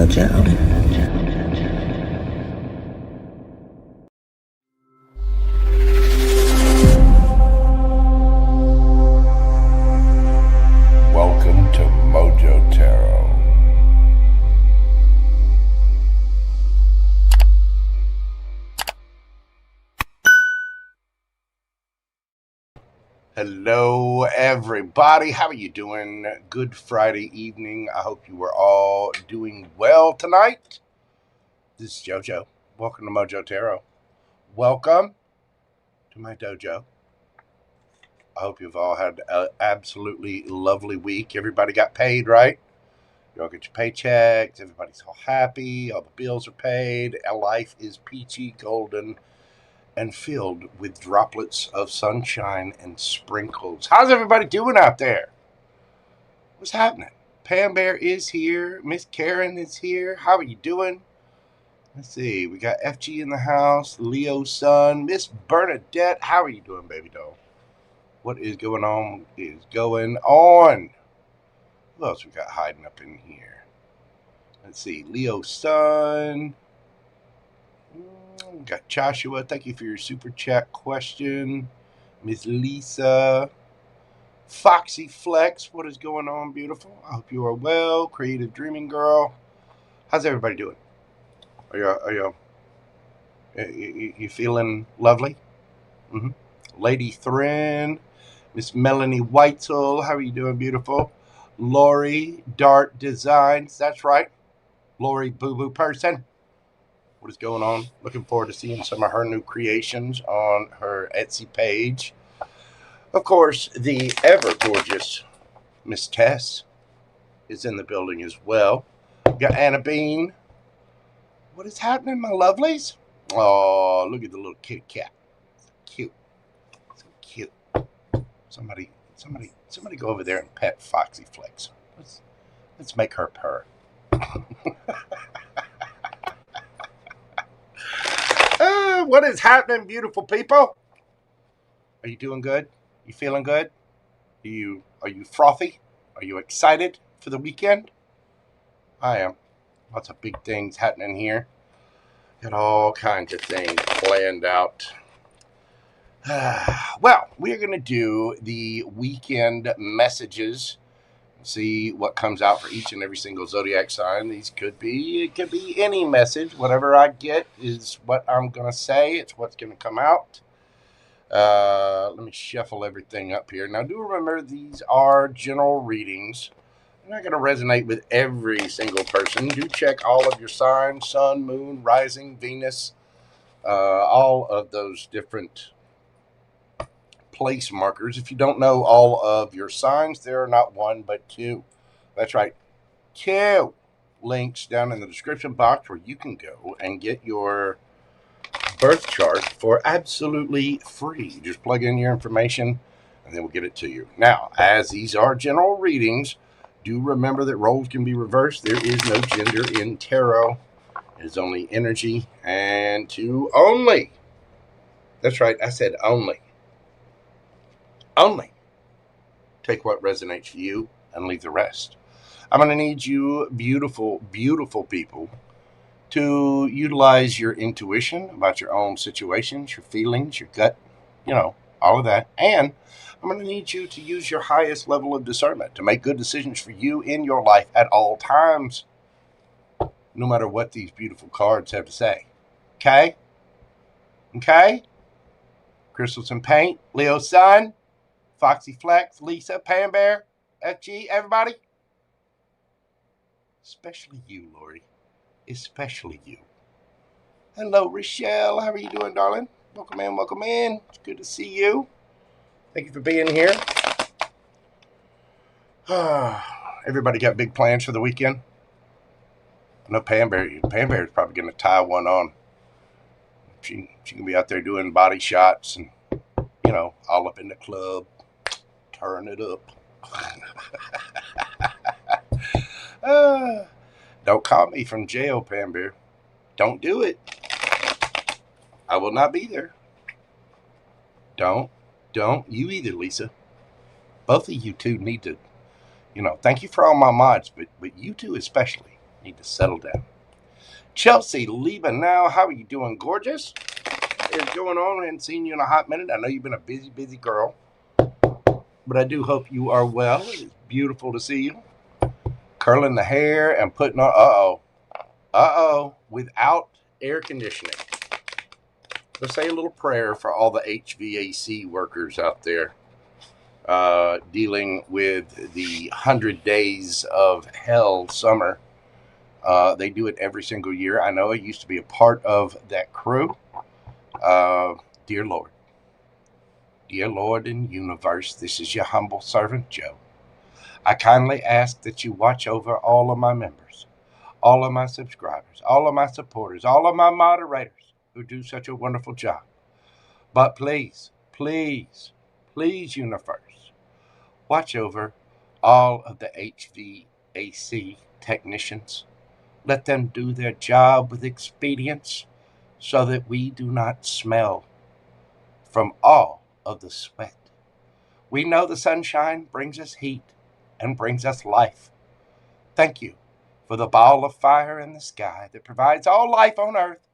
JoJo. Welcome to Mojo Tarot. Hello, everybody. How are you doing? Good Friday evening. I hope you are all doing well tonight. This is JoJo. Welcome to Mojo Tarot. Welcome to my dojo. I hope you've all had an absolutely lovely week. Everybody got paid, right? You all get your paychecks. Everybody's all happy. All the bills are paid. Life is peachy, golden, and filled with droplets of sunshine and sprinkles. How's everybody doing out there? What's happening? Pam Bear is here. Miss Karen is here. How are you doing? Let's see. We got FG in the house. Leo's son. Miss Bernadette. How are you doing, baby doll? What is going on? Is going on? Who else we got hiding up in here? Let's see. Leo's son. We got Joshua. Thank you for your super chat question. Miss Lisa. Foxy Flex. What is going on, beautiful? I hope you are well. Creative Dreaming Girl. How's everybody doing? Are you feeling lovely? Lady Thrin. Miss Melanie Whitesell. How are you doing, beautiful? Lori Dart Designs. That's right. Lori Boo Boo Person. What is going on? Looking forward to seeing some of her new creations on her Etsy page. Of course, the ever gorgeous Miss Tess is in the building as well. We got Anna Bean. What is happening, my lovelies? Oh, look at the little kitty cat. So cute. So cute. Somebody go over there and pet Foxy Flex. Let's make her purr. What is happening, beautiful people? Are you doing good? You feeling good? Are you frothy? Are you excited for the weekend? I am. Lots of big things happening here. Got all kinds of things planned out. Well, we're going to do the weekend messages. See what comes out for each and every single zodiac sign. It could be any message. Whatever I get is what I'm going to say. It's what's going to come out. Let me shuffle everything up here. Now, do remember these are general readings. They're not going to resonate with every single person. Do check all of your signs, sun, moon, rising, Venus, all of those different place markers. If you don't know all of your signs, there are not one but two. That's right, 2 links down in the description box where you can go and get your birth chart for absolutely free. Just plug in your information and then we'll get it to you. Now, as these are general readings, do remember that roles can be reversed. There is no gender in tarot. It is only energy and to only. That's right, I said only. Only take what resonates for you and leave the rest. I'm going to need you, beautiful, beautiful people, to utilize your intuition about your own situations, your feelings, your gut, all of that. And I'm going to need you to use your highest level of discernment to make good decisions for you in your life at all times, no matter what these beautiful cards have to say. Okay? Okay? Crystals and Paint, Leo's Sun, Foxy Flex, Lisa, Pam Bear, FG, everybody. Especially you, Lori. Especially you. Hello, Rochelle. How are you doing, darling? Welcome in, welcome in. It's good to see you. Thank you for being here. Everybody got big plans for the weekend? I know Pam Bear is probably going to tie one on. She can be out there doing body shots and, all up in the club. Turn it up. Don't call me from jail, Pam Bear. Don't do it. I will not be there. Don't you either, Lisa. Both of you two need to, thank you for all my mods, but you two especially Need to settle down. Chelsea, leaving now. How are you doing, gorgeous? What's going on? I haven't seen you in a hot minute. I know you've been a busy, busy girl, but I do hope you are well. It's beautiful to see you. Curling the hair and putting on, without air conditioning. Let's say a little prayer for all the HVAC workers out there dealing with the 100 days of hell summer. They do it every single year. I know I used to be a part of that crew. Dear Lord and universe, this is your humble servant, Joe. I kindly ask that you watch over all of my members, all of my subscribers, all of my supporters, all of my moderators who do such a wonderful job. But please, please, please, universe, watch over all of the HVAC technicians. Let them do their job with expedience so that we do not smell from all of the sweat. We know the sunshine brings us heat and brings us life. Thank you for the ball of fire in the sky that provides all life on earth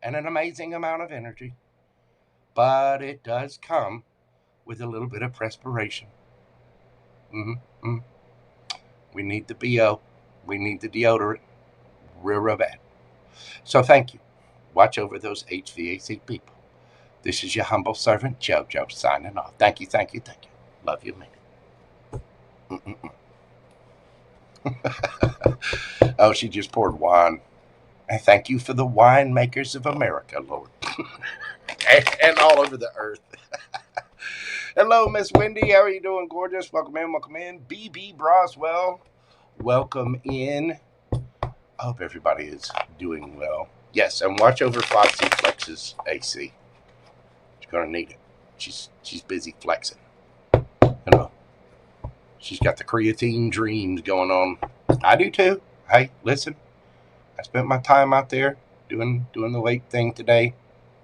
and an amazing amount of energy. But it does come with a little bit of perspiration. We need the BO. We need the deodorant. Real bad. So thank you. Watch over those HVAC people. This is your humble servant, JoJo, signing off. Thank you, thank you, thank you. Love you, man. Oh, she just poured wine. And thank you for the winemakers of America, Lord. and all over the earth. Hello, Miss Wendy. How are you doing, gorgeous? Welcome in, welcome in. BB Broswell, welcome in. I hope everybody is doing well. Yes, and watch over Foxy Flex's AC. She's going to need it. She's busy flexing. You know, she's got the creatine dreams going on. I do too. Hey, listen, I spent my time out there doing the weight thing today.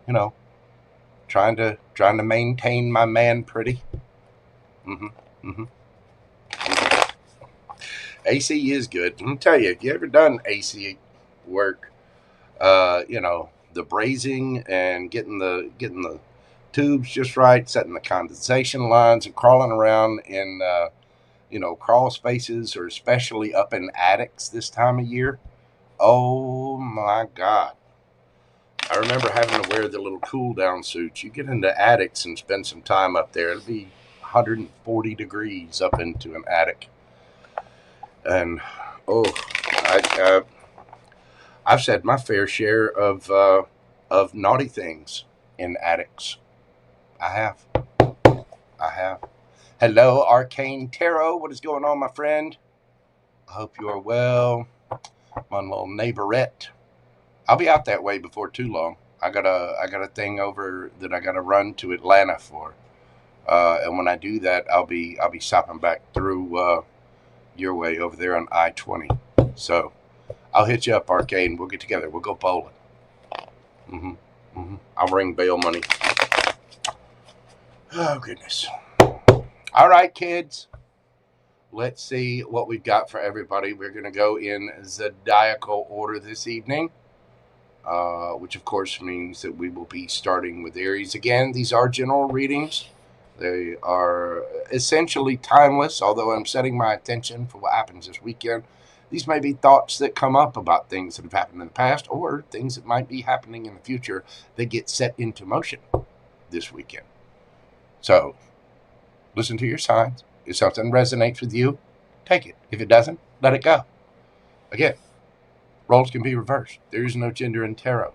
You know, trying to maintain my man pretty. AC is good. Let me tell you, if you ever done AC work, you know, the brazing and getting the tubes just right, setting the condensation lines, and crawling around in you know, crawl spaces, or especially up in attics this time of year. Oh my God. I remember having to wear the little cool down suits. You get into attics and spend some time up there. It'll be 140 degrees up into an attic. And I've said my fair share of naughty things in attics. I have. Hello, Arcane Tarot. What is going on, my friend? I hope you are well. My little neighborette. I'll be out that way before too long. I got a thing over that I got to run to Atlanta for. And when I do that, I'll be stopping back through your way over there on I-20. So I'll hit you up, Arcane. We'll get together. We'll go bowling. I'll ring bail money. Oh, goodness. All right, kids. Let's see what we've got for everybody. We're going to go in zodiacal order this evening, which, of course, means that we will be starting with Aries. Again, these are general readings. They are essentially timeless, although I'm setting my attention for what happens this weekend. These may be thoughts that come up about things that have happened in the past, or things that might be happening in the future that get set into motion this weekend. So, listen to your signs. If something resonates with you, take it. If it doesn't, let it go. Again, roles can be reversed. There is no gender in tarot.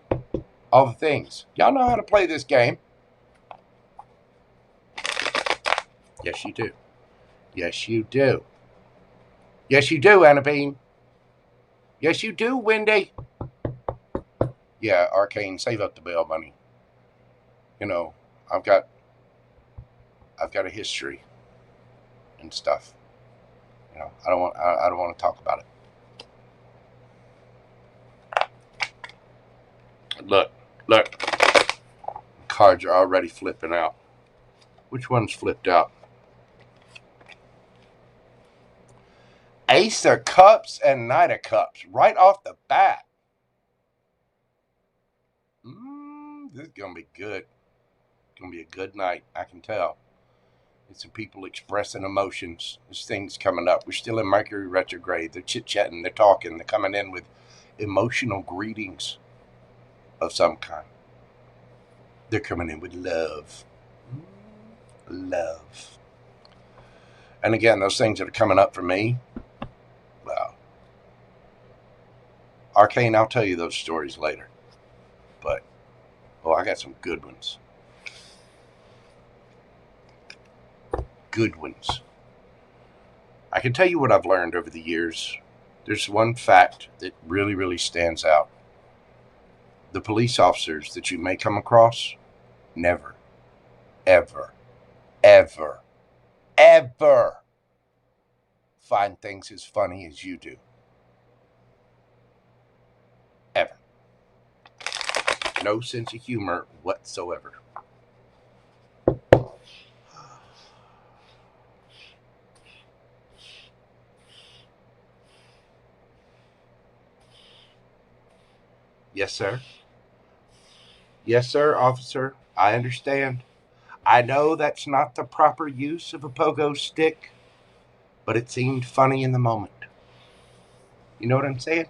All the things. Y'all know how to play this game. Yes, you do. Yes, you do. Yes, you do, Anna Bean. Yes, you do, Wendy. Yeah, Arcane, save up the bail money. You know, I've got a history and stuff. You know, I don't want to talk about it. Look. Cards are already flipping out. Which one's flipped out? Ace of Cups and Knight of Cups right off the bat. This is going to be good. It's going to be a good night, I can tell. It's some people expressing emotions. There's things coming up. We're still in Mercury retrograde. They're chit-chatting. They're talking. They're coming in with emotional greetings of some kind. They're coming in with love. Love. And again, those things that are coming up for me, well, Arcane, I'll tell you those stories later. But, oh, I got some good ones. Good ones. I can tell you what I've learned over the years. There's one fact that really, really stands out. The police officers that you may come across, never, ever, ever, ever find things as funny as you do. Ever. No sense of humor whatsoever. Yes, sir. Yes, sir, officer. I understand. I know that's not the proper use of a pogo stick, but it seemed funny in the moment. You know what I'm saying?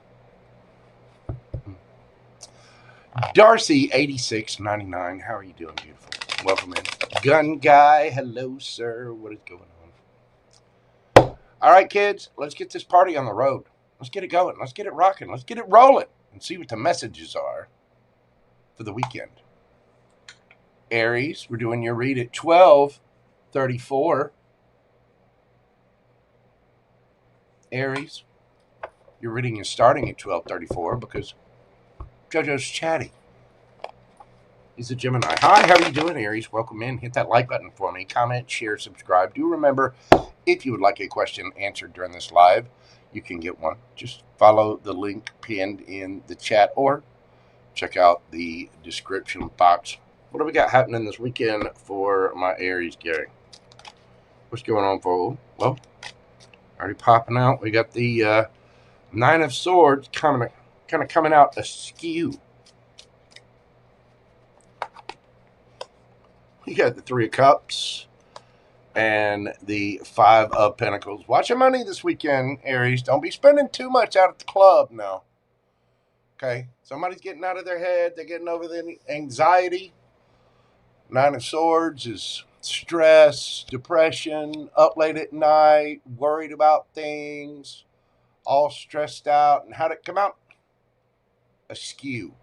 Darcy8699, how are you doing, beautiful? Welcome in. Gun Guy, hello, sir. What is going on? All right, kids, let's get this party on the road. Let's get it going. Let's get it rocking. Let's get it rolling and see what the messages are for the weekend. Aries, we're doing your read at 12:34. Aries, your reading is starting at 12:34 because JoJo's chatty. He's a Gemini. Hi, how are you doing, Aries? Welcome in. Hit that like button for me. Comment, share, subscribe. Do remember, if you would like a question answered during this live, you can get one. Just follow the link pinned in the chat or check out the description box. What do we got happening this weekend for my Aries, Gary? What's going on, for? Well, already popping out. We got the Nine of Swords kind of coming out askew. We got the Three of Cups and the Five of Pentacles. Watch your money this weekend, Aries. Don't be spending too much out at the club now. Okay? Somebody's getting out of their head. They're getting over the anxiety. Nine of Swords is stress, depression, up late at night, worried about things, all stressed out. And how'd it come out? Askew.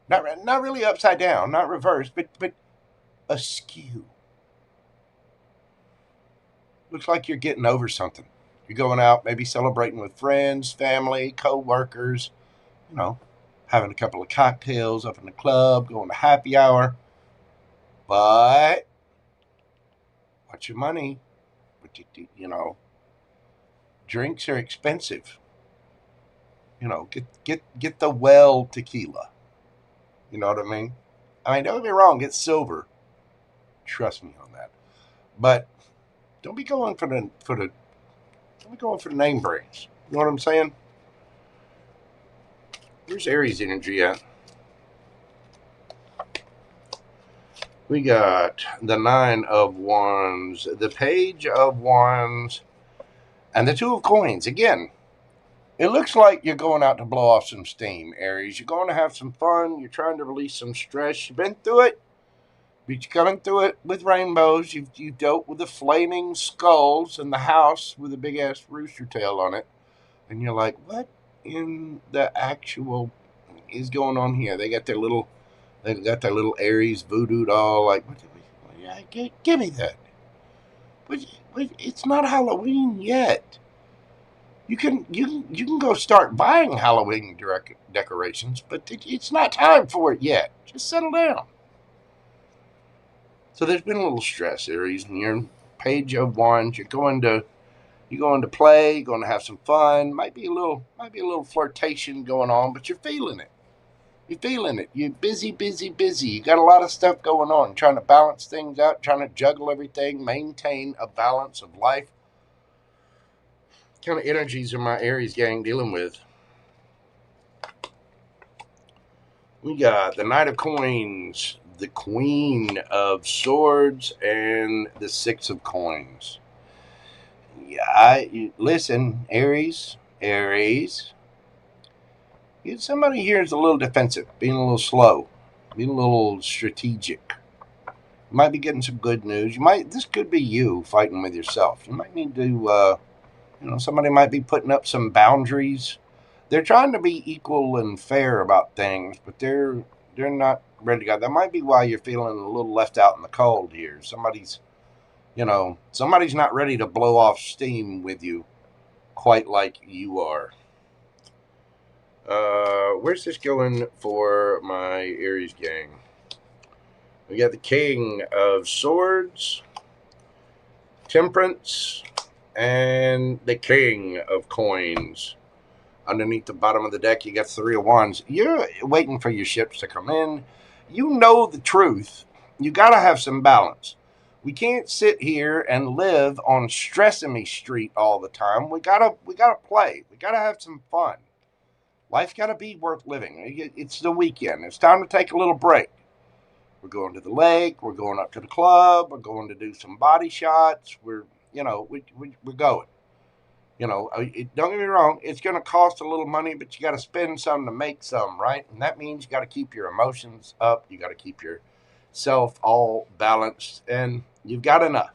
Not really upside down, not reversed, but askew. Looks like you're getting over something. You're going out, maybe celebrating with friends, family, co-workers, you know, having a couple of cocktails up in the club, going to happy hour. But watch your money. But you know, drinks are expensive. You know, get the well tequila. You know what I mean? I mean, don't get me wrong, it's silver. Trust me on that. But don't be going for the name brands. You know what I'm saying? Where's Aries energy at? We got the Nine of Wands, the Page of Wands, and the Two of Coins. Again, it looks like you're going out to blow off some steam, Aries. You're going to have some fun. You're trying to release some stress. You've been through it, but you're coming through it with rainbows. You've dealt with the flaming skulls and the house with a big-ass rooster tail on it. And you're like, what in the actual is going on here? They got their little Aries voodoo doll. Like, yeah, give me that. But it's not Halloween yet. You can go start buying Halloween decorations, but it's not time for it yet. Just settle down. So there's been a little stress, Aries, and you're Page of Wands. You're going to play. You're going to have some fun. Might be a little flirtation going on, but you're feeling it. You're feeling it. You're busy. You got a lot of stuff going on. Trying to balance things out. Trying to juggle everything. Maintain a balance of life. kind of energies are my Aries gang dealing with? We got the Knight of Coins, the Queen of Swords, and the Six of Coins. Yeah, listen, Aries. Somebody here is a little defensive, being a little slow, being a little strategic. You might be getting some good news. This could be you fighting with yourself. You might need to, somebody might be putting up some boundaries. They're trying to be equal and fair about things, but they're not ready to go. That might be why you're feeling a little left out in the cold here. Somebody's not ready to blow off steam with you quite like you are. Where's this going for my Aries gang? We got the King of Swords, Temperance, and the King of Coins. Underneath the bottom of the deck, you got Three of Wands. You're waiting for your ships to come in. You know the truth. You got to have some balance. We can't sit here and live on Stress-a-me Street all the time. We gotta play. We gotta have some fun. Life's got to be worth living. It's the weekend. It's time to take a little break. We're going to the lake. We're going up to the club. We're going to do some body shots. We're going. Don't get me wrong. It's going to cost a little money, but you got to spend some to make some, right? And that means you got to keep your emotions up. You got to keep yourself all balanced, and you've got enough.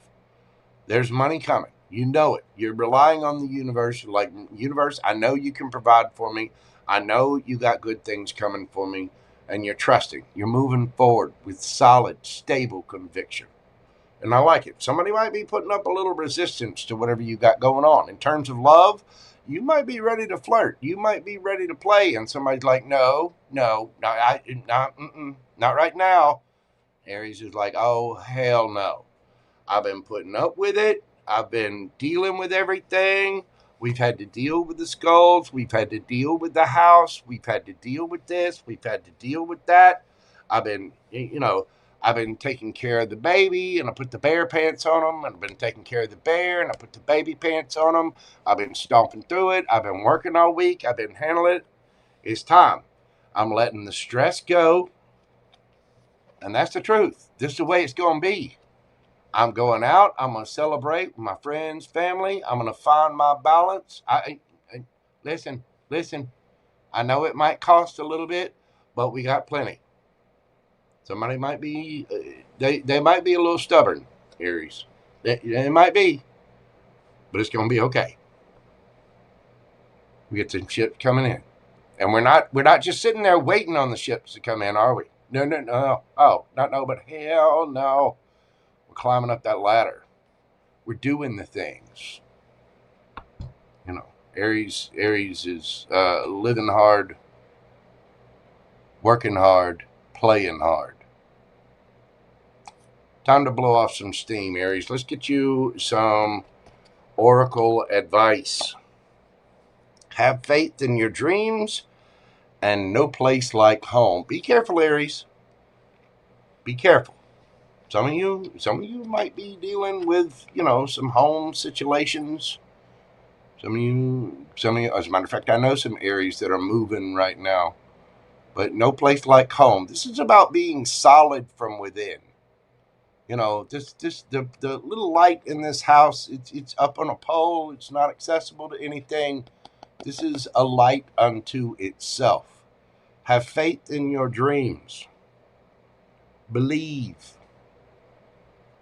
There's money coming. You know it. You're relying on the universe. You're like, universe, I know you can provide for me. I know you got good things coming for me, and you're trusting. You're moving forward with solid, stable conviction. And I like it. Somebody might be putting up a little resistance to whatever you got going on. In terms of love, you might be ready to flirt. You might be ready to play, and somebody's like, no, not right now. Aries is like, oh, hell no. I've been putting up with it. I've been dealing with everything. We've had to deal with the skulls. We've had to deal with the house. We've had to deal with this. We've had to deal with that. I've been taking care of the baby, and I put the bear pants on him. And I've been taking care of the bear, and I put the baby pants on him. I've been stomping through it. I've been working all week. I've been handling it. It's time. I'm letting the stress go. And that's the truth. This is the way it's going to be. I'm going out. I'm going to celebrate with my friends, family. I'm going to find my balance. Listen. I know it might cost a little bit, but we got plenty. Somebody might be, they might be a little stubborn, Aries. They might be, but it's going to be okay. We get some ships coming in, and we're not just sitting there waiting on the ships to come in, are we? No. Oh, not no, but hell no. We're climbing up that ladder. We're doing the things. Aries is living hard, working hard, playing hard. Time to blow off some steam, Aries. Let's get you some oracle advice. Have faith in your dreams and no place like home. Be careful, Aries. Be careful. Some of you might be dealing with, some home situations. Some of you, as a matter of fact, I know some Aries that are moving right now. But no place like home. This is about being solid from within. The little light in this house, it's up on a pole. It's not accessible to anything. This is a light unto itself. Have faith in your dreams. Believe.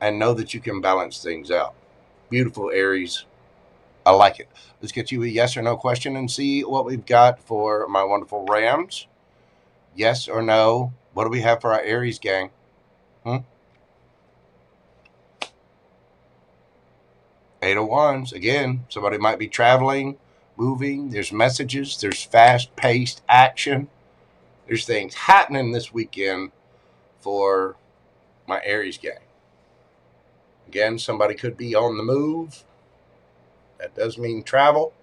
And know that you can balance things out. Beautiful, Aries. I like it. Let's get you a yes or no question and see what we've got for my wonderful Rams. Yes or no? What do we have for our Aries gang? Eight of Wands. Again, somebody might be traveling, moving. There's messages. There's fast-paced action. There's things happening this weekend for my Aries gang. Again, somebody could be on the move. That does mean travel.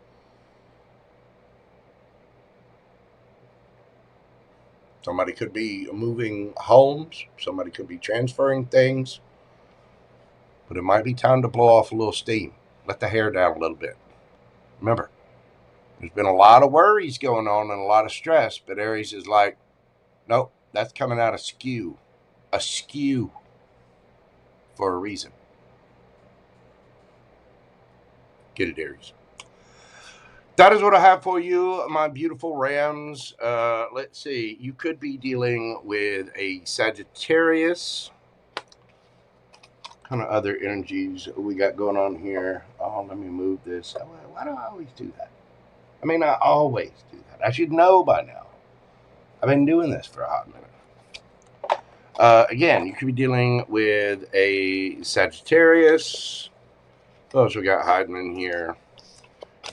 Somebody could be moving homes. Somebody could be transferring things. But it might be time to blow off a little steam. Let the hair down a little bit. Remember, there's been a lot of worries going on and a lot of stress, but Aries is like, nope, that's coming out askew for a reason. Get it, Aries. That is what I have for you, my beautiful Rams. Let's see. You could be dealing with a Sagittarius. Kind of other energies we got going on here. Oh, let me move this. Why do I always do that? I mean, I always do that. I should know by now. I've been doing this for a hot minute. Again, you could be dealing with a Sagittarius. What else we got hiding in here?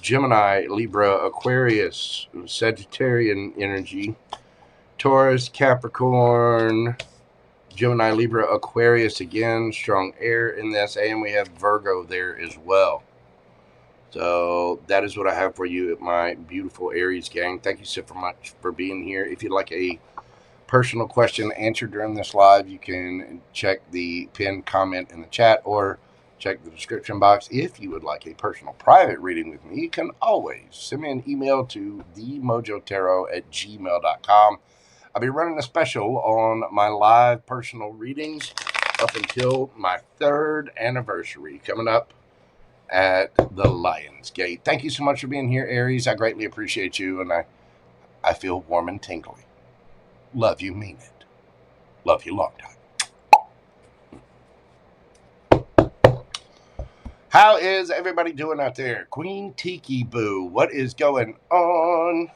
Gemini, Libra, Aquarius, Sagittarian energy, Taurus, Capricorn, Gemini, Libra, Aquarius again, strong air in this, and we have Virgo there as well. So that is what I have for you, my beautiful Aries gang. Thank you so much for being here. If you'd like a personal question answered during this live, you can check the pinned comment in the chat or check the description box. If you would like a personal private reading with me, you can always send me an email to themojotarot@gmail.com. I'll be running a special on my live personal readings up until my 3rd anniversary coming up at the Lion's Gate. Thank you so much for being here, Aries. I greatly appreciate you, and I feel warm and tingly. Love you, mean it. Love you long time. How is everybody doing out there? Queen Tiki Boo, what is going on?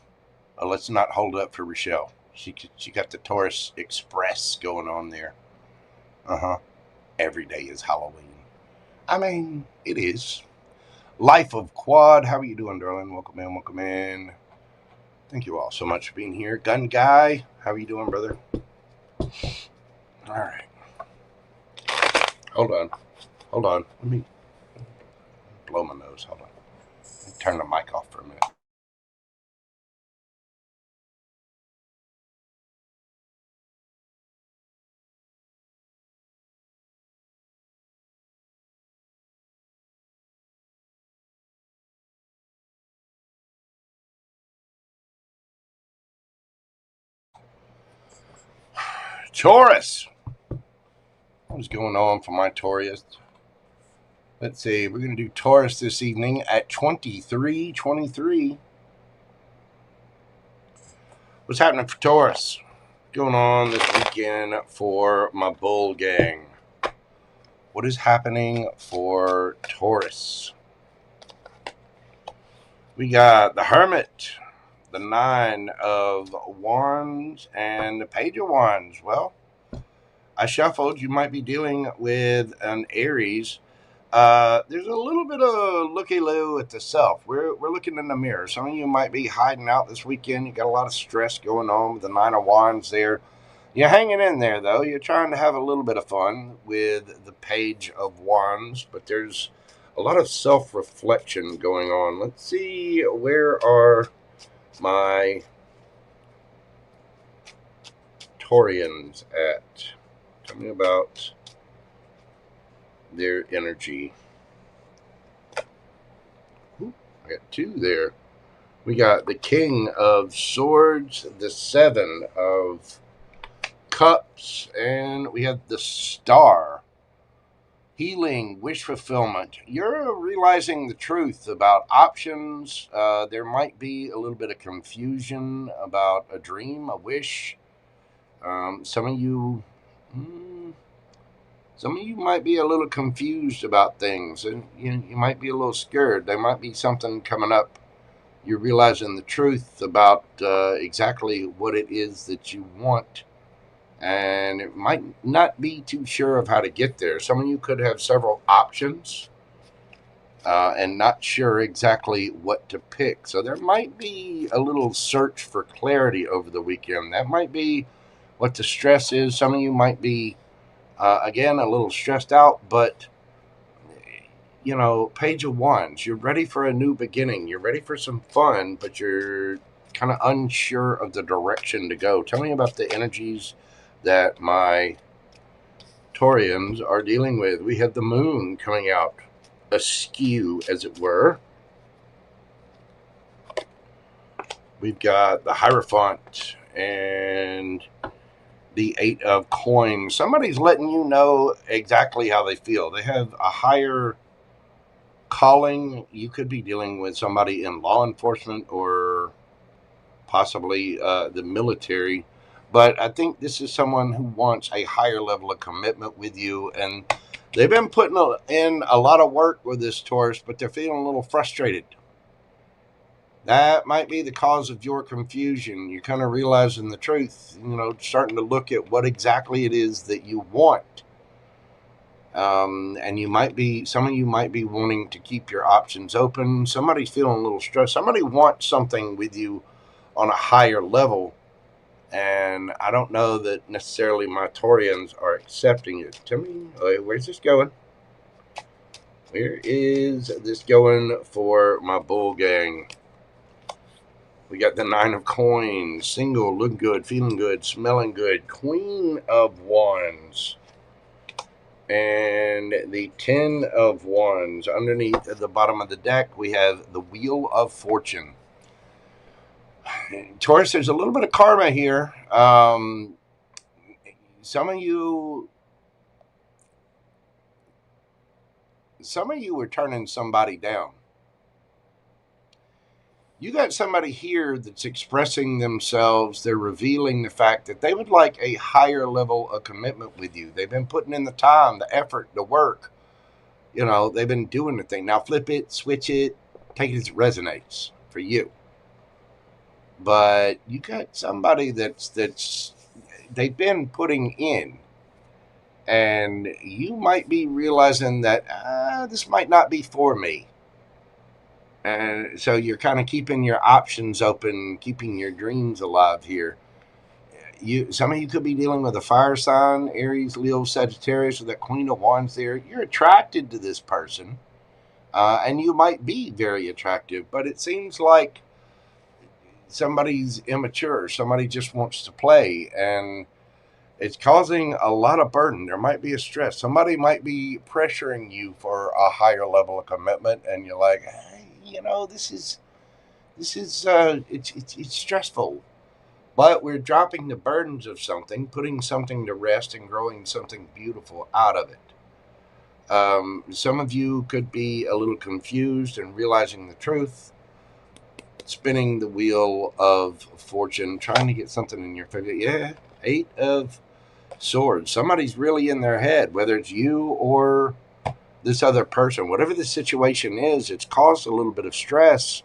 Oh, let's not hold up for Rochelle. She got the Taurus Express going on there. Every day is Halloween. I mean, it is. Life of Quad, how are you doing, darling? Welcome in, welcome in. Thank you all so much for being here. Gun Guy, how are you doing, brother? All right. Hold on. Let me blow my nose. Hold on. Turn the mic off for a minute. Taurus. What is going on for my Taurus? Let's see. We're going to do Taurus this evening at 23:23. What's happening for Taurus? What's going on this weekend for my bull gang? What is happening for Taurus? We got the Hermit, the 9 of Wands, and the Page of Wands. Well, I shuffled. You might be dealing with an Aries. There's a little bit of looky-loo at the self. We're looking in the mirror. Some of you might be hiding out this weekend. You got a lot of stress going on with the 9 of Wands there. You're hanging in there, though. You're trying to have a little bit of fun with the Page of Wands, but there's a lot of self-reflection going on. Let's see, where are my Taurians at? Tell me about their energy. Ooh, I got 2 there. We got the King of Swords, the 7 of Cups, and we have the Star. Healing, wish fulfillment. You're realizing the truth about options. There might be a little bit of confusion about a dream, a wish. Some of you might be a little confused about things, and you might be a little scared. There might be something coming up. You're realizing the truth about exactly what it is that you want, and it might not be too sure of how to get there. Some of you could have several options and not sure exactly what to pick. So there might be a little search for clarity over the weekend. That might be what the stress is. Some of you might be, again, a little stressed out, but, you know, Page of Wands, you're ready for a new beginning. You're ready for some fun, but you're kind of unsure of the direction to go. Tell me about the energies that my Taurians are dealing with. We have the moon coming out askew, as it were. We've got the Hierophant and the Eight of Coins. Somebody's letting you know exactly how they feel. They have a higher calling. You could be dealing with somebody in law enforcement or possibly the military. But I think this is someone who wants a higher level of commitment with you. And they've been putting in a lot of work with this Taurus, but they're feeling a little frustrated. That might be the cause of your confusion. You're kind of realizing the truth, starting to look at what exactly it is that you want. And some of you might be wanting to keep your options open. Somebody's feeling a little stressed. Somebody wants something with you on a higher level. And I don't know that necessarily my Taurians are accepting it. Tell me, where's this going? Where is this going for my bull gang? We got the Nine of Coins, single, looking good, feeling good, smelling good. Queen of Wands. And the 10 of Wands. Underneath at the bottom of the deck, we have the Wheel of Fortune. Taurus, there's a little bit of karma here. Some of you are turning somebody down. You got somebody here that's expressing themselves. They're revealing the fact that they would like a higher level of commitment with you. They've been putting in the time, the effort, the work. They've been doing the thing. Now flip it, switch it, take it as it resonates for you. But you got somebody that's they've been putting in. And you might be realizing that this might not be for me. And so you're kind of keeping your options open, keeping your dreams alive here. Some of you could be dealing with a fire sign, Aries, Leo, Sagittarius, with that Queen of Wands there. You're attracted to this person, and you might be very attractive, but it seems like somebody's immature. Somebody just wants to play, and it's causing a lot of burden. There might be a stress. Somebody might be pressuring you for a higher level of commitment, and you're like, hey, it's stressful. But we're dropping the burdens of something, putting something to rest, and growing something beautiful out of it. Some of you could be a little confused and realizing the truth, spinning the wheel of fortune, trying to get something in your favor. Yeah, 8 of Swords. Somebody's really in their head, whether it's you or this other person. Whatever the situation is, it's caused a little bit of stress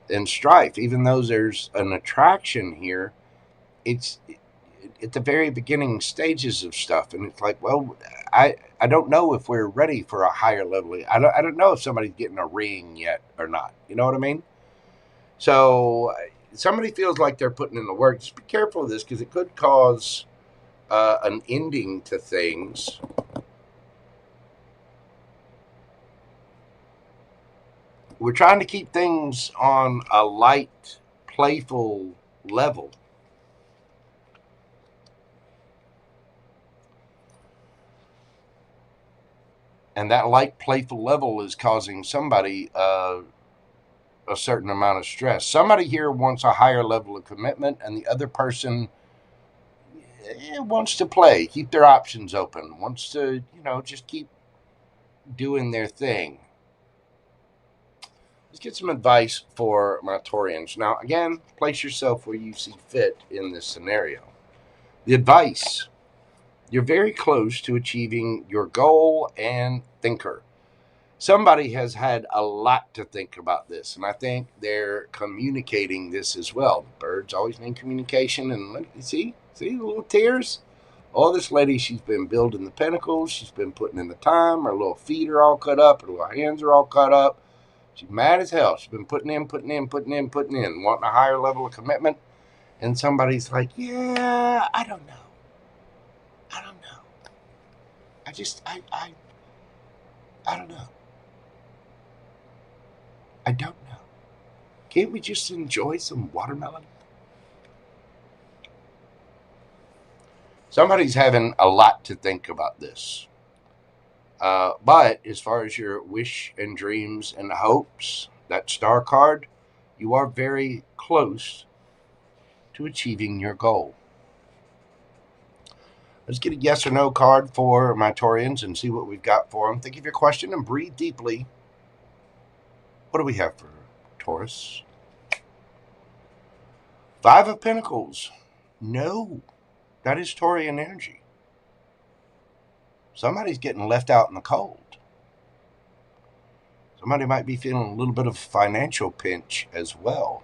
and strife. Even though there's an attraction here, it's at the very beginning stages of stuff, and it's like, well, I don't know if we're ready for a higher level. I don't know if somebody's getting a ring yet or not. You know what I mean? So somebody feels like they're putting in the work. Just be careful of this, because it could cause an ending to things. We're trying to keep things on a light, playful level. And that light, playful level is causing somebody a certain amount of stress. Somebody here wants a higher level of commitment, and the other person wants to play, keep their options open, wants to, just keep doing their thing. Let's get some advice for my Taurians. Now, again, place yourself where you see fit in this scenario. The advice: you're very close to achieving your goal and thinker. Somebody has had a lot to think about this, and I think they're communicating this as well. Birds always mean communication, and look, see the little tears? Oh, this lady, she's been building the pinnacles. She's been putting in the time. Her little feet are all cut up. Her little hands are all cut up. She's mad as hell. She's been putting in, wanting a higher level of commitment. And somebody's like, yeah, I don't know. I don't know. I don't know. I don't know. Can't we just enjoy some watermelon? Somebody's having a lot to think about this. But as far as your wish and dreams and hopes, that star card, you are very close to achieving your goal. Let's get a yes or no card for my Taurians and see what we've got for them. Think of your question and breathe deeply. What do we have for Taurus? Five of Pentacles. No, that is Taurian energy. Somebody's getting left out in the cold. Somebody might be feeling a little bit of a financial pinch as well.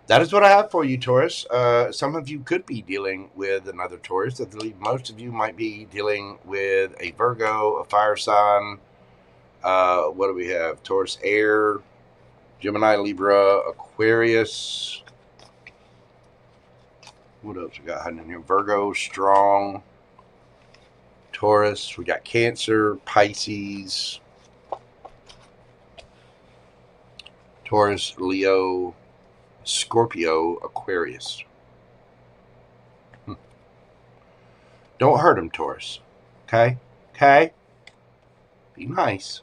That is what I have for you, Taurus. Some of you could be dealing with another Taurus. I believe most of you might be dealing with a Virgo, a fire sign. What do we have? Taurus, air, Gemini, Libra, Aquarius. What else we got hiding in here? Virgo, strong. Taurus. We got Cancer, Pisces. Taurus, Leo, Scorpio, Aquarius. Don't hurt him, Taurus. Okay? Okay? Be nice.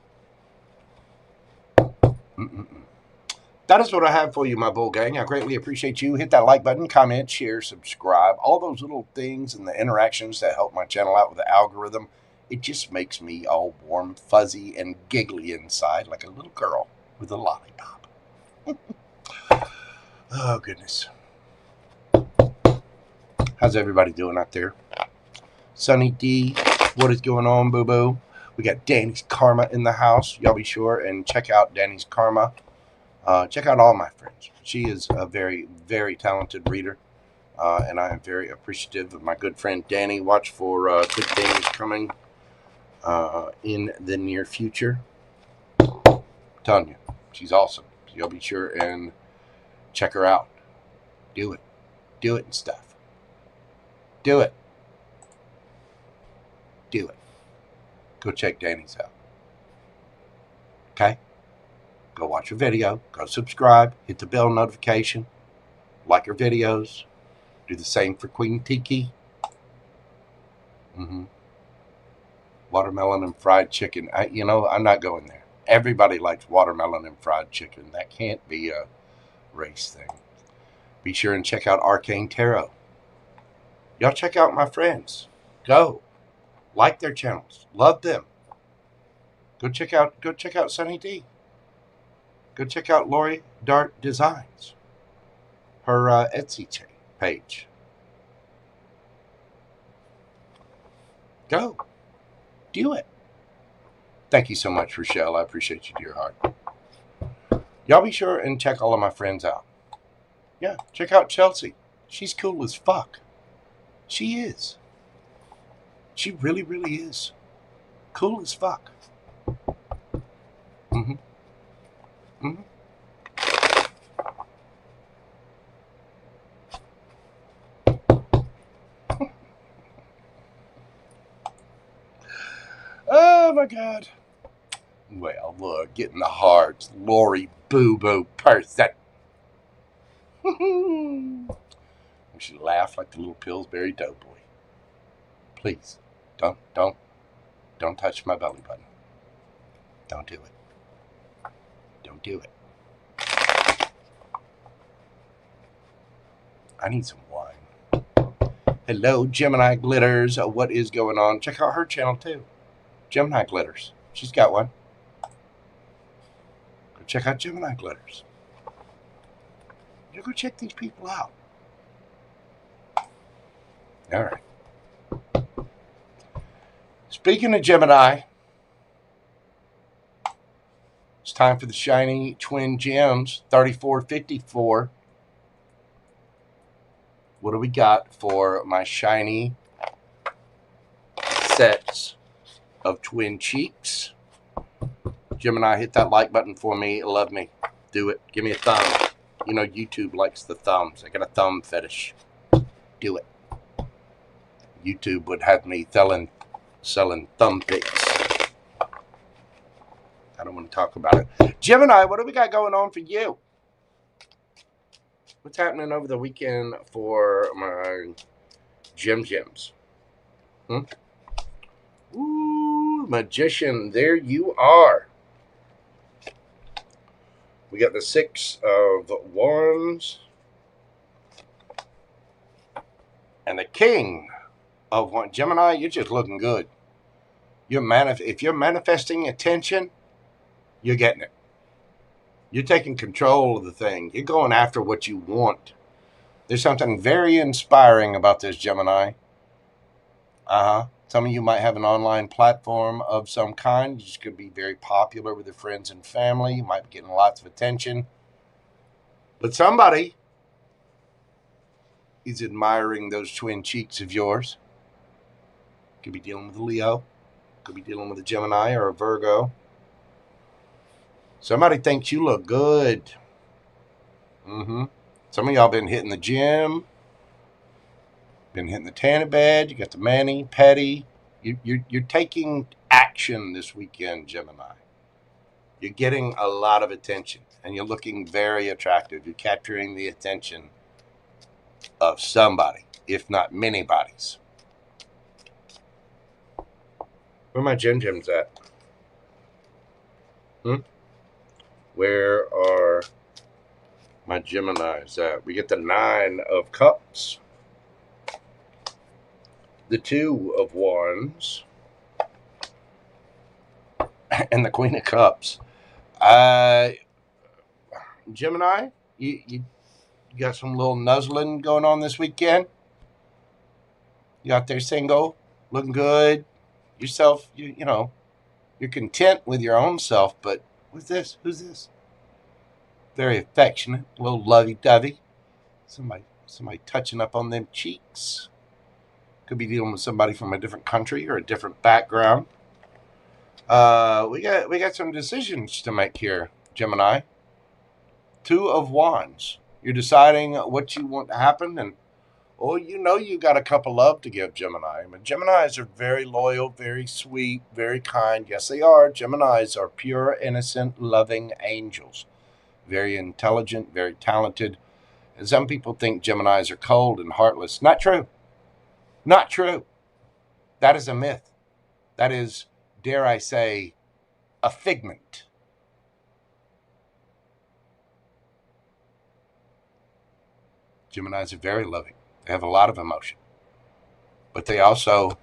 That is what I have for you, my bull gang. I greatly appreciate you. Hit that like button, comment, share, subscribe. All those little things and the interactions that help my channel out with the algorithm. It just makes me all warm, fuzzy, and giggly inside like a little girl with a lollipop. Oh, goodness. How's everybody doing out there? Sunny D, what is going on, boo-boo? We got Danny's Karma in the house. Y'all be sure and check out Danny's Karma. Check out all my friends. She is a very, very talented reader. And I am very appreciative of my good friend Danny. Watch for good things coming in the near future. I'm telling you, she's awesome. So y'all be sure and check her out. Do it. Do it and stuff. Do it. Do it. Go check Danny's out. Okay? Go watch her video. Go subscribe. Hit the bell notification. Like her videos. Do the same for Queen Tiki. Watermelon and fried chicken. I'm not going there. Everybody likes watermelon and fried chicken. That can't be a race thing. Be sure and check out Arcane Tarot. Y'all check out my friends. Go. Like their channels. Love them. Go check out Sunny D. Go check out Lori Dart Designs. Her Etsy page. Go. Do it. Thank you so much, Rochelle. I appreciate you, dear heart. Y'all be sure and check all of my friends out. Yeah, check out Chelsea. She's cool as fuck. She is. She really, really is. Cool as fuck. Oh, my God. Well, look, getting the hearts. Lori Boo-Boo person. She laughed like the little Pillsbury Doughboy. Please, don't touch my belly button. Don't do it. Don't do it. I need some wine. Hello, Gemini Glitters. What is going on? Check out her channel, too. Gemini Glitters. She's got one. Go check out Gemini Glitters. You go check these people out. All right. Speaking of Gemini, it's time for the shiny twin gems, 3454. What do we got for my shiny sets of twin cheeks? Gemini, hit that like button for me. Love me. Do it. Give me a thumb. You know, YouTube likes the thumbs. I got a thumb fetish. Do it. YouTube would have me selling thumb pics. I don't want to talk about it. Gemini, what do we got going on for you? What's happening over the weekend for my gems? Ooh, Magician, there you are. We got the Six of Wands and the King of Wands. Gemini, you're just looking good. If you're manifesting attention, you're getting it. You're taking control of the thing. You're going after what you want. There's something very inspiring about this, Gemini. Some of you might have an online platform of some kind. You just could be very popular with your friends and family. You might be getting lots of attention. But somebody is admiring those twin cheeks of yours. Could be dealing with a Leo. Could be dealing with a Gemini or a Virgo. Somebody thinks you look good. Some of y'all been hitting the gym. Been hitting the tanning bed. You got the mani-pedi. You're taking action this weekend, Gemini. You're getting a lot of attention, and you're looking very attractive. You're capturing the attention of somebody, if not many bodies. Where are my Gems at? Where are my Geminis at? We get the Nine of Cups, the Two of Wands, and the Queen of Cups. Gemini, you got some little nuzzling going on this weekend? You out there single, looking good, yourself, you know, you're content with your own self, but who's this? Very affectionate, a little lovey-dovey. Somebody touching up on them cheeks. Could be dealing with somebody from a different country or a different background. We got some decisions to make here, Gemini. Two of Wands. You're deciding what you want to happen, and you got a cup of love to give, Gemini. I mean, Geminis are very loyal, very sweet, very kind. Yes, they are. Geminis are pure, innocent, loving angels. Very intelligent, very talented. And some people think Geminis are cold and heartless. Not true. Not true. That is a myth. That is, dare I say, a figment. Geminis are very loving. They have a lot of emotion. But they also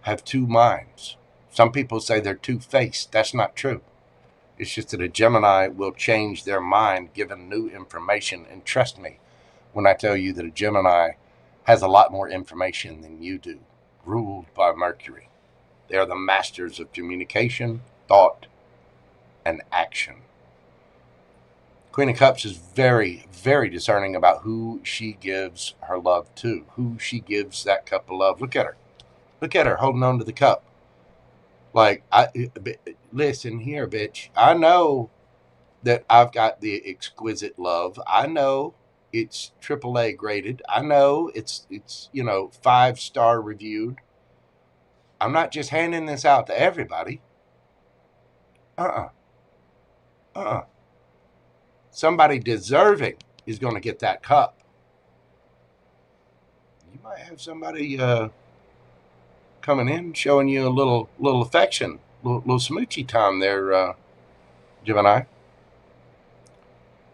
have two minds. Some people say they're two-faced. That's not true. It's just that a Gemini will change their mind given new information. And trust me when I tell you that a Gemini has a lot more information than you do, ruled by Mercury. They are the masters of communication, thought, and action. Queen of Cups is very, very discerning about who she gives her love to, who she gives that cup of love. Look at her. Look at her holding on to the cup. Like, listen here, bitch. I know that I've got the exquisite love. I know it's AAA graded. I know it's 5-star reviewed. I'm not just handing this out to everybody. Somebody deserving is going to get that cup. You might have somebody coming in showing you a little affection, little smoochy time there, Gemini.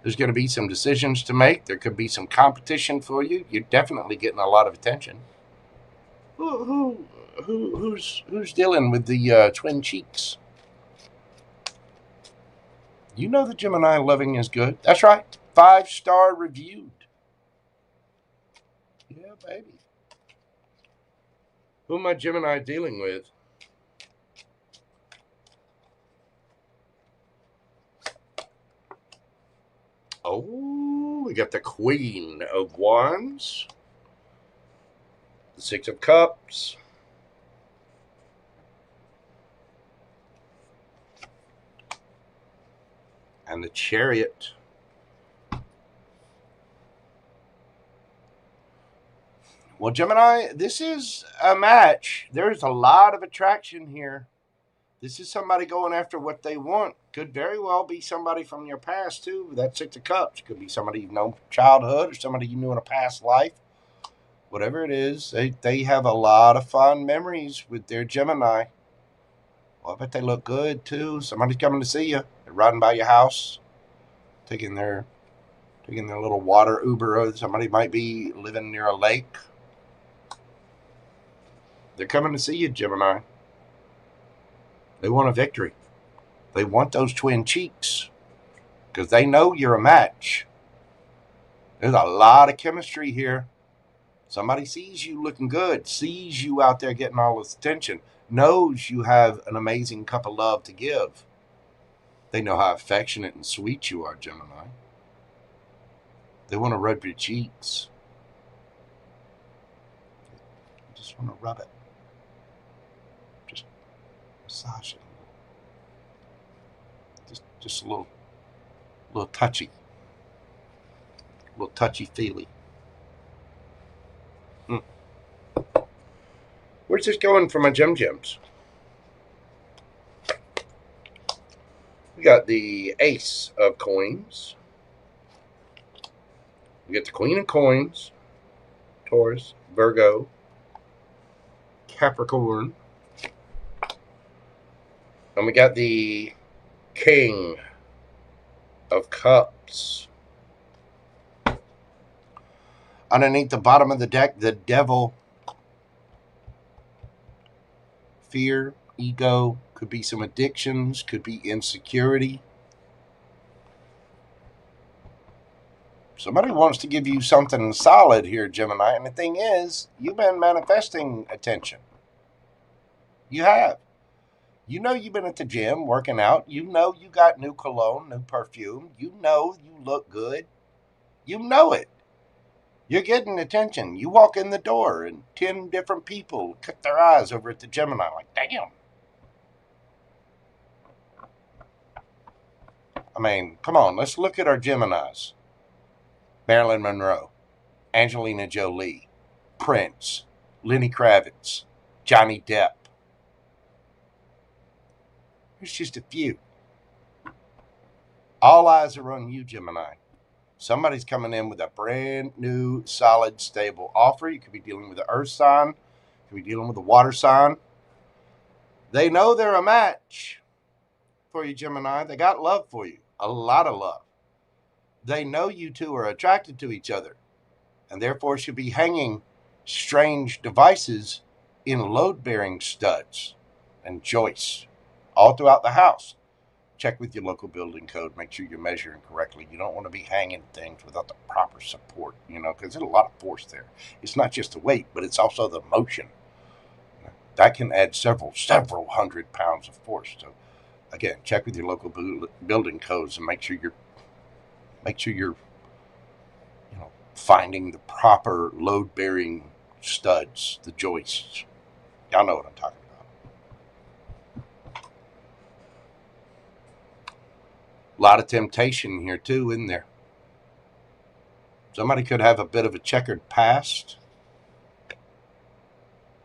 There's going to be some decisions to make. There could be some competition for you. You're definitely getting a lot of attention. Who's dealing with the twin cheeks? You know the Gemini loving is good. That's right. 5-star reviewed. Yeah, baby. Who am I Gemini dealing with? Oh, we got the Queen of Wands, the Six of Cups, and the Chariot. Well, Gemini, this is a match. There's a lot of attraction here. This is somebody going after what they want. Could very well be somebody from your past, too. That Six of Cups. Could be somebody you've known from childhood or somebody you knew in a past life. Whatever it is, they have a lot of fond memories with their Gemini. A Well, I bet they look good too. Somebody's coming to see you. They're riding by your house, taking their little water Uber. Somebody might be living near a lake. They're coming to see you, Gemini. They want a victory. They want those twin cheeks because they know you're a match. There's a lot of chemistry here. Somebody sees you looking good, sees you out there getting all this attention, knows you have an amazing cup of love to give. They know how affectionate and sweet you are, Gemini. They want to rub your cheeks. They just want to rub it. Just massage it. Just a little touchy. A little touchy-feely. Where's this going for my gems? We got the Ace of Coins. We get the Queen of Coins, Taurus, Virgo, Capricorn. And we got the King of Cups. Underneath the bottom of the deck, the Devil. Fear, ego, could be some addictions, could be insecurity. Somebody wants to give you something solid here, Gemini. And the thing is, you've been manifesting attention. You have. You know you've been at the gym working out. You know you got new cologne, new perfume. You know you look good. You know it. You're getting attention. You walk in the door and 10 different people cut their eyes over at the Gemini like, damn. I mean, come on, let's look at our Geminis. Marilyn Monroe, Angelina Jolie, Prince, Lenny Kravitz, Johnny Depp. There's just a few. All eyes are on you, Gemini. Somebody's coming in with a brand new, solid, stable offer. You could be dealing with an earth sign. You could be dealing with a water sign. They know they're a match for you, Gemini. They got love for you. A lot of love. They know you two are attracted to each other and therefore should be hanging strange devices in load-bearing studs and joists all throughout the house. Check with your local building code. Make sure you're measuring correctly. You don't want to be hanging things without the proper support, because there's a lot of force there. It's not just the weight, but it's also the motion. That can add several hundred pounds of force. So, again, check with your local building codes and make sure you're finding the proper load-bearing studs, the joists. Y'all know what I'm talking about. A lot of temptation here, too, isn't there? Somebody could have a bit of a checkered past.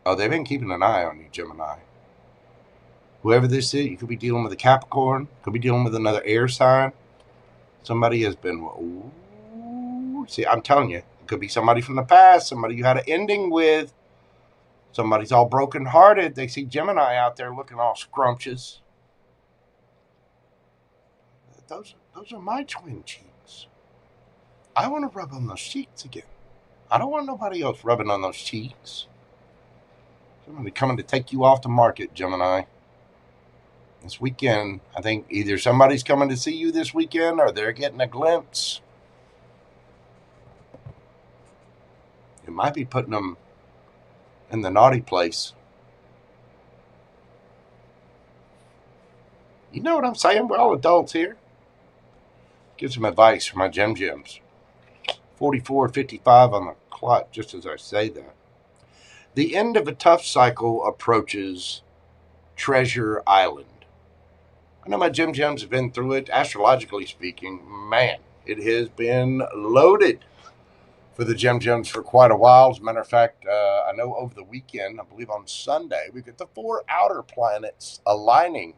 Oh, they've been keeping an eye on you, Gemini. Whoever this is, you could be dealing with a Capricorn. Could be dealing with another air sign. Somebody has been... Ooh, see, I'm telling you, it could be somebody from the past. Somebody you had an ending with. Somebody's all broken-hearted. They see Gemini out there looking all scrumptious. Those are my twin cheeks. I want to rub on those cheeks again. I don't want nobody else rubbing on those cheeks. Somebody coming to take you off the market, Gemini. This weekend, I think either somebody's coming to see you this weekend or they're getting a glimpse. You might be putting them in the naughty place. You know what I'm saying? We're all adults here. Give some advice for my gems. 44:55 on the clock, just as I say that. The end of a tough cycle approaches Treasure Island. I know my gems have been through it. Astrologically speaking, man, it has been loaded for the gems for quite a while. As a matter of fact, I know over the weekend, I believe on Sunday, we get the 4 outer planets aligning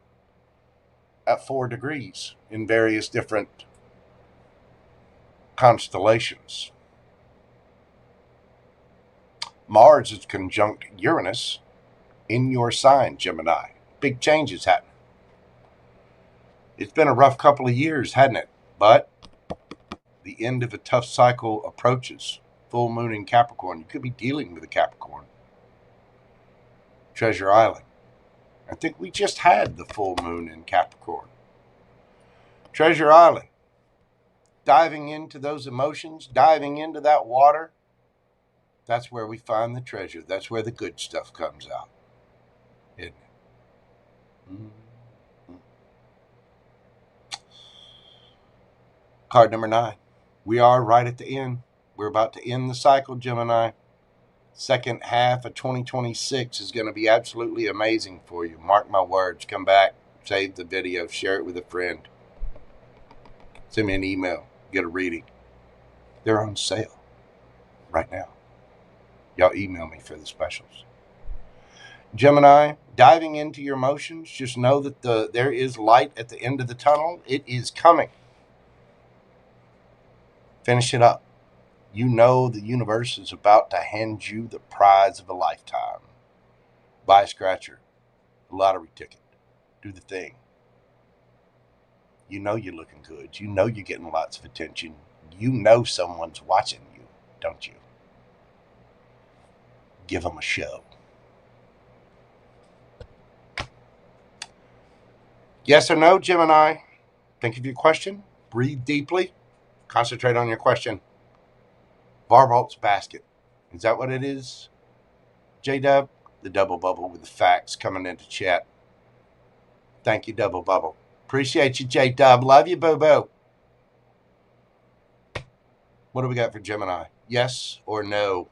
at 4 degrees in various different constellations. Mars is conjunct Uranus in your sign, Gemini. big changes happening. It's been a rough couple of years, hasn't it? But the end of a tough cycle approaches. Full moon in Capricorn. You could be dealing with a Capricorn. Treasure Island. I think we just had the full moon in Capricorn. Treasure Island. Diving into those emotions, diving into that water. That's where we find the treasure. That's where the good stuff comes out. Isn't it? Mm-hmm. Card number 9. We are right at the end. We're about to end the cycle, Gemini. Second half of 2026 is going to be absolutely amazing for you. Mark my words. Come back, save the video, share it with a friend. Send me an email, get a reading. They're on sale right now. Y'all email me for the specials. Gemini, diving into your emotions, just know that there is light at the end of the tunnel. It is coming. Finish it up. You know the universe is about to hand you the prize of a lifetime. Buy a scratcher, a lottery ticket, do the thing. You know you're looking good. You know you're getting lots of attention. You know someone's watching you, don't you? Give them a show. Yes or no, Gemini? Think of your question. Breathe deeply. Concentrate on your question. Barbolt's basket. Is that what it is? J-Dub? The double bubble with the facts coming into chat. Thank you, double bubble. Appreciate you, J-Dub. Love you, boo-boo. What do we got for Gemini? Yes or no?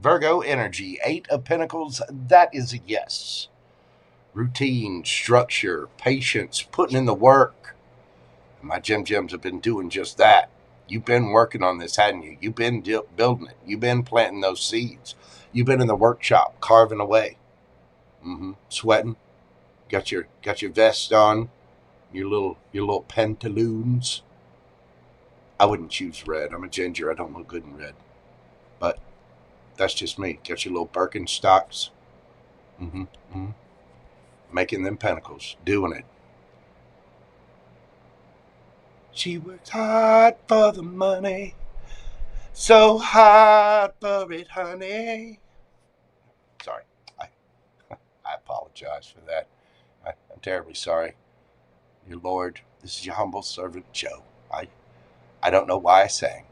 Virgo energy. 8 of Pentacles. That is a yes. Routine, structure, patience, putting in the work. My Gems have been doing just that. You've been working on this, hadn't you? You've been building it. You've been planting those seeds. You've been in the workshop, carving away. Sweating. Got your vest on. Your little pantaloons. I wouldn't choose red. I'm a ginger. I don't look good in red. But that's just me. Got your little Birkenstocks. Making them pentacles. Doing it. She works hard for the money, so hard for it, honey. Sorry, I apologize for that. I'm terribly sorry. Your Lord, this is your humble servant, Joe. I don't know why I sang,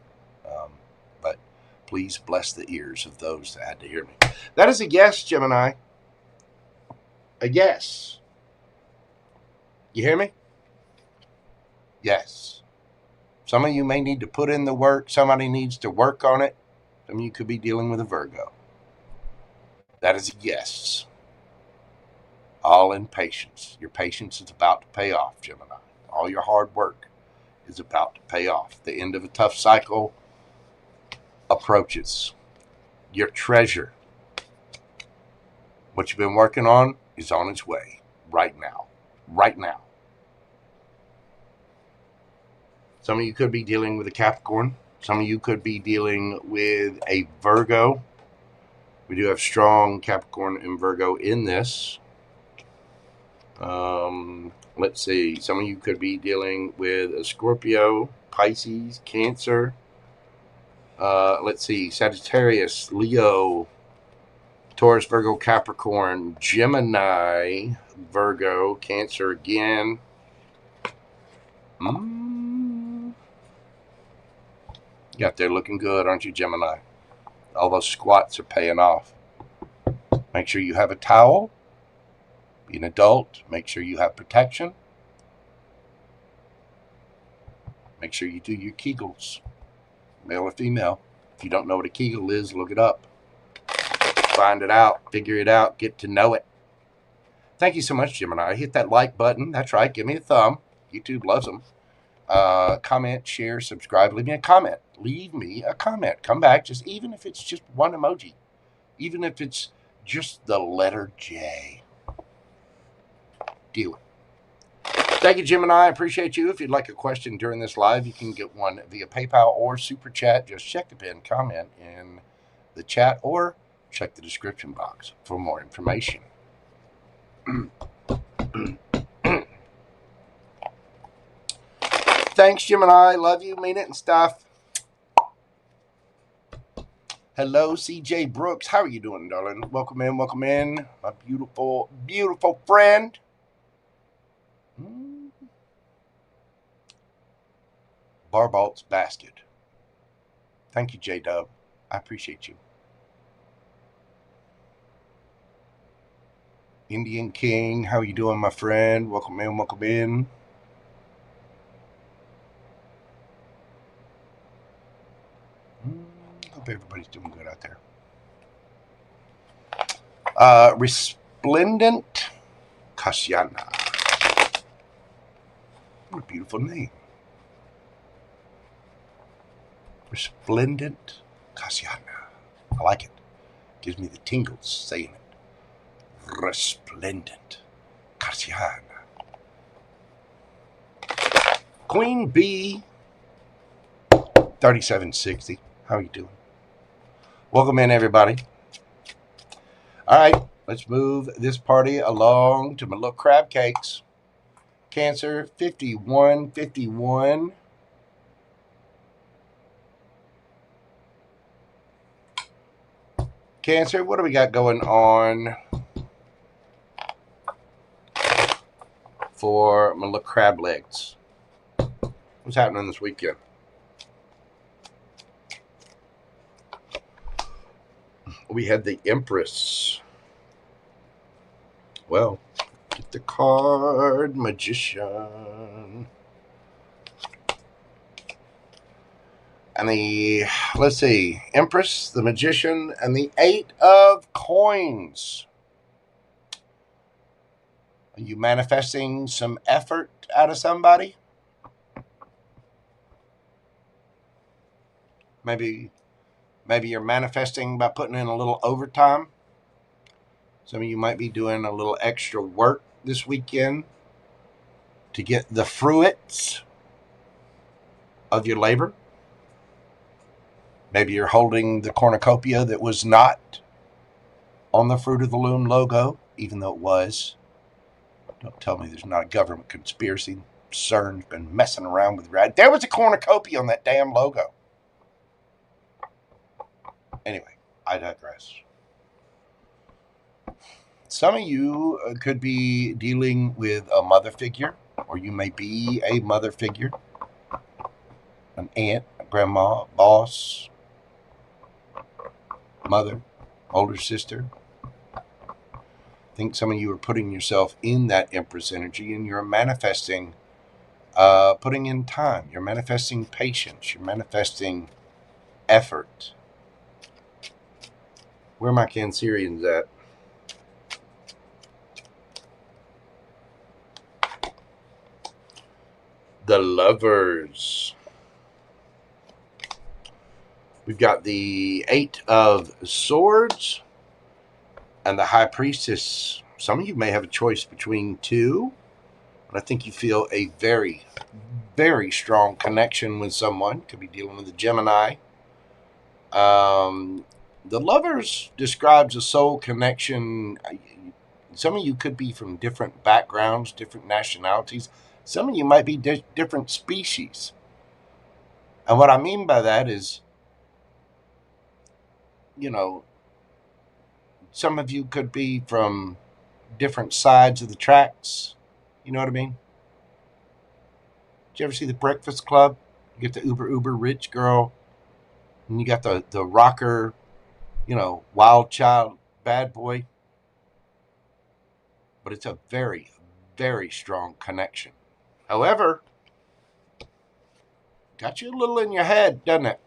but please bless the ears of those that had to hear me. That is a yes, Gemini. A yes. You hear me? Yes. Some of you may need to put in the work. Somebody needs to work on it. Some of you could be dealing with a Virgo. That is a yes. All in patience. Your patience is about to pay off, Gemini. All your hard work is about to pay off. The end of a tough cycle approaches. Your treasure, what you've been working on, is on its way right now. Right now. Some of you could be dealing with a Capricorn. Some of you could be dealing with a Virgo. We do have strong Capricorn and Virgo in this. Let's see. Some of you could be dealing with a Scorpio, Pisces, Cancer. Let's see. Sagittarius, Leo, Taurus, Virgo, Capricorn, Gemini, Virgo, Cancer again. You out there looking good, aren't you, Gemini? All those squats are paying off. Make sure you have a towel. Be an adult. Make sure you have protection. Make sure you do your Kegels. Male or female. If you don't know what a Kegel is, look it up. Find it out. Figure it out. Get to know it. Thank you so much, Gemini. Hit that like button. That's right. Give me a thumb. YouTube loves them. Comment, share, subscribe. Leave me a comment. Leave me a comment. Come back. Just even if it's just one emoji. Even if it's just the letter J. Do it. Thank you, Gemini. I appreciate you. If you'd like a question during this live, you can get one via PayPal or Super Chat. Just check the pinned comment in the chat or check the description box for more information. Thanks, Gemini. Love you, mean it and stuff. Hello, CJ Brooks. How are you doing, darling? Welcome in, my beautiful, beautiful friend. Barbalt's Basket. Thank you, J-Dub. I appreciate you. Indian King, how are you doing, my friend? Welcome in. Hope everybody's doing good out there. Resplendent Kasyana. What a beautiful name. Resplendent Kasyana. I like it. Gives me the tingles saying it. Resplendent Kasyana. Queen Bee 3760. How are you doing? Welcome in, everybody. All right, let's move this party along to my little crab cakes. Cancer 5151. Cancer, what do we got going on for my little crab legs? What's happening this weekend? We had the Empress. Well, get the card, Magician. And the, let's see, Empress, the Magician, and the 8 of Coins. Are you manifesting some effort out of somebody? Maybe you're manifesting by putting in a little overtime. Some of you might be doing a little extra work this weekend to get the fruits of your labor. Maybe you're holding the cornucopia that was not on the Fruit of the Loom logo, even though it was. Don't tell me there's not a government conspiracy. CERN's been messing around with red. There was a cornucopia on that damn logo. Anyway, I digress. Some of you could be dealing with a mother figure, or you may be a mother figure, an aunt, a grandma, a boss, mother, older sister. I think some of you are putting yourself in that Empress energy, and you're manifesting, putting in time. You're manifesting patience. You're manifesting effort. Where are my Cancerians at? The Lovers. We've got the 8 of Swords and the High Priestess. Some of you may have a choice between two, but I think you feel a very, very strong connection with someone. Could be dealing with a Gemini. The Lovers describes a soul connection. Some of you could be from different backgrounds, different nationalities. Some of you might be different species. And what I mean by that is, you know, some of you could be from different sides of the tracks. You know what I mean? Did you ever see The Breakfast Club? You get the uber rich girl, and you got the rocker, you know, wild child, bad boy. But it's a very, very strong connection. However, got you a little in your head, doesn't it?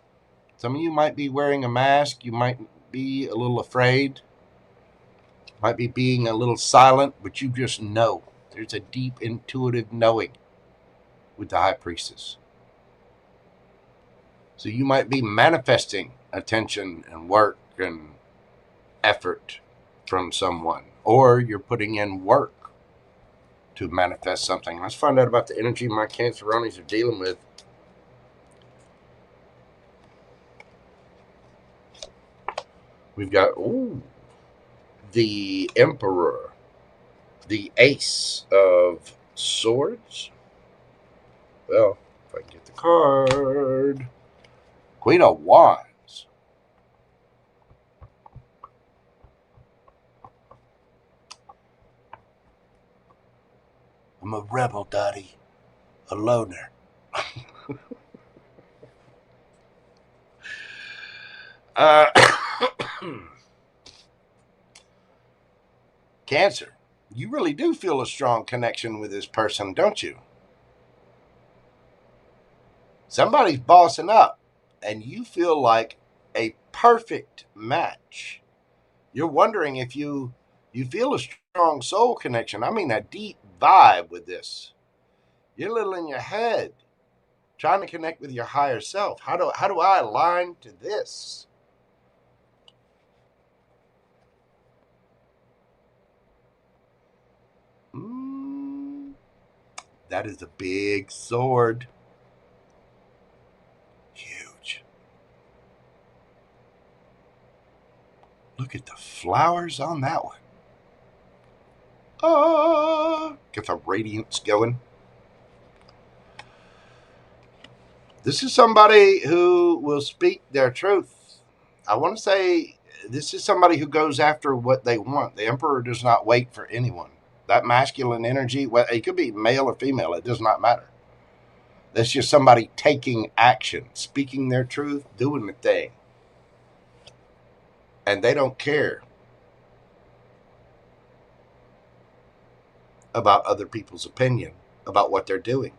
Some of you might be wearing a mask. You might be a little afraid. Might be being a little silent, but you just know. There's a deep intuitive knowing with the High Priestess. So you might be manifesting attention and work and effort from someone, or you're putting in work to manifest something. Let's find out about the energy my Canceronis are dealing with. We've got, the Emperor. The Ace of Swords. Well, if I can get the card. Queen of Wands. I'm a rebel, Daddy. A loner. Cancer. You really do feel a strong connection with this person, don't you? Somebody's bossing up, and you feel like a perfect match. You're wondering if you feel a strong soul connection. I mean, a deep vibe with this. You're a little in your head, trying to connect with your higher self. How do I align to this? That is a big sword. Huge. Look at the flowers on that one. Oh, get the radiance going. This is somebody who will speak their truth. I want to say this is somebody who goes after what they want. The Emperor does not wait for anyone. That masculine energy, well, it could be male or female. It does not matter. That's just somebody taking action, speaking their truth, doing the thing. And they don't care about other people's opinion about what they're doing.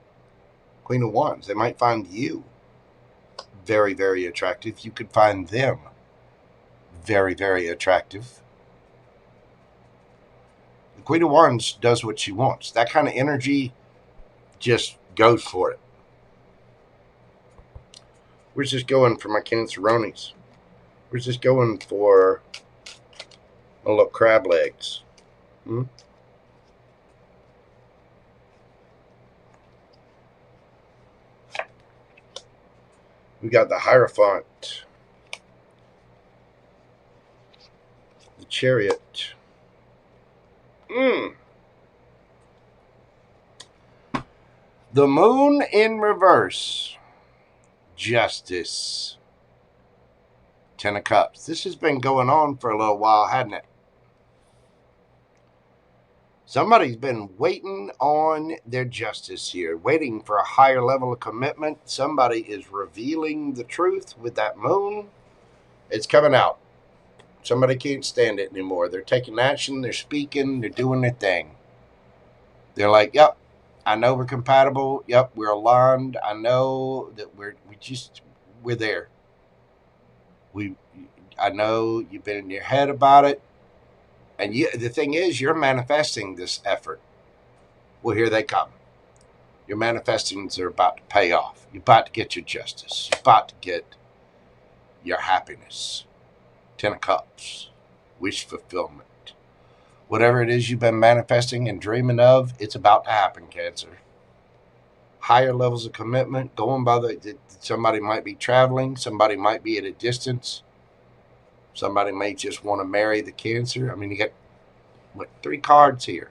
Queen of Wands, they might find you very, very attractive. You could find them very, very attractive. The Queen of Wands does what she wants. That kind of energy just goes for it. Where's this going for my Canceronis? Where's this going for my little crab legs? We got the Hierophant, the Chariot. The Moon in reverse. Justice. Ten of Cups. This has been going on for a little while, hasn't it? Somebody's been waiting on their justice here, waiting for a higher level of commitment. Somebody is revealing the truth with that moon. It's coming out. Somebody can't stand it anymore. They're taking action. They're speaking. They're doing their thing. They're like, yep, I know we're compatible. Yep, we're aligned. I know that we're there. I know you've been in your head about it. And the thing is, you're manifesting this effort. Well, here they come. Your manifestings are about to pay off. You're about to get your justice. You're about to get your happiness. Ten of Cups. Wish fulfillment. Whatever it is you've been manifesting and dreaming of, it's about to happen, Cancer. Higher levels of commitment. Somebody might be traveling. Somebody might be at a distance. Somebody may just want to marry the Cancer. I mean, you got, 3 cards here.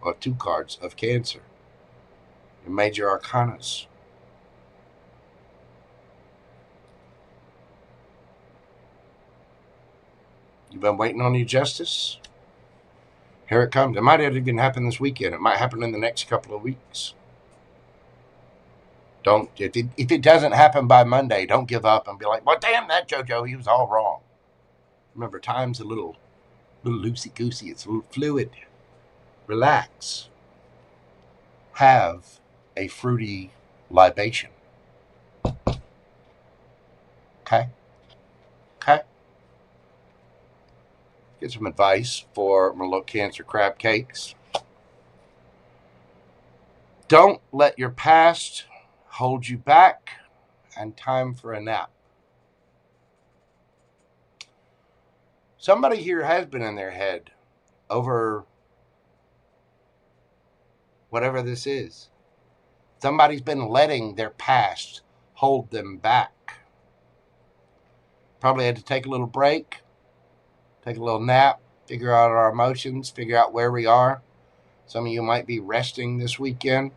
Or 2 cards of Cancer. Your major arcanas. You've been waiting on your justice? Here it comes. It might not even happen this weekend. It might happen in the next couple of weeks. If it doesn't happen by Monday, don't give up and be like, well, damn that JoJo, he was all wrong. Remember, time's a little loosey-goosey. It's a little fluid. Relax. Have a fruity libation. Okay? Get some advice for my little Cancer crab cakes. Don't let your past hold you back, and time for a nap. Somebody here has been in their head over whatever this is. Somebody's been letting their past hold them back. Probably had to take a little break, take a little nap, figure out our emotions, figure out where we are. Some of you might be resting this weekend.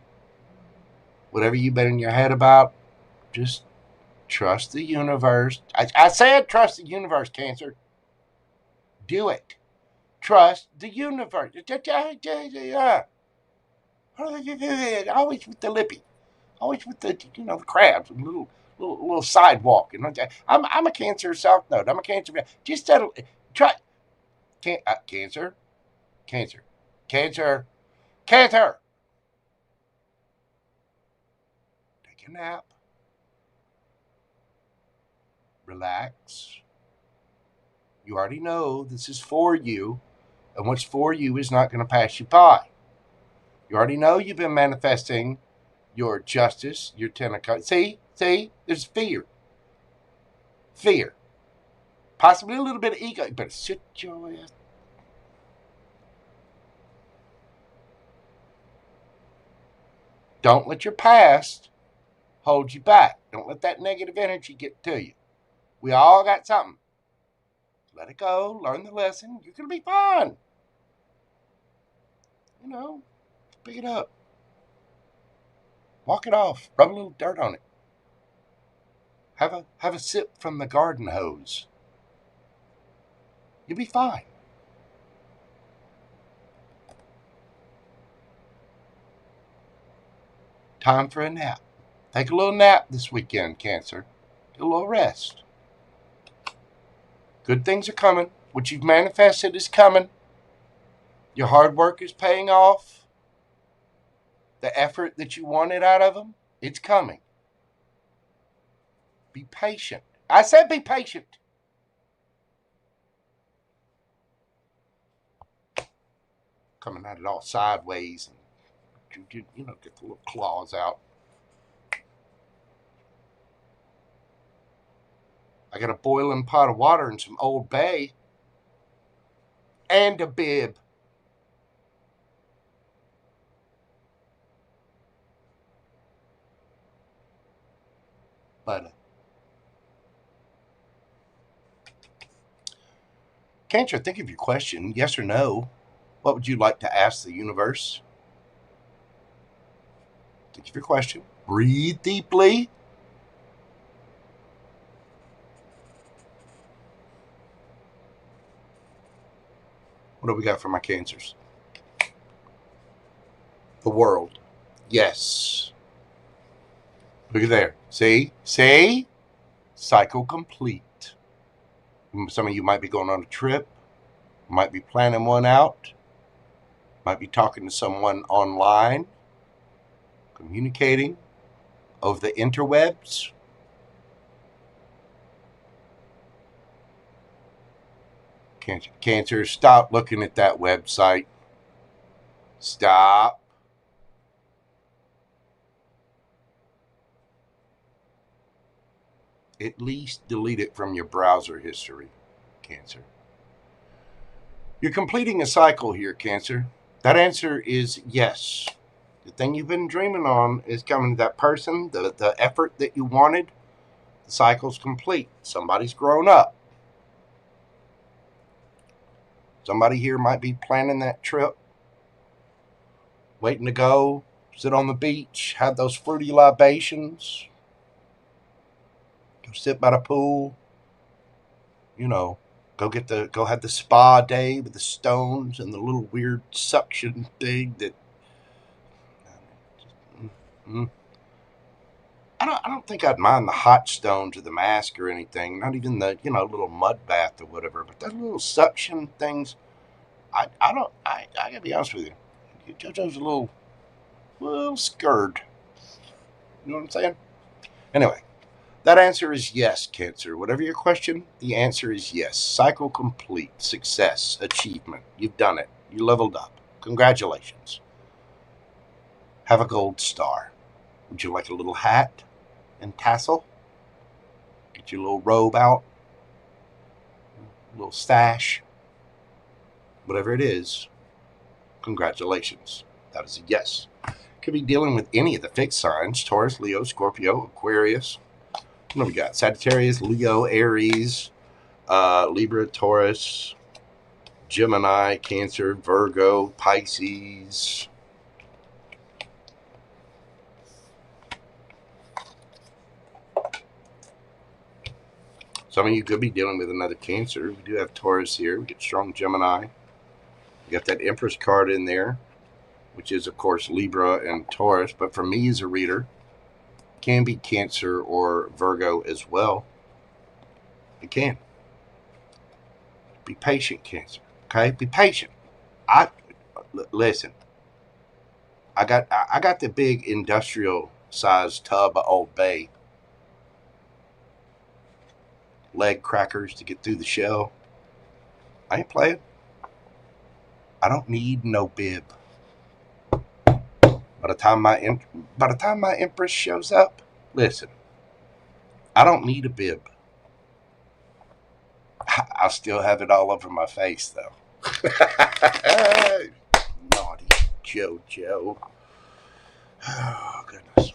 Whatever you've been in your head about, just trust the universe. I said trust the universe, Cancer. Do it. Trust the universe. Always with the lippy. Always with the, the crabs. Little sidewalk. I'm a Cancer South Node. I'm a Cancer. Just settle. Try. Cancer. Cancer. Cancer. Cancer. Take a nap. Relax. You already know this is for you, and what's for you is not going to pass you by. You already know you've been manifesting your justice, your Ten of Cups. See, there's fear. Fear. Possibly a little bit of ego, but sit your ass. Don't let your past hold you back. Don't let that negative energy get to you. We all got something. Let it go. Learn the lesson. You're going to be fine. Pick it up. Walk it off. Rub a little dirt on it. Have a sip from the garden hose. You'll be fine. Time for a nap. Take a little nap this weekend, Cancer. Get a little rest. Good things are coming. What you've manifested is coming. Your hard work is paying off. The effort that you wanted out of them, it's coming. Be patient. I said be patient. Coming at it all sideways. And get the little claws out. I got a boiling pot of water and some Old Bay. And a bib. But Cancer, think of your question. Yes or no? What would you like to ask the universe? Think of your question. Breathe deeply. What do we got for my Cancers? The world. Yes. Look at there. See? Cycle complete. Some of you might be going on a trip. Might be planning one out. Might be talking to someone online. Communicating over the interwebs. Cancer, stop looking at that website. Stop. At least delete it from your browser history, Cancer. You're completing a cycle here, Cancer. That answer is yes. The thing you've been dreaming on is coming to that person, the effort that you wanted. The cycle's complete. Somebody's grown up. Somebody here might be planning that trip, waiting to go, sit on the beach, have those fruity libations, go sit by the pool, go have the spa day with the stones and the little weird suction thing that. I don't think I'd mind the hot stones or the mask or anything. Not even the little mud bath or whatever. But that little suction things, I gotta be honest with you. JoJo's a little scared. You know what I'm saying? Anyway, that answer is yes, Cancer. Whatever your question, the answer is yes. Cycle complete. Success. Achievement. You've done it. You leveled up. Congratulations. Have a gold star. Would you like a little hat and tassel? Get your little robe out. A little stash. Whatever it is, congratulations. That is a yes. Could be dealing with any of the fixed signs. Taurus, Leo, Scorpio, Aquarius. What do we got? Sagittarius, Leo, Aries, Libra, Taurus, Gemini, Cancer, Virgo, Pisces. Some of you could be dealing with another Cancer. We do have Taurus here. We get strong Gemini. We got that Empress card in there, which is, of course, Libra and Taurus. But for me as a reader, it can be Cancer or Virgo as well. It can. Be patient, Cancer. Okay? Be patient. Listen. I got the big industrial size tub of Old Bay leg crackers to get through the shell. I ain't playing. I don't need no bib. By the time my Empress shows up, listen, I don't need a bib. I'll still have it all over my face, though. Naughty JoJo. Oh, goodness.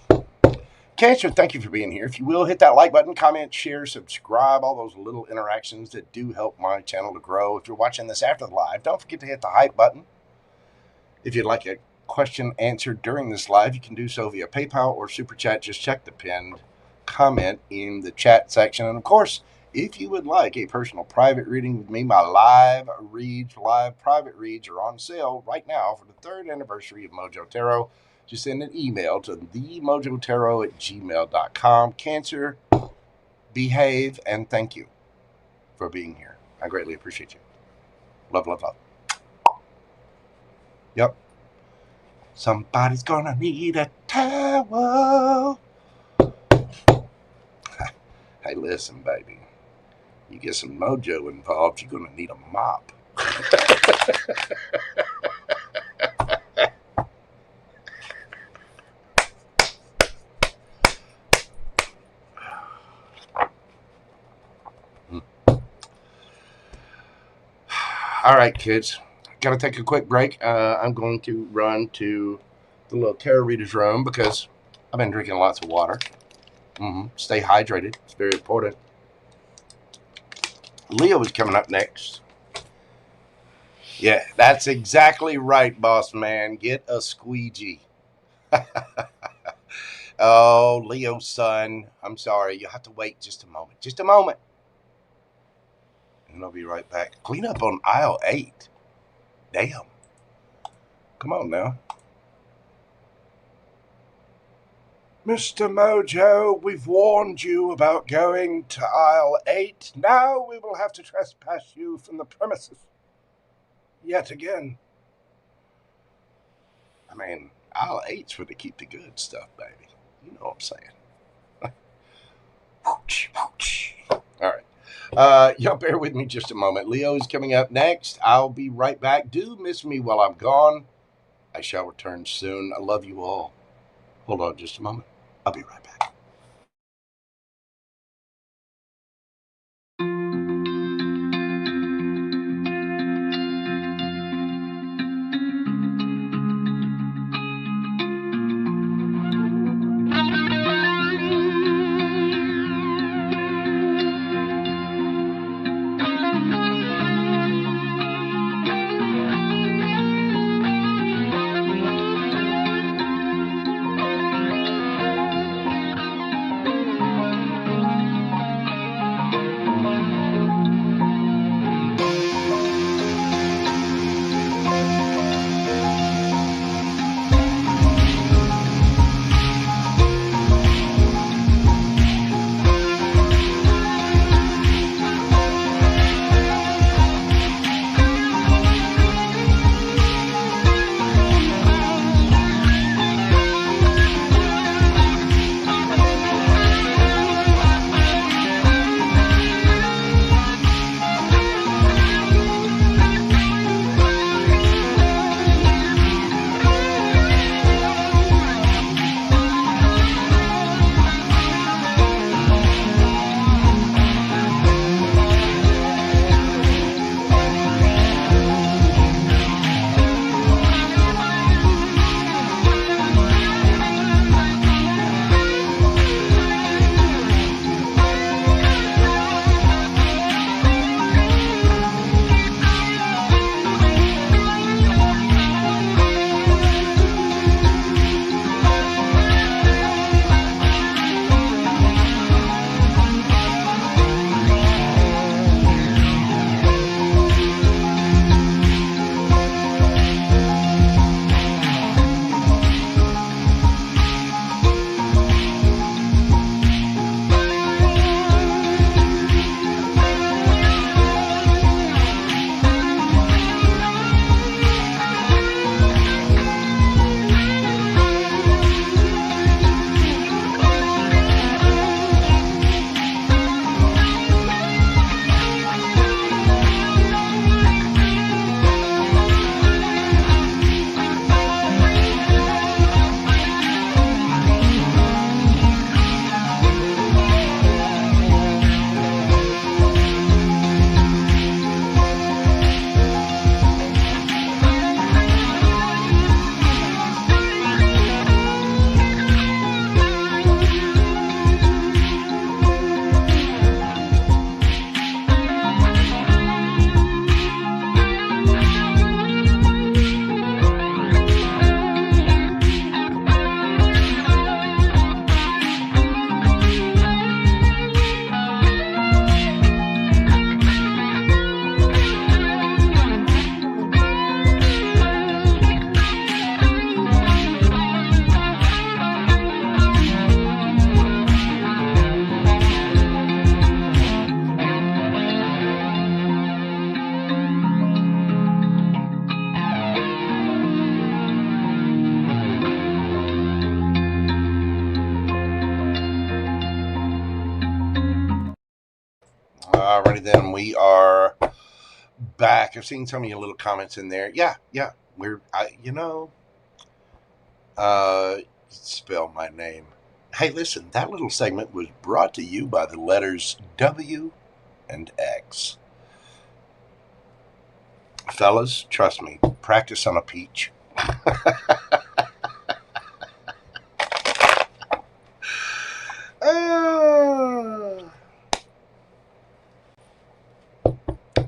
Cancer, thank you for being here. If you will, hit that like button, comment, share, subscribe, all those little interactions that do help my channel to grow. If you're watching this after the live, don't forget to hit the hype button. If you'd like a question answered during this live, you can do so via PayPal or Super Chat. Just check the pinned comment in the chat section. And, of course, if you would like a personal private reading with me, my live private reads are on sale right now for the 3rd anniversary of Mojo Tarot. Just send an email to themojotarot@gmail.com. Cancer, behave, and thank you for being here. I greatly appreciate you. Love, love, love. Yep. Somebody's gonna need a towel. Hey, listen, baby. You get some mojo involved, you're gonna need a mop. All right, kids. Got to take a quick break. I'm going to run to the little tarot reader's room because I've been drinking lots of water. Stay hydrated. It's very important. Leo is coming up next. Yeah, that's exactly right, boss man. Get a squeegee. Oh, Leo's son. I'm sorry. You'll have to wait just a moment. Just a moment. And I'll be right back. Clean up on aisle 8. Damn. Come on now. Mr. Mojo, we've warned you about going to aisle 8. Now we will have to trespass you from the premises. Yet again. I mean, aisle 8's where they keep the good stuff, baby. You know what I'm saying. All right. Y'all bear with me just a moment. Leo is coming up next. I'll be right back. Do miss me while I'm gone. I shall return soon. I love you all. Hold on just a moment. I'll be right back. Alrighty then, we are back. I've seen some of your little comments in there. Yeah. Spell my name. Hey, listen, that little segment was brought to you by the letters W and X. Fellas, trust me, practice on a peach.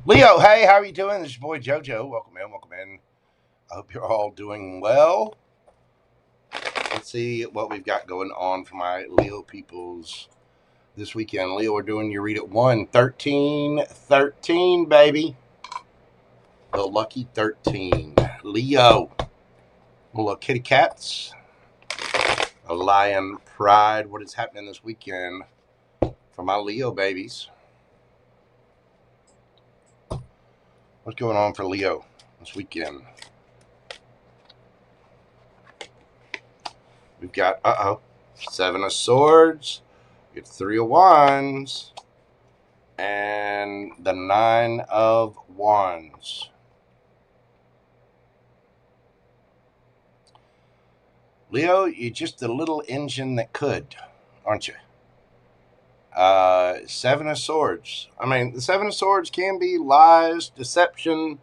Leo, hey, how are you doing? This is your boy JoJo. Welcome in. I hope you're all doing well. Let's see what we've got going on for my Leo peoples this weekend. Leo, we're doing your read at 1. 13, baby. The lucky 13. Leo. Little kitty cats. A lion pride. What is happening this weekend for my Leo babies? What's going on for Leo this weekend? We've got, 7 of Swords. We have 3 of Wands. And the 9 of Wands. Leo, you're just the little engine that could, aren't you? 7 of Swords. I mean, the 7 of Swords can be lies, deception,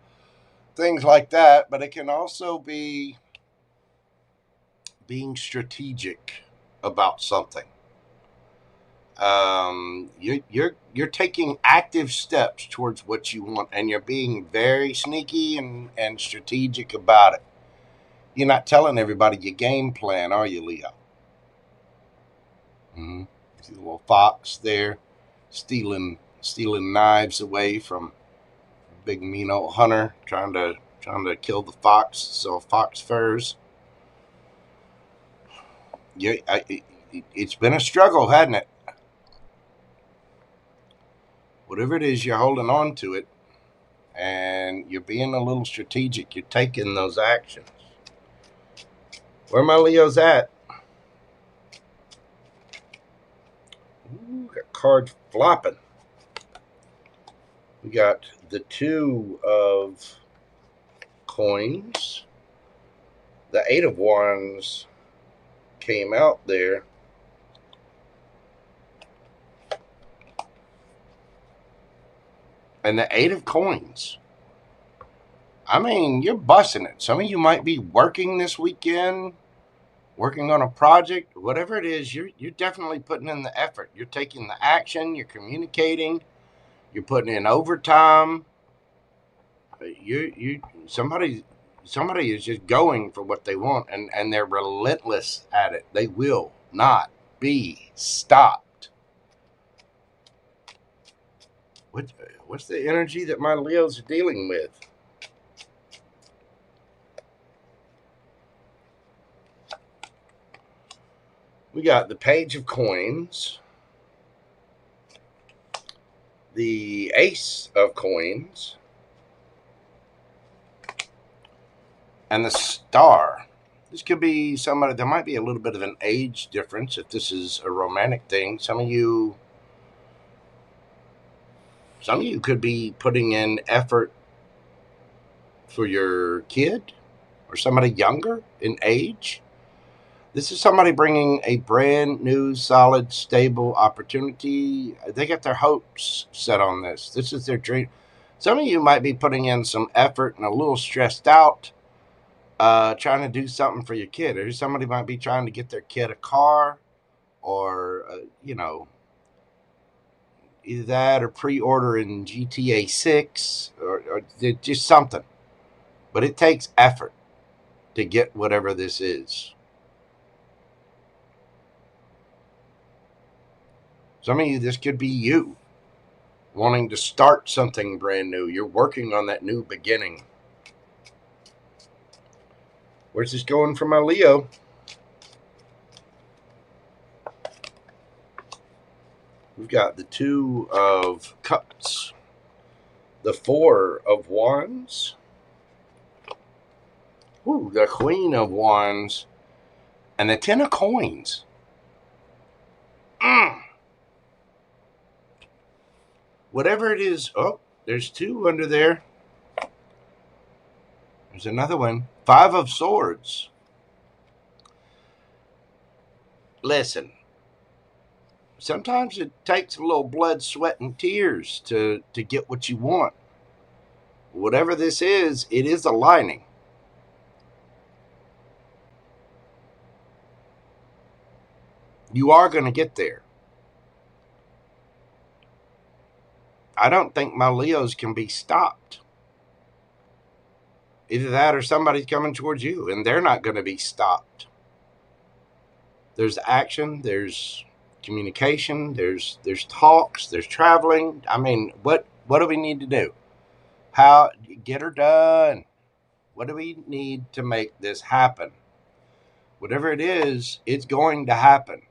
things like that, but it can also be being strategic about something. You're taking active steps towards what you want, and you're being very sneaky and strategic about it. You're not telling everybody your game plan, are you, Leo? See the little fox there, stealing knives away from big mean old hunter, trying to kill the fox, so fox furs. Yeah, it's been a struggle, hasn't it? Whatever it is, you're holding on to it, and you're being a little strategic. You're taking those actions. Where my Leos at? Ooh, got cards flopping. We got the 2 of coins. The 8 of Wands came out there. And the 8 of coins. I mean, you're busting it. Some of you might be working this weekend, working on a project, whatever it is. You're definitely putting in the effort. You're taking the action. You're communicating. You're putting in overtime. Somebody is just going for what they want, and they're relentless at it. They will not be stopped. What's the energy that my Leos are dealing with? We got the Page of Coins, the Ace of Coins, and the Star. This could be somebody, there might be a little bit of an age difference if this is a romantic thing. Some of you could be putting in effort for your kid or somebody younger in age. This is somebody bringing a brand new, solid, stable opportunity. They got their hopes set on this. This is their dream. Some of you might be putting in some effort and a little stressed out, trying to do something for your kid. Or somebody might be trying to get their kid a car, or, either that or pre-ordering GTA 6 or just something. But it takes effort to get whatever this is. Some of you, this could be you wanting to start something brand new. You're working on that new beginning. Where's this going for my Leo? We've got the 2 of Cups, the 4 of Wands, the Queen of Wands, and the 10 of Coins. Whatever it is. Oh, there's two under there. There's another one. 5 of Swords. Listen, sometimes it takes a little blood, sweat, and tears to get what you want. Whatever this is, it is aligning. You are going to get there. I don't think my Leos can be stopped. Either that or somebody's coming towards you, and they're not going to be stopped. There's action, there's communication, there's talks, there's traveling. I mean, what do we need to do? How get her done? What do we need to make this happen? Whatever it is, it's going to happen.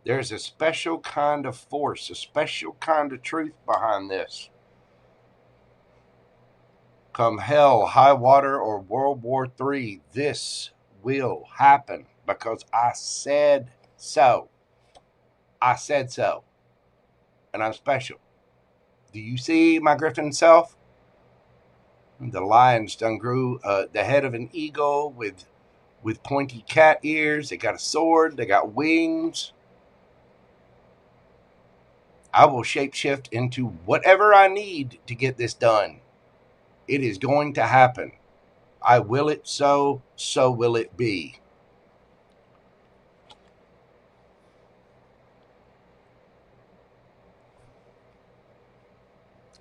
There's a special kind of force, a special kind of truth behind this. Come hell, high water, or World War III, this will happen because I said so. I said so. And I'm special. Do you see my griffin self? The lions done grew the head of an eagle with pointy cat ears. They got a sword. They got wings. I will shapeshift into whatever I need to get this done. It is going to happen. I will it so will it be.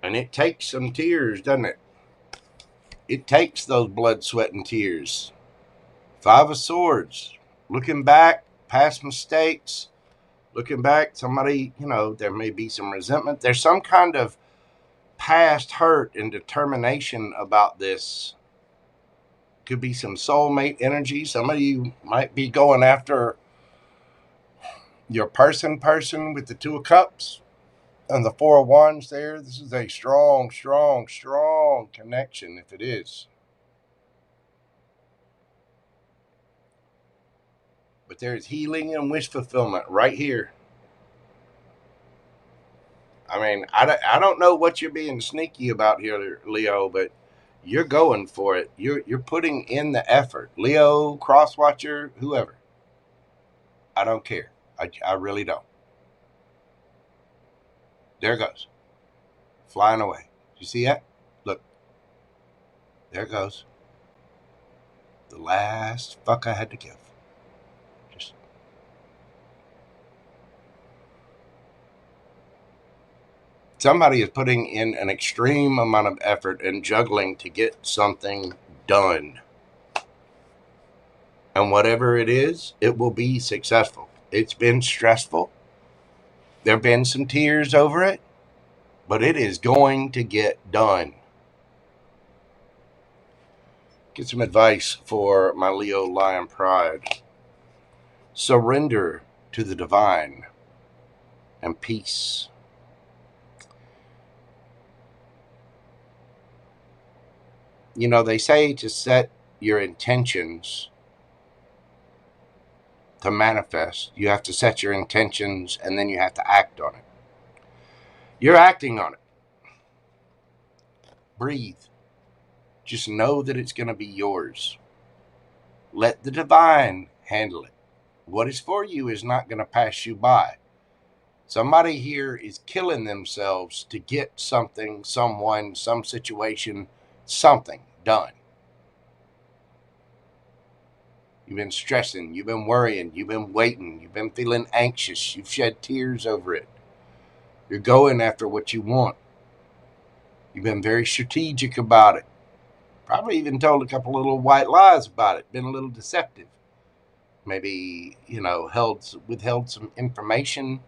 And it takes some tears, doesn't it? It takes those blood, sweat, and tears. 5 of Swords. Looking back, past mistakes. Looking back, somebody, there may be some resentment. There's some kind of past hurt and determination about this. Could be some soulmate energy. Some of you might be going after your person with the 2 of Cups and the 4 of Wands there. This is a strong, strong, strong connection if it is. But there's healing and wish fulfillment right here. I mean, I don't know what you're being sneaky about here, Leo, but you're going for it. You're putting in the effort. Leo, Crosswatcher, whoever. I don't care. I really don't. There it goes. Flying away. You see that? Look. There it goes. The last fuck I had to give. Just. Somebody is putting in an extreme amount of effort and juggling to get something done. And whatever it is, it will be successful. It's been stressful. There have been some tears over it, but it is going to get done. Get some advice for my Leo Lion Pride. Surrender to the divine and peace. They say to set your intentions to manifest. You have to set your intentions and then you have to act on it. You're acting on it. Breathe. Just know that it's going to be yours. Let the divine handle it. What is for you is not going to pass you by. Somebody here is killing themselves to get something, someone, some situation, something done. You've been stressing, you've been worrying, you've been waiting, you've been feeling anxious, you've shed tears over it. You're going after what you want. You've been very strategic about it. Probably even told a couple little white lies about it, been a little deceptive. Maybe, withheld some information,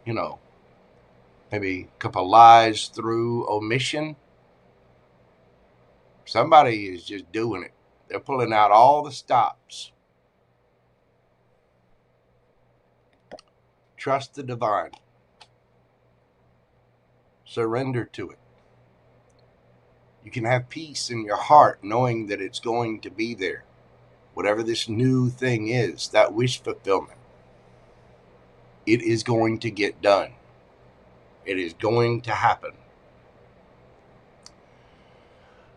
maybe a couple lies through omission. Somebody is just doing it. They're pulling out all the stops. Trust the divine. Surrender to it. You can have peace in your heart knowing that it's going to be there. Whatever this new thing is, that wish fulfillment, it is going to get done. It is going to happen.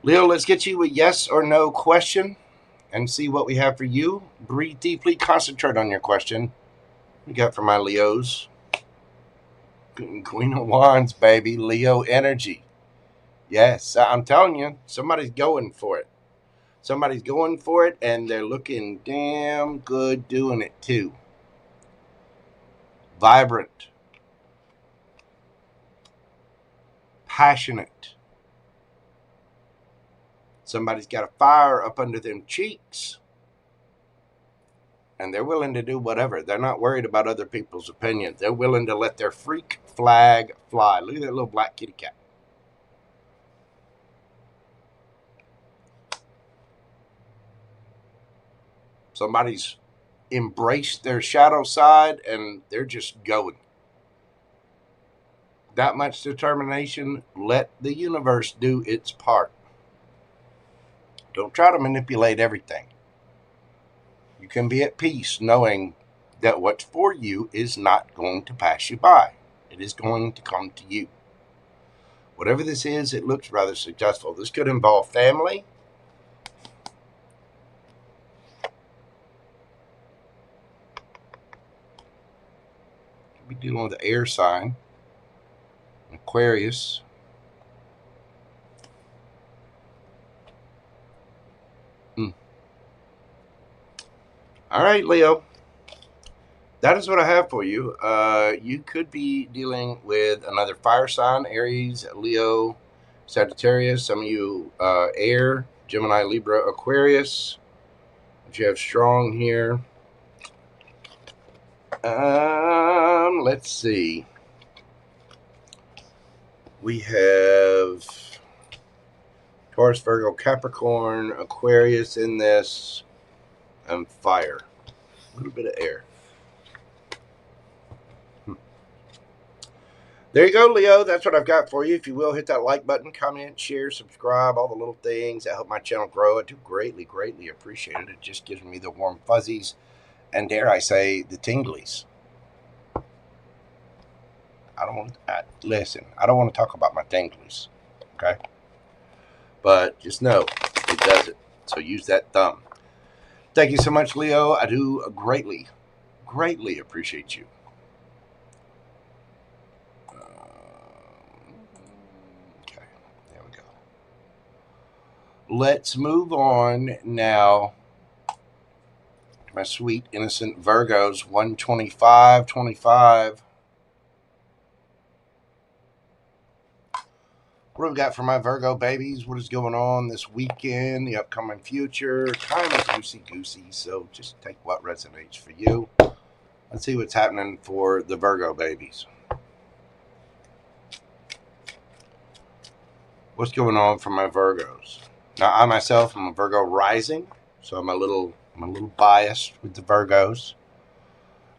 Leo, let's get you a yes or no question and see what we have for you. Breathe deeply. Concentrate on your question. We got for my Leos. Queen of Wands, baby. Leo energy. Yes, I'm telling you, somebody's going for it. Somebody's going for it, and they're looking damn good doing it, too. Vibrant. Passionate. Somebody's got a fire up under them cheeks, and they're willing to do whatever. They're not worried about other people's opinions. They're willing to let their freak flag fly. Look at that little black kitty cat. Somebody's embraced their shadow side, and they're just going. That much determination. Let the universe do its part. Don't try to manipulate everything. You can be at peace knowing that what's for you is not going to pass you by. It is going to come to you. Whatever this is, it looks rather successful. This could involve family. Could be dealing with the air sign. Aquarius. All right, Leo. That is what I have for you. You could be dealing with another fire sign, Aries, Leo, Sagittarius. Some of you air, Gemini, Libra, Aquarius. But you have strong here. Let's see. We have Taurus, Virgo, Capricorn, Aquarius in this, and fire. A little bit of air. There you go, Leo. That's what I've got for you. If you will, hit that like button, comment, share, subscribe, all the little things that help my channel grow. I do greatly, greatly appreciate it. It just gives me the warm fuzzies and, dare I say, the tinglies. Listen, I don't want to talk about my tinglies, okay? But just know it does it. So use that thumb. Thank you so much, Leo. I do greatly, greatly appreciate you. Okay, there we go. Let's move on now to my sweet, innocent Virgos. 125. What have we got for my Virgo babies? What is going on this weekend, the upcoming future? Time is loosey-goosey, so just take what resonates for you. Let's see what's happening for the Virgo babies. What's going on for my Virgos? Now, I myself am a Virgo rising, so I'm a little biased with the Virgos.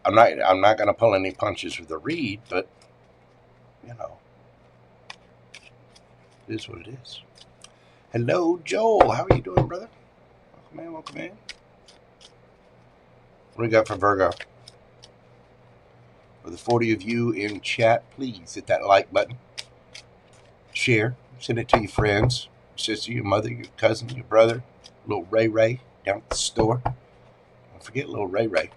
I'm not going to pull any punches with the read, but you know. It is what it is. Hello, Joel. How are you doing, brother? Welcome in, welcome in. What do we got for Virgo? For the 40 of you in chat, please hit that like button. Share. Send it to your friends, your sister, your mother, your cousin, your brother, little Ray Ray down at the store. Don't forget little Ray Ray.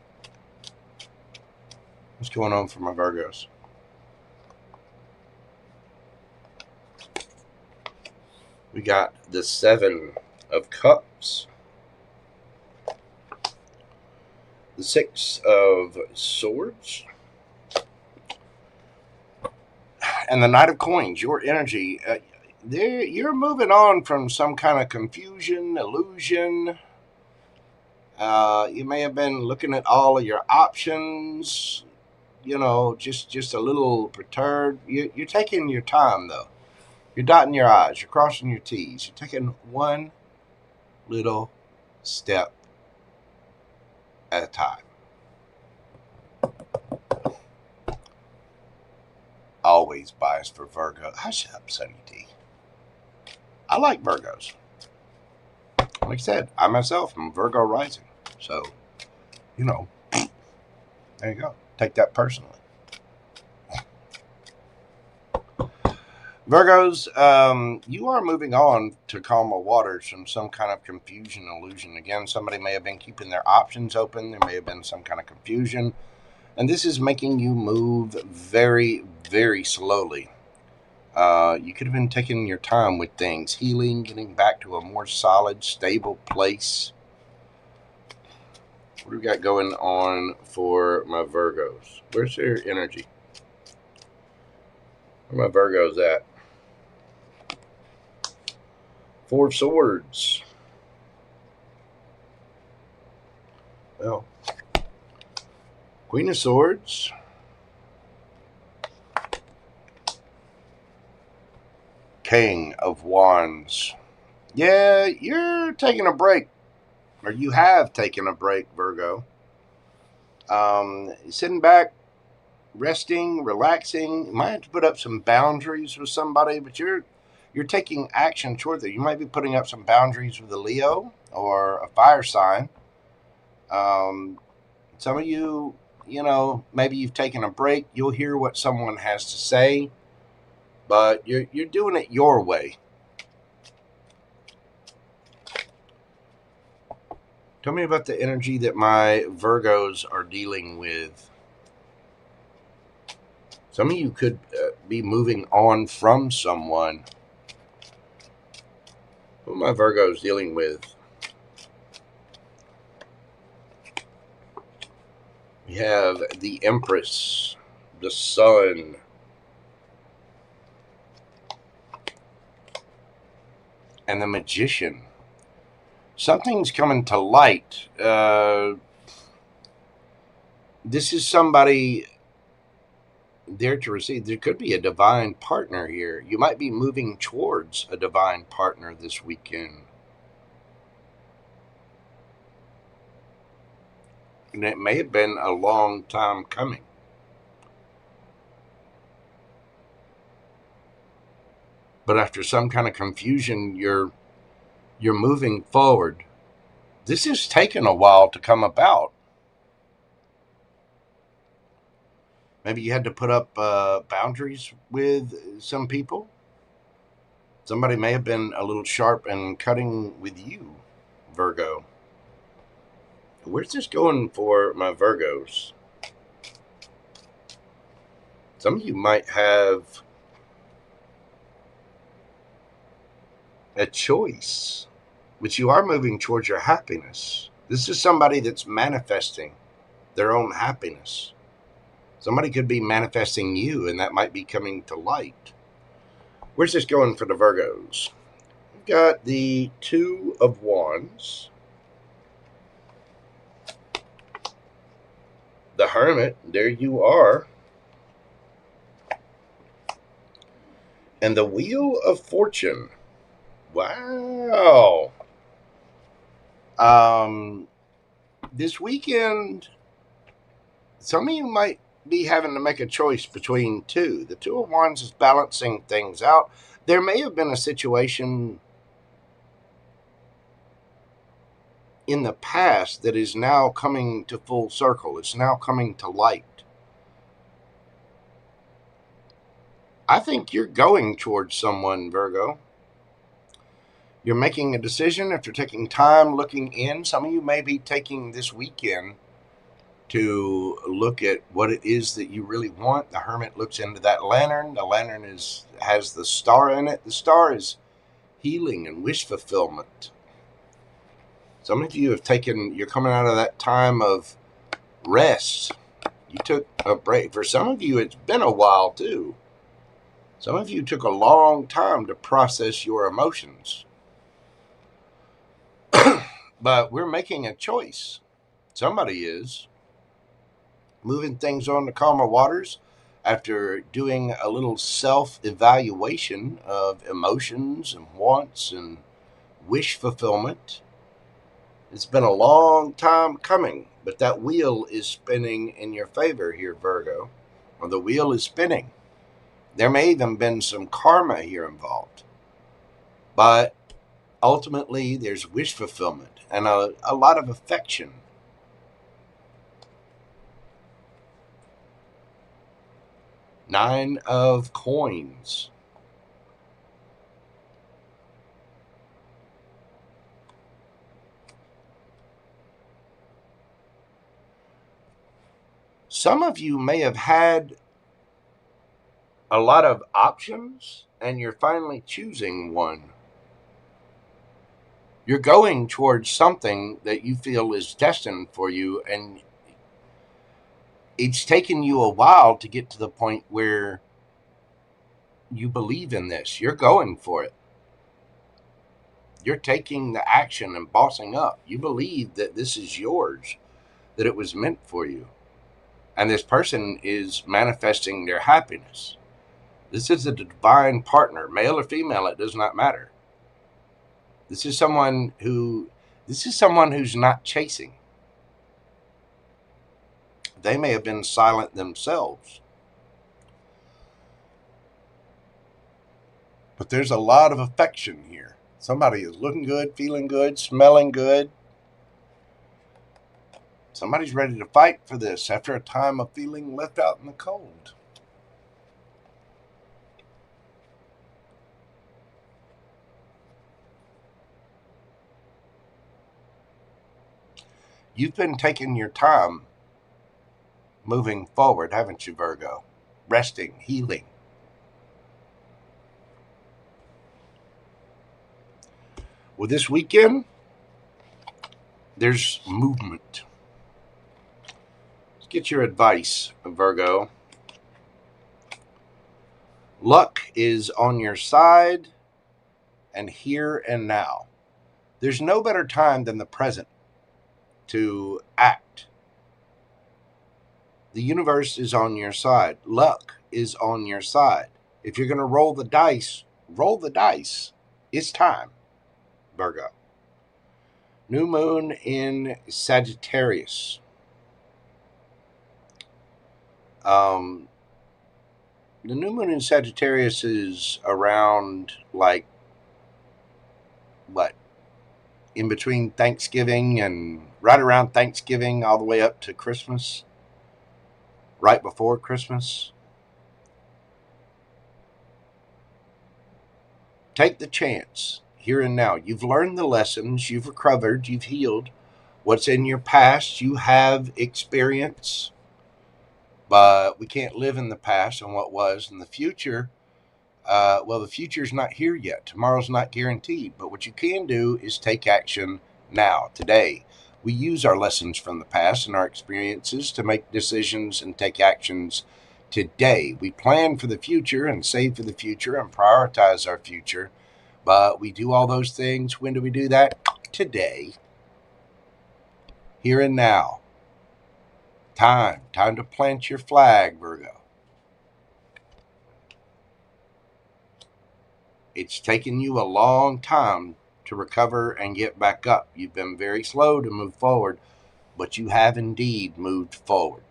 What's going on for my Virgos? We got the 7 of Cups, the 6 of Swords, and the Knight of Coins. Your energy, you're moving on from some kind of confusion, illusion. You may have been looking at all of your options, you know, just a little perturbed. You're taking your time, though. You're dotting your I's. You're crossing your T's. You're taking one little step at a time. Always biased for Virgo. Hush up, Sunny D. I like Virgos. Like I said, I myself am Virgo rising. So, you know, there you go. Take that personally. Virgos, you are moving on to calmer waters from some kind of confusion, illusion. Again, somebody may have been keeping their options open. There may have been some kind of confusion. And this is making you move very, very slowly. You could have been taking your time with things, healing, getting back to a more solid, stable place. What do we got going on for my Virgos? Where's their energy? Where my Virgos at? Four of Swords. Well, Queen of Swords. King of Wands. Yeah, you're taking a break. Or you have taken a break, Virgo. Sitting back, resting, relaxing. You might have to put up some boundaries with somebody, but you're taking action toward it. You might be putting up some boundaries with a Leo or a fire sign. Some of you, maybe you've taken a break. You'll hear what someone has to say, but you're doing it your way. Tell me about the energy that my Virgos are dealing with. Some of you could be moving on from someone. What are my Virgos dealing with? We have the Empress, the Sun, and the Magician. Something's coming to light. This is somebody there to receive. There could be a divine partner here. You might be moving towards a divine partner this weekend. And it may have been a long time coming. But after some kind of confusion, you're moving forward. This has taken a while to come about. Maybe you had to put up boundaries with some people. Somebody may have been a little sharp and cutting with you, Virgo. Where's this going for my Virgos? Some of you might have a choice, but you are moving towards your happiness. This is somebody that's manifesting their own happiness. Somebody could be manifesting you, and that might be coming to light. Where's this going for the Virgos? We've got the Two of Wands, the Hermit, there you are, and the Wheel of Fortune. Wow. This weekend, some of you might be having to make a choice between two. The Two of Wands is balancing things out. There may have been a situation in the past that is now coming to full circle. It's now coming to light. I think you're going towards someone, Virgo. You're making a decision after taking time looking in. Some of you may be taking this weekend to look at what it is that you really want. The Hermit looks into that lantern. The lantern has the star in it. The star is healing and wish fulfillment. Some of you you're coming out of that time of rest. You took a break. For some of you, it's been a while too. Some of you took a long time to process your emotions. But we're making a choice. Somebody is moving things on to calmer waters after doing a little self-evaluation of emotions and wants and wish fulfillment. It's been a long time coming, but that wheel is spinning in your favor here, Virgo. Or the wheel is spinning. There may even been some karma here involved. But ultimately, there's wish fulfillment and a lot of affection. Nine of Coins. Some of you may have had a lot of options and you're finally choosing one. You're going towards something that you feel is destined for you, and it's taken you a while to get to the point where you believe in this. You're going for it. You're taking the action and bossing up. You believe that this is yours, that it was meant for you. And this person is manifesting their happiness. This is a divine partner, male or female, it does not matter. This is someone who's not chasing. They may have been silent themselves. But there's a lot of affection here. Somebody is looking good, feeling good, smelling good. Somebody's ready to fight for this after a time of feeling left out in the cold. You've been taking your time moving forward, haven't you, Virgo? Resting, healing. Well, this weekend, there's movement. Let's get your advice, Virgo. Luck is on your side and here and now. There's no better time than the present to act. The universe is on your side. Luck is on your side. If you're going to roll the dice, roll the dice. It's time, Virgo. New moon in Sagittarius. The new moon in Sagittarius is around, like, what? In between Thanksgiving and right around Thanksgiving all the way up to Christmas. Right before Christmas. Take the chance here and now. You've learned the lessons. You've recovered. You've healed. What's in your past, you have experience. But we can't live in the past and what was. In the future, well, the future's not here yet. Tomorrow's not guaranteed. But what you can do is take action now, today. We use our lessons from the past and our experiences to make decisions and take actions today. We plan for the future and save for the future and prioritize our future. But we do all those things. When do we do that? Today. Here and now. Time to plant your flag, Virgo. It's taken you a long time to recover and get back up. You've been very slow to move forward, but you have indeed moved forward.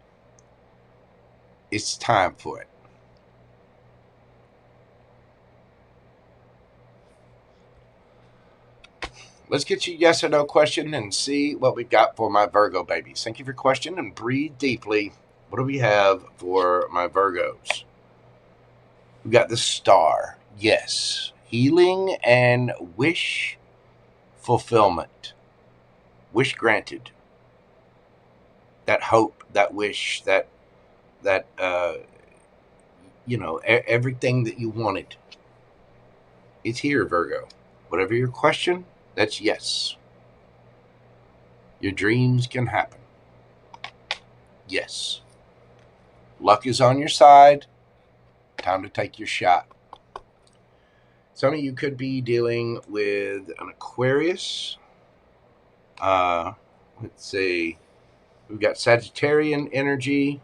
It's time for it. Let's get you a yes or no question and see what we've got for my Virgo babies. Thank you for your question and breathe deeply. What do we have for my Virgos? We've got the Star. Yes. Healing and wish fulfillment. Wish granted. That hope, that wish, that everything that you wanted. It's here, Virgo. Whatever your question, that's yes. Your dreams can happen. Yes. Luck is on your side. Time to take your shot. Some of you could be dealing with an Aquarius. Let's see. We've got Sagittarian energy.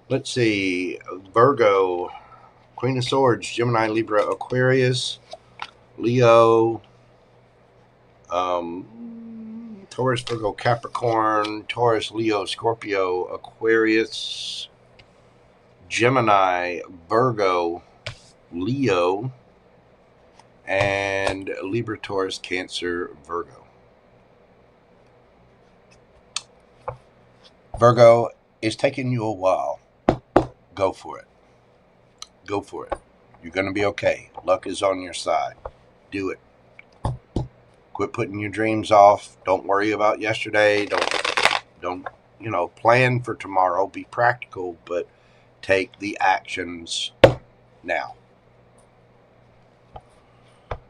Let's see. Virgo, Queen of Swords, Gemini, Libra, Aquarius, Leo, Taurus, Virgo, Capricorn, Taurus, Leo, Scorpio, Aquarius, Gemini, Virgo, Leo, and Libra, Taurus, Cancer, Virgo. Virgo, it's taking you a while. Go for it. Go for it. You're going to be okay. Luck is on your side. Do it. Quit putting your dreams off. Don't worry about yesterday. Don't Don't, plan for tomorrow. Be practical, but take the actions now.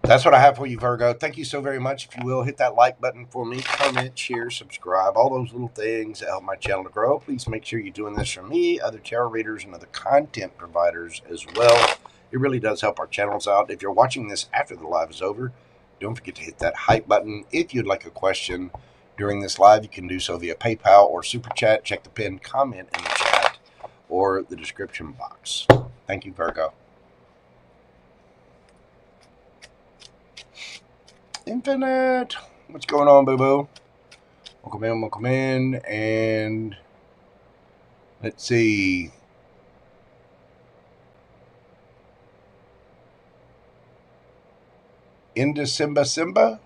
That's what I have for you, Virgo. Thank you so very much. If you will, hit that like button for me, comment, share, subscribe, all those little things that help my channel to grow. Please make sure you're doing this for me, other tarot readers, and other content providers as well. It really does help our channels out. If you're watching this after the live is over, don't forget to hit that hype button. If you'd like a question during this live, you can do so via PayPal or Super Chat. Check the pinned comment in the chat or the description box. Thank you, Virgo. Infinite, what's going on, boo-boo? Welcome in, and let's see. NdaSimbaSimba,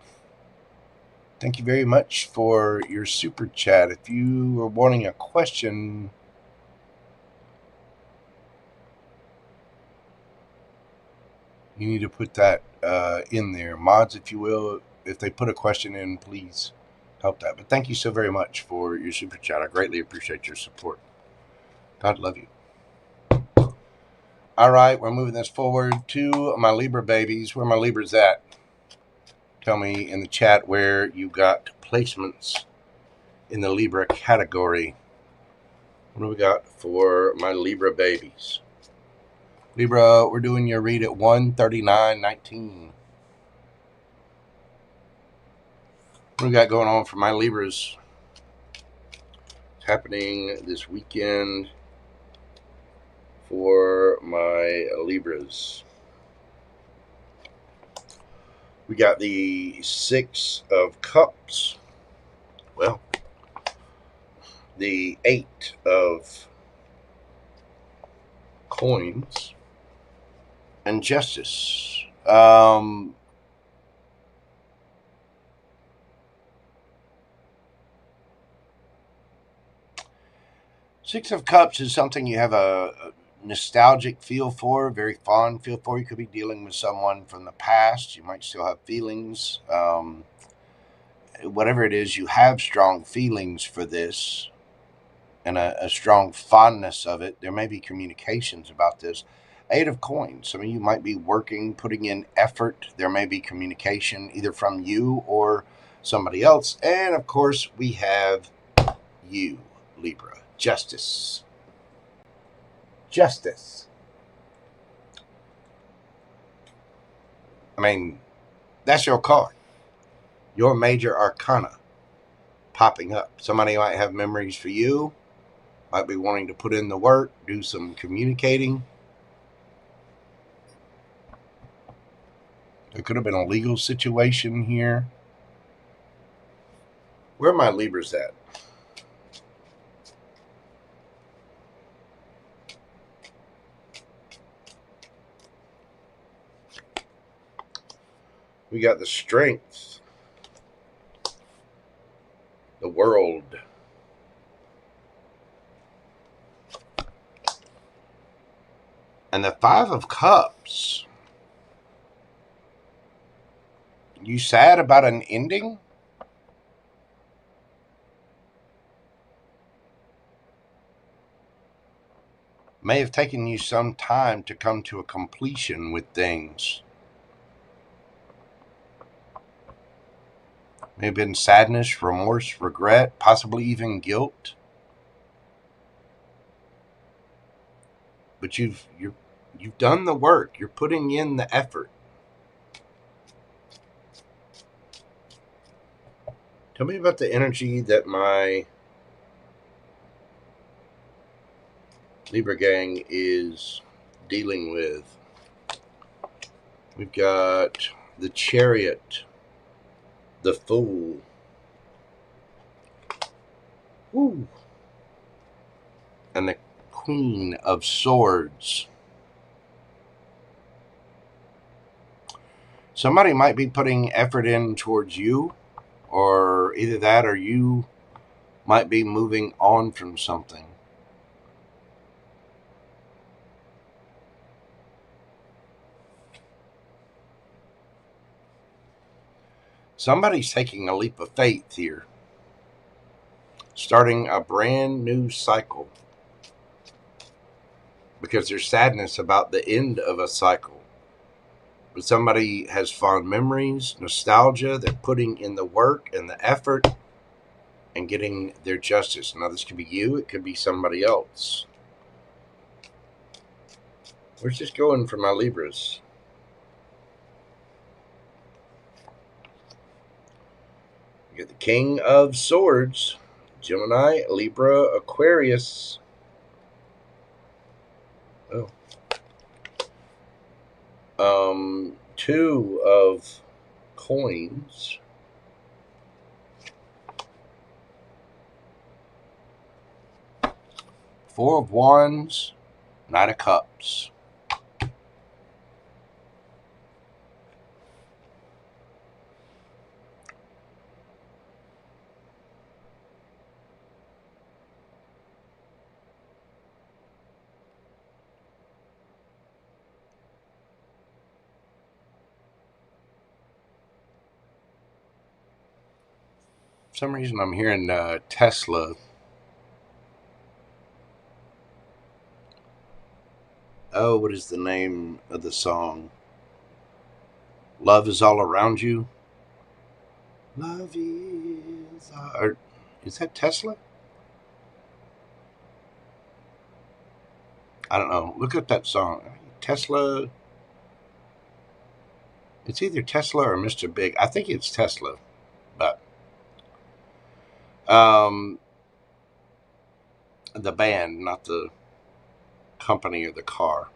thank you very much for your super chat. If you were wanting a question, you need to put that in there. Mods, if you will, if they put a question in, please help that. But thank you so very much for your super chat. I greatly appreciate your support. God love you. All right, we're moving this forward to my Libra babies. Where my Libras at? Tell me in the chat where you got placements in the Libra category. What do we got for my Libra babies? Libra, we're doing your read at 139.19. What do we got going on for my Libras? It's happening this weekend for my Libras. We got the Six of Cups. Well, the Eight of Coins and Justice. Six of Cups is something you have a nostalgic feel for, very fond feel for. You could be dealing with someone from the past. You might still have feelings. Whatever it is, you have strong feelings for this and a strong fondness of it. There may be communications about this. Eight of Coins. Some of you might be working, putting in effort. There may be communication either from you or somebody else. And, of course, we have you, Libra. Justice. Justice. I mean, that's your card. Your major arcana popping up. Somebody might have memories for you. Might be wanting to put in the work, do some communicating. There could have been a legal situation here. Where are my Libras at? We got the Strength, the World, and the Five of Cups. You sad about an ending? May have taken you some time to come to a completion with things. May have been sadness, remorse, regret, possibly even guilt. But you've done the work. You're putting in the effort. Tell me about the energy that my Libra gang is dealing with. We've got the Chariot, the Fool. Woo. And the Queen of Swords. Somebody might be putting effort in towards you, or either that or you might be moving on from something. Somebody's taking a leap of faith here. starting a brand new cycle, because there's sadness about the end of a cycle. But somebody has fond memories, nostalgia, they're putting in the work and the effort and getting their justice. Now, this could be you, it could be somebody else. Where's this going for my Libras? You get the King of Swords, Gemini, Libra, Aquarius. Oh. 2 of coins. Four of Wands, Knight of Cups. For some reason, I'm hearing Tesla. Oh, what is the name of the song? Love is all around you. Love is... is that Tesla? I don't know. Look up that song. Tesla. It's either Tesla or Mr. Big. I think it's Tesla. But the band, not the company or the car.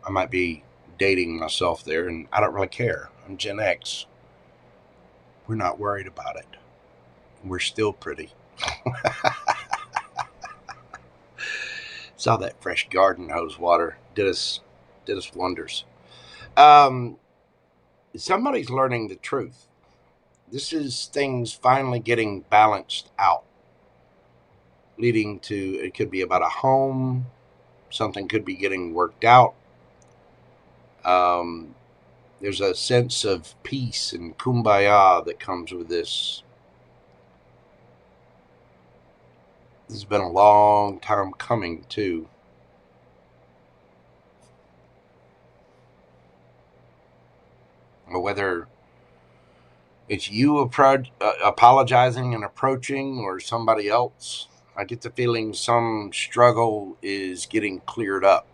I might be dating myself there, and I don't really care. I'm Gen X. We're not worried about it. We're still pretty. Saw that fresh garden hose water. Did us wonders. Somebody's learning the truth. This is things finally getting balanced out, leading to, it could be about a home. Something could be getting worked out. There's a sense of peace and kumbaya that comes with this. This has been a long time coming, too. Whether it's you apologizing and approaching, or somebody else, I get the feeling some struggle is getting cleared up.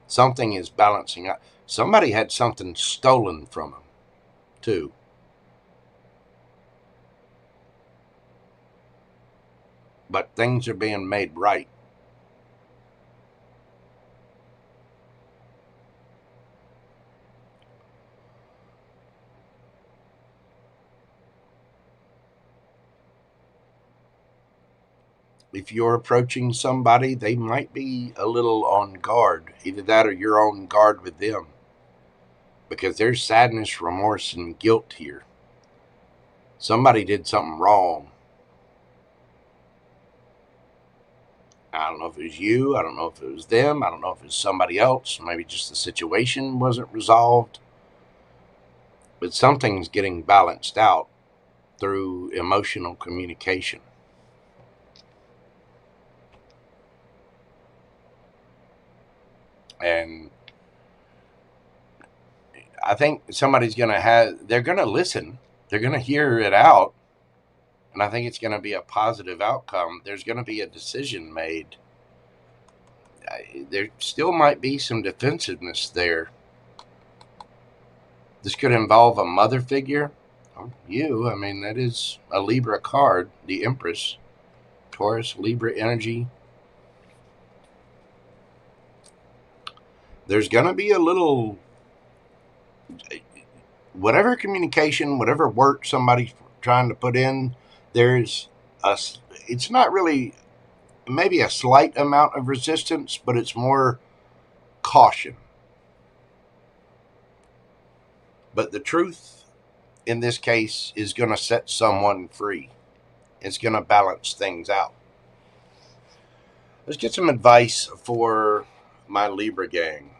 Something is balancing out. Somebody had something stolen from them, too. But things are being made right. If you're approaching somebody, they might be a little on guard. Either that or you're on guard with them. Because there's sadness, remorse, and guilt here. Somebody did something wrong. I don't know if it was you. I don't know if it was them. I don't know if it was somebody else. Maybe just the situation wasn't resolved. But something's getting balanced out through emotional communication. And I think somebody's going to they're going to listen. They're going to hear it out. And I think it's going to be a positive outcome. There's going to be a decision made. There still might be some defensiveness there. This could involve a mother figure. You, I mean, that is a Libra card, the Empress. Taurus, Libra energy. There's going to be a little, whatever communication, whatever work somebody's trying to put in, it's not really, maybe a slight amount of resistance, but it's more caution. But the truth in this case is going to set someone free. It's going to balance things out. Let's get some advice for my Libra gang.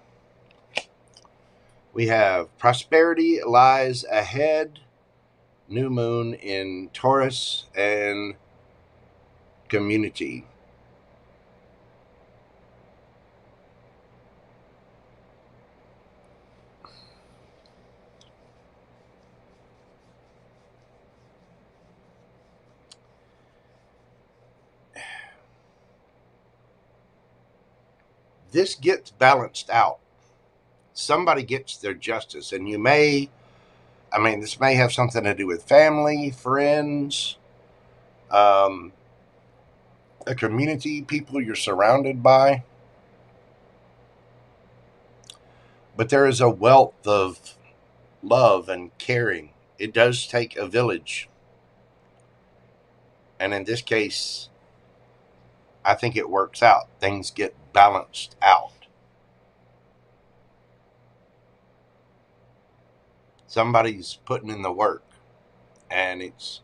We have prosperity lies ahead. new moon in Taurus and community. This gets balanced out. Somebody gets their justice, and you may, this may have something to do with family, friends, a community, people you're surrounded by. But there is a wealth of love and caring. It does take a village. And in this case, I think it works out. Things get balanced out. Somebody's putting in the work, and it's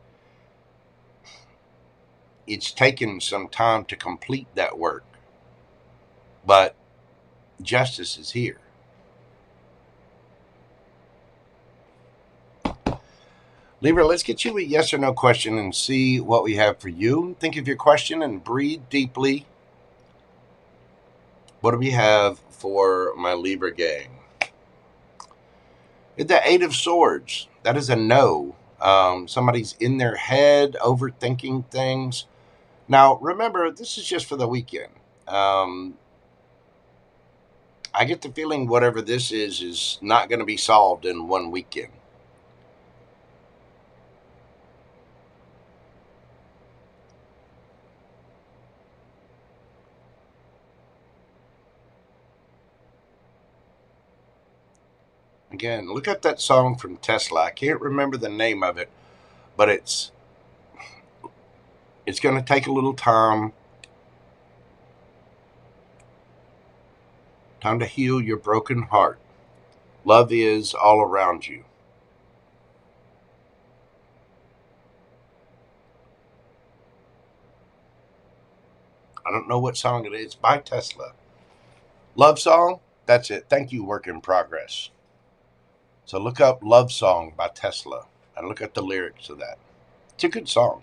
taken some time to complete that work, but justice is here. Libra, let's get you a yes or no question and see what we have for you. Think of your question and breathe deeply. What do we have for my Libra gang? The Eight of Swords. That is a no. Somebody's in their head overthinking things. Now, remember, this is just for the weekend. I get the feeling whatever this is not going to be solved in one weekend. Again, look up that song from Tesla. I can't remember the name of it, but it's going to take a little time. Time to heal your broken heart. Love is all around you. I don't know what song it is. It's by Tesla. Love song? That's it. Thank you, work in progress. So look up Love Song by Tesla and look at the lyrics of that. It's a good song.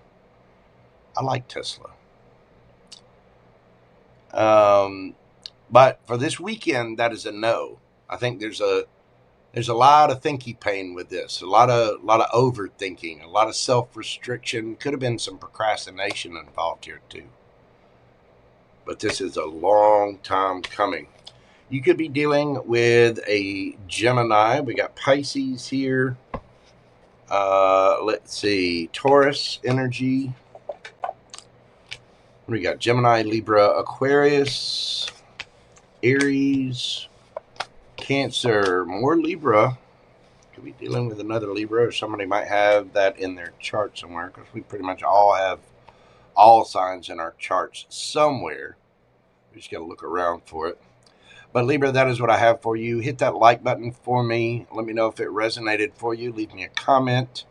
I like Tesla. But for this weekend, that is a no. I think there's a lot of thinky pain with this. A lot of overthinking, a lot of self-restriction. Could have been some procrastination involved here too. But this is a long time coming. You could be dealing with a Gemini. We got Pisces here. Let's see. Taurus energy. We got Gemini, Libra, Aquarius, Aries, Cancer, more Libra. Could be dealing with another Libra, or somebody might have that in their chart somewhere, because we pretty much all have all signs in our charts somewhere. We just got to look around for it. But Libra, that is what I have for you. Hit that like button for me. Let me know if it resonated for you. Leave me a comment.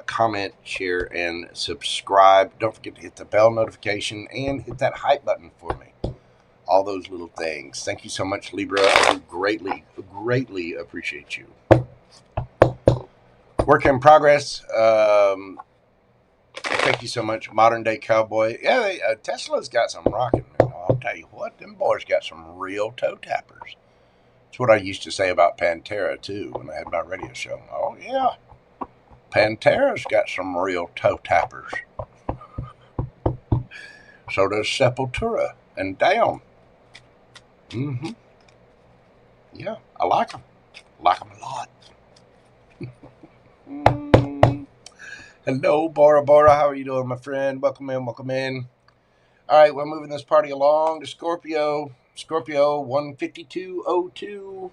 Comment, share, and subscribe. Don't forget to hit the bell notification and hit that hype button for me. All those little things. Thank you so much, Libra. I greatly, greatly appreciate you. Work in progress. Thank you so much, Modern Day Cowboy. Yeah, Tesla's got some rocking. I'll tell you what, them boys got some real toe tappers. That's what I used to say about Pantera, too, when I had my radio show. Oh, yeah. Pantera's got some real toe tappers. So does Sepultura and Down. Mm-hmm. Yeah, I like them. Like them a lot. Hello, Bora Bora. How are you doing, my friend? Welcome in, welcome in. All right, we're moving this party along to Scorpio. Scorpio 15202.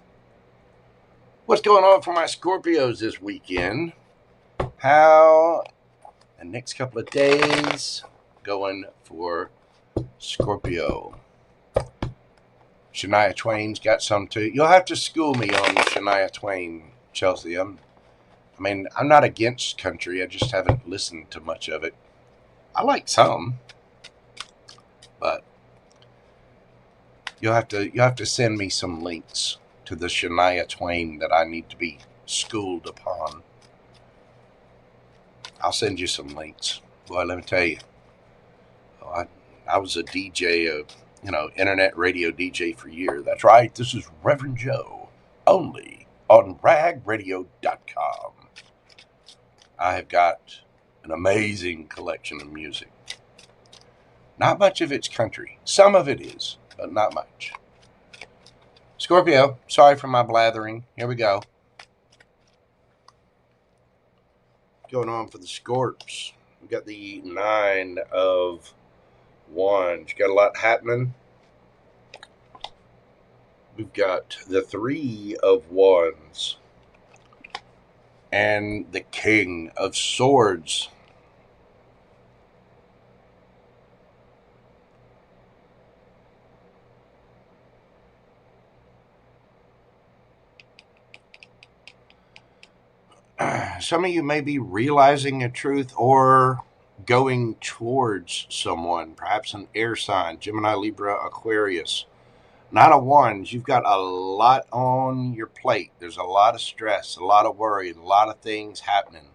What's going on for my Scorpios this weekend? How the next couple of days going for Scorpio? Shania Twain's got some too. You'll have to school me on Shania Twain, Chelsea. I'm not against country. I just haven't listened to much of it. I like some, but you'll have to send me some links to the Shania Twain that I need to be schooled upon. I'll send you some links. Boy, let me tell you, I was a DJ, internet radio DJ for years. That's right. This is Reverend Joe, only on ragradio.com. I have got an amazing collection of music. Not much of it's country. Some of it is, but not much. Scorpio, sorry for my blathering. Here we go. Going on for the Scorps. We got the 9 of Wands. Got a lot happening. We've got the 3 of Wands and the King of Swords. Some of you may be realizing a truth or going towards someone, perhaps an air sign, Gemini, Libra, Aquarius. 9 of Wands, you've got a lot on your plate. There's a lot of stress, a lot of worry, a lot of things happening.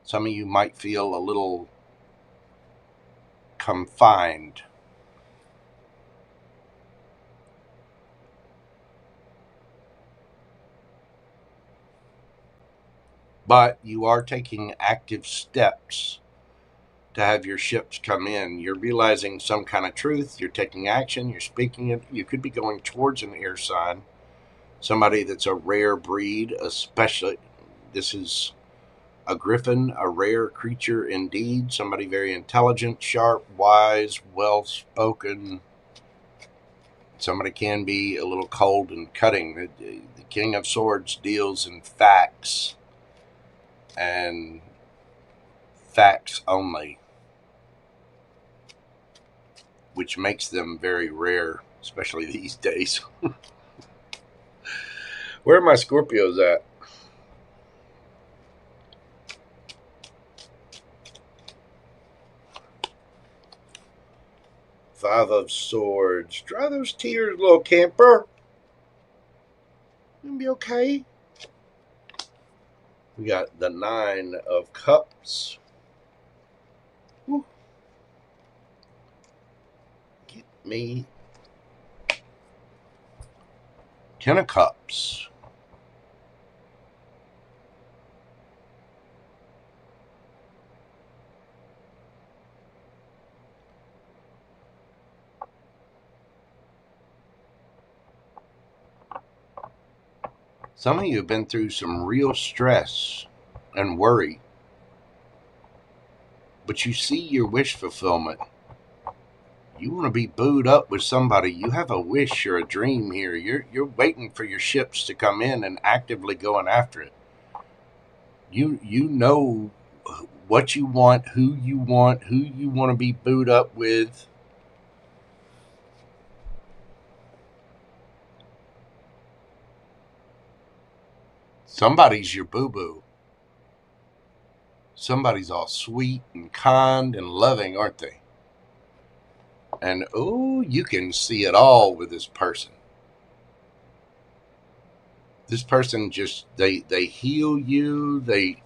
Some of you might feel a little confined. But you are taking active steps to have your ships come in. You're realizing some kind of truth. You're taking action. You're speaking it. You could be going towards an air sign. Somebody that's a rare breed, especially. This is a griffin, a rare creature indeed. Somebody very intelligent, sharp, wise, well-spoken. Somebody can be a little cold and cutting. The King of Swords deals in facts. And facts only, which makes them very rare, especially these days. Where are my Scorpios at? Five of Swords. Dry those tears, little camper. You'll be okay. We got the 9 of Cups. Woo. Get me 10 of Cups. Some of you have been through some real stress and worry, but you see your wish fulfillment. You want to be booed up with somebody. You have a wish or a dream here. You're waiting for your ships to come in and actively going after it. You know what you want, who you want to be booed up with. Somebody's your boo-boo. Somebody's all sweet and kind and loving, aren't they? And, oh, you can see it all with this person. This person just, they heal you. They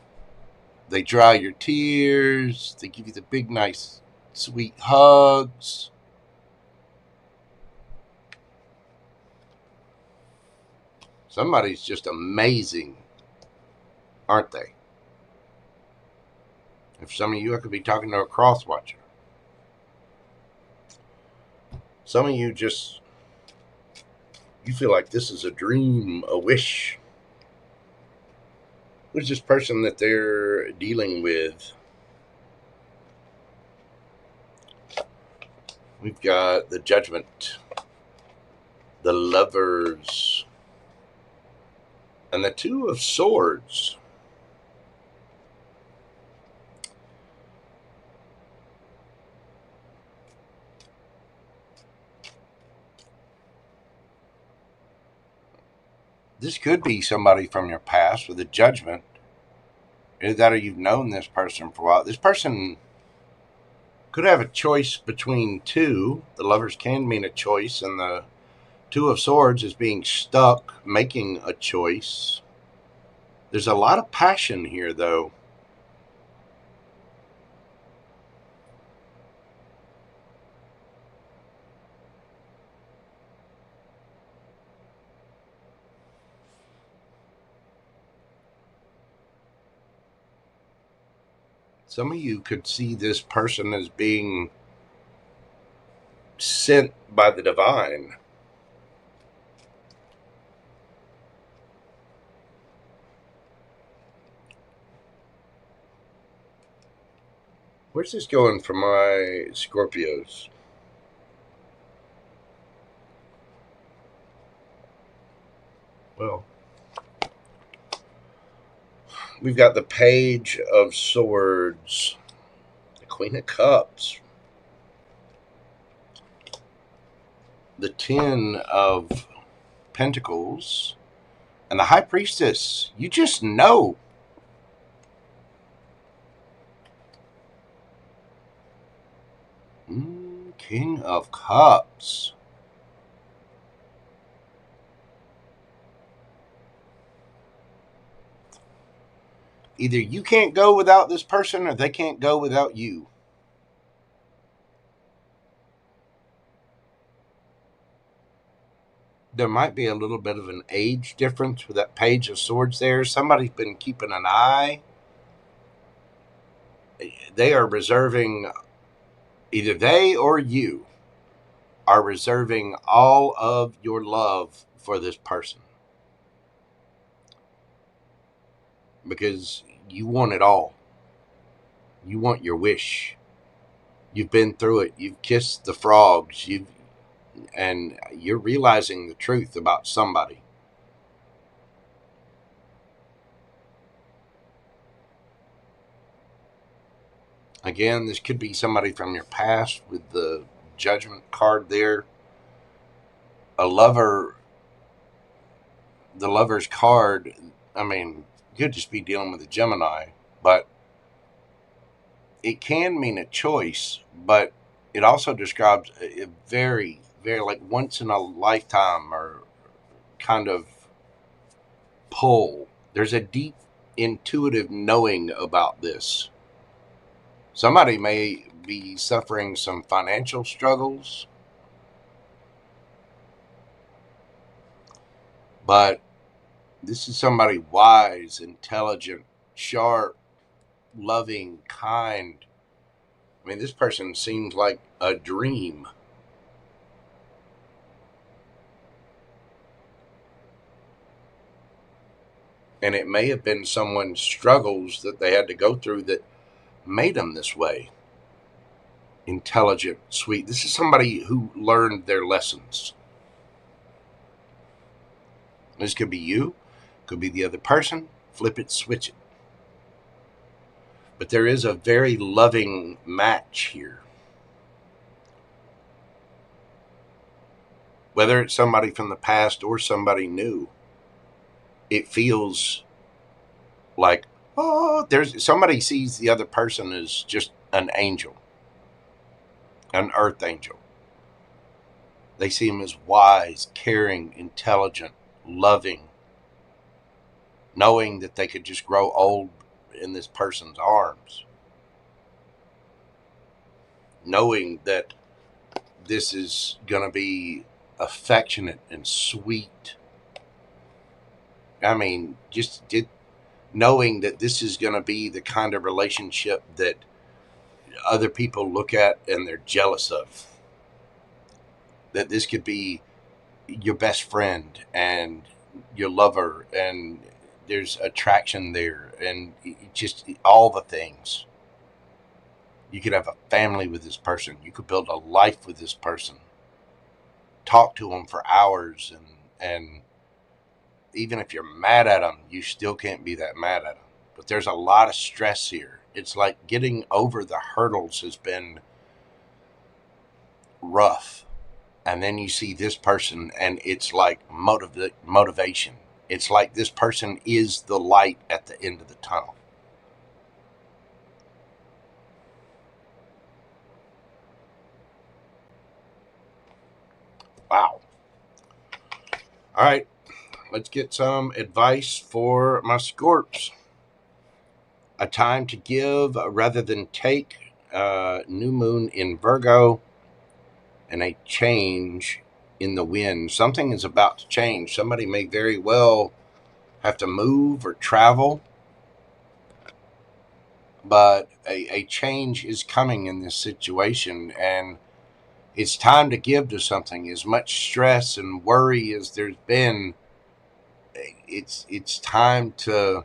dry your tears. They give you the big, nice, sweet hugs. Somebody's just amazing, aren't they? If some of you, I could be talking to a cross watcher. Some of you just, you feel like this is a dream, a wish. Who's this person that they're dealing with? We've got the Judgment, the Lovers, and the 2 of Swords. This could be somebody from your past with a Judgment. Either that or you've known this person for a while. This person could have a choice between 2. The Lovers can mean a choice, and the 2 of Swords is being stuck, making a choice. There's a lot of passion here, though. Some of you could see this person as being sent by the divine. Where's this going for my Scorpios? Well, we've got the Page of Swords, the Queen of Cups, the Ten of Pentacles, and the High Priestess. You just know. King of Cups. Either you can't go without this person or they can't go without you. There might be a little bit of an age difference with that Page of Swords there. Somebody's been keeping an eye. They are reserving, either they or you are reserving all of your love for this person. Because you want it all. You want your wish. You've been through it. You've kissed the frogs. And you're realizing the truth about somebody. Again, this could be somebody from your past with the Judgment card there. A lover, the Lover's card, I mean, you could just be dealing with a Gemini, but it can mean a choice, but it also describes a very, very like once in a lifetime or kind of pull. There's a deep intuitive knowing about this. Somebody may be suffering some financial struggles, but this is somebody wise, intelligent, sharp, loving, kind. I mean, this person seems like a dream. And it may have been someone's struggles that they had to go through that made them this way. Intelligent, sweet. This is somebody who learned their lessons. This could be you, could be the other person. Flip it, switch it. But there is a very loving match here. Whether it's somebody from the past or somebody new, it feels like, oh, there's somebody sees the other person as just an angel, an earth angel. They see him as wise, caring, intelligent, loving, knowing that they could just grow old in this person's arms, knowing that this is going to be affectionate and sweet. I mean, knowing that this is going to be the kind of relationship that other people look at and they're jealous of. That this could be your best friend and your lover, and there's attraction there, and just all the things. You could have a family with this person. You could build a life with this person. Talk to them for hours, and even if you're mad at them, you still can't be that mad at them. But there's a lot of stress here. It's like getting over the hurdles has been rough. And then you see this person, and it's like motivation. It's like this person is the light at the end of the tunnel. Wow. All right. Let's get some advice for my Scorps. A time to give rather than take. New moon in Virgo. And a change in the wind. Something is about to change. Somebody may very well have to move or travel. But a change is coming in this situation, and it's time to give to something. As much stress and worry as there's been, it's time to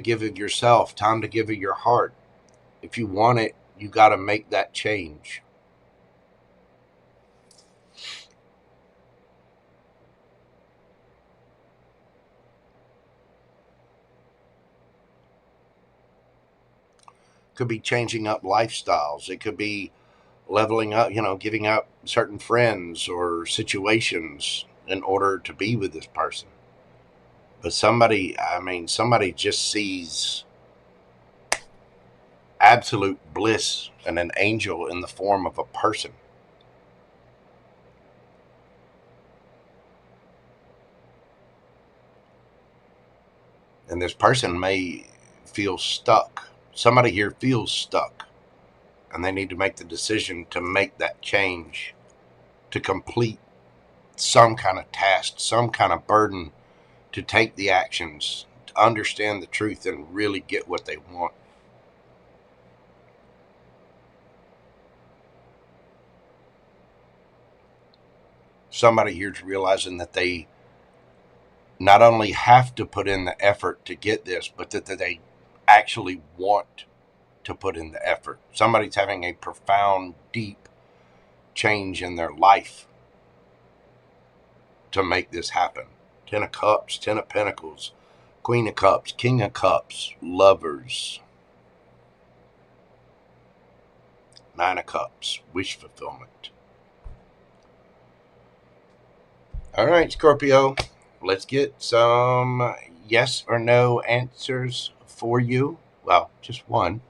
give of yourself, time to give of your heart. If you want it, you got to make that change. Could be changing up lifestyles. It could be leveling up, giving up certain friends or situations in order to be with this person. But somebody just sees absolute bliss and an angel in the form of a person. And this person may feel stuck. Somebody here feels stuck. And they need to make the decision to make that change, to complete some kind of task, some kind of burden, to take the actions, to understand the truth and really get what they want. Somebody here's realizing that they not only have to put in the effort to get this, but that they actually want to put in the effort. Somebody's having a profound, deep change in their life to make this happen. 10 of Cups, 10 of Pentacles, Queen of Cups, King of Cups, Lovers, 9 of Cups, wish fulfillment. All right, Scorpio, let's get some yes or no answers for you. Well, just one.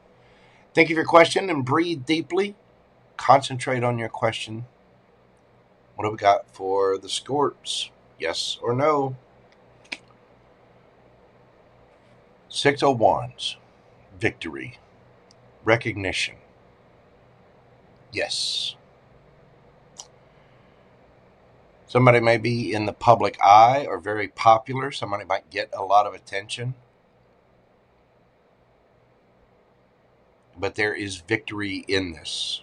Think of your question and breathe deeply. Concentrate on your question. What do we got for the Scorps? Yes or no? 6 of Wands. Victory. Recognition. Yes. Somebody may be in the public eye or very popular. Somebody might get a lot of attention. But there is victory in this.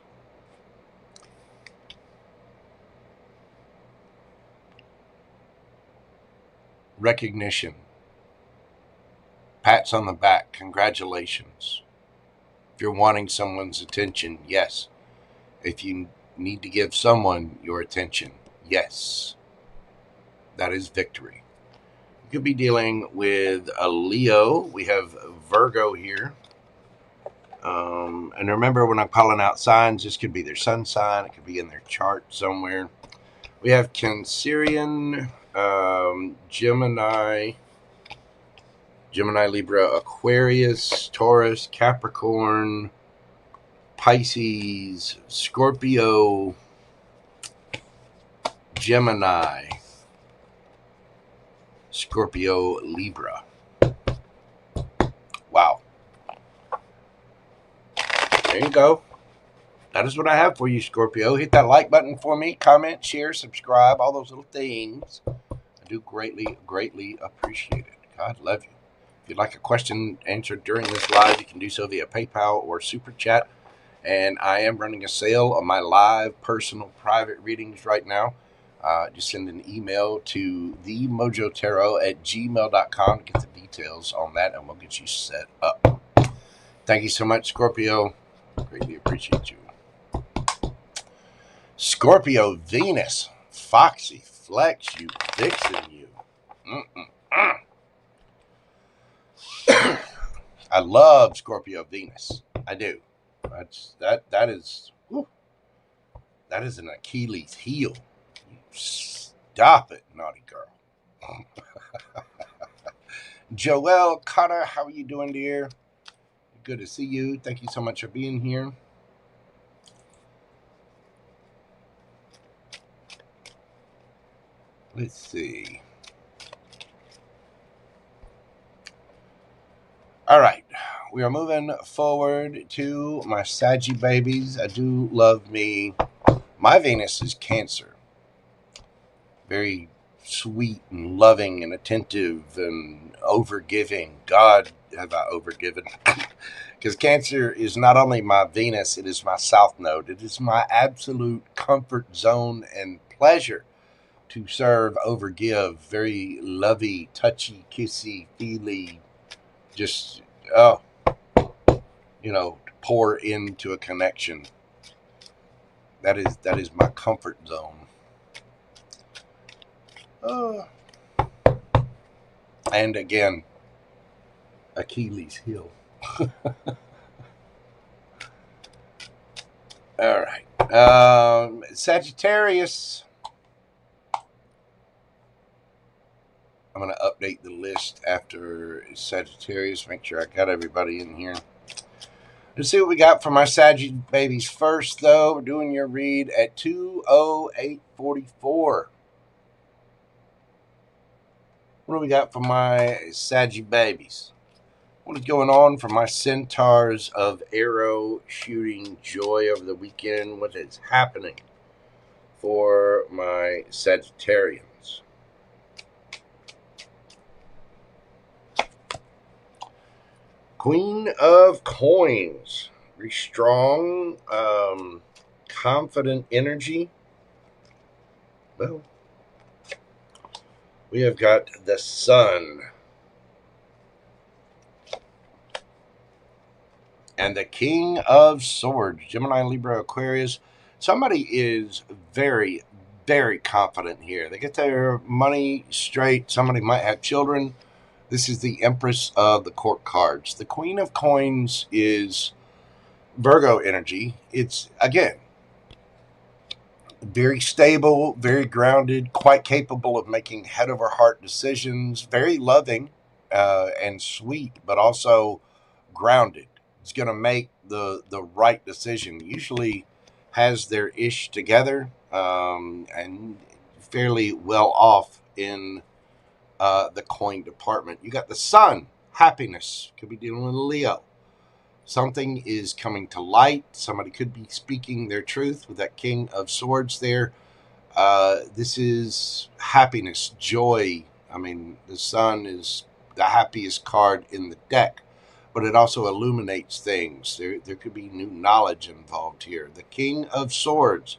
Recognition. Pats on the back. Congratulations. If you're wanting someone's attention, yes. If you need to give someone your attention, yes. That is victory. You could be dealing with a Leo. We have Virgo here. And remember, when I'm calling out signs, this could be their sun sign. It could be in their chart somewhere. We have Cancerian, Gemini, Libra, Aquarius, Taurus, Capricorn, Pisces, Scorpio, Gemini, Scorpio, Libra. Wow. There you go. That is what I have for you, Scorpio. Hit that like button for me. Comment, share, subscribe, all those little things. I do greatly, greatly appreciate it. God love you. If you'd like a question answered during this live, you can do so via PayPal or Super Chat. And I am running a sale on my live, personal, private readings right now. Just send an email to themojotarot@gmail.com to get the details on that, and we'll get you set up. Thank you so much, Scorpio. Greatly appreciate you. Scorpio, Venus, Foxy, Flex, you vixen, you. I love Scorpio, Venus. I do. That is an Achilles heel. Stop it, naughty girl. JoelleKara, how are you doing, dear? Good to see you. Thank you so much for being here. Let's see. All right. We are moving forward to my Saggy babies. I do love me. My Venus is Cancer. Very sweet and loving and attentive and overgiving. God, have I overgiven? Because Cancer is not only my Venus, it is my South Node. It is my absolute comfort zone and pleasure to serve, overgive, very lovey, touchy, kissy, feely, just, oh, pour into a connection. That is my comfort zone. And again, Achilles heel. All right. Sagittarius. I'm going to update the list after Sagittarius. Make sure I got everybody in here. Let's see what we got for my Saggy babies first, though. We're doing your read at 2:08:44. What do we got for my Saggy babies? What is going on for my centaurs of arrow shooting joy over the weekend? What is happening for my Sagittarians? Queen of Coins. Very strong, confident energy. Well, we have got the Sun. And the King of Swords. Gemini, Libra, Aquarius. Somebody is very, very confident here. They get their money straight. Somebody might have children. This is the Empress of the Court cards. The Queen of Coins is Virgo energy. It's, again, very stable, very grounded, quite capable of making head-over-heart decisions, very loving and sweet, but also grounded. It's going to make the right decision. Usually has their ish together and fairly well off in the coin department. You got the Sun, happiness. Could be dealing with Leo. Something is coming to light. Somebody could be speaking their truth with that King of Swords there. This is happiness, joy. I mean, the Sun is the happiest card in the deck, but it also illuminates things. There could be new knowledge involved here. The King of Swords,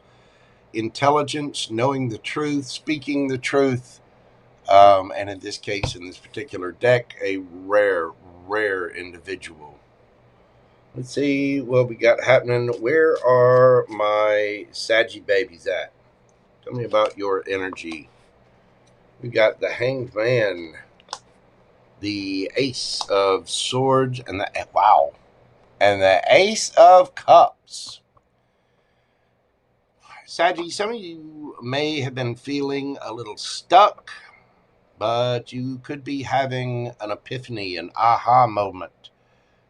intelligence, knowing the truth, speaking the truth. And in this case, in this particular deck, a rare individual. Let's see what we got happening. Where are my Saggy babies at? Tell me about your energy. We got the Hanged Man, the Ace of Swords, and the Ace of Cups. Saggy, some of you may have been feeling a little stuck, but you could be having an epiphany, an aha moment.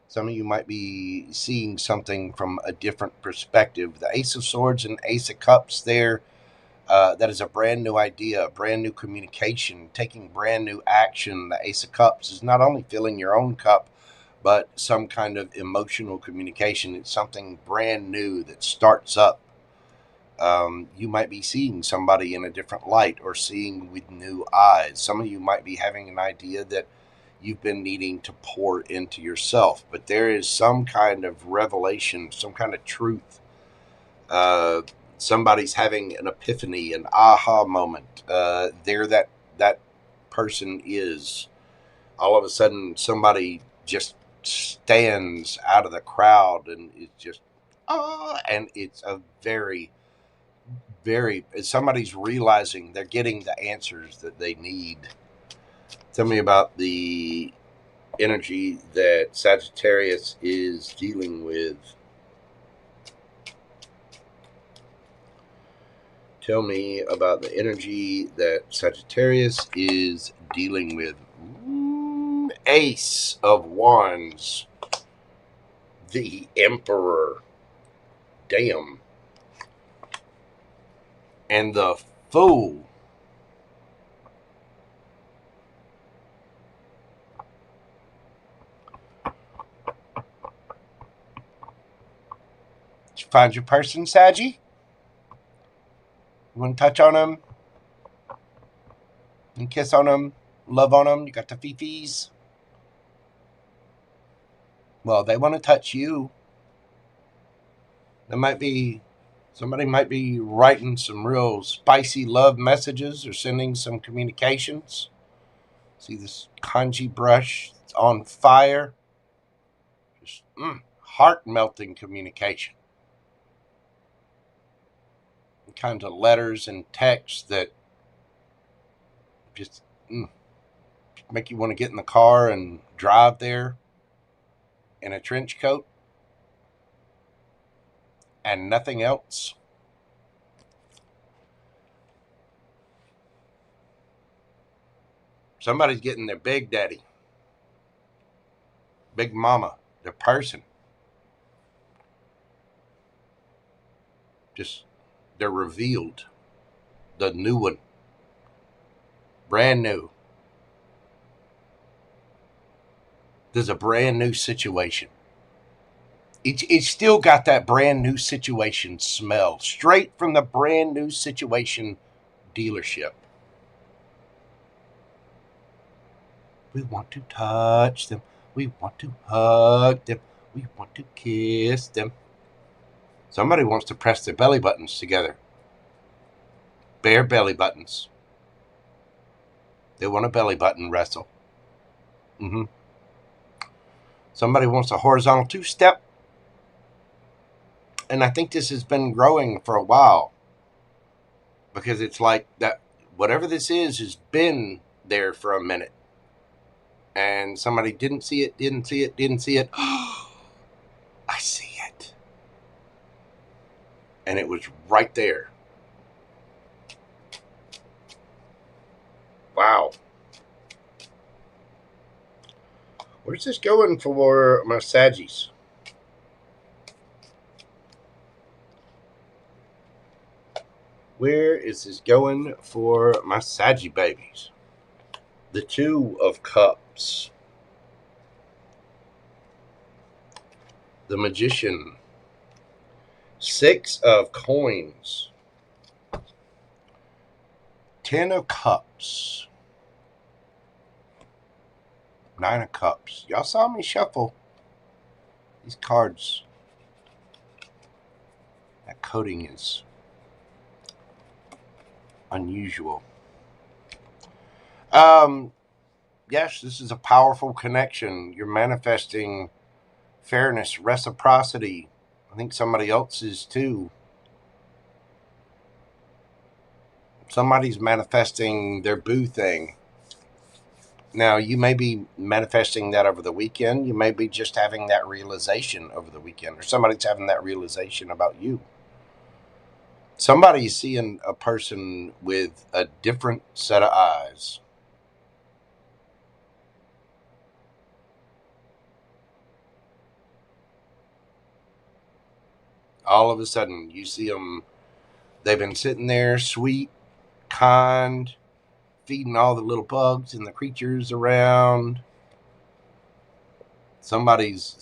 Some of you might be seeing something from a different perspective. The Ace of Swords and Ace of Cups there, that is a brand new idea, brand new communication, taking brand new action. The Ace of Cups is not only filling your own cup, but some kind of emotional communication. It's something brand new that starts up. You might be seeing somebody in a different light or seeing with new eyes. Some of you might be having an idea that you've been needing to pour into yourself, but there is some kind of revelation, some kind of truth. Somebody's having an epiphany, an aha moment. There that person is. All of a sudden, somebody just stands out of the crowd and it's just, and it's a very, somebody's realizing they're getting the answers that they need. Tell me about the energy that Sagittarius is dealing with. Tell me about the energy that Sagittarius is dealing with. Ace of Wands. The Emperor. Damn. And the Fool. Did you find your person, Saggy? You want to touch on him? and kiss on them, love on them. You got the fifis. Well, they want to touch you. Somebody might be writing some real spicy love messages or sending some communications. See this kanji brush? It's on fire. Just heart-melting communication. The kinds of letters and texts that just make you want to get in the car and drive there in a trench coat and nothing else. Somebody's getting their big daddy, big mama, their person. Just, they're revealed. The new one. Brand new. There's a brand new situation. It's still got that brand new situation smell. Straight from the brand new situation dealership. We want to touch them. We want to hug them. We want to kiss them. Somebody wants to press their belly buttons together. Bare belly buttons. They want a belly button wrestle. Somebody wants a horizontal two-step. And I think this has been growing for a while. Because it's like that, whatever this is has been there for a minute. And somebody didn't see it. I see it. And it was right there. Wow. Where's this going for my Saggies? Where is this going for my Saggy babies? The Two of Cups. The Magician. Six of Coins. 10 of Cups. 9 of Cups. Y'all saw me shuffle these cards. That coating is unusual. Yes, this is a powerful connection. You're manifesting fairness, reciprocity. I think somebody else is too. Somebody's manifesting their boo thing. Now, you may be manifesting that over the weekend. You may be just having that realization over the weekend. Or somebody's having that realization about you. Somebody's seeing a person with a different set of eyes. All of a sudden, you see them. They've been sitting there, sweet, kind, feeding all the little bugs and the creatures around. Somebody's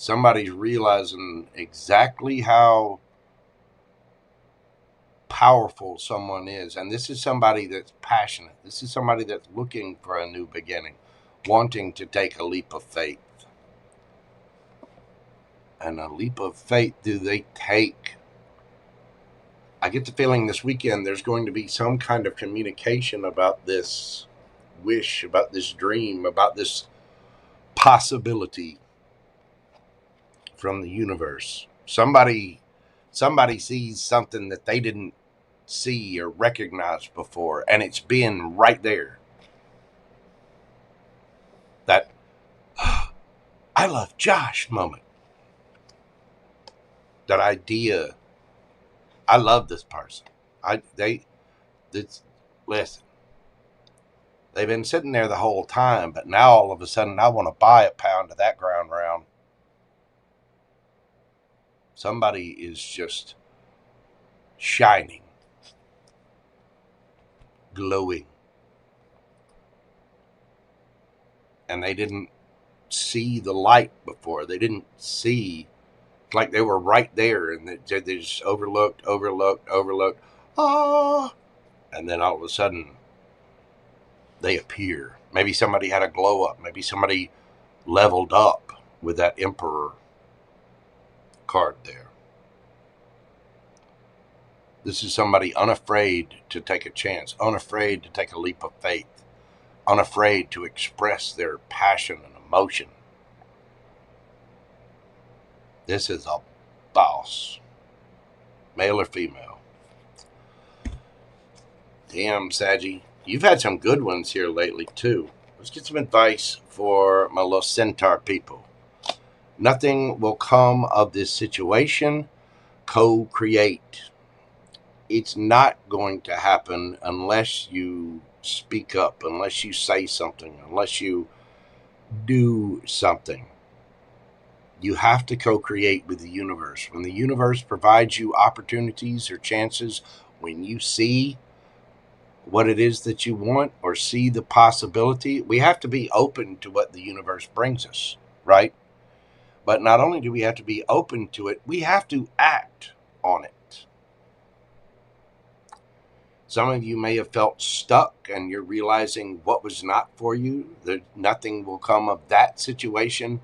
realizing exactly how powerful someone is. And this is somebody that's passionate. This is somebody that's looking for a new beginning, wanting to take a leap of faith. And a leap of faith do they take? I get the feeling this weekend there's going to be some kind of communication about this wish, about this dream, about this possibility from the universe. Somebody sees something that they didn't see or recognize before, and it's been right there. That I love Josh moment. That idea. I love this person. Listen. They've been sitting there the whole time, but now all of a sudden I want to buy a pound of that ground round. Somebody is just shining, glowing. And they didn't see the light before. They didn't see, like they were right there, and they just overlooked. Ah! And then all of a sudden, they appear. Maybe somebody had a glow up. Maybe somebody leveled up with that Emperor card there. This is somebody unafraid to take a chance, unafraid to take a leap of faith, unafraid to express their passion and emotion. This is a boss, male or female. Damn, Saggy. You've had some good ones here lately, too. Let's get some advice for my little centaur people. Nothing will come of this situation. Co-create. It's not going to happen unless you speak up, unless you say something, unless you do something. You have to co-create with the universe. When the universe provides you opportunities or chances, when you see what it is that you want or see the possibility, we have to be open to what the universe brings us, right? But not only do we have to be open to it, we have to act on it. Some of you may have felt stuck and you're realizing what was not for you, that nothing will come of that situation,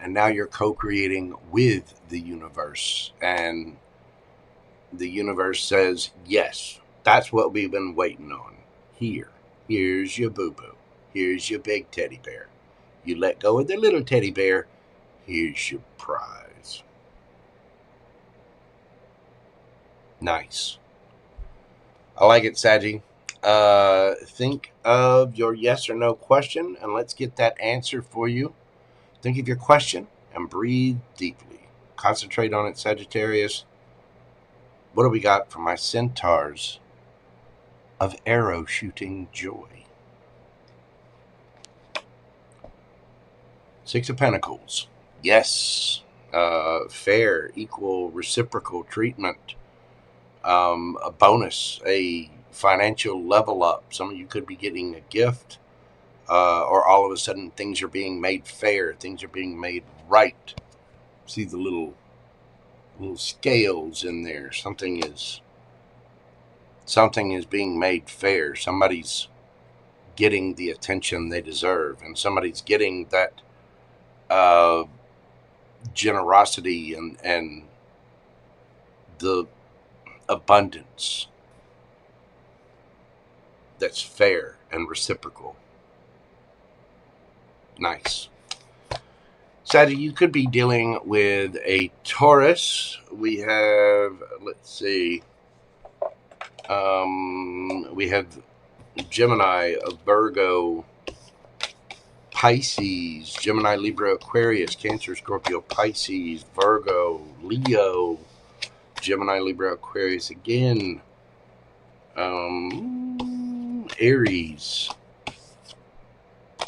and now you're co-creating with the universe, and the universe says, yes, that's what we've been waiting on. Here's your boo-boo. Here's your big teddy bear. You let go of the little teddy bear. Here's your prize. Nice. I like it, Saggy. Think of your yes or no question, and let's get that answer for you. Think of your question and breathe deeply. Concentrate on it, Sagittarius. What do we got for my centaurs of arrow shooting joy? Six of Pentacles. Yes. Fair, equal, reciprocal treatment. A bonus, a financial level up. Some of you could be getting a gift, or all of a sudden things are being made fair. Things are being made right. See the little scales in there. Something is being made fair. Somebody's getting the attention they deserve, and somebody's getting that generosity and the abundance that's fair and reciprocal. Nice. Sadly, you could be dealing with a Taurus. We have, let's see, we have Gemini, Virgo, Pisces, Gemini, Libra, Aquarius, Cancer, Scorpio, Pisces, Virgo, Leo, Gemini, Libra, Aquarius again, Aries.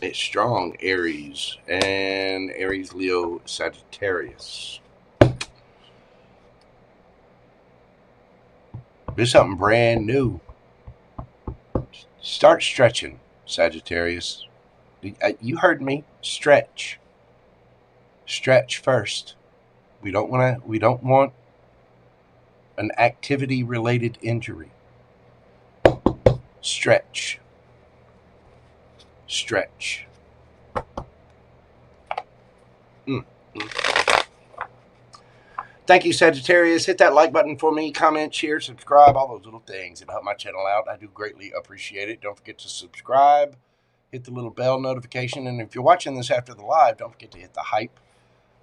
It's strong, Aries, and Aries, Leo, Sagittarius. Do something brand new. Start stretching, Sagittarius. You heard me. Stretch. Stretch first. We don't want an activity-related injury. Stretch. Stretch. Thank you, Sagittarius. Hit that like button for me. Comment, share, subscribe, all those little things. It'll help my channel out. I do greatly appreciate it. Don't forget to subscribe. Hit the little bell notification. And if you're watching this after the live, don't forget to hit the hype.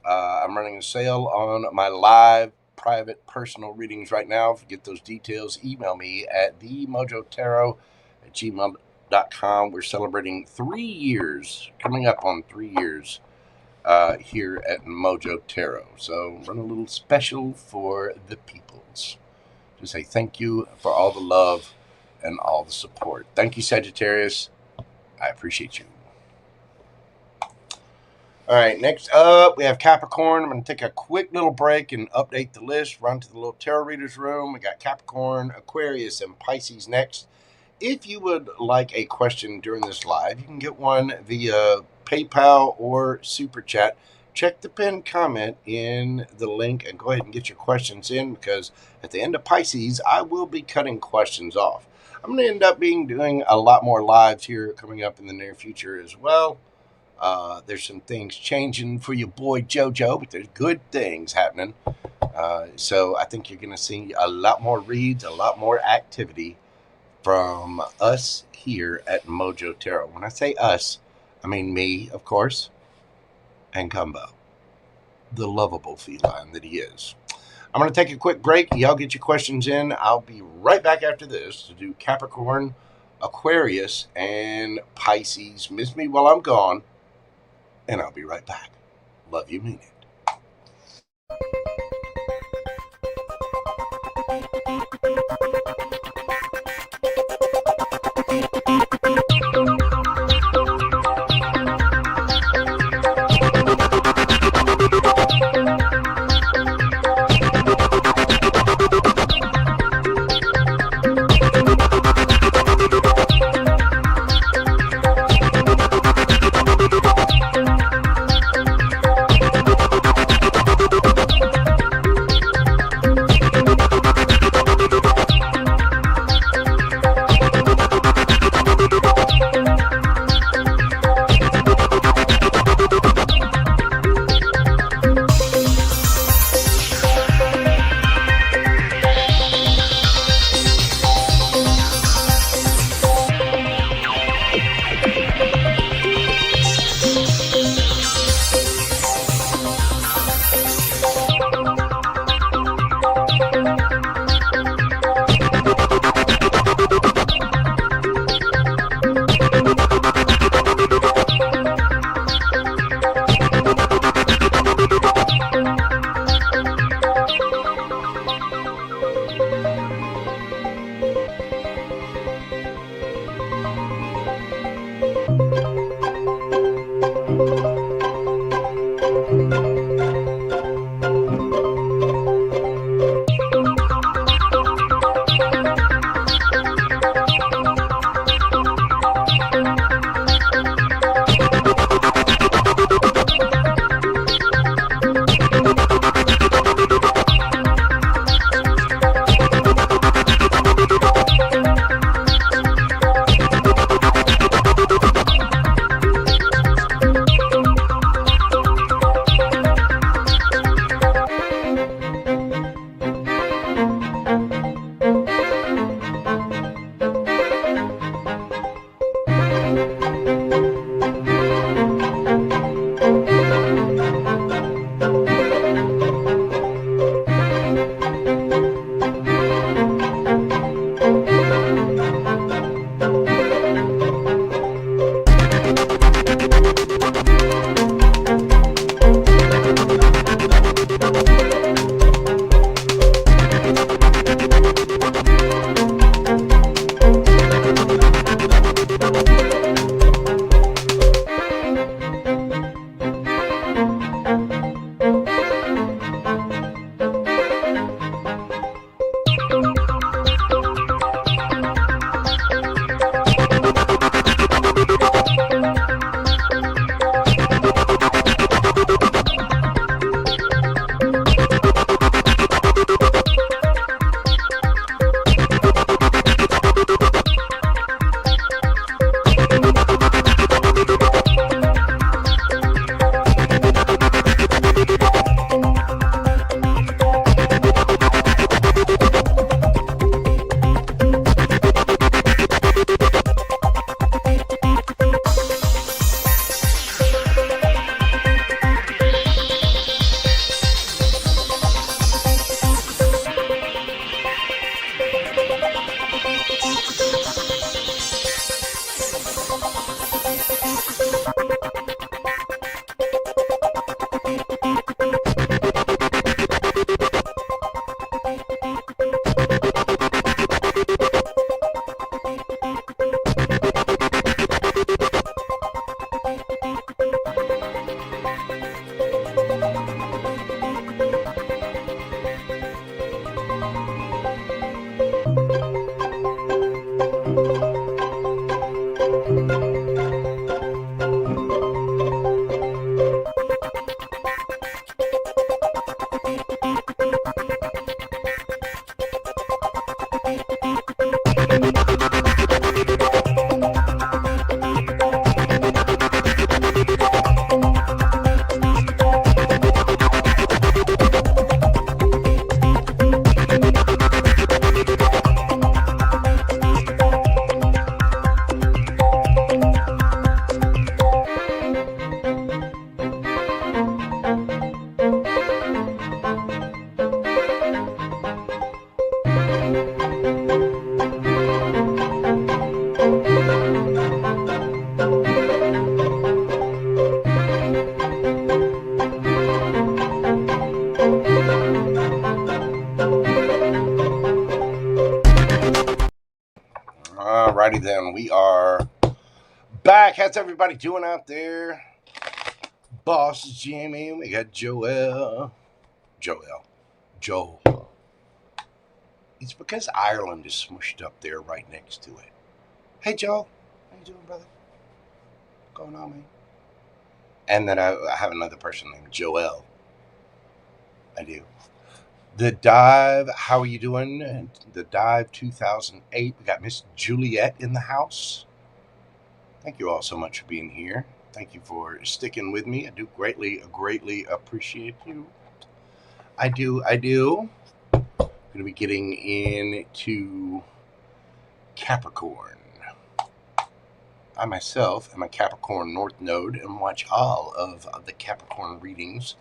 I'm running a sale on my live, private, personal readings right now. If you get those details, email me at themojotarot@gmail.com. We're celebrating 3 years, coming up on 3 years here at Mojo Tarot. So run a little special for the peoples. To say thank you for all the love and all the support. Thank you, Sagittarius. I appreciate you. All right, next up, we have Capricorn. I'm going to take a quick little break and update the list, run to the little tarot readers room. We got Capricorn, Aquarius, and Pisces next. If you would like a question during this live, you can get one via PayPal or Superchat. check the pinned comment in the link and go ahead and get your questions in, because at the end of Pisces, I will be cutting questions off. I'm going to end up doing a lot more lives here coming up in the near future as well. There's some things changing for your boy JoJo, but there's good things happening. So I think you're going to see a lot more reads, a lot more activity from us here at Mojo Tarot. When I say us, I mean me, of course, and Gumbo, the lovable feline that he is. I'm going to take a quick break. Y'all get your questions in. I'll be right back after this to do Capricorn, Aquarius, and Pisces. Miss me while I'm gone, and I'll be right back. Love you, mean it. Alrighty then, we are back. How's everybody doing out there? Boss Jimmy, we got Joel. It's because Ireland is smushed up there right next to it. Hey Joel, how you doing, brother? What's going on, man? And then I have another person named Joel. I do. The Dive, how are you doing? The Dive 2008. We got Miss Juliet in the house. Thank you all so much for being here. Thank you for sticking with me. I do greatly appreciate you. I do. I'm going to be getting into Capricorn. I myself am a Capricorn North Node and watch all of the Capricorn readings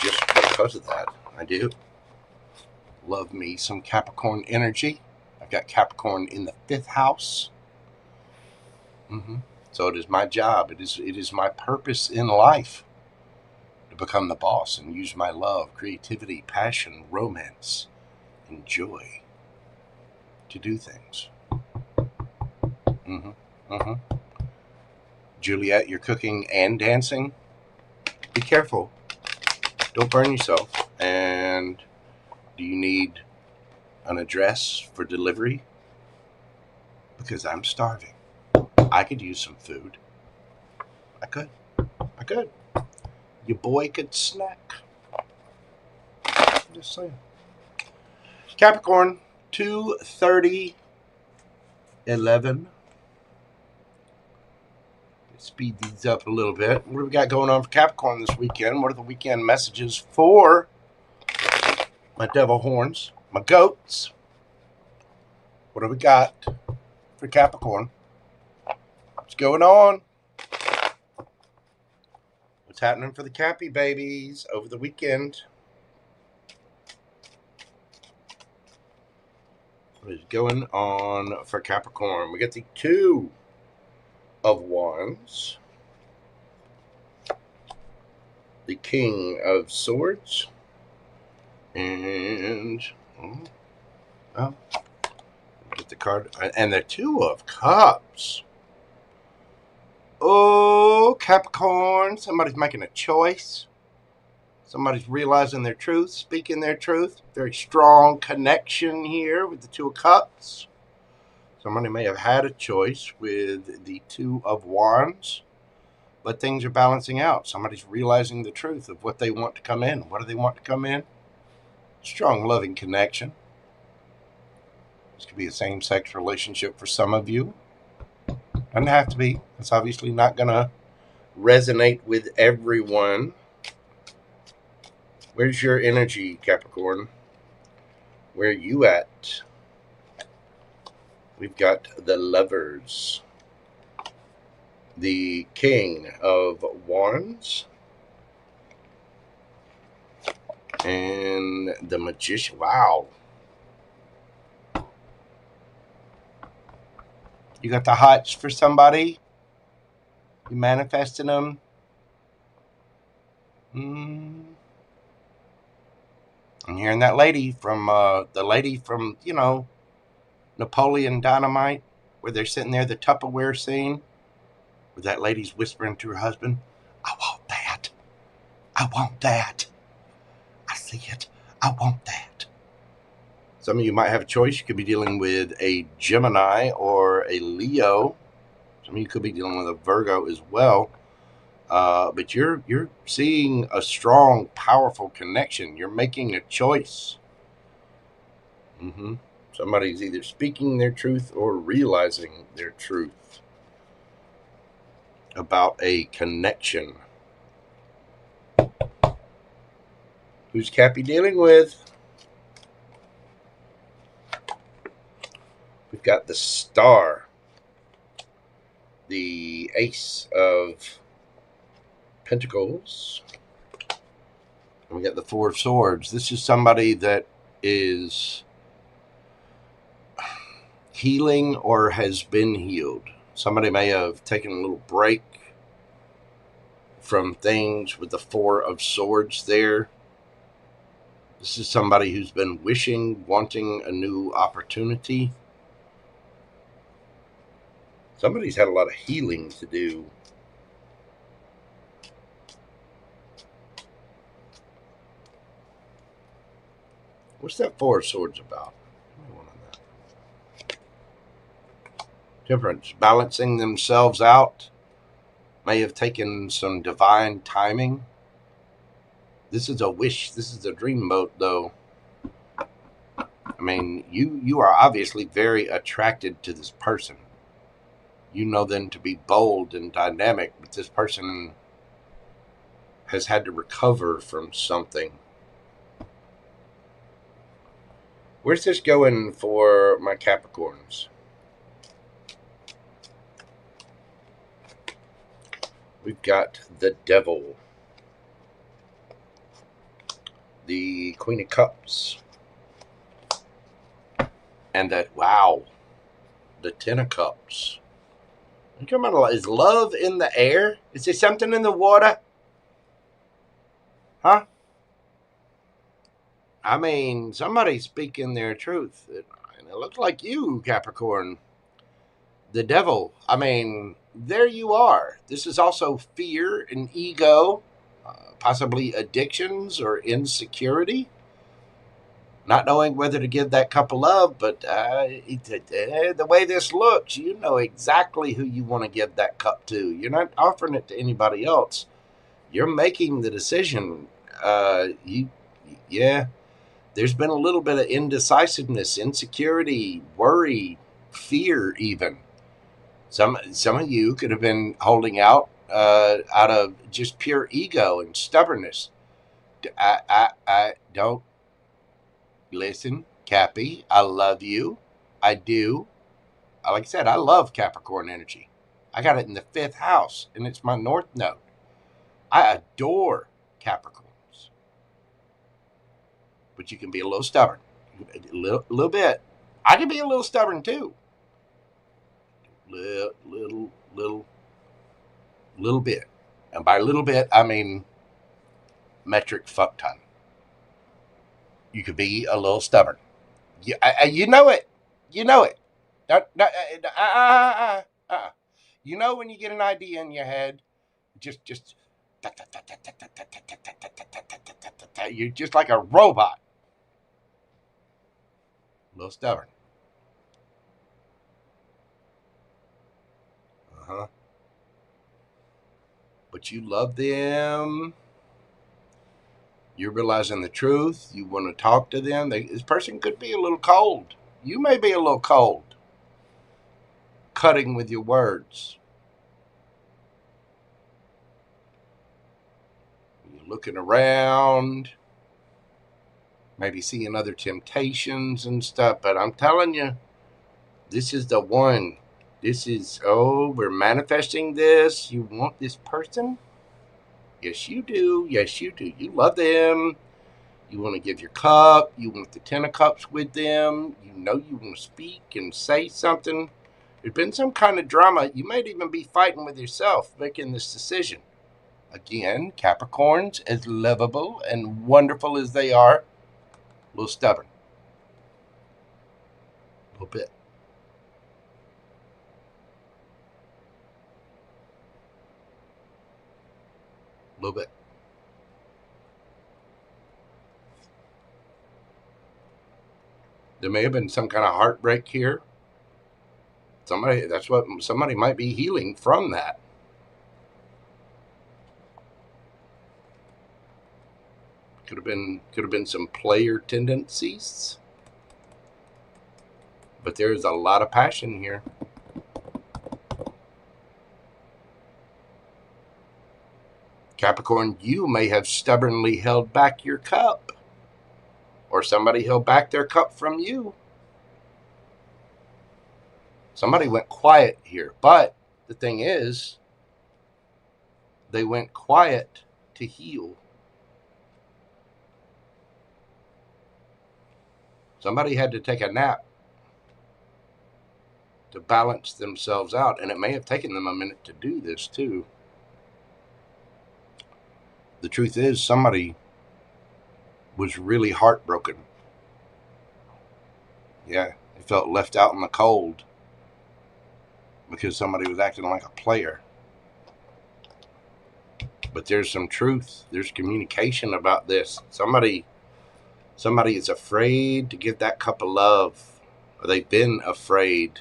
just because of that. I do. Love me some Capricorn energy. I've got Capricorn in the 5th house. So it is my job. It is my purpose in life to become the boss and use my love, creativity, passion, romance, and joy to do things. Juliet, you're cooking and dancing. Be careful. Don't burn yourself. And do you need an address for delivery? Because I'm starving. I could use some food. I could. Your boy could snack. Just saying. Capricorn, 2/30/11. Speed these up a little bit. What do we got going on for Capricorn this weekend? What are the weekend messages for my devil horns, my goats? What do we got for Capricorn? What's going on? What's happening for the Cappy babies over the weekend? What is going on for Capricorn? We got the 2 of Wands, the King of Swords, and get the card, and the 2 of Cups. Oh, Capricorn, somebody's making a choice. Somebody's realizing their truth, speaking their truth. Very strong connection here with the 2 of Cups. Somebody may have had a choice with the 2 of Wands, but things are balancing out. Somebody's realizing the truth of what they want to come in. What do they want to come in? Strong, loving connection. This could be a same-sex relationship for some of you. Doesn't have to be. It's obviously not going to resonate with everyone. Where's your energy, Capricorn? Where are you at? We've got the Lovers, the King of Wands, and the Magician. Wow. You got the hots for somebody? You manifesting them? I'm hearing that lady from, you know, Napoleon Dynamite, where they're sitting there, the Tupperware scene, where that lady's whispering to her husband, I want that. I want that. I see it. I want that. Some of you might have a choice. You could be dealing with a Gemini or a Leo. Some of you could be dealing with a Virgo as well. But you're seeing a strong, powerful connection. You're making a choice. Somebody's either speaking their truth or realizing their truth about a connection. Who's Cappy dealing with? We've got the Star, the Ace of Pentacles, and we got the 4 of Swords. This is somebody that is healing or has been healed. Somebody may have taken a little break from things with the 4 of Swords there. This is somebody who's been wishing, wanting a new opportunity. Somebody's had a lot of healing to do. What's that Four of Swords about? Difference. Balancing themselves out. May have taken some divine timing. This is a wish. This is a dream boat, though. I mean, you are obviously very attracted to this person. You know them to be bold and dynamic, but this person has had to recover from something. Where's this going for my Capricorns? We've got the Devil, the Queen of Cups, and that, wow, the Ten of Cups. Come on, is love in the air? Is there something in the water? Huh? I mean, somebody's speaking their truth. And it looks like you, Capricorn. The Devil. I mean, there you are. This is also fear and ego, possibly addictions or insecurity. Not knowing whether to give that cup of love, but the way this looks, you know exactly who you want to give that cup to. You're not offering it to anybody else. You're making the decision. Yeah, there's been a little bit of indecisiveness, insecurity, worry, fear even. Some of you could have been holding out of just pure ego and stubbornness. I don't listen, Cappy. I love you. I do. Like I said, I love Capricorn energy. I got it in the 5th house, and it's my north node. I adore Capricorns, but you can be a little stubborn, a little bit. I can be a little stubborn too. Little bit. And by little bit, I mean metric fuck ton. You could be a little stubborn. You know it. You know it. You know when you get an idea in your head, just you're just like a robot. A little stubborn. But you love them. You're realizing the truth. You want to talk to them. This person could be a little cold. You may be a little cold. Cutting with your words. You're looking around. Maybe seeing other temptations and stuff. But I'm telling you, this is the one. This is, we're manifesting this. You want this person? Yes, you do. Yes, you do. You love them. You want to give your cup. You want the 10 of cups with them. You know you want to speak and say something. There's been some kind of drama. You might even be fighting with yourself making this decision. Again, Capricorns, as lovable and wonderful as they are, a little stubborn. A little bit. A little bit. There may have been some kind of heartbreak here. Somebody might be healing from that. Could have been some player tendencies. But there's a lot of passion here. Capricorn, you may have stubbornly held back your cup. Or somebody held back their cup from you. Somebody went quiet here. But the thing is, they went quiet to heal. Somebody had to take a nap to balance themselves out. And it may have taken them a minute to do this too. The truth is, somebody was really heartbroken. Yeah, they felt left out in the cold. because somebody was acting like a player. But there's some truth. There's communication about this. Somebody is afraid to give that cup of love, or they've been afraid,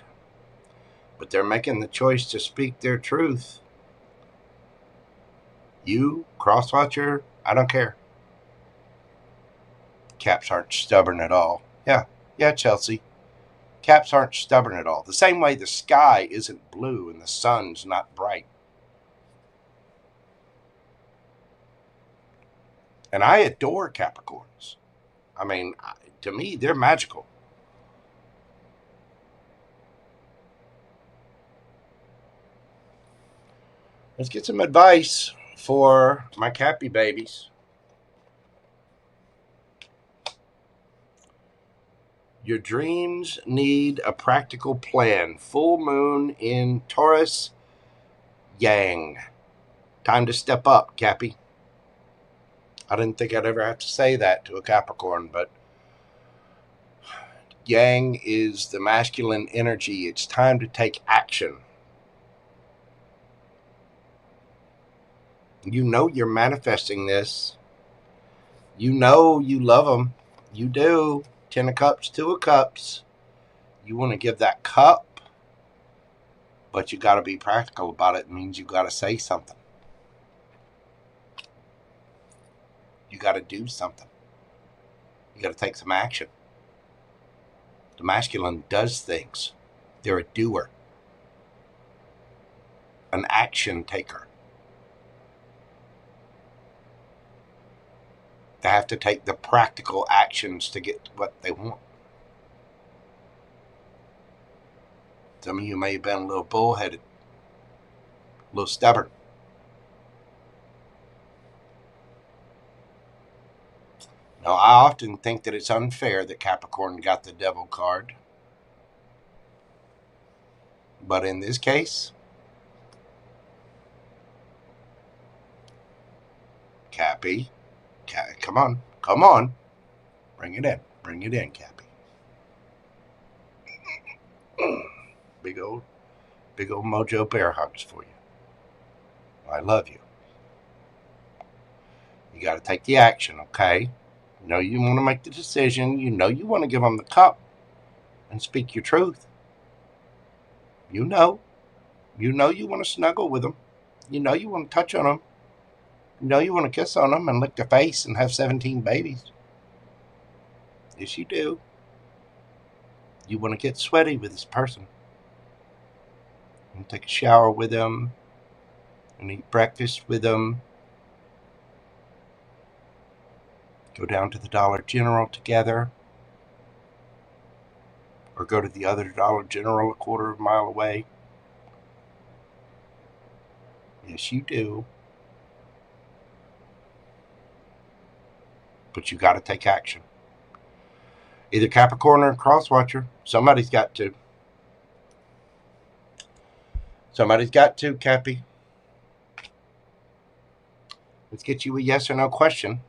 but they're making the choice to speak their truth. You, crosswatcher, I don't care. Caps aren't stubborn at all. Yeah, Chelsea. Caps aren't stubborn at all. The same way the sky isn't blue and the sun's not bright. And I adore Capricorns. I mean, to me, they're magical. Let's get some advice for my Cappy babies. Your dreams need a practical plan. Full moon in Taurus, Yang. Time to step up, Cappy. I didn't think I'd ever have to say that to a Capricorn, but Yang is the masculine energy. It's time to take action. You know you're manifesting this. You know you love them. You do. 10 of Cups, 2 of Cups. You want to give that cup, but you got to be practical about it. It means you got to say something. You got to do something. You got to take some action. The masculine does things. They're a doer, an action taker. They have to take the practical actions to get what they want. Some of you may have been a little bullheaded, a little stubborn. Now, I often think that it's unfair that Capricorn got the Devil card. But in this case, Cappy, come on. Bring it in, Cappy. Big old Mojo bear hugs for you. I love you. You got to take the action, okay? You know you want to make the decision. You know you want to give them the cup and speak your truth. You know you want to snuggle with them. You know you want to touch on them. You know you want to kiss on them and lick their face and have 17 babies. Yes, you do. You want to get sweaty with this person. And take a shower with them. And eat breakfast with them. Go down to the Dollar General together. Or go to the other Dollar General a quarter of a mile away. Yes, you do. But you got to take action. Either Capricorn or Crosswatcher. Somebody's got to. Somebody's got to, Cappy. Let's get you a yes or no question.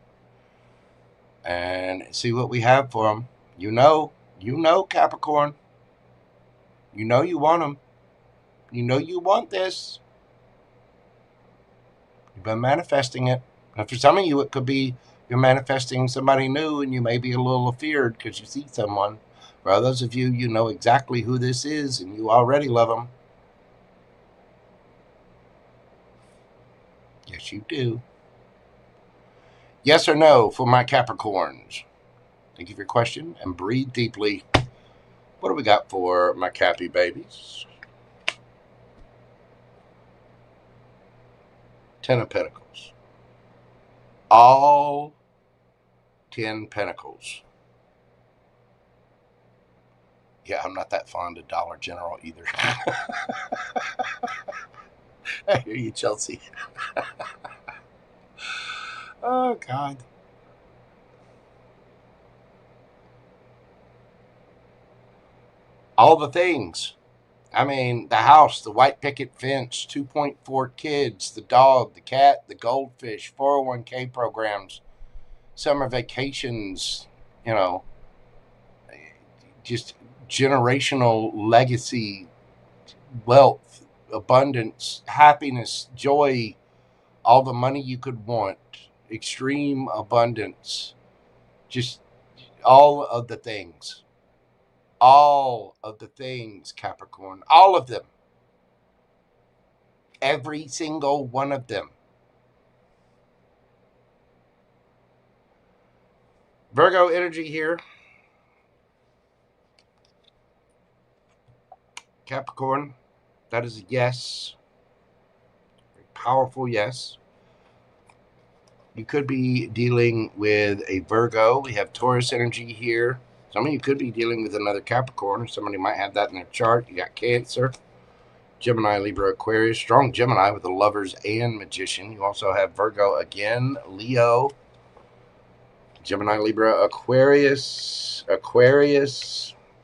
And see what we have for them. You know, Capricorn. You know you want them. You know you want this. You've been manifesting it. And for some of you, it could be you're manifesting somebody new and you may be a little afeared because you see someone. For others of you, you know exactly who this is and you already love them. Yes, you do. Yes or no for my Capricorns? Thank you for your question and breathe deeply. What do we got for my Cappy babies? 10 of Pentacles. All 10 Pentacles. Yeah, I'm not that fond of Dollar General either. I hear you, Chelsea. Oh, God. All the things. I mean, the house, the white picket fence, 2.4 kids, the dog, the cat, the goldfish, 401k programs, summer vacations, you know, just generational legacy, wealth, abundance, happiness, joy, all the money you could want, extreme abundance, just all of the things. All of the things, Capricorn. All of them. Every single one of them. Virgo energy here. Capricorn. That is a yes. Very powerful yes. You could be dealing with a Virgo. We have Taurus energy here. Some of you could be dealing with another Capricorn. Somebody might have that in their chart. You got Cancer, Gemini, Libra, Aquarius. Strong Gemini with the Lovers and Magician. You also have Virgo again, Leo, Gemini, Libra, Aquarius,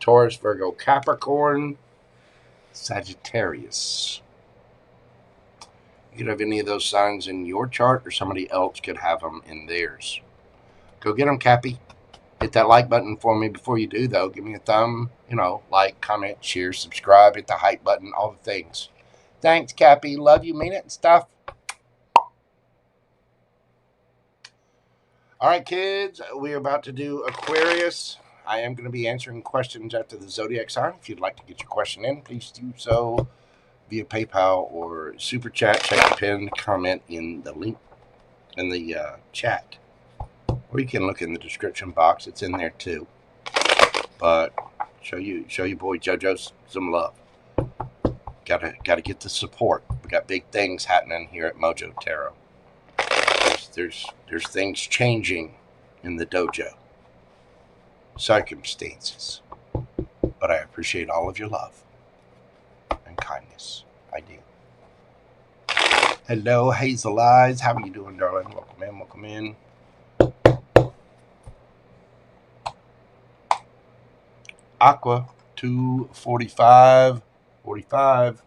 Taurus, Virgo, Capricorn, Sagittarius. You could have any of those signs in your chart, or somebody else could have them in theirs. Go get them, Cappy. Hit that like button for me before you do, though. Give me a thumb, like, comment, share, subscribe, hit the hype button, all the things. Thanks, Cappy. Love you, mean it, and stuff. All right, kids, we're about to do Aquarius. I am going to be answering questions after the zodiac sign. If you'd like to get your question in, please do so via PayPal or Super Chat. Check the pinned comment in the link in the chat. Or you can look in the description box. It's in there too. But show you boy JoJo some love. Gotta get the support. We got big things happening here at Mojo Tarot. There's things changing in the dojo. Circumstances. But I appreciate all of your love and kindness. I do. Hello, Hazel Eyes. How are you doing, darling? Welcome in, welcome in. Aqua 245 45.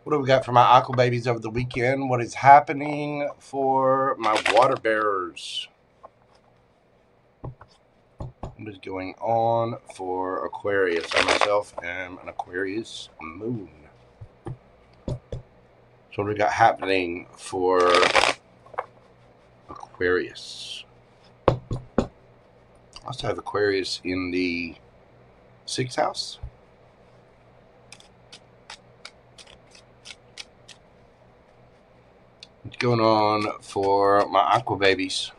What do we got for my aqua babies over the weekend? What is happening for my water bearers? What is going on for Aquarius? I myself am an Aquarius moon. So what do we got happening for Aquarius? I also have Aquarius in the 6th house. What's going on for my aqua babies?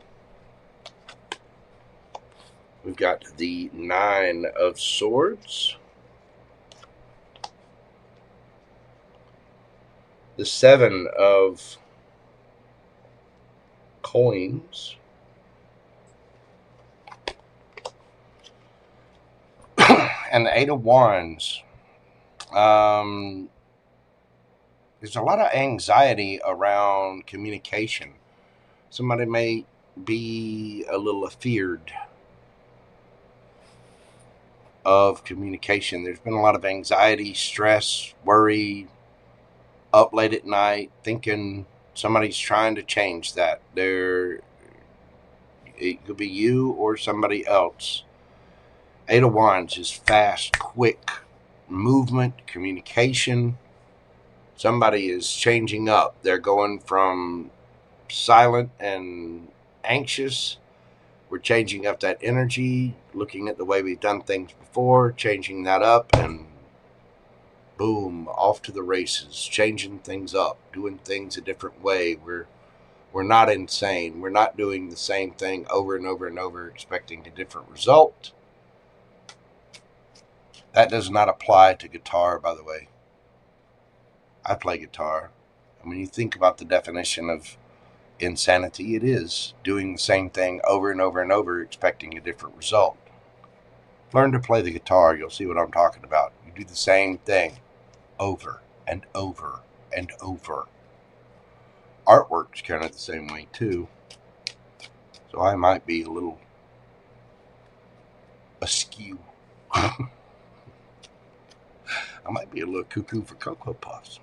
We've got the 9 of Swords, the 7 of Coins, and the 8 of Wands. There's a lot of anxiety around communication. Somebody may be a little afeared of communication. There's been a lot of anxiety, stress, worry, up late at night, thinking somebody's trying to change that. It could be you or somebody else. 8 of Wands is fast, quick movement, communication. Somebody is changing up. They're going from silent and anxious. We're changing up that energy, looking at the way we've done things before, changing that up, and boom, off to the races, changing things up, doing things a different way. We're not insane. We're not doing the same thing over and over and over, expecting a different result. That does not apply to guitar, by the way. I play guitar. And when you think about the definition of insanity, it is doing the same thing over and over and over, expecting a different result. Learn to play the guitar. You'll see what I'm talking about. You do the same thing over and over and over. Artwork's kind of the same way, too. So I might be a little askew. I might be a little cuckoo for Cocoa Puffs.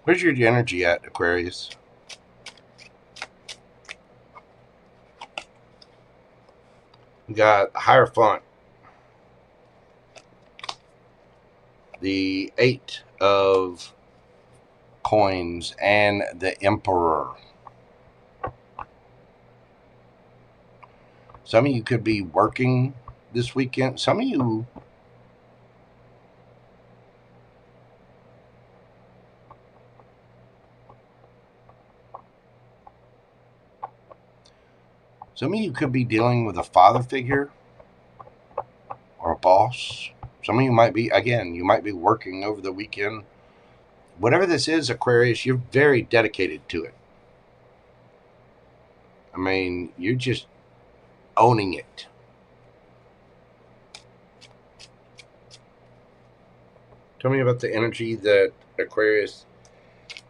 Where's your energy at, Aquarius? We got Hierophant, the 8 of coins, and the Emperor. Some of you could be working this weekend. Some of you could be dealing with a father figure or a boss. Some of you might be, again, you might be working over the weekend. Whatever this is, Aquarius, you're very dedicated to it. I mean, you're just owning it. Tell me about the energy that Aquarius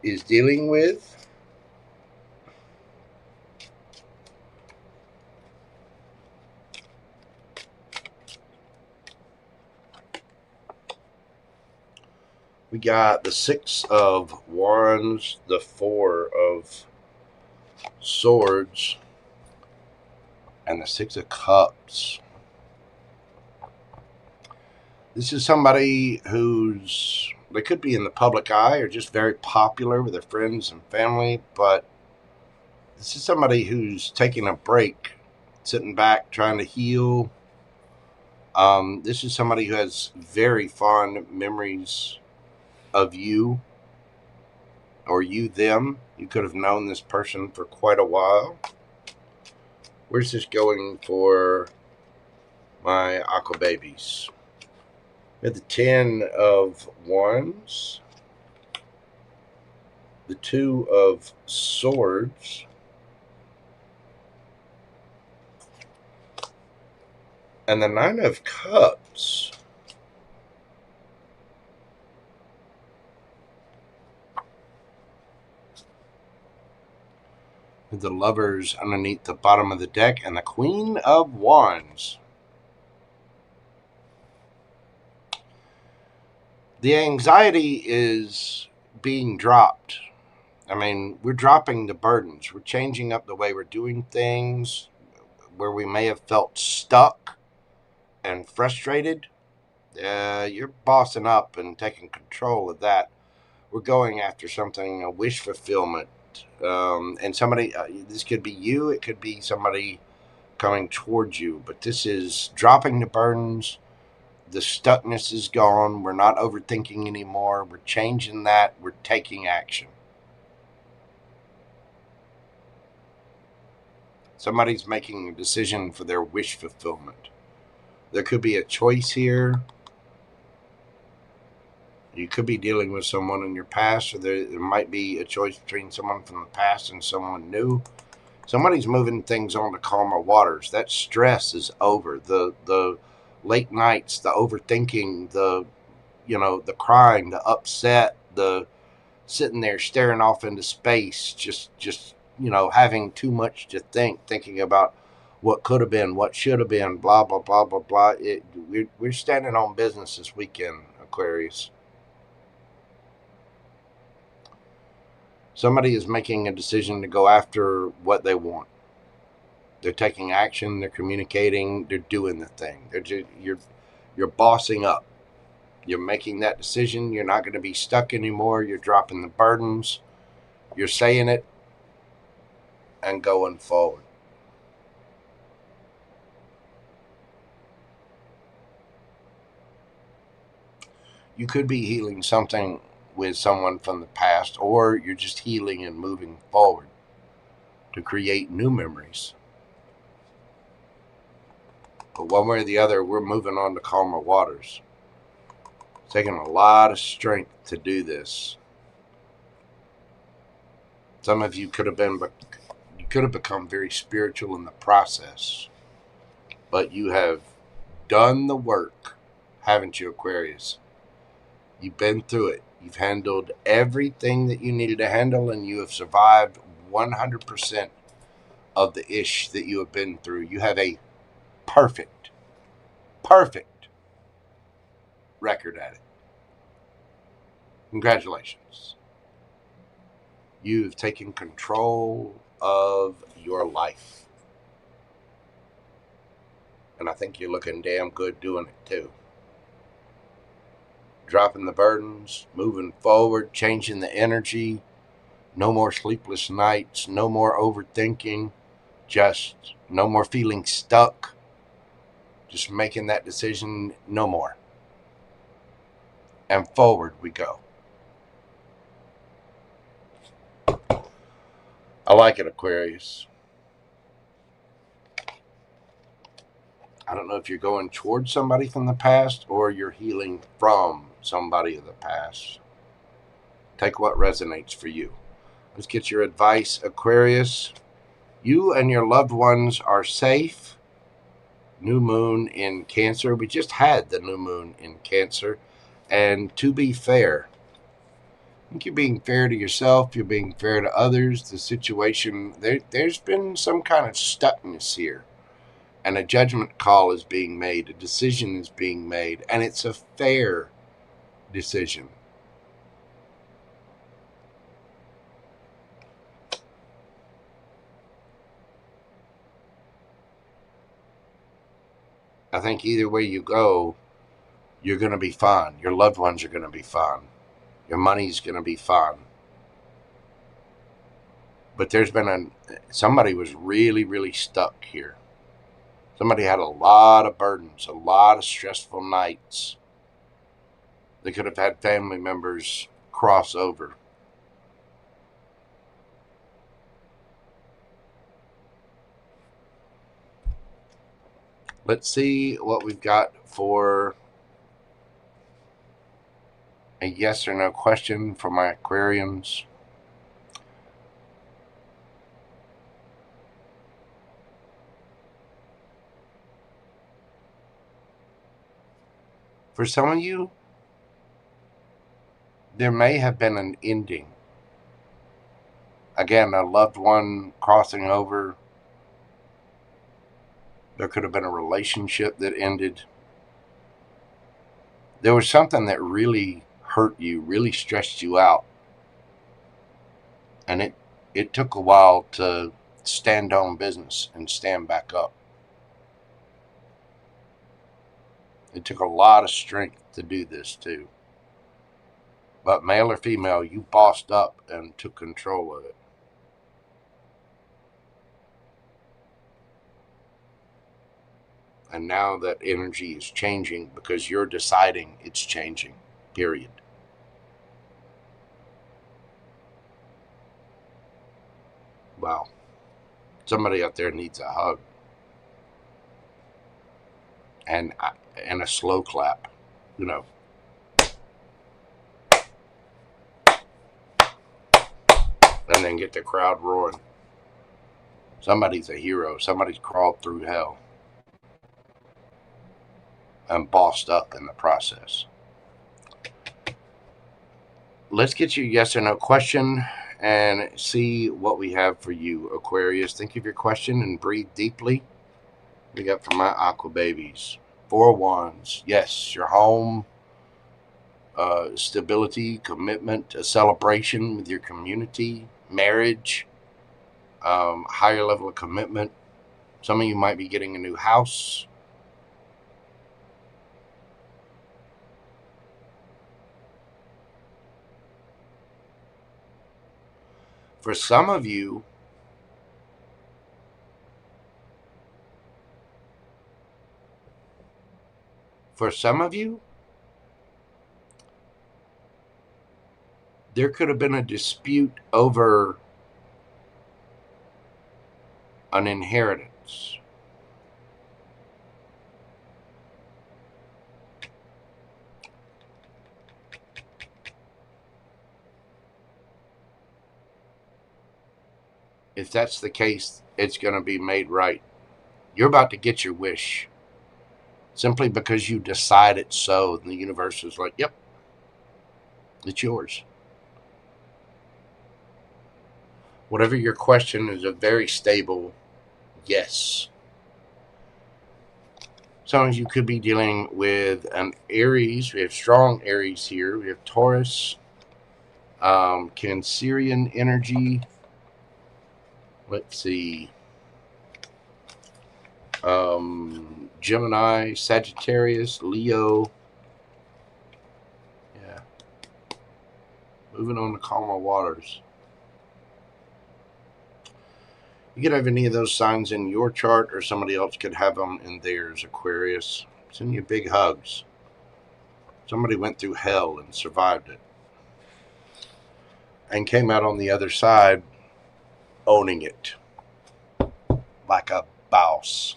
is dealing with. We got the 6 of Wands, the 4 of Swords, and the 6 of Cups. This is somebody they could be in the public eye or just very popular with their friends and family, but this is somebody who's taking a break, sitting back, trying to heal. This is somebody who has very fond memories of you, or you them. You could have known this person for quite a while. Where's this going for my aqua babies? We have the 10 of Wands, the 2 of Swords, and the 9 of Cups. With the Lovers underneath the bottom of the deck, and the Queen of Wands. The anxiety is being dropped. I mean, we're dropping the burdens. We're changing up the way we're doing things. Where we may have felt stuck and frustrated, you're bossing up and taking control of that. We're going after something, a wish fulfillment. And somebody, this could be you, it could be somebody coming towards you, but this is dropping the burdens. The stuckness is gone. We're not overthinking anymore. We're changing that. We're taking action. Somebody's making a decision for their wish fulfillment. There could be a choice here. You could be dealing with someone in your past, or there might be a choice between someone from the past and someone new. Somebody's moving things on to calmer waters. That stress is over. The late nights, the overthinking, the crying, the upset, the sitting there staring off into space, just having too much to think, thinking about what could have been, what should have been, blah blah blah blah blah. We're standing on business this weekend, Aquarius. Somebody is making a decision to go after what they want. They're taking action. They're communicating. They're doing the thing. You're bossing up. You're making that decision. You're not going to be stuck anymore. You're dropping the burdens. You're saying it and going forward. You could be healing something with someone from the past, or you're just healing and moving forward to create new memories. But one way or the other, we're moving on to calmer waters. It's taking a lot of strength to do this. Some of you could have become very spiritual in the process, but you have done the work, haven't you, Aquarius? You've been through it. You've handled everything that you needed to handle, and you have survived 100% of the ish that you have been through. You have a perfect record at it. Congratulations. You've taken control of your life. And I think you're looking damn good doing it too. Dropping the burdens, moving forward, changing the energy. No more sleepless nights, no more overthinking, just no more feeling stuck. Just making that decision, no more. And forward we go. I like it, Aquarius. I don't know if you're going towards somebody from the past or you're healing from somebody of the past. Take what resonates for you. Let's get your advice, Aquarius. You and your loved ones are safe. New moon in Cancer. We just had the new moon in Cancer. And to be fair, I think you're being fair to yourself. You're being fair to others. The situation, there's been some kind of stuckness here. And a judgment call is being made. A decision is being made. And it's a fair decision. I think either way you go, you're going to be fine. Your loved ones are going to be fine. Your money's going to be fine. But there's been somebody was really, really stuck here. Somebody had a lot of burdens, a lot of stressful nights. They could have had family members cross over. Let's see what we've got for a yes or no question for my Aquarians. For some of you, there may have been an ending. Again, a loved one crossing over. There could have been a relationship that ended. There was something that really hurt you, really stressed you out. And it took a while to stand on business and stand back up. It took a lot of strength to do this too. But male or female, you bossed up and took control of it. And now that energy is changing because you're deciding it's changing, period. Wow. Somebody out there needs a hug. And a slow clap, you know. And then get the crowd roaring. Somebody's a hero. Somebody's crawled through hell and bossed up in the process. Let's get you a yes or no question and see what we have for you, Aquarius. Think of your question and breathe deeply. We got for my aqua babies. 4 wands. Yes, your home, stability, commitment, a celebration with your community, marriage, higher level of commitment. Some of you might be getting a new house. For some of you, there could have been a dispute over an inheritance. If that's the case, it's going to be made right. You're about to get your wish. Simply because you decide it so, and the universe is like, yep, it's yours. Whatever your question is, a very stable yes. Some of you could be dealing with an Aries. We have strong Aries here. We have Taurus, Cancerian energy. Let's see. Gemini, Sagittarius, Leo. Yeah. Moving on to calmer waters. You could have any of those signs in your chart, or somebody else could have them in theirs, Aquarius. Send you big hugs. Somebody went through hell and survived it. And came out on the other side owning it. Like a boss.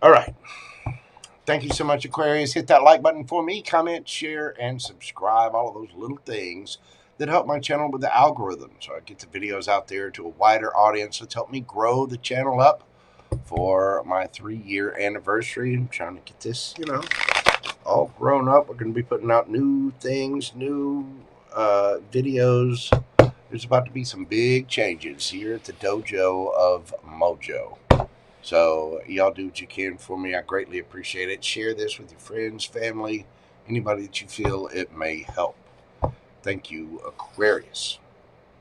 All right. Thank you so much, Aquarius. Hit that like button for me. Comment, share, and subscribe. All of those little things that help my channel with the algorithm. So I get the videos out there to a wider audience. That's helped me grow the channel up for my 3-year anniversary. I'm trying to get this, all grown up. We're going to be putting out new things, new videos. There's about to be some big changes here at the dojo of Mojo. So y'all do what you can for me. I greatly appreciate it. Share this with your friends, family, anybody that you feel it may help. Thank you, Aquarius.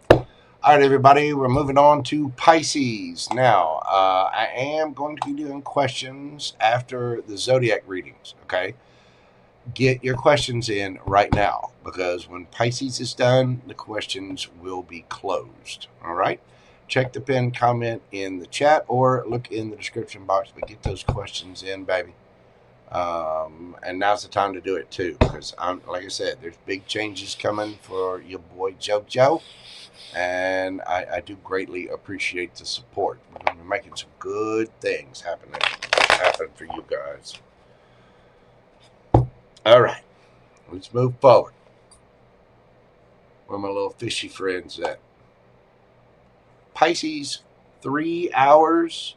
All right, everybody, we're moving on to Pisces. Now, I am going to be doing questions after the Zodiac readings, okay? Get your questions in right now, because when Pisces is done, the questions will be closed, all right? Check the pinned comment in the chat or look in the description box, but get those questions in, baby. And now's the time to do it, too, because, like I said, there's big changes coming for your boy JoJo, and I do greatly appreciate the support. We're going to be making some good things happen for you guys. All right, let's move forward. Where my little fishy friends at? Pisces, 3 hours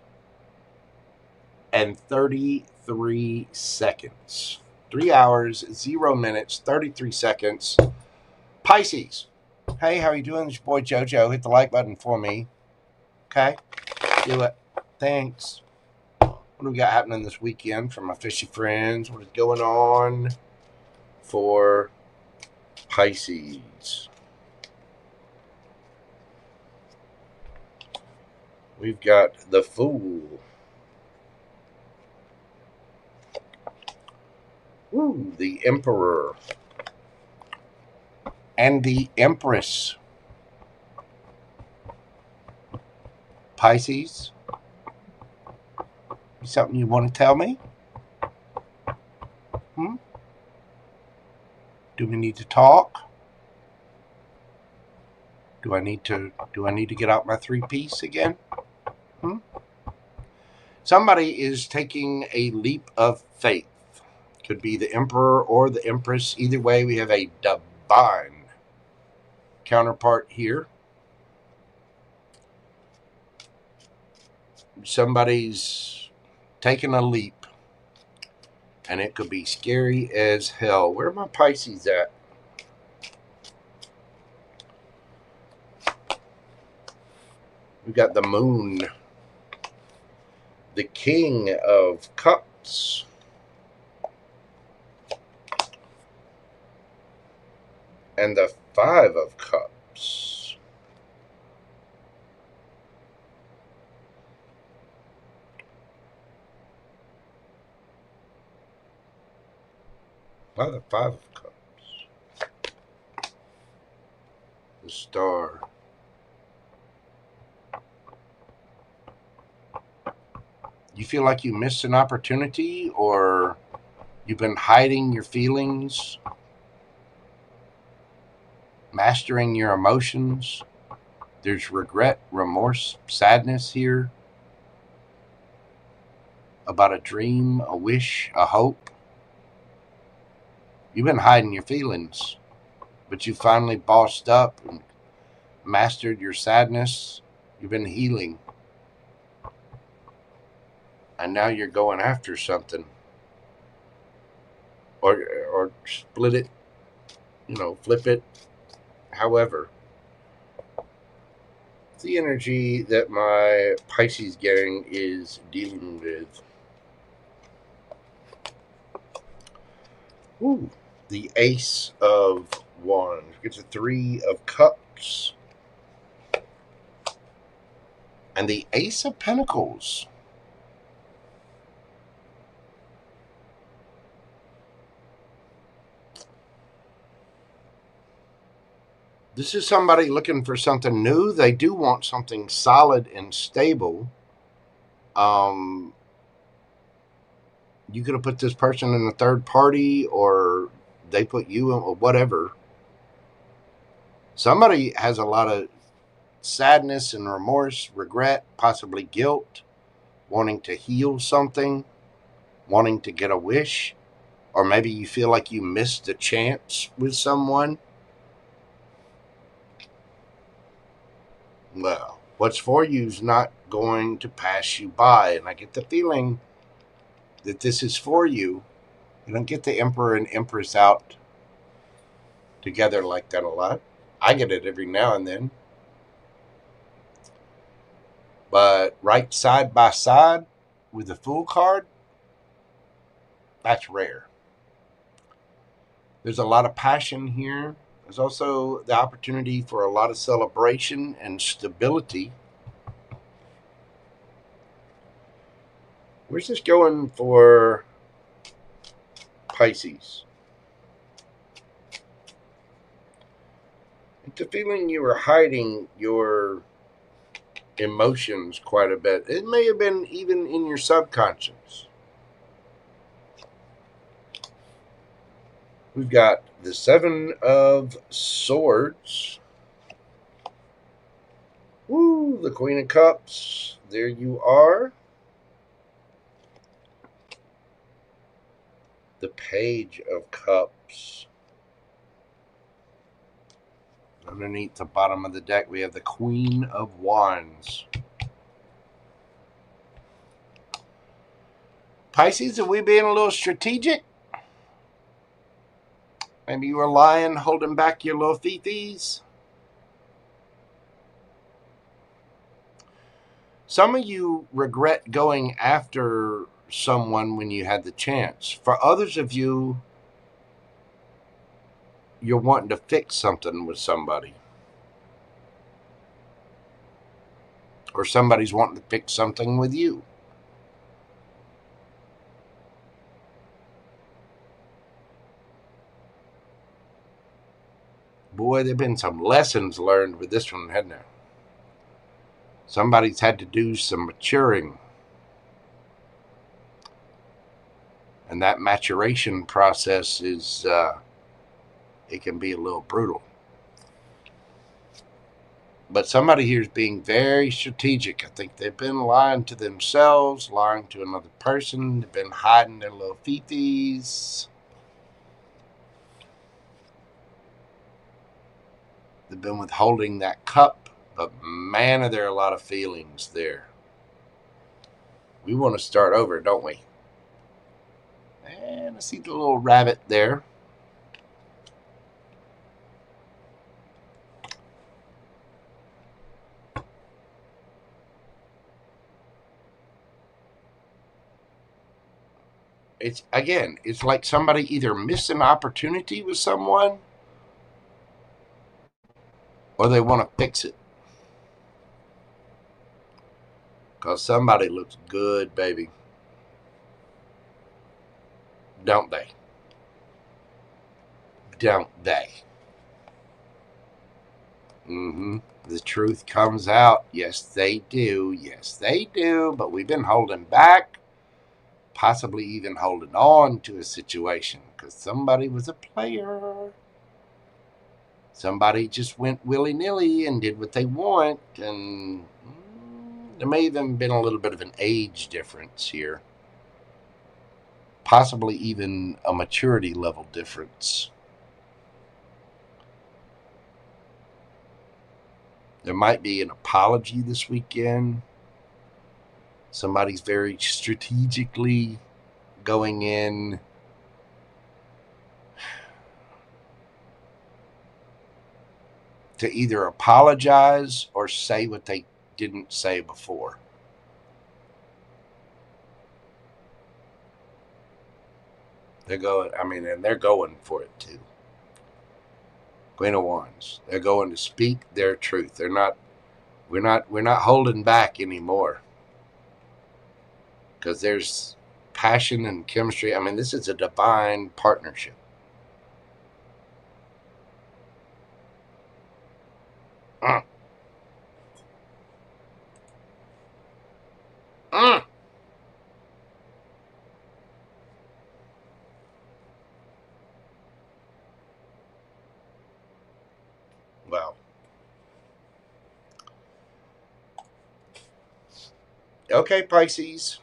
and 33 seconds. 3 hours, 0 minutes, 33 seconds. Pisces. Hey, how are you doing? This is your boy JoJo. Hit the like button for me. Okay? Do it. Thanks. What do we got happening this weekend for my fishy friends? What is going on for Pisces? We've got the Fool. Ooh, the Emperor. And the Empress. Pisces. Something you want to tell me? Do we need to talk? Do I need to get out my 3-piece again? Somebody is taking a leap of faith. Could be the Emperor or the Empress. Either way, we have a divine counterpart here. Somebody's taking a leap, and it could be scary as hell. Where are my Pisces at? We've got the Moon, the King of Cups, and the 5 of Cups. Why the 5 of Cups? The Star. You feel like you missed an opportunity, or you've been hiding your feelings, mastering your emotions. There's regret, remorse, sadness here about a dream, a wish, a hope. You've been hiding your feelings, but you finally bossed up and mastered your sadness. You've been healing. And now you're going after something. Or split it, flip it. However, the energy that my Pisces gang is dealing with. Ooh, the Ace of Wands. We're It's a 3 of Cups. And the Ace of Pentacles. This is somebody looking for something new. They do want something solid and stable. You could have put this person in a third party, or they put you in, or whatever. Somebody has a lot of sadness and remorse, regret, possibly guilt, wanting to heal something, wanting to get a wish, or maybe you feel like you missed a chance with someone. Well, what's for you is not going to pass you by, and I get the feeling that this is for you. You don't get the Emperor and Empress out together like that a lot. I get it every now and then. But right side by side with the Fool card, that's rare. There's a lot of passion here. There's also the opportunity for a lot of celebration and stability. Where's this going for Pisces? It's a feeling you were hiding your emotions quite a bit. It may have been even in your subconscious. We've got the 7 of Swords. Woo, the Queen of Cups. There you are. The Page of Cups. Underneath the bottom of the deck, we have the Queen of Wands. Pisces, are we being a little strategic? Maybe you were lying, holding back your little fifis. Some of you regret going after someone when you had the chance. For others of you, you're wanting to fix something with somebody. Or somebody's wanting to fix something with you. Boy, there have been some lessons learned with this one, hadn't there? Somebody's had to do some maturing. And that maturation process is, it can be a little brutal. But somebody here is being very strategic. I think they've been lying to themselves, lying to another person. They've been hiding their little fifis. They've been withholding that cup. But man, are there a lot of feelings there. We want to start over, don't we? And I see the little rabbit there. It's like somebody either missed an opportunity with someone or they want to fix it. Because somebody looks good, baby. Don't they? Don't they? The truth comes out. Yes, they do. Yes, they do. But we've been holding back. Possibly even holding on to a situation. Because somebody was a player. Somebody just went willy-nilly and did what they want. And there may have even been a little bit of an age difference here. Possibly even a maturity level difference. There might be an apology this weekend. Somebody's very strategically going in to either apologize or say what they didn't say before. They're going for it too. Queen of Wands. They're going to speak their truth. They're not. We're not holding back anymore. Because there's passion and chemistry. I mean, this is a divine partnership. Mm. Mm. Well, okay, Pisces.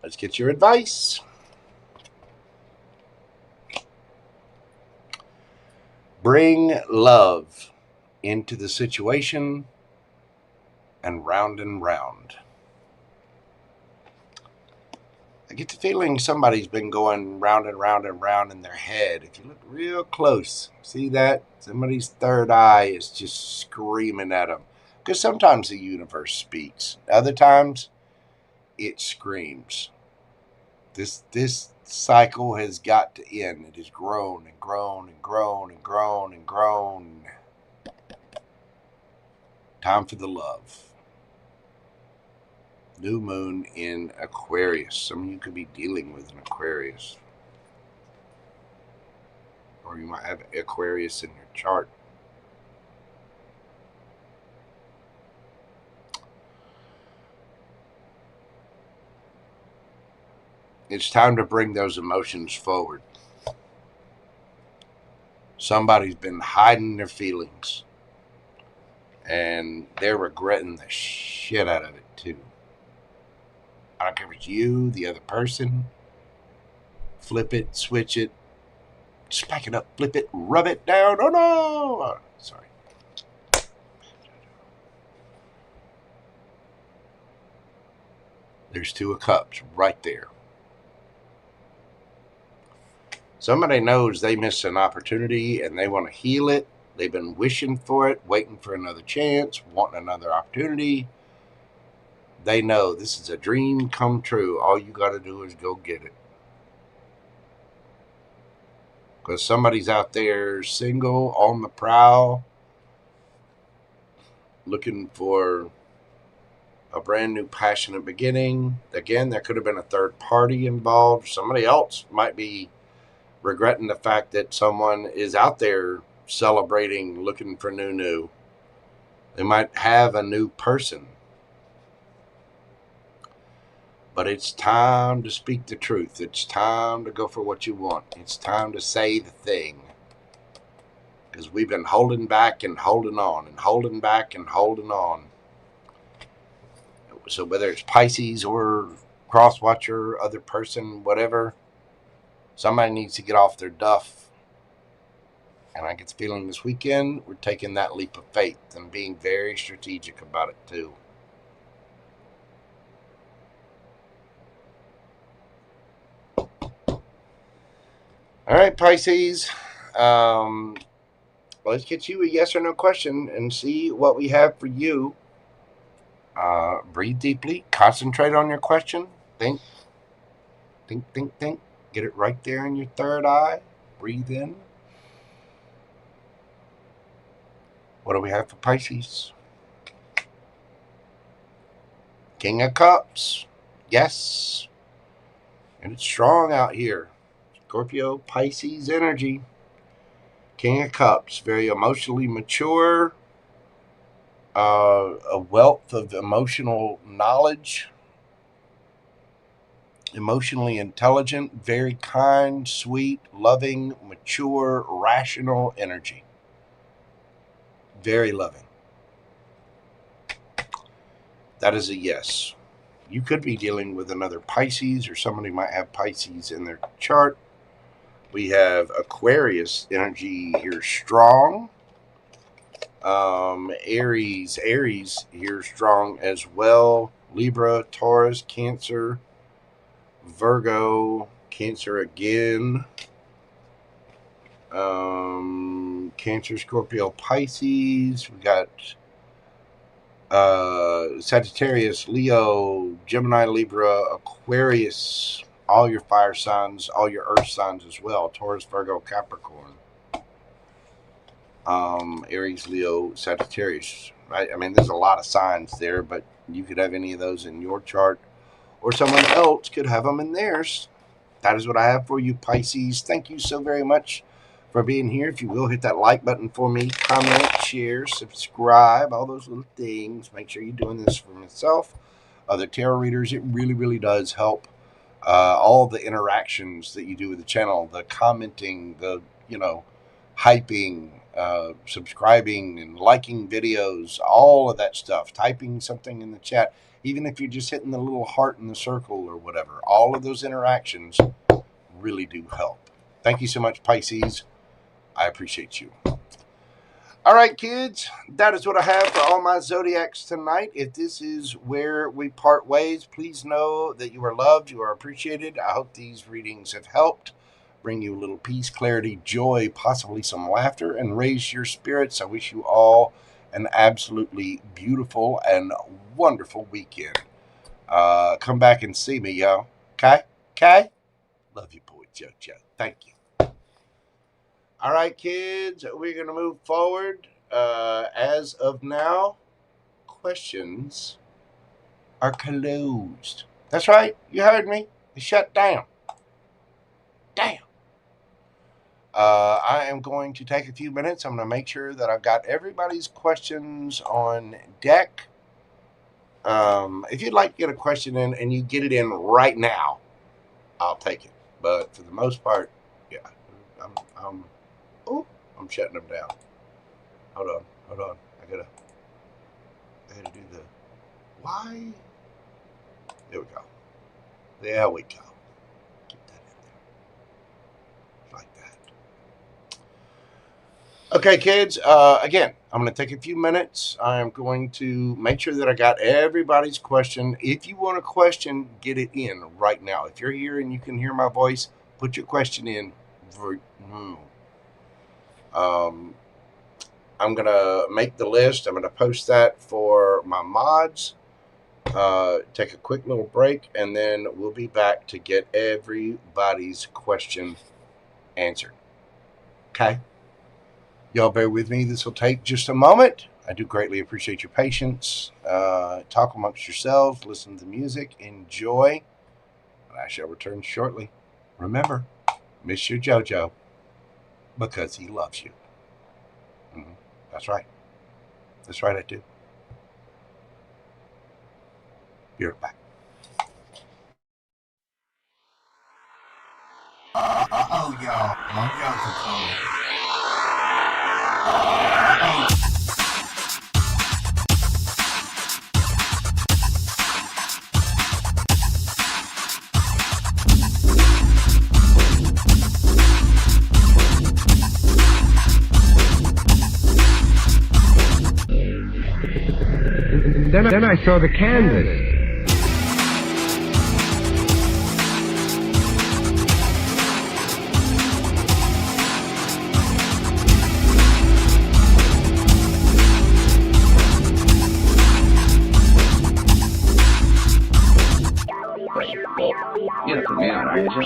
Let's get your advice. Bring love into the situation and round. I get the feeling somebody's been going round and round and round in their head. If you look real close, see that? Somebody's third eye is just screaming at them. Because sometimes the universe speaks. Other times, it screams. This cycle has got to end. It has grown and grown and grown and grown and grown. Time for the love. New moon in Aquarius. Some of you could be dealing with an Aquarius. Or you might have Aquarius in your chart. It's time to bring those emotions forward. Somebody's been hiding their feelings. And they're regretting the shit out of it too. I don't care if it's you, the other person. Flip it, switch it, smack it up, flip it, rub it down. Oh no! Sorry. There's Two of Cups right there. Somebody knows they missed an opportunity and they want to heal it. They've been wishing for it, waiting for another chance, wanting another opportunity. They know this is a dream come true. All you got to do is go get it. Because somebody's out there single, on the prowl, looking for a brand new passionate beginning. Again, there could have been a third party involved. Somebody else might be regretting the fact that someone is out there celebrating, looking for new. They might have a new person. But it's time to speak the truth. It's time to go for what you want. It's time to say the thing. Because we've been holding back and holding on and holding back and holding on. So whether it's Pisces or cross-watcher, other person, whatever, somebody needs to get off their duff. And I get the feeling this weekend we're taking that leap of faith and being very strategic about it too. All right, Pisces. Let's get you a yes or no question and see what we have for you. Breathe deeply. Concentrate on your question. Think. Get it right there in your third eye. Breathe in. What do we have for Pisces? King of Cups. Yes. And it's strong out here. Scorpio, Pisces energy. King of Cups. Very emotionally mature. A wealth of emotional knowledge. Emotionally intelligent. Very kind, sweet, loving, mature, rational energy. Very loving. That is a yes. You could be dealing with another Pisces, or somebody might have Pisces in their chart. We have Aquarius energy here strong. Aries here strong as well. Libra, Taurus, Cancer, Virgo, Cancer again. Cancer, Scorpio, Pisces. We got Sagittarius, Leo, Gemini, Libra, Aquarius. all your fire signs, all your earth signs as well. Taurus, Virgo, Capricorn, Aries, Leo, Sagittarius, right? I mean, there's a lot of signs there, but you could have any of those in your chart, or someone else could have them in theirs. That is what I have for you, Pisces. Thank you so very much for being here. If you will, hit that like button for me, comment, share, subscribe, all those little things. Make sure you're doing this for myself, other tarot readers. It really, really does help. All the interactions that you do with the channel, the commenting, the, hyping, subscribing and liking videos, all of that stuff, typing something in the chat, even if you're just hitting the little heart in the circle or whatever, all of those interactions really do help. Thank you so much, Pisces. I appreciate you. All right, kids, that is what I have for all my zodiacs tonight. If this is where we part ways, please know that you are loved, you are appreciated. I hope these readings have helped bring you a little peace, clarity, joy, possibly some laughter, and raise your spirits. I wish you all an absolutely beautiful and wonderful weekend. Come back and see me, y'all. Okay? Love you, boy, JoJo. Thank you. All right, kids, we're going to move forward. As of now, questions are closed. That's right. You heard me. They shut down. Damn. I am going to take a few minutes. I'm going to make sure that I've got everybody's questions on deck. If you'd like to get a question in and you get it in right now, I'll take it. But for the most part, yeah, I'm shutting them down. Hold on. I gotta do the why. There we go. There we go. Get that in there. Like that. Okay, kids. Again, I'm going to take a few minutes. I'm going to make sure that I got everybody's question. If you want a question, get it in right now. If you're here and you can hear my voice, put your question in. I'm going to make the list. I'm going to post that for my mods. Take a quick little break, and then we'll be back to get everybody's question answered. Okay? Y'all bear with me. This will take just a moment. I do greatly appreciate your patience. Talk amongst yourselves. Listen to the music. Enjoy. And I shall return shortly. Remember, miss your JoJo because he loves you. That's right. That's right, I do. Be right back. Oh, y'all. Mojo's coming. Then I saw the canvas. You don't put me on, are you, Joe?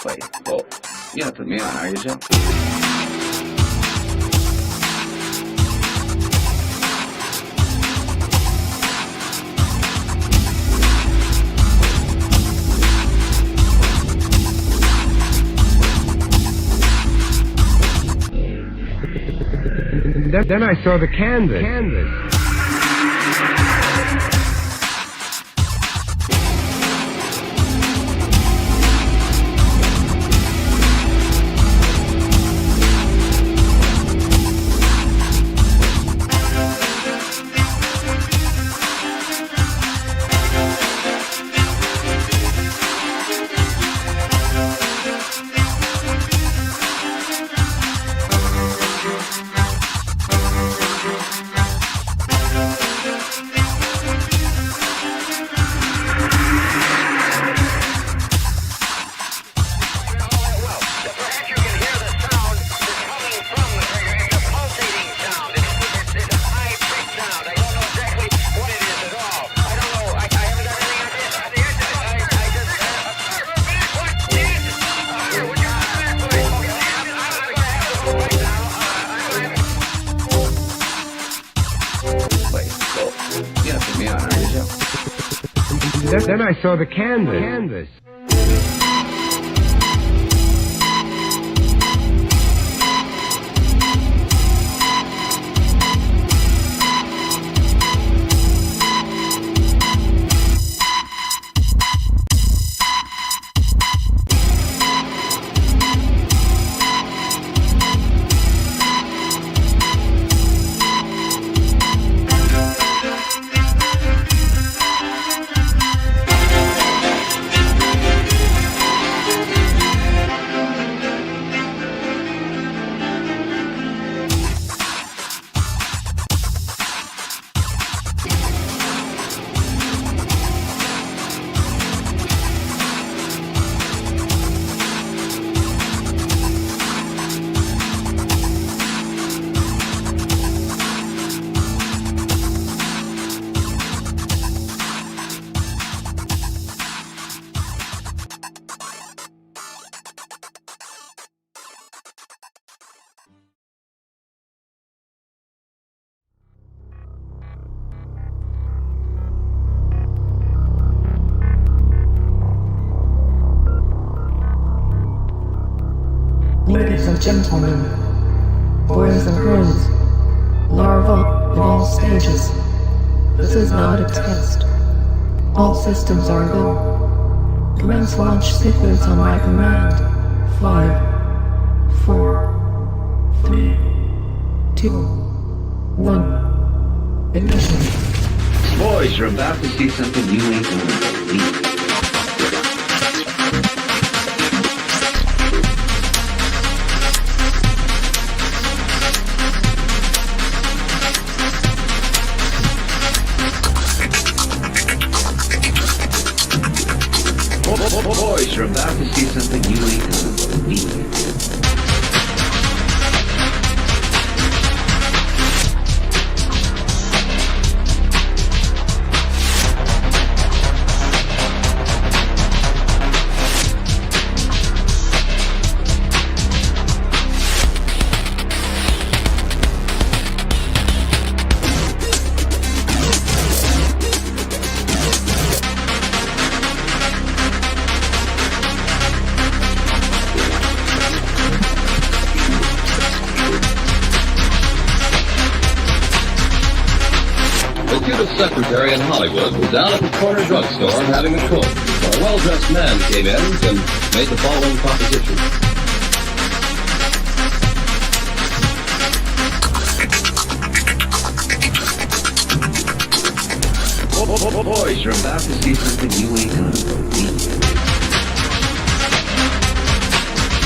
Wait, well, you don't put me on, are you, Joe? Then I saw the canvas. Well, you know, put me on, are you, Joe? Then I saw the canvas. Ladies and gentlemen, boys and girls, larvae in all stages. This is not a test. All systems are go. Commence launch sequence on my command. 5, 4, 3, 2, 1. Ignition. Boys, you're about to see something you ain't gonna believe. Boys, you're about to see something you ain't gonna believe. Secretary in Hollywood was down at the corner drugstore having a coke when a well-dressed man came in and made the following proposition. Boys, you're about to see something you ain't gonna believe. Secretary in Hollywood was down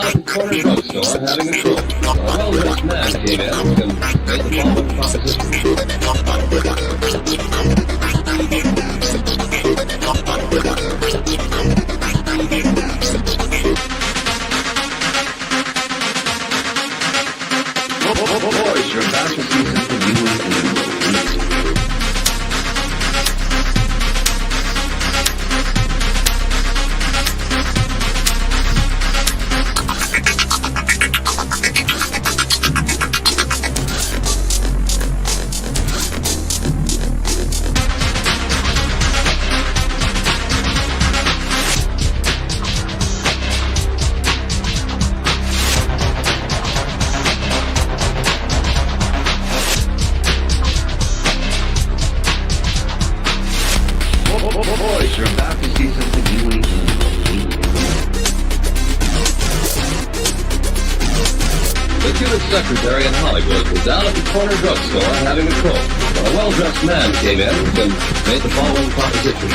at the corner drugstore having a coke. A well-dressed man came in and made the following proposition. Boys, you're about to see something you ain't gonna believe. Boys, you're about to see something you ain't gonna believe. The Cuban secretary in Hollywood was down at the corner drugstore having a coke when a well-dressed man came in and made the following proposition.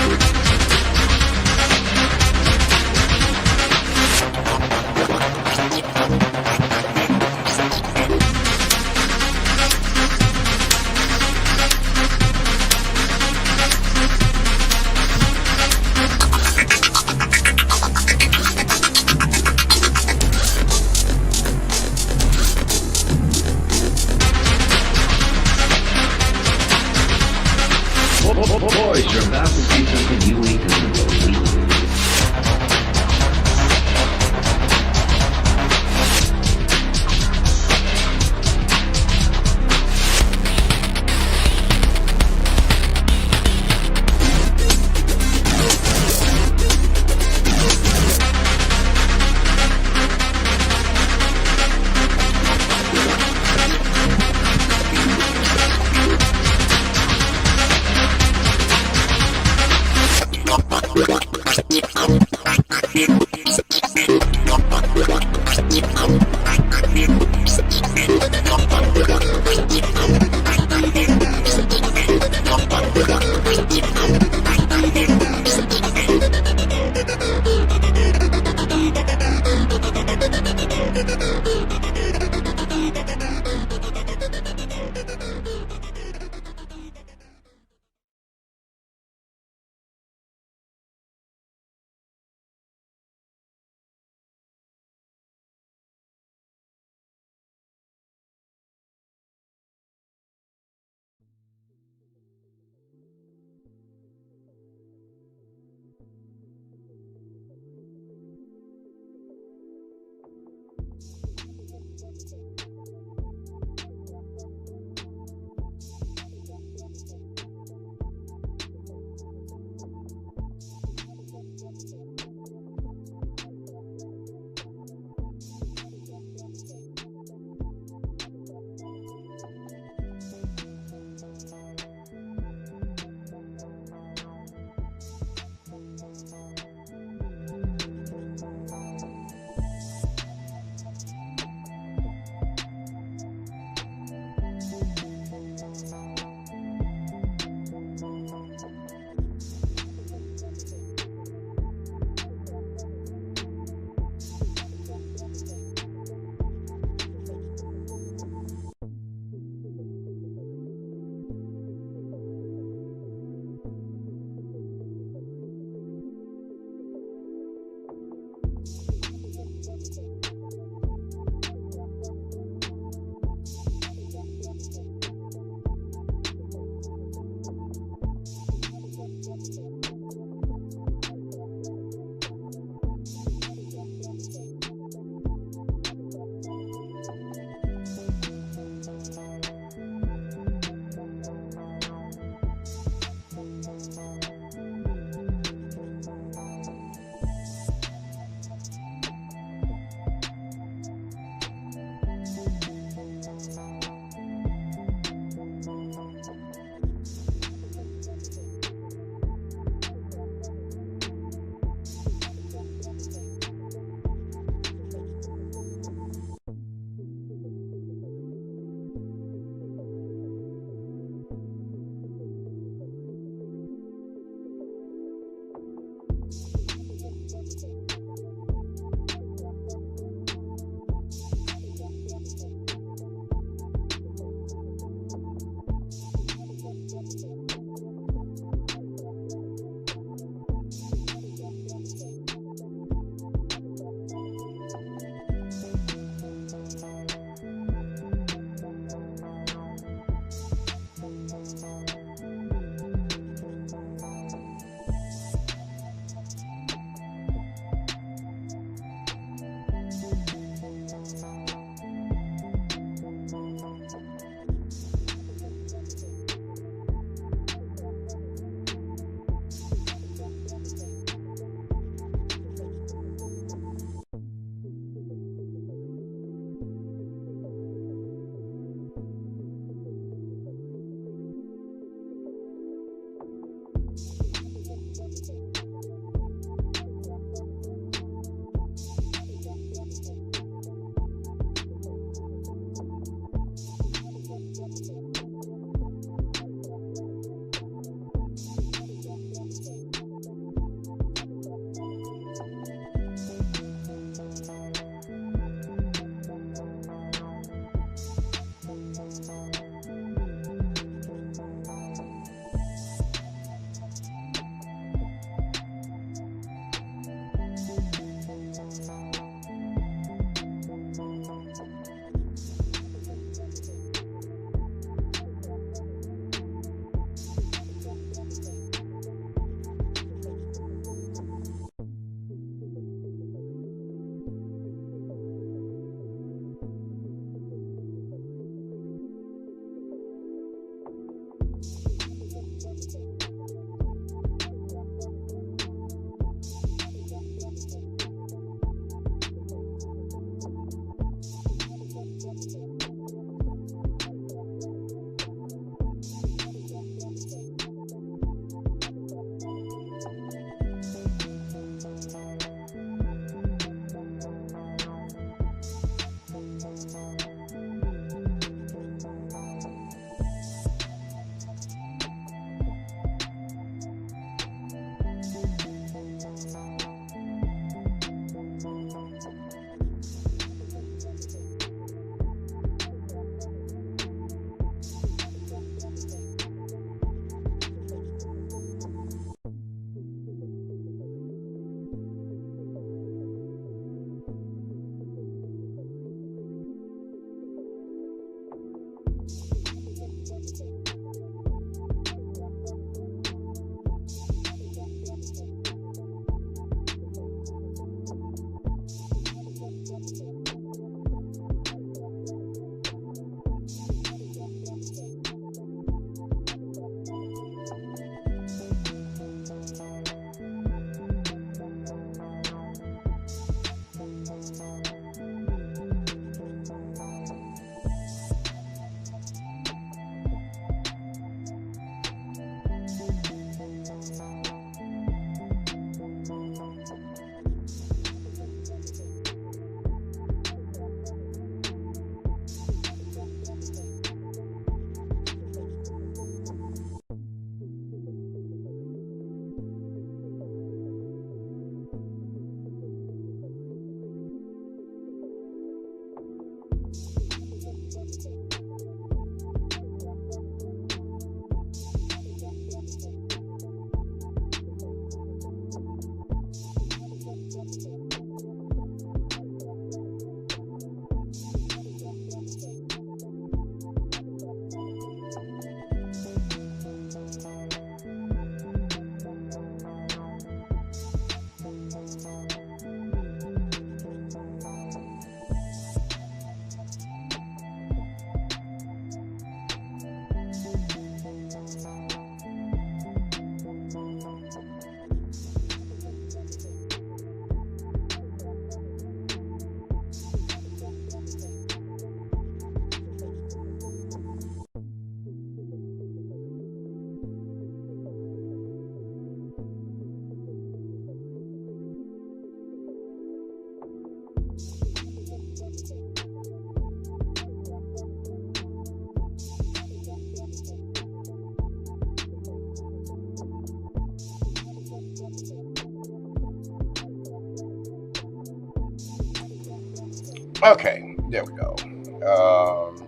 Okay, there we go.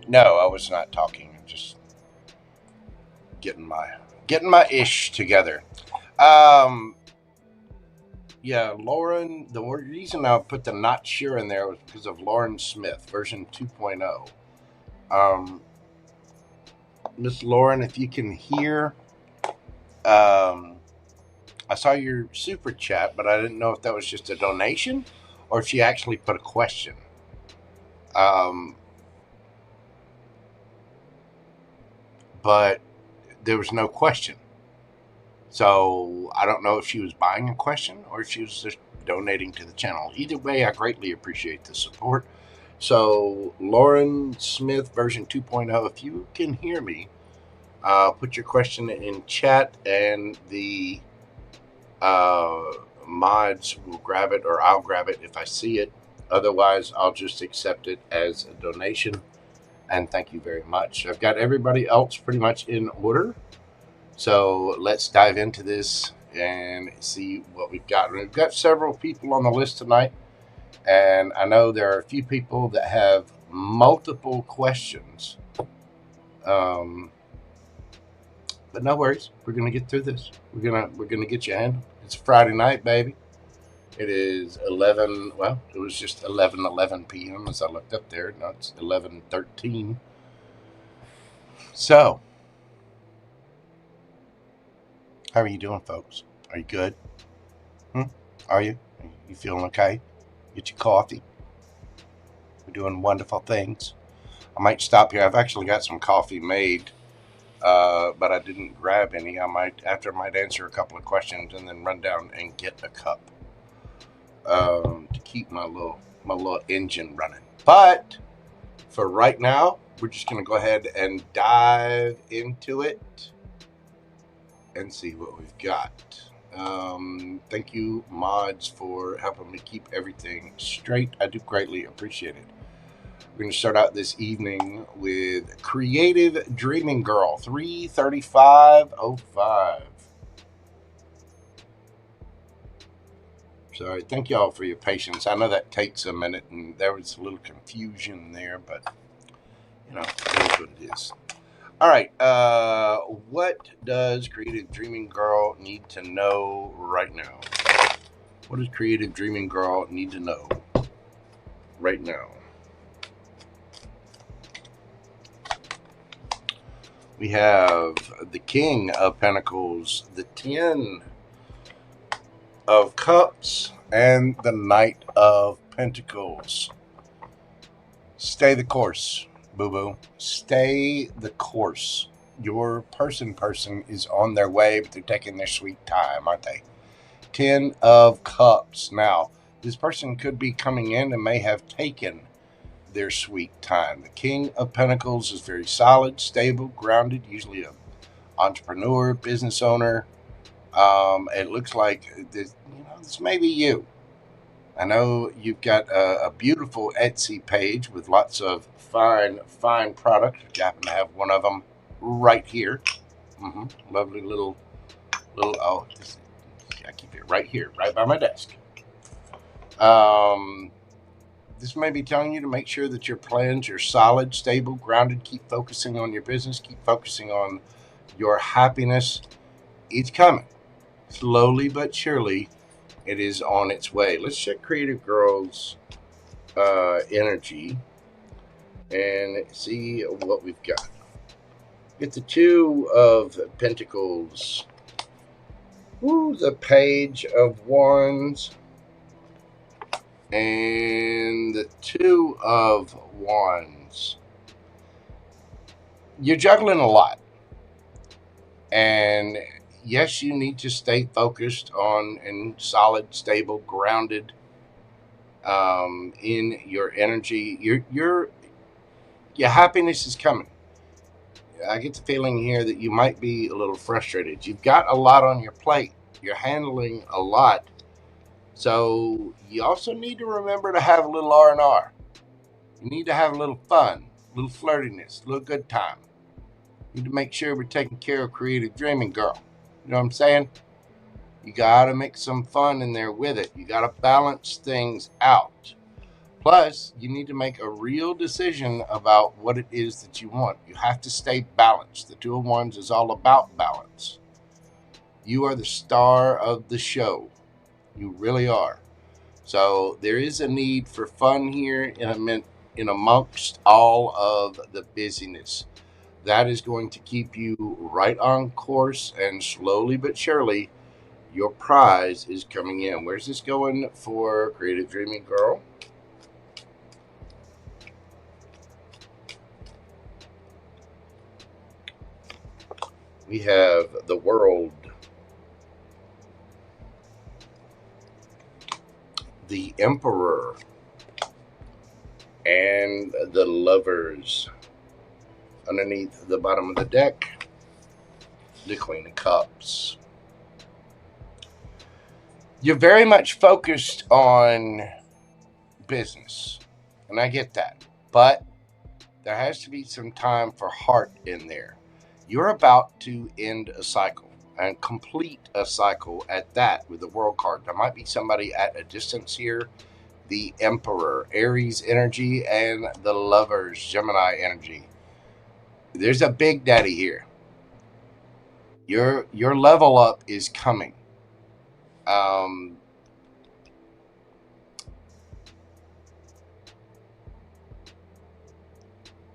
No, I was not talking. I'm just getting my ish together. Yeah, Lauren. The reason I put the not sure in there was because of Lauren Smith, version 2.0. Miss Lauren, if you can hear, I saw your super chat, but I didn't know if that was just a donation or if she actually put a question. But there was no question. So I don't know if she was buying a question or if she was just donating to the channel. Either way, I greatly appreciate the support. So Lauren Smith, version 2.0, if you can hear me, put your question in chat and the mods will grab it, or I'll grab it if I see it. Otherwise, I'll just accept it as a donation. And thank you very much. I've got everybody else pretty much in order. So let's dive into this and see what we've got. We've got several people on the list tonight. And I know there are a few people that have multiple questions. But no worries. We're going to get through this. We're gonna get you handled. It's Friday night, baby. It is 11, well, it was just 11 p.m. as I looked up there. Now it's 11:13. So, how are you doing, folks? Are you good? Are you? You feeling okay? Get your coffee. We're doing wonderful things. I might stop here. I've actually got some coffee made, but I didn't grab any. I might answer a couple of questions and then run down and get a cup. To keep my little engine running. But for right now, we're just going to go ahead and dive into it and see what we've got. Thank you, mods, for helping me keep everything straight. I do greatly appreciate it. We're going to start out this evening with Creative Dreaming Girl, 33505. Sorry, thank y'all for your patience. I know that takes a minute, and there was a little confusion there, but, you know, it is what it is. All right, what does Creative Dreaming Girl need to know right now? What does Creative Dreaming Girl need to know right now? We have the King of Pentacles, the 10 of Cups, and the Knight of Pentacles. Stay the course, boo-boo. Stay the course. Your person is on their way, but they're taking their sweet time, aren't they? 10 of Cups. Now, this person could be coming in and may have taken their sweet time. The King of Pentacles is very solid, stable, grounded, usually an entrepreneur, business owner. It looks like this may be you. I know you've got a beautiful Etsy page with lots of fine products. I happen to have one of them right here. Lovely little. Oh, I keep it right here, right by my desk. This may be telling you to make sure that your plans are solid, stable, grounded. Keep focusing on your business. Keep focusing on your happiness. It's coming. Slowly but surely, it is on its way. Let's check Creative Girl's energy and see what we've got. Get the 2 of Pentacles. Ooh, the Page of Wands. And the 2 of Wands. You're juggling a lot. And yes, you need to stay focused on and solid, stable, grounded in your energy. Your happiness is coming. I get the feeling here that you might be a little frustrated. You've got a lot on your plate. You're handling a lot. So you also need to remember to have a little R&R. You need to have a little fun, a little flirtiness, a little good time. You need to make sure we're taking care of Creative Dreaming Girl. You know what I'm saying? You got to mix some fun in there with it. You got to balance things out. Plus, you need to make a real decision about what it is that you want. You have to stay balanced. The Two of Wands is all about balance. You are the star of the show. You really are. So there is a need for fun here in amongst all of the busyness. That is going to keep you right on course, and slowly but surely, your prize is coming in. Where's this going for Creative Dreaming Girl? We have the World, the Emperor, and the Lovers. Underneath the bottom of the deck, the Queen of Cups. You're very much focused on business, and I get that, but there has to be some time for heart in there. You're about to end a cycle and complete a cycle at that with the World card. There might be somebody at a distance here. The Emperor, Aries energy, and the Lovers, Gemini energy. There's a big daddy here. Your level up is coming. The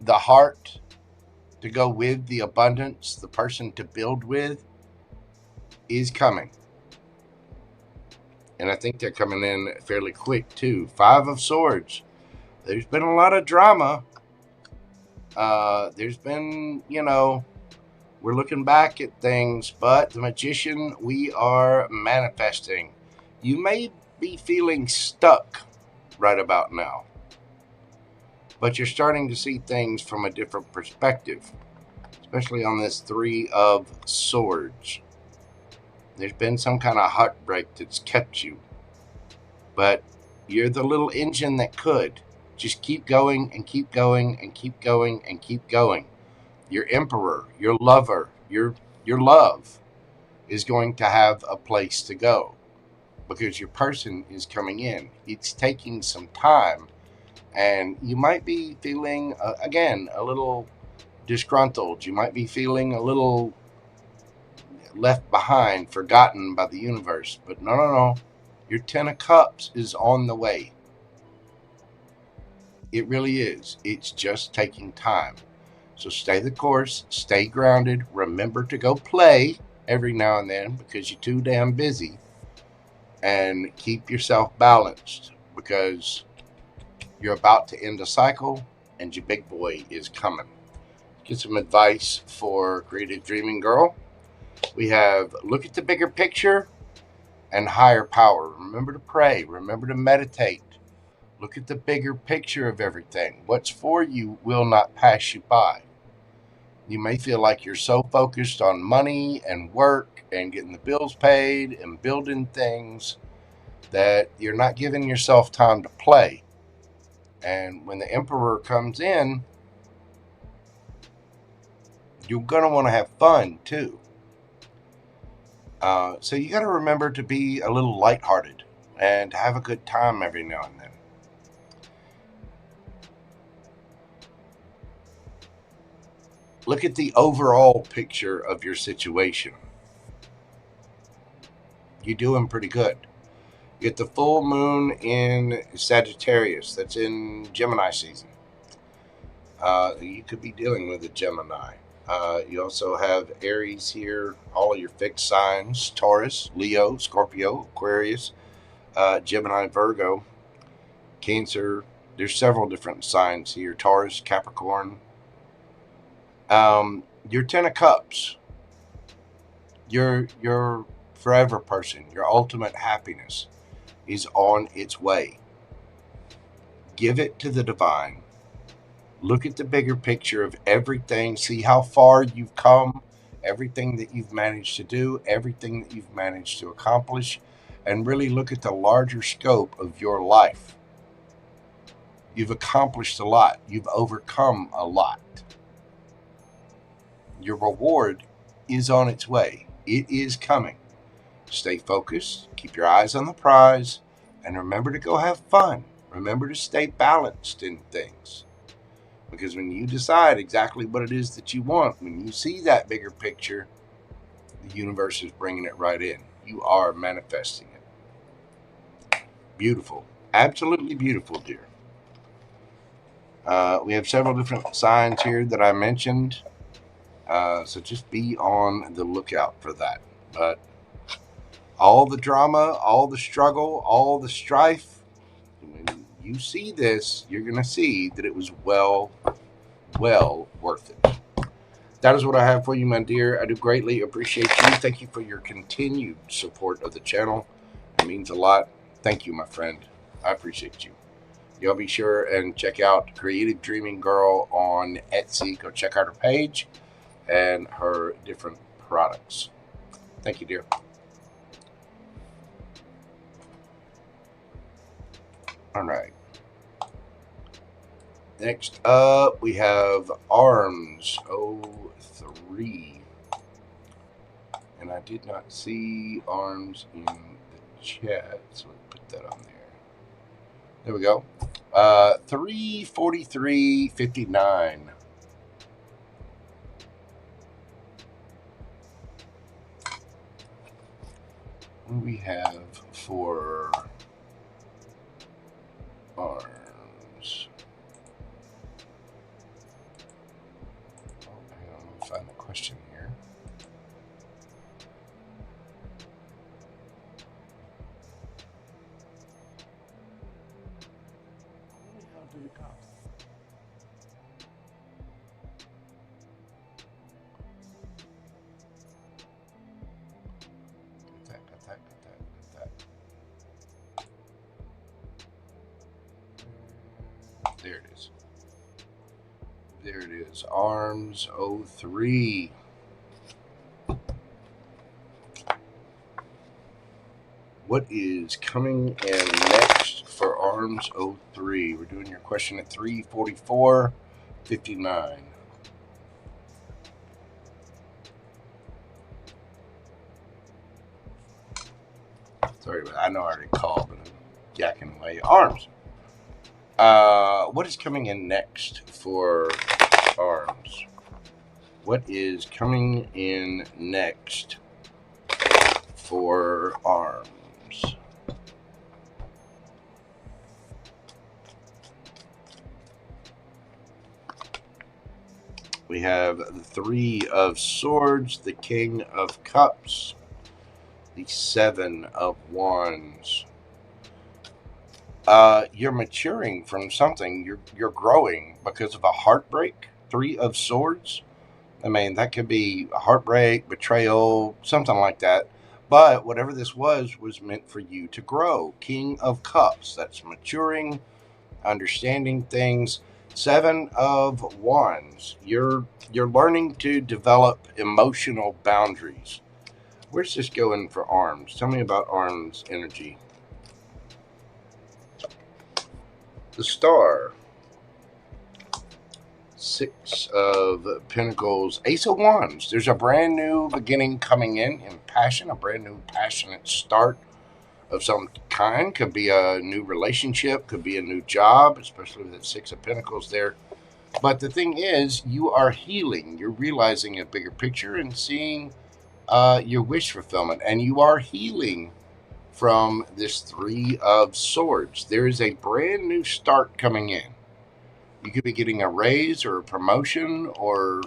heart to go with the abundance, the person to build with, is coming. And I think they're coming in fairly quick too. Five of Swords. There's been a lot of drama. There's been, we're looking back at things, but the Magician, we are manifesting. You may be feeling stuck right about now, but you're starting to see things from a different perspective, especially on this Three of Swords. There's been some kind of heartbreak that's kept you, but you're the little engine that could. Just keep going and keep going and keep going and keep going. Your Emperor, your lover, your love is going to have a place to go because your person is coming in. It's taking some time, and you might be feeling, again, a little disgruntled. You might be feeling a little left behind, forgotten by the universe. But no. Your Ten of Cups is on the way. It really is. It's just taking time. So stay the course, stay grounded, remember to go play every now and then because you're too damn busy, and keep yourself balanced because you're about to end a cycle and your big boy is coming. Get some advice for Creative Dreaming Girl. We have look at the bigger picture and higher power. Remember to pray. Remember to meditate. Look at the bigger picture of everything. What's for you will not pass you by. You may feel like you're so focused on money and work and getting the bills paid and building things that you're not giving yourself time to play. And when the Emperor comes in, you're going to want to have fun too. So you got to remember to be a little lighthearted and have a good time every now and then. Look at the overall picture of your situation. You're doing pretty good. You get the full moon in Sagittarius. That's in Gemini season. You could be dealing with a Gemini. You also have Aries here, all of your fixed signs, Taurus, Leo, Scorpio, Aquarius, Gemini, Virgo, Cancer. There's several different signs here, Taurus, Capricorn. Your Ten of Cups, your forever person, your ultimate happiness is on its way. Give it to the divine. Look at the bigger picture of everything. See how far you've come, everything that you've managed to do, everything that you've managed to accomplish, and really look at the larger scope of your life. You've accomplished a lot. You've overcome a lot. Your reward is on its way. It is coming. Stay focused. Keep your eyes on the prize. And remember to go have fun. Remember to stay balanced in things. Because when you decide exactly what it is that you want, when you see that bigger picture, the universe is bringing it right in. You are manifesting it. Beautiful. Absolutely beautiful, dear. We have several different signs here that I mentioned. So just be on the lookout for that. But all the drama, all the struggle, all the strife, when you see this, you're going to see that it was well worth it. That is what I have for you, my dear. I do greatly appreciate you. Thank you for your continued support of the channel. It means a lot. Thank you, my friend. I appreciate you. Y'all be sure and check out Creative Dreaming Girl on Etsy. Go check out her page and her different products. Thank you, dear. All right. Next up, we have Arms 03. And I did not see Arms in the chat, so let's put that on there. There we go. 343.59. What do we have for Arms? Oh, hang on, let me find the question here. Where the hell did it go? Got that. There it is. There it is. Arms 03. What is coming in next for Arms 03? We're doing your question at 344.59. Sorry, but I know I already called, but I'm yakking away. Arms. What is coming in next for Arms? What is coming in next for Arms? We have the Three of Swords, the King of Cups, the Seven of Wands. You're maturing from something. You're growing because of a heartbreak. Three of Swords. I mean, that could be a heartbreak, betrayal, something like that. But whatever this was meant for you to grow. King of Cups. That's maturing, understanding things. Seven of Wands. You're learning to develop emotional boundaries. Where's this going for Arms? Tell me about Arms energy. The Star. Six of Pentacles. Ace of Wands. There's a brand new beginning coming in passion. A brand new passionate start of some kind. Could be a new relationship. Could be a new job. Especially with that Six of Pentacles there. But the thing is, you are healing. You're realizing a bigger picture and seeing your wish fulfillment. And you are healing from this Three of Swords. There is a brand new start coming in. You could be getting a raise or a promotion, or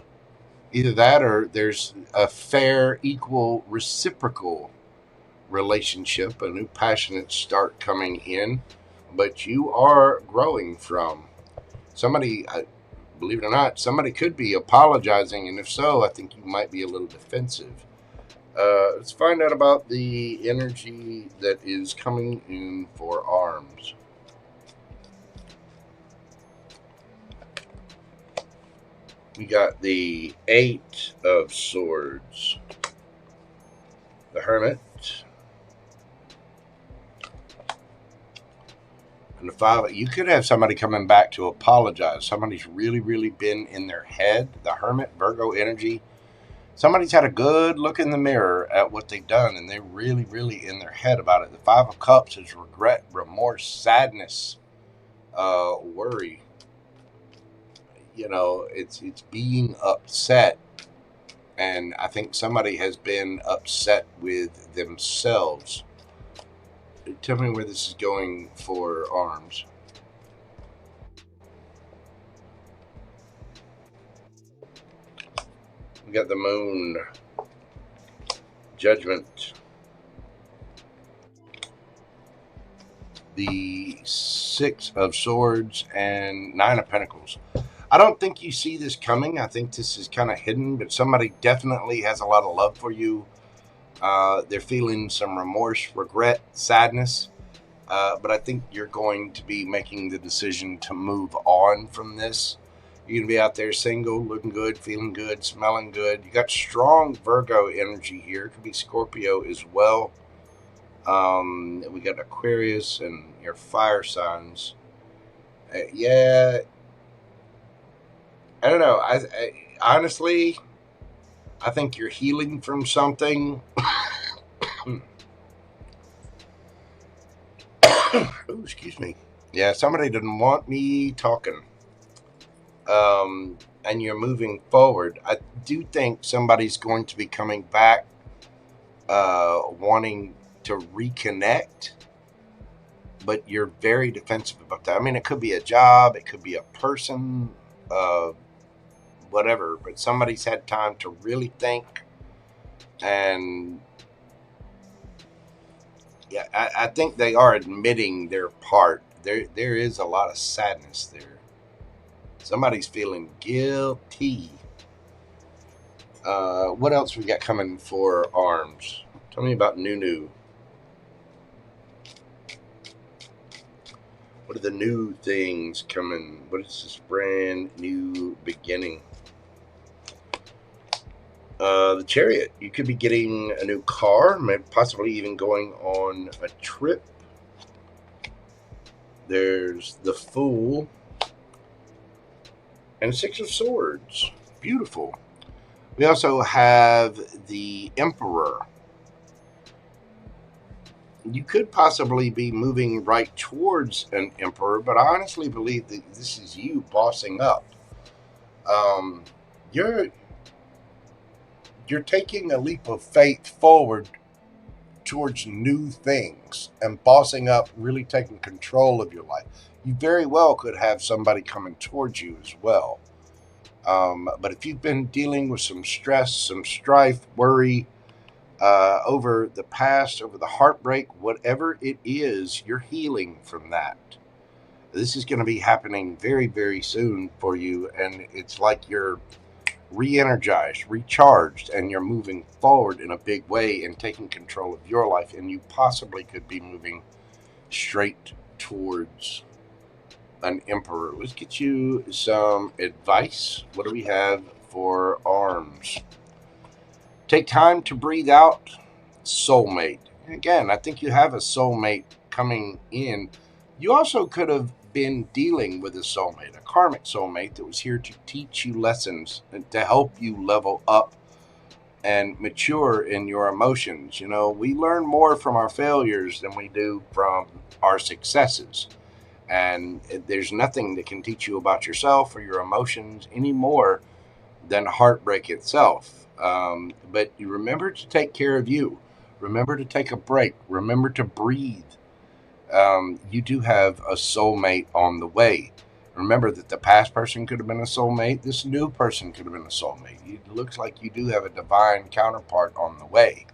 either that or there's a fair, equal, reciprocal relationship, a new passionate start coming in. But you are growing from somebody, believe it or not, somebody could be apologizing, and if so, I think you might be a little defensive. Let's find out about the energy that is coming in for Arms. We got the Eight of Swords, the Hermit, and the Five. You could have somebody coming back to apologize. Somebody's really been in their head. The Hermit, Virgo energy. Somebody's had a good look in the mirror at what they've done, and they're really in their head about it. The Five of Cups is regret, remorse, sadness. worry. You know, it's being upset. And I think somebody has been upset with themselves. Tell me where this is going for arms. We got the moon, judgment, the 6 of swords, and 9 of pentacles. I don't think you see this coming. I think this is kind of hidden, but somebody definitely has a lot of love for you. They're feeling some remorse, regret, sadness. But I think you're going to be making the decision to move on from this. You're going to be out there single, looking good, feeling good, smelling good. You got strong Virgo energy here. It could be Scorpio as well. We got Aquarius and your fire signs. Yeah. I don't know. I honestly, I think you're healing from something. Ooh, excuse me. Yeah, somebody didn't want me talking. And you're moving forward. I do think somebody's going to be coming back, wanting to reconnect, but you're very defensive about that. I mean, it could be a job, it could be a person, whatever, but somebody's had time to really think. And yeah, I think they are admitting their part. There is a lot of sadness there. Somebody's feeling guilty. What else we got coming for arms? Tell me about Nunu. What are the new things coming? What is this brand new beginning? The Chariot. You could be getting a new car, maybe possibly even going on a trip. There's the Fool. And 6 of Swords. Beautiful. We also have the Emperor. You could possibly be moving right towards an Emperor, but I honestly believe that this is you bossing up. You're taking a leap of faith forward towards new things and bossing up, really taking control of your life. You very well could have somebody coming towards you as well. But if you've been dealing with some stress, some strife, worry, over the past, over the heartbreak, whatever it is, you're healing from that. This is going to be happening very, very soon for you. And it's like you're re-energized, recharged, and you're moving forward in a big way and taking control of your life. And you possibly could be moving straight towards an Emperor. Let's get you some advice. What do we have for arms? Take time to breathe out. Soulmate. Again, I think you have a soulmate coming in. You also could have been dealing with a soulmate, a karmic soulmate that was here to teach you lessons and to help you level up and mature in your emotions. You know, we learn more from our failures than we do from our successes. And there's nothing that can teach you about yourself or your emotions any more than heartbreak itself. But you remember to take care of you. Remember to take a break. Remember to breathe. You do have a soulmate on the way. Remember that the past person could have been a soulmate. This new person could have been a soulmate. It looks like you do have a divine counterpart on the way.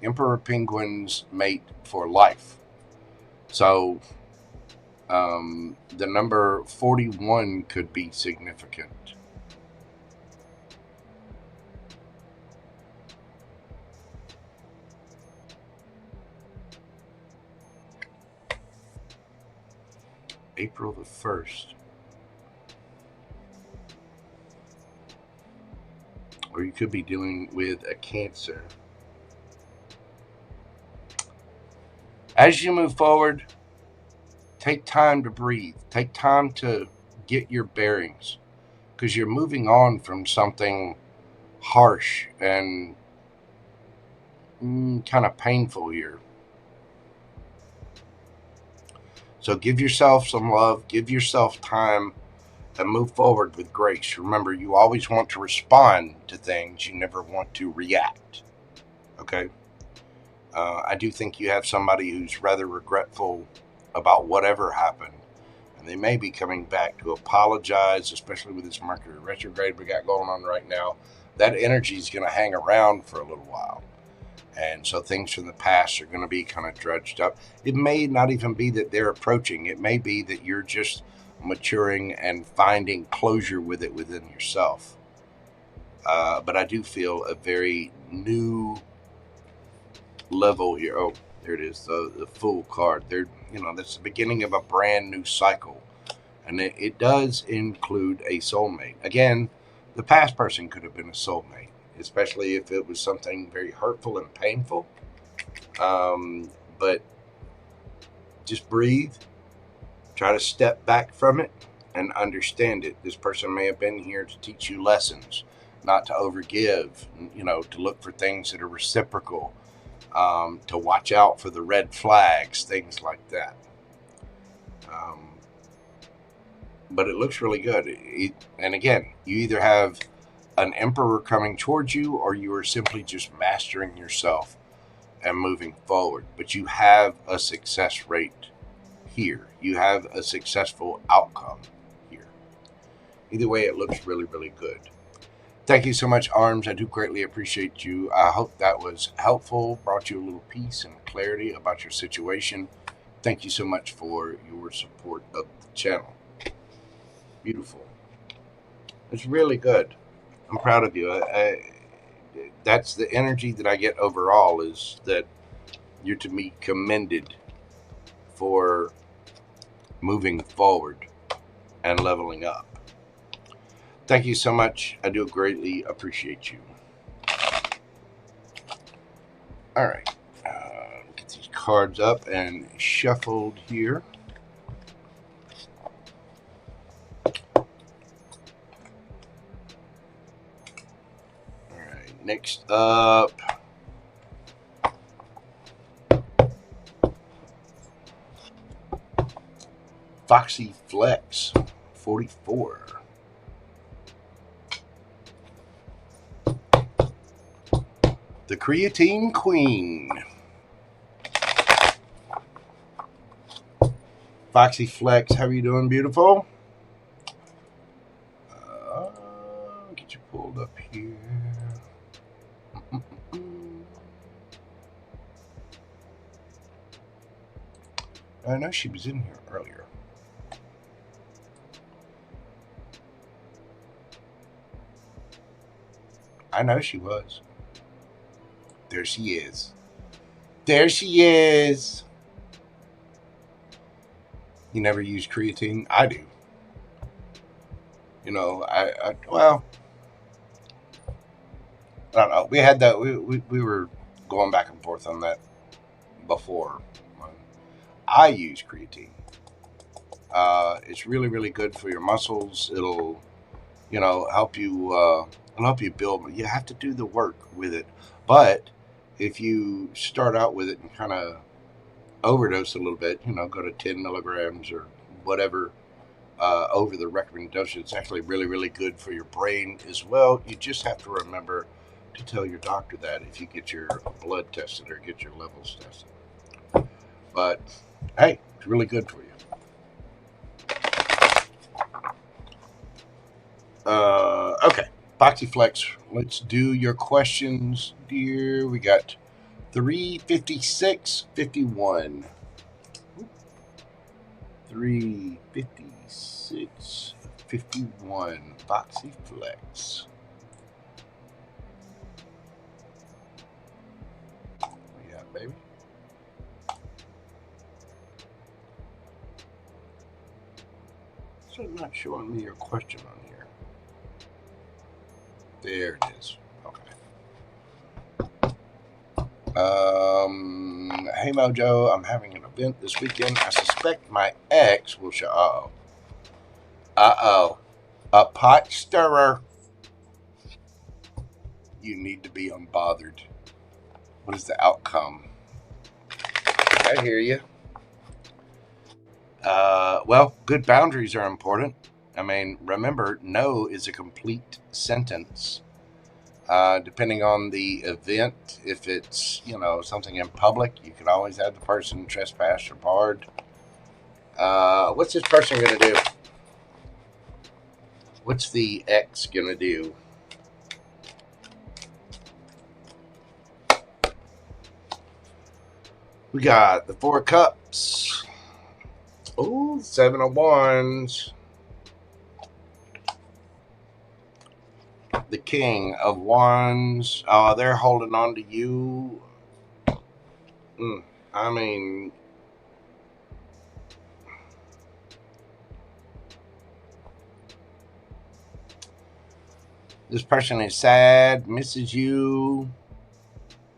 Emperor Penguins mate for life. So the number 41 could be significant. April the 1st. Or you could be dealing with a Cancer. As you move forward, take time to breathe. Take time to get your bearings, because you're moving on from something harsh and kind of painful here. So give yourself some love, give yourself time, and move forward with grace. Remember, you always want to respond to things. You never want to react. Okay? I do think you have somebody who's rather regretful about whatever happened. And they may be coming back to apologize, especially with this Mercury retrograde we got going on right now. That energy is going to hang around for a little while. And so things from the past are going to be kind of dredged up. It may not even be that they're approaching. It may be that you're just maturing and finding closure with it within yourself. But I do feel a very new level here. Oh, there it is, the Fool card. There, that's the beginning of a brand new cycle. And it does include a soulmate. Again, the past person could have been a soulmate, especially if it was something very hurtful and painful. But just breathe. Try to step back from it and understand it. This person may have been here to teach you lessons, not to overgive, to look for things that are reciprocal, to watch out for the red flags, things like that. But it looks really good. And again, you either have an emperor coming towards you, or you are simply just mastering yourself and moving forward. But you have a success rate here. You have a successful outcome here. Either way, it looks really, really good. Thank you so much, Arms. I do greatly appreciate you. I hope that was helpful, brought you a little peace and clarity about your situation. Thank you so much for your support of the channel. Beautiful. It's really good. I'm proud of you. That's the energy that I get overall, is that you're to be commended for moving forward and leveling up. Thank you so much. I do greatly appreciate you. All right. Get these cards up and shuffled here. Next up, Foxy Flex 44. The Creatine Queen. Foxy Flex, how are you doing, beautiful? Get you pulled up here. I know she was in here earlier. I know she was. There she is. There she is. You never use creatine? I do. Well, I don't know. We had that. We were going back and forth on that before. I use creatine. It's really, really good for your muscles. It'll, help you. It'll help you build. You have to do the work with it. But if you start out with it and kind of overdose a little bit, go to 10 milligrams or whatever over the recommended dosage, it's actually really, really good for your brain as well. You just have to remember to tell your doctor that if you get your blood tested or get your levels tested. But hey, it's really good for you. Okay, Boxyflex, let's do your questions, dear. We got 356.51. 356.51. Boxyflex. Yeah, baby. So not showing me your question on here. There it is. Okay. Hey Mojo, I'm having an event this weekend. I suspect my ex will show. Uh-oh. A pot stirrer. You need to be unbothered. What is the outcome? I hear you. Well, good boundaries are important. I mean, remember, no is a complete sentence. Depending on the event, if it's, you know, something in public, you can always have the person trespass or barred. What's this person going to do? What's the ex going to do? We got the 4 of Cups. Oh, 7 of Wands. The King of Wands. They're holding on to you. I mean, this person is sad, misses you.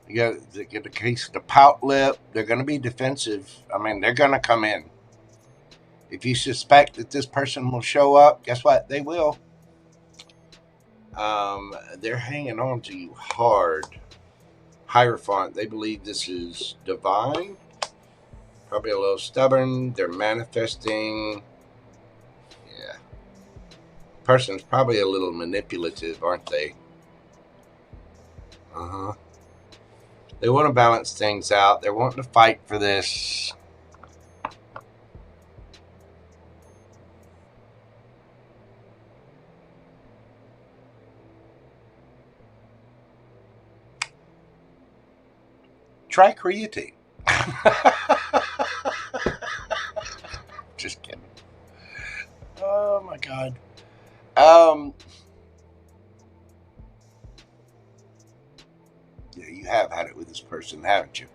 You get the case of the pout lip. They're going to be defensive. I mean, they're going to come in. If you suspect that this person will show up, guess what? They will. They're hanging on to you hard. Hierophant. They believe this is divine. Probably a little stubborn. They're manifesting. Yeah. Person's probably a little manipulative, aren't they? They want to balance things out. They're wanting to fight for this. Try creatine. Just kidding. Oh my God. Yeah, you have had it with this person, haven't you?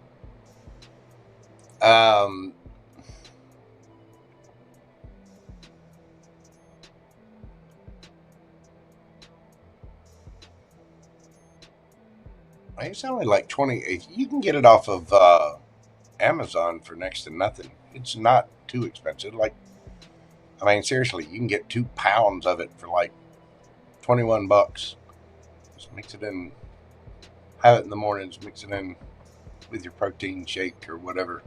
It's only like 20. You can get it off of Amazon for next to nothing. It's not too expensive. Like, I mean, seriously, you can get 2 pounds of it for like $21. Just mix it in. Have it in the mornings. Mix it in with your protein shake or whatever.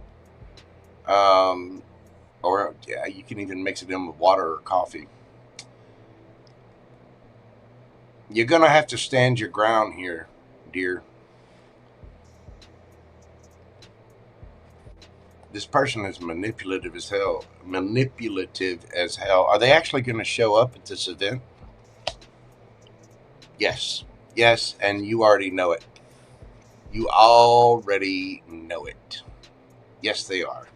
Or yeah, you can even mix it in with water or coffee. You're gonna have to stand your ground here, dear. This person is manipulative as hell. Are they actually going to show up at this event? Yes. Yes, and you already know it. You already know it. Yes, they are.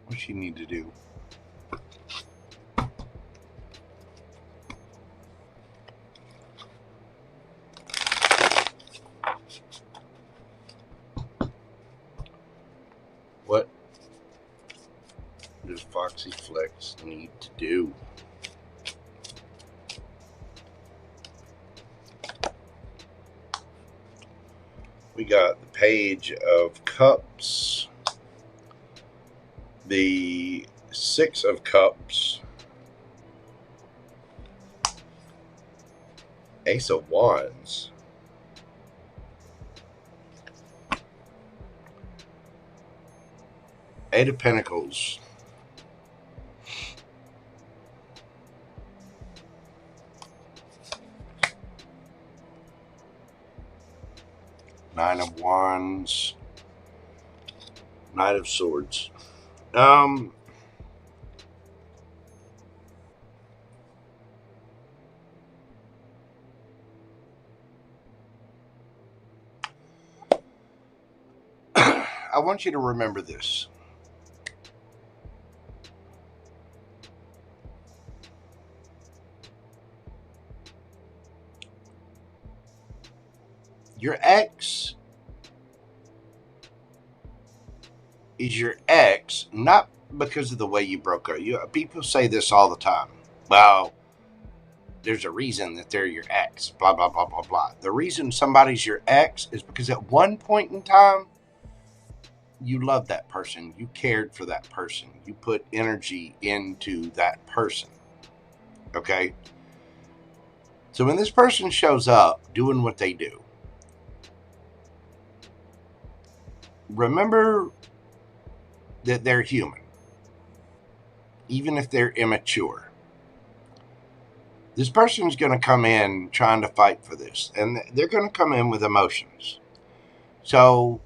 What you need to do? What does Foxy Flex need to do? We got the Page of Cups, the 6 of Cups, Ace of Wands, Eight of Pentacles, Nine of Wands, Knight of Swords. I want you to remember this. Your ex is your ex, not because of the way you broke up. People say this all the time. Well, there's a reason that they're your ex, blah, blah, blah, blah, blah. The reason somebody's your ex is because at one point in time, you loved that person. You cared for that person. You put energy into that person. Okay? So when this person shows up doing what they do, remember that they're human, even if they're immature. This person's going to come in trying to fight for this, and they're going to come in with emotions. So,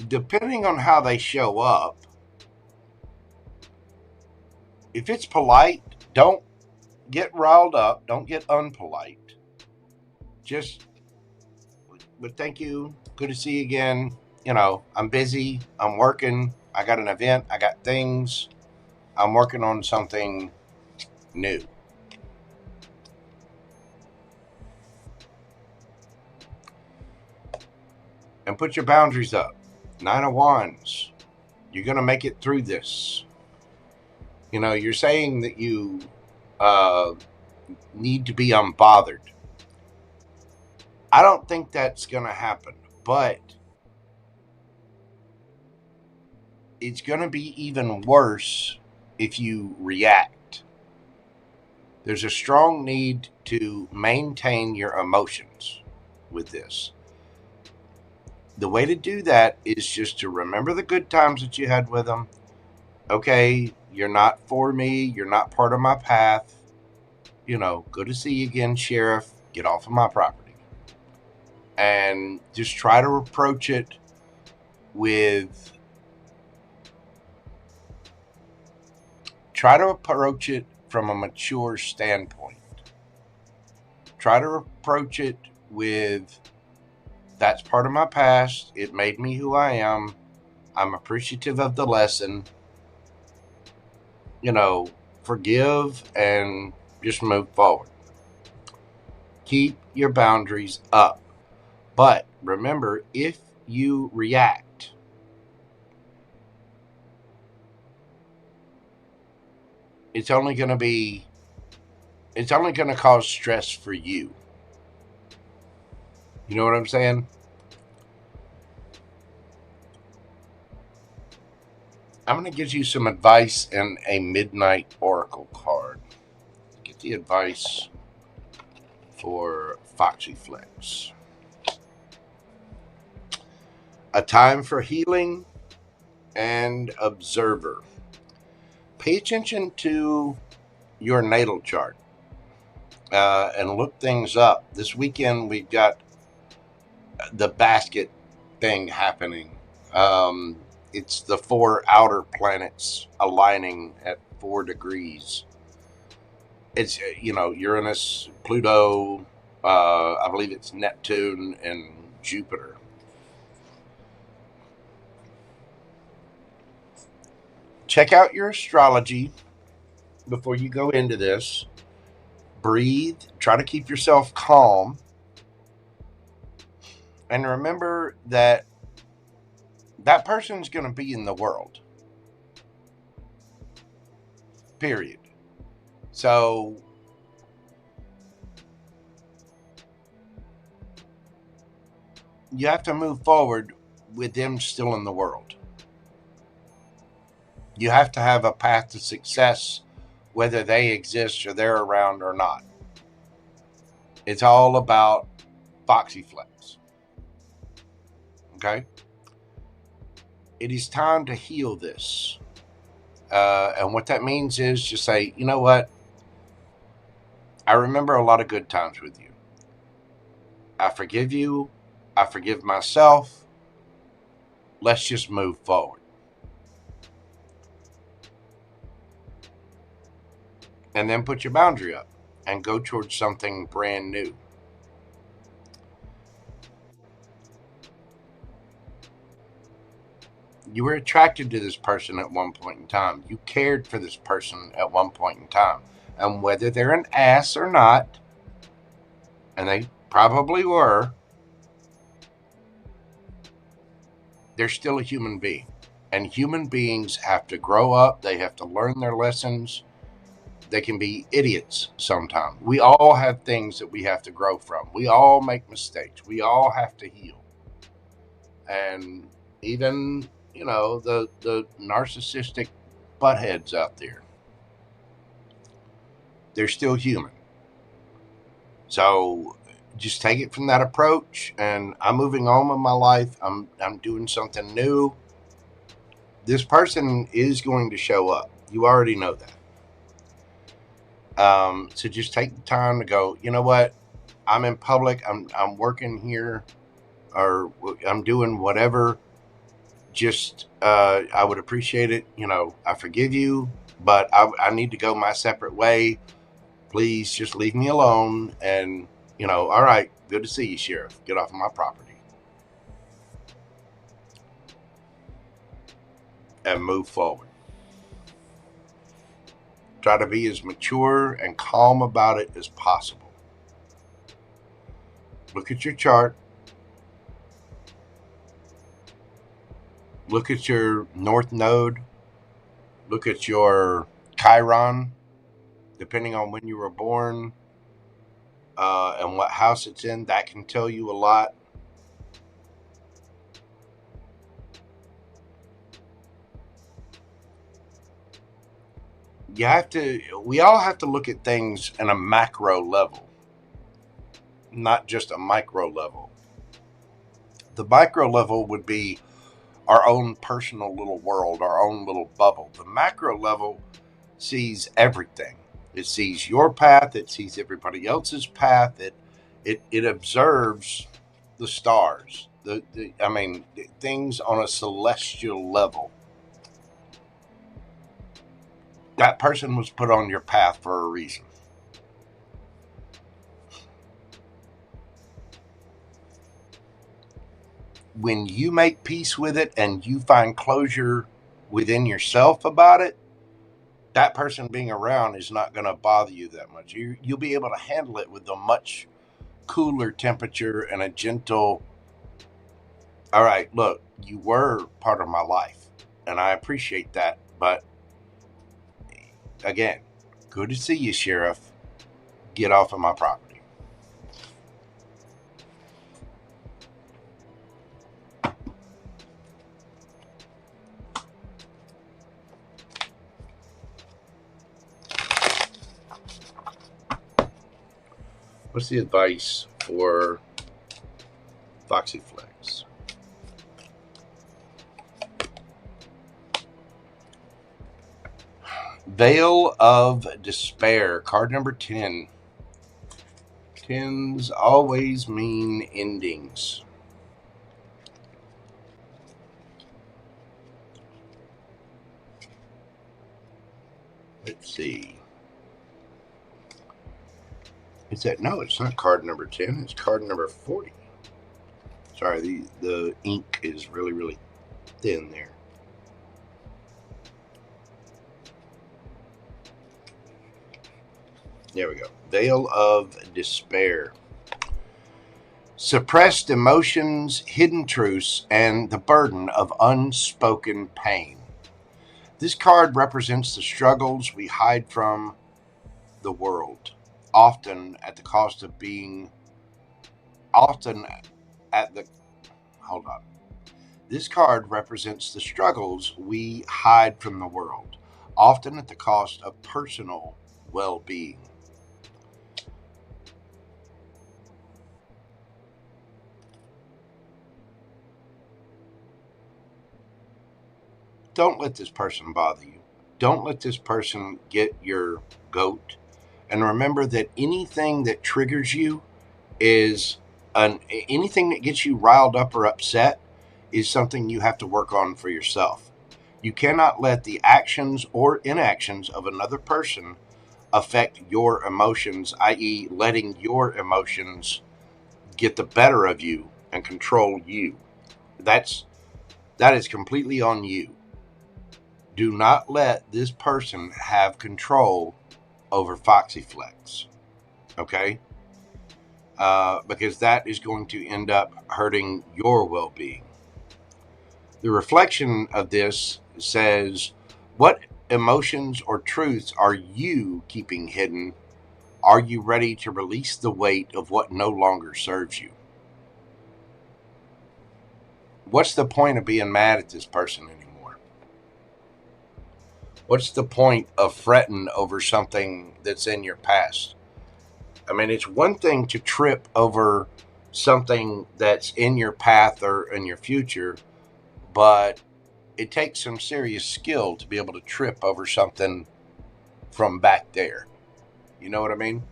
depending on how they show up, if it's polite, don't get riled up, don't get unpolite. Just, but thank you, good to see you again. You know, I'm busy, I'm working, I got an event, I got things, I'm working on something new. And put your boundaries up. 9 of Wands. You're going to make it through this. You know, you're saying that you need to be unbothered. I don't think that's going to happen, but it's going to be even worse if you react. There's a strong need to maintain your emotions with this. The way to do that is just to remember the good times that you had with them. Okay, you're not for me. You're not part of my path. You know, good to see you again, Sheriff. Get off of my property. And just try to approach it with... Try to approach it from a mature standpoint. Try to approach it with... That's part of my past. It made me who I am. I'm appreciative of the lesson. You know, forgive and just move forward. Keep your boundaries up. But remember, if you react, it's only going to cause stress for you. You know what I'm saying? I'm going to give you some advice and a Midnight Oracle card. Get the advice for Foxy Flex. A time for healing and observer. Pay attention to your natal chart and look things up. This weekend we've got the basket thing happening. It's the 4 outer planets aligning at 4 degrees. It's, you know, Uranus, Pluto, I believe it's Neptune and Jupiter. Check out your astrology before you go into this. Breathe. Try to keep yourself calm. And remember that that person's going to be in the world. Period. So, you have to move forward with them still in the world. You have to have a path to success, whether they exist or they're around or not. It's all about Foxy Flex. Okay? It is time to heal this. And what that means is just say, you know what? I remember a lot of good times with you. I forgive you. I forgive myself. Let's just move forward. And then put your boundary up and go towards something brand new. You were attracted to this person at one point in time. You cared for this person at one point in time. And whether they're an ass or not, and they probably were, they're still a human being. And human beings have to grow up. They have to learn their lessons. They can be idiots sometimes. We all have things that we have to grow from. We all make mistakes. We all have to heal. And even, you know, the narcissistic buttheads out there, they're still human. So just take it from that approach. And I'm moving on with my life. I'm doing something new. This person is going to show up. You already know that. So just take the time to go, you know what? I'm in public. I'm working here, or I'm doing whatever. Just, I would appreciate it. You know, I forgive you, but I need to go my separate way. Please just leave me alone. And, you know, all right, good to see you, Sheriff. Get off of my property. And move forward. Try to be as mature and calm about it as possible. Look at your chart. Look at your North Node. Look at your Chiron, depending on when you were born and what house it's in. That can tell you a lot. We all have to look at things in a macro level, not just a micro level. The micro level would be our own personal little world, our own little bubble. The macro level sees everything. It sees your path. It sees everybody else's path. It observes the stars. Things on a celestial level. That person was put on your path for a reason. When you make peace with it and you find closure within yourself about it, that person being around is not going to bother you that much. You'll be able to handle it with a much cooler temperature and a gentle, all right, look, you were part of my life, and I appreciate that, but again, good to see you, Sheriff. Get off of my property. What's the advice for Foxy Flex? Veil of Despair, card number 10. 10s always mean endings. Let's see. No, it's not card number 10. It's card number 40. Sorry, the ink is really, really thin there. There we go. Veil of Despair. Suppressed emotions, hidden truths, and the burden of unspoken pain. This card represents the struggles we hide from the world, often at the cost of being, This card represents the struggles we hide from the world, often at the cost of personal well-being. Don't let this person bother you. Don't let this person get your goat. And remember that anything that triggers you anything that gets you riled up or upset is something you have to work on for yourself. You cannot let the actions or inactions of another person affect your emotions, i.e. letting your emotions get the better of you and control you. That is completely on you. Do not let this person have control over Foxy Flex, okay? Because that is going to end up hurting your well-being. The reflection of this says, what emotions or truths are you keeping hidden? Are you ready to release the weight of what no longer serves you? What's the point of being mad at this person anymore? What's the point of fretting over something that's in your past? I mean, it's one thing to trip over something that's in your path or in your future, but it takes some serious skill to be able to trip over something from back there. You know what I mean?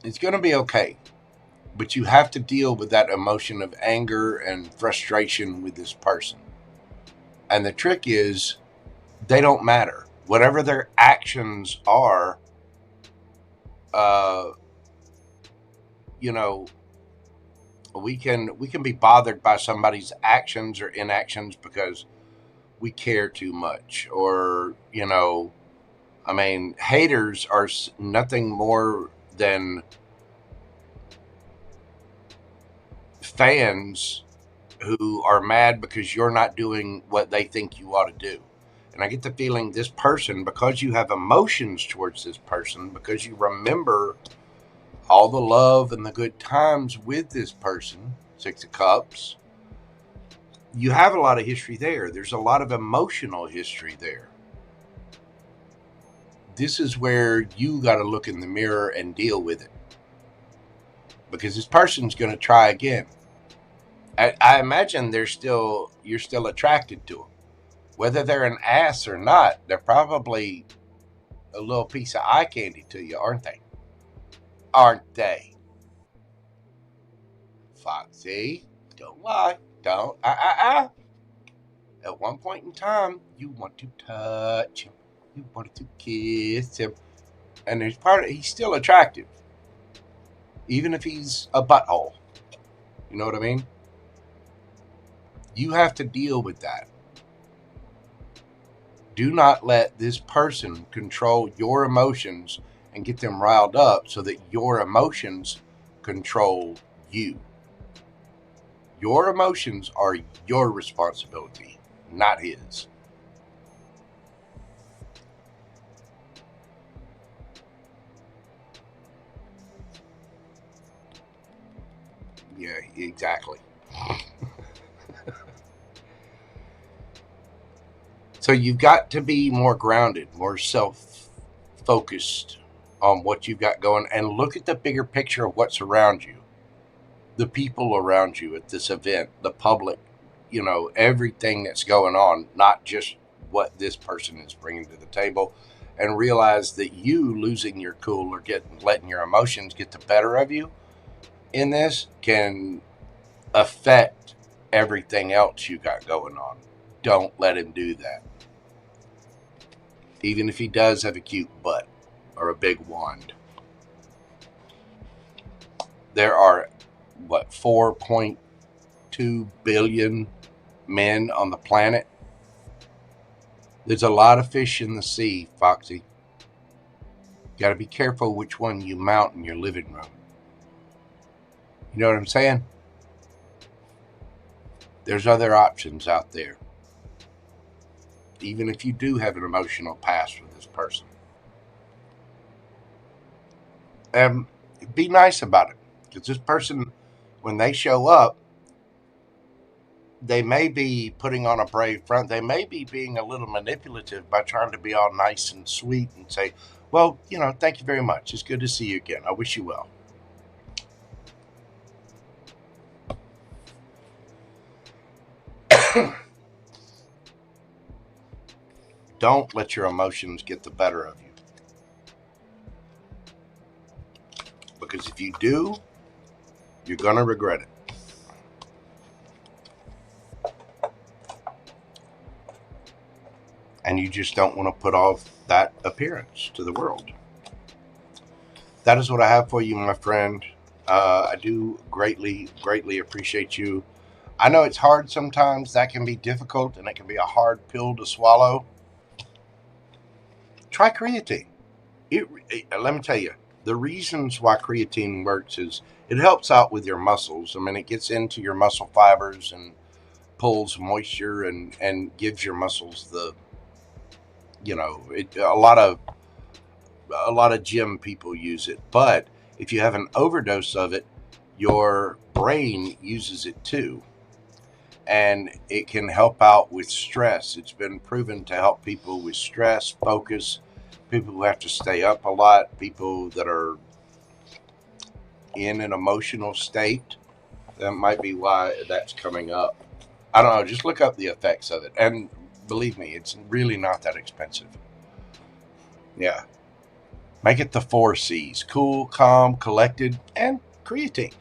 It's going to be okay, but you have to deal with that emotion of anger and frustration with this person. And the trick is, they don't matter. Whatever their actions are, you know, we can be bothered by somebody's actions or inactions because we care too much, or, you know, I mean, haters are nothing more than fans who are mad because you're not doing what they think you ought to do. And I get the feeling this person, because you have emotions towards this person, because you remember all the love and the good times with this person, Six of Cups, you have a lot of history there. There's a lot of emotional history there. This is where you got to look in the mirror and deal with it. Because this person's going to try again. I imagine you're still attracted to them. Whether they're an ass or not, they're probably a little piece of eye candy to you, aren't they? Aren't they? Foxy, don't lie. Don't. At one point in time, you want to touch him. You wanted to kiss him. And there's he's still attractive. Even if he's a butthole. You know what I mean? You have to deal with that. Do not let this person control your emotions and get them riled up so that your emotions control you. Your emotions are your responsibility, not his. Yeah, exactly. So you've got to be more grounded, more self-focused on what you've got going, and look at the bigger picture of what's around you. The people around you at this event, the public, you know, everything that's going on, not just what this person is bringing to the table, and realize that you losing your cool or letting your emotions get the better of you in this can affect everything else you got going on. Don't let him do that. Even if he does have a cute butt or a big wand. There are, 4.2 billion men on the planet? There's a lot of fish in the sea, Foxy. Got to be careful which one you mount in your living room. You know what I'm saying? There's other options out there. Even if you do have an emotional past with this person. Be nice about it. Because this person, when they show up, they may be putting on a brave front. They may be being a little manipulative by trying to be all nice and sweet and say, well, you know, thank you very much. It's good to see you again. I wish you well. Don't let your emotions get the better of you. Because if you do, you're going to regret it. And you just don't want to put off that appearance to the world. That is what I have for you, my friend. I do greatly, greatly appreciate you. I know it's hard sometimes. That can be difficult, and it can be a hard pill to swallow. Try creatine. Let me tell you, the reasons why creatine works is it helps out with your muscles. I mean, it gets into your muscle fibers and pulls moisture and gives your muscles the, you know, a lot of gym people use it. But if you have an overdose of it, your brain uses it too. And it can help out with stress. It's been proven to help people with stress, focus, people who have to stay up a lot, people that are in an emotional state. That might be why that's coming up. I don't know, just look up the effects of it. And believe me, it's really not that expensive. Yeah. Make it the 4 C's. Cool, calm, collected, and creatine.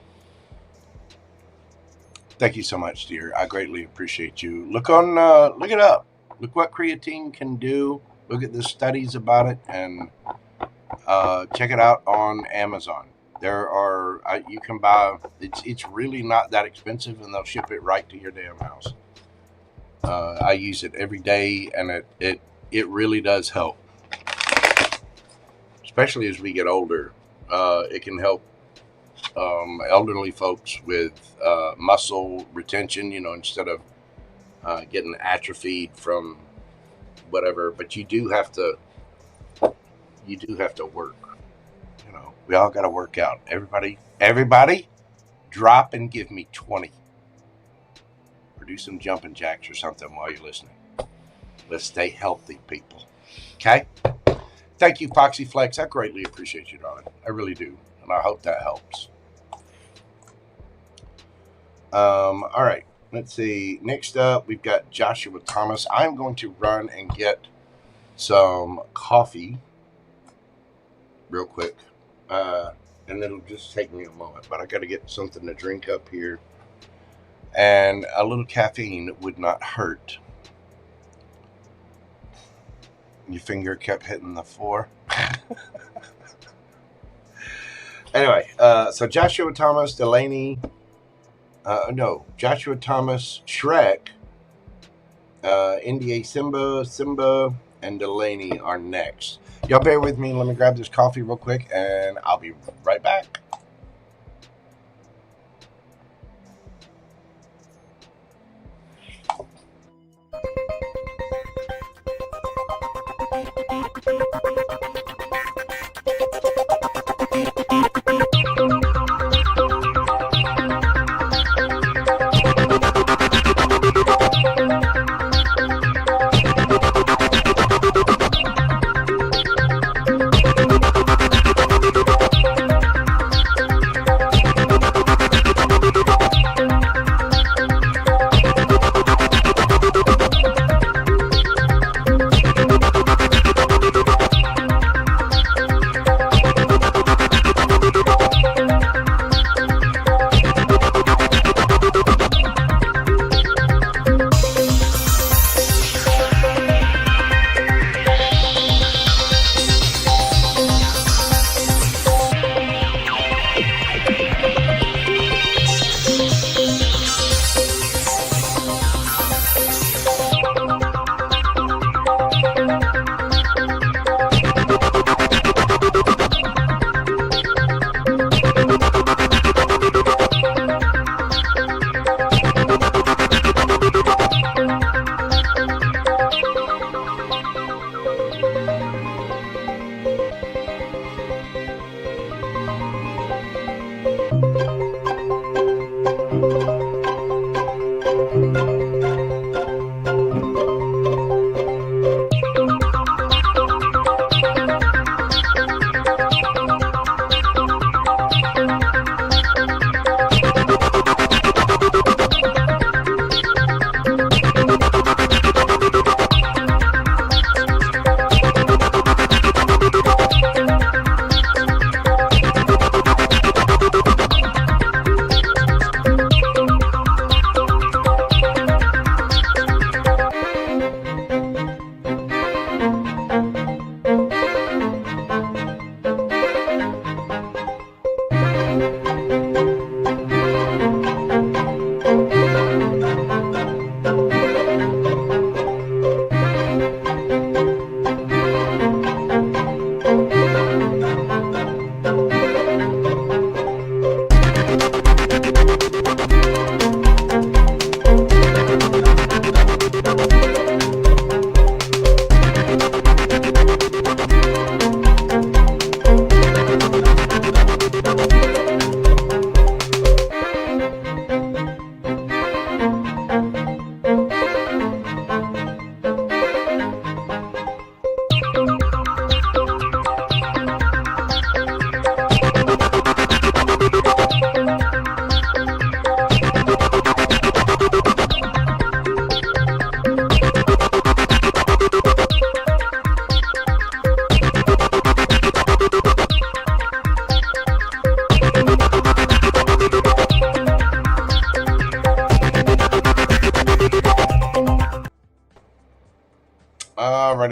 Thank you so much, dear. I greatly appreciate you. Look it up. Look what creatine can do. Look at the studies about it, and check it out on Amazon. There are you can buy. It's really not that expensive, and they'll ship it right to your damn house. I use it every day, and it really does help, especially as we get older. It can help elderly folks with muscle retention, you know, instead of getting atrophied from whatever. But you do have to work, you know. We all got to work out. Everybody drop and give me 20, or do some jumping jacks or something while you're listening. Let's stay healthy, people. Okay, thank you, Foxy Flex. I greatly appreciate you, darling. I really do, and I hope that helps. All right, let's see. Next up, we've got Joshua Thomas. I'm going to run and get some coffee real quick, and it'll just take me a moment, but I got to get something to drink up here, and a little caffeine would not hurt. Your finger kept hitting the floor. Anyway, so Joshua Thomas, Delaney, Joshua Thomas, Shrek, NdaSimba, Simba, and Delaney are next. Y'all bear with me. Let me grab this coffee real quick, and I'll be right back.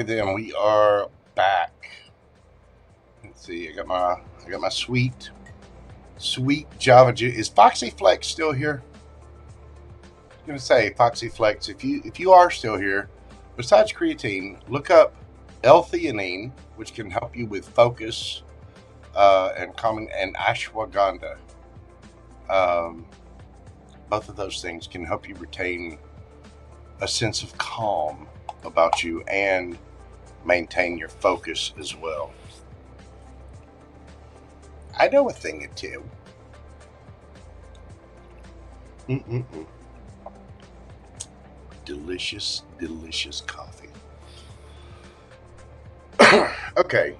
Alrighty then, we are back. Let's see, I got my sweet Java juice. Is Foxy Flex still here? I'm gonna say Foxy Flex. If you are still here, besides creatine, look up L-theanine, which can help you with focus and calming, and ashwagandha. Both of those things can help you retain a sense of calm about you and maintain your focus as well. I know a thing or two. Delicious, delicious coffee. Okay.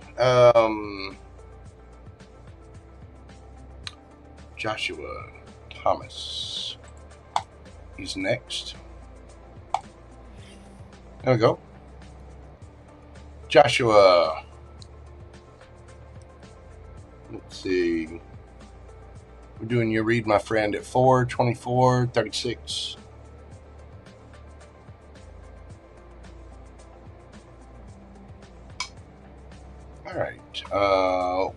Joshua Thomas. He's next. There we go. Joshua. Let's see. We're doing your read, my friend, at 4/24/36. All right.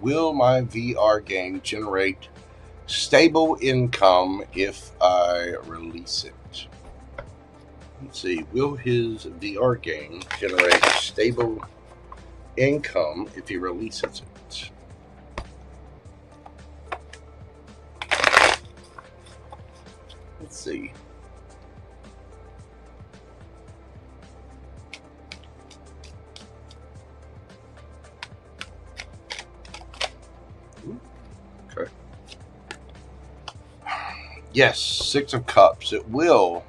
Will my VR game generate stable income if I release it? Let's see. Will his VR game generate stable income if he releases it? Let's see. Okay. Yes, 6 of Cups. It will.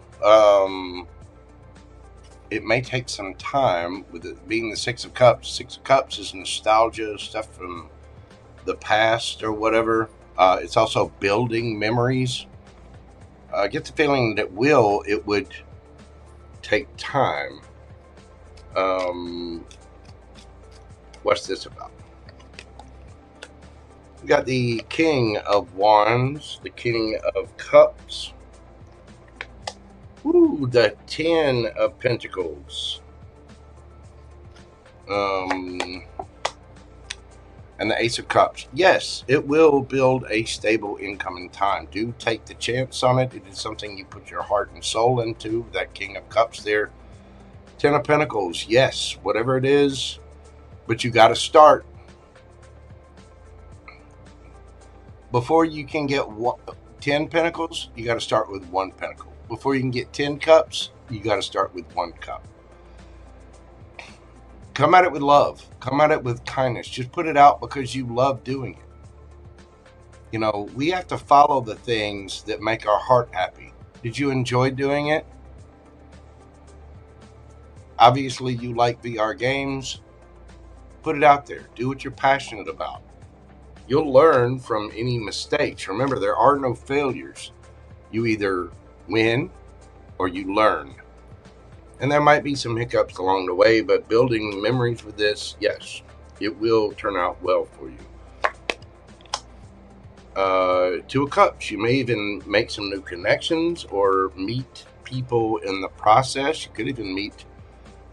It may take some time with it being the 6 of Cups. 6 of Cups is nostalgia, stuff from the past or whatever. It's also building memories. I get the feeling that it would take time. What's this about? We got the King of Wands, the King of Cups. Ooh, the 10 of Pentacles. And the Ace of Cups. Yes, it will build a stable income in time. Do take the chance on it. It is something you put your heart and soul into. That King of Cups there. 10 of Pentacles. Yes, whatever it is. But you got to start. Before you can get 10 Pentacles, you got to start with 1 Pentacle. Before you can get 10 Cups, you got to start with 1 Cup. Come at it with love. Come at it with kindness. Just put it out because you love doing it. You know, we have to follow the things that make our heart happy. Did you enjoy doing it? Obviously, you like VR games. Put it out there. Do what you're passionate about. You'll learn from any mistakes. Remember, there are no failures. You either win or you learn. And there might be some hiccups along the way, but building memories with this, yes, it will turn out well for you. 2 of Cups. You may even make some new connections or meet people in the process. You could even meet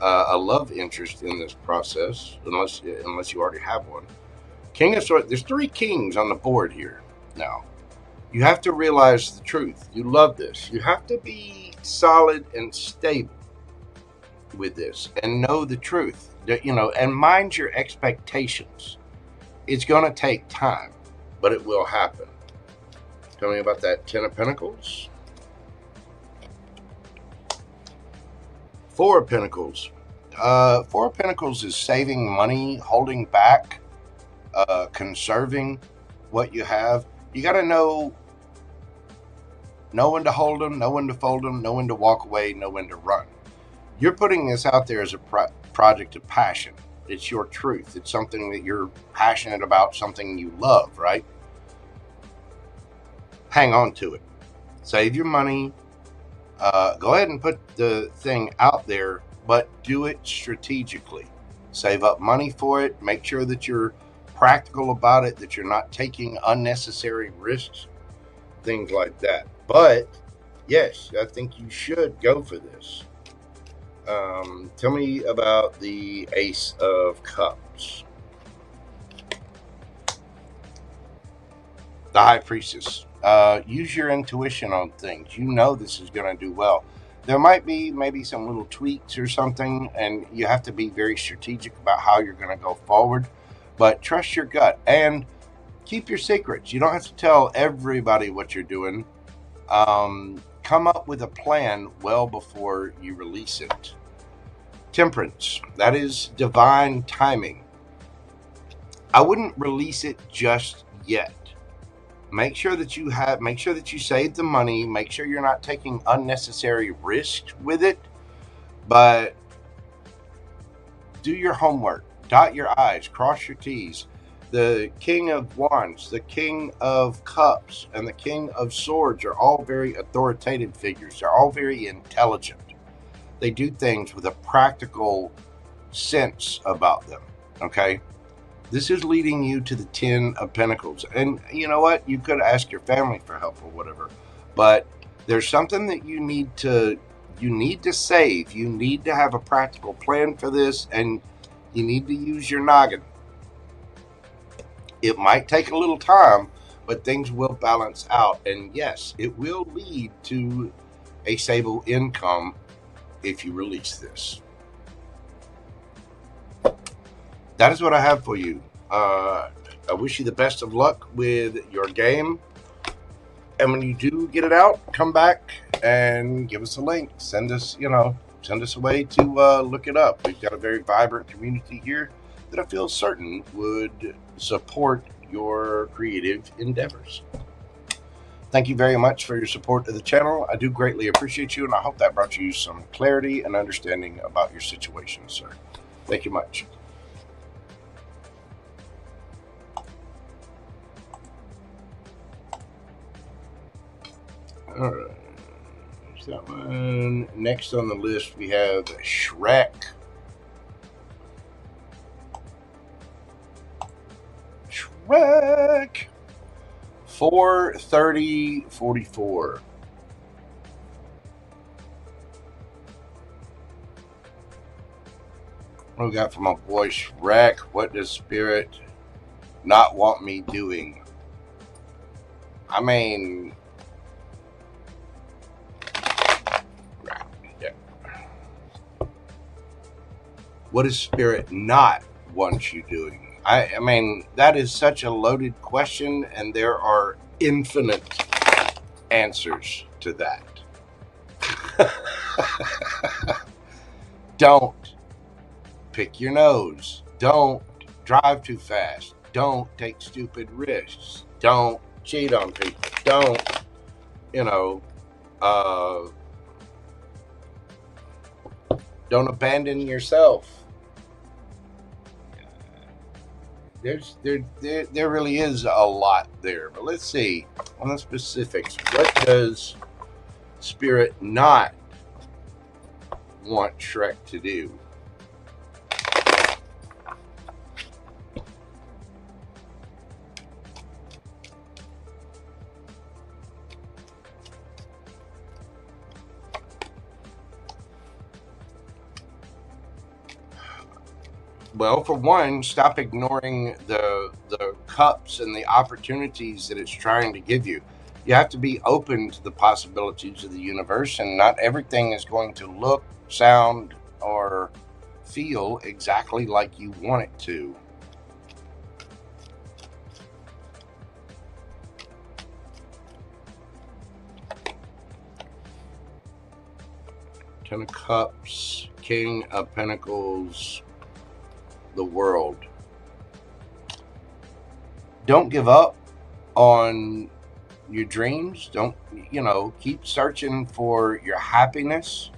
a love interest in this process, unless you already have one. King of Swords. There's 3 kings on the board here now. You have to realize the truth. You love this. You have to be solid and stable with this and know the truth, that, you know, and mind your expectations. It's going to take time, but it will happen. Tell me about that 10 of Pentacles. 4 of Pentacles. 4 of Pentacles is saving money, holding back, conserving what you have. You got to know when to hold them, know when to fold them, know when to walk away, know when to run. You're putting this out there as a project of passion. It's your truth. It's something that you're passionate about, something you love, right? Hang on to it. Save your money. Go ahead and put the thing out there, but do it strategically. Save up money for it. Make sure that you're practical about it, that you're not taking unnecessary risks, things like that. But yes, I think you should go for this. Tell me about the Ace of Cups. The High Priestess. Use your intuition on things. You know this is going to do well. There might be maybe some little tweaks or something, and you have to be very strategic about how you're going to go forward. But trust your gut and keep your secrets. You don't have to tell everybody what you're doing. Come up with a plan well before you release it. Temperance. That is divine timing. I wouldn't release it just yet. Make sure that you save the money. Make sure you're not taking unnecessary risks with it. But do your homework. Dot your I's. Cross your T's. The King of Wands, the King of Cups, and the King of Swords are all very authoritative figures. They're all very intelligent. They do things with a practical sense about them. Okay? This is leading you to the 10 of Pentacles. And you know what? You could ask your family for help or whatever. But there's something that you need to save. You need to have a practical plan for this, and you need to use your noggin. It might take a little time, but things will balance out. And yes, it will lead to a stable income if you release this. That is what I have for you. I wish you the best of luck with your game. And when you do get it out, come back and give us a link. Send us a way to look it up. We've got a very vibrant community here that I feel certain would support your creative endeavors. Thank you very much for your support of the channel. I do greatly appreciate you, and I hope that brought you some clarity and understanding about your situation, sir. Thank you much. All right. There's that one. Next on the list, we have Shrek. Shrek. 4/30/44. What we got from my boy Shrek? What does Spirit not want me doing? I mean, yeah. What does Spirit not want you doing? I mean, that is such a loaded question, and there are infinite answers to that. Don't pick your nose. Don't drive too fast. Don't take stupid risks. Don't cheat on people. Don't, don't abandon yourself. There really is a lot there, but let's see on the specifics. What does Spirit not want Shrek to do? Well, for one, stop ignoring the cups and the opportunities that it's trying to give you. You have to be open to the possibilities of the universe, and not everything is going to look, sound, or feel exactly like you want it to. Ten of Cups, King of Pentacles, the World. Don't give up on your dreams. Don't, keep searching for your happiness.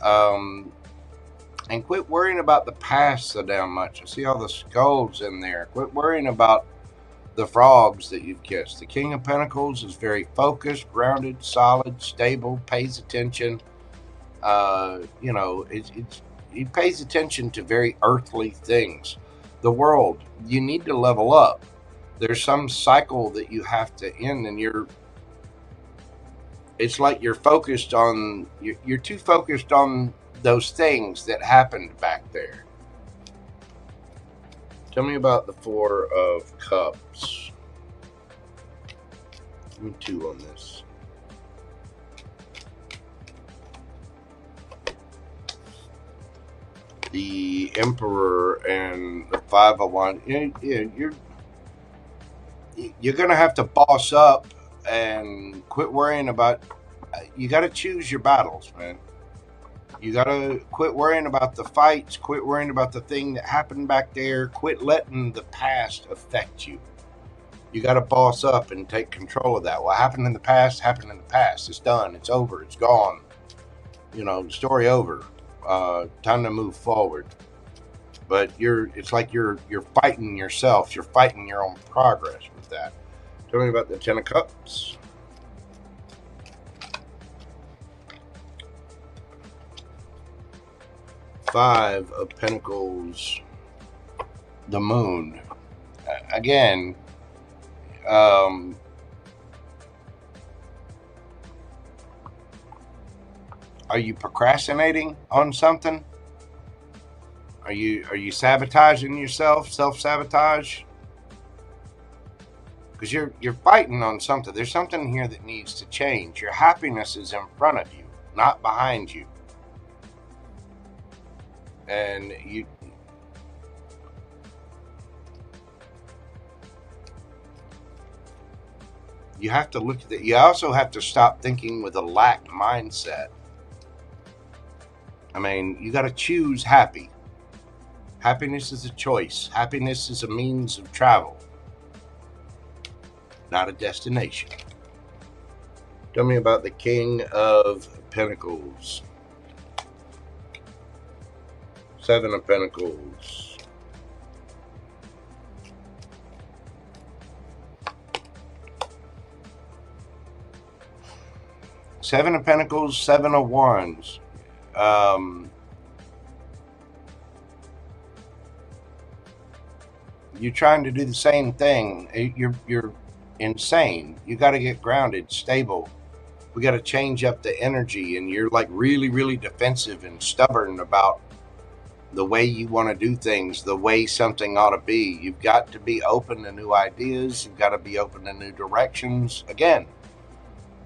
And quit worrying about the past so damn much. I see all the skulls in there. Quit worrying about the frogs that you've kissed. The King of Pentacles is very focused, grounded, solid, stable, pays attention. He pays attention to very earthly things. The World, you need to level up. There's some cycle that you have to end, and it's like you're too focused on those things that happened back there. Tell me about the Four of Cups. Give me 2 on this. The Emperor and the Five of Wands. You're going to have to boss up and quit worrying about. You got to choose your battles, man. You got to quit worrying about the fights. Quit worrying about the thing that happened back there. Quit letting the past affect you. You got to boss up and take control of that. What happened in the past happened in the past. It's done. It's over. It's gone. You know, story over. Time to move forward. But it's like you're fighting yourself. You're fighting your own progress with that. Tell me about the Ten of Cups. Five of Pentacles. The Moon. Again, are you procrastinating on something? Are you sabotaging yourself? Self-sabotage? Because you're fighting on something. There's something here that needs to change. Your happiness is in front of you, not behind you. And you have to look at it. You also have to stop thinking with a lack mindset. I mean, you got to choose happy. Happiness is a choice. Happiness is a means of travel, not a destination. Tell me about the King of Pentacles. Seven of Pentacles. Seven of Pentacles, Seven of Wands. You're trying to do the same thing. You're insane. You got to get grounded, stable. We got to change up the energy, and you're like really, really defensive and stubborn about the way you want to do things, the way something ought to be. You've got to be open to new ideas. You've got to be open to new directions. Again,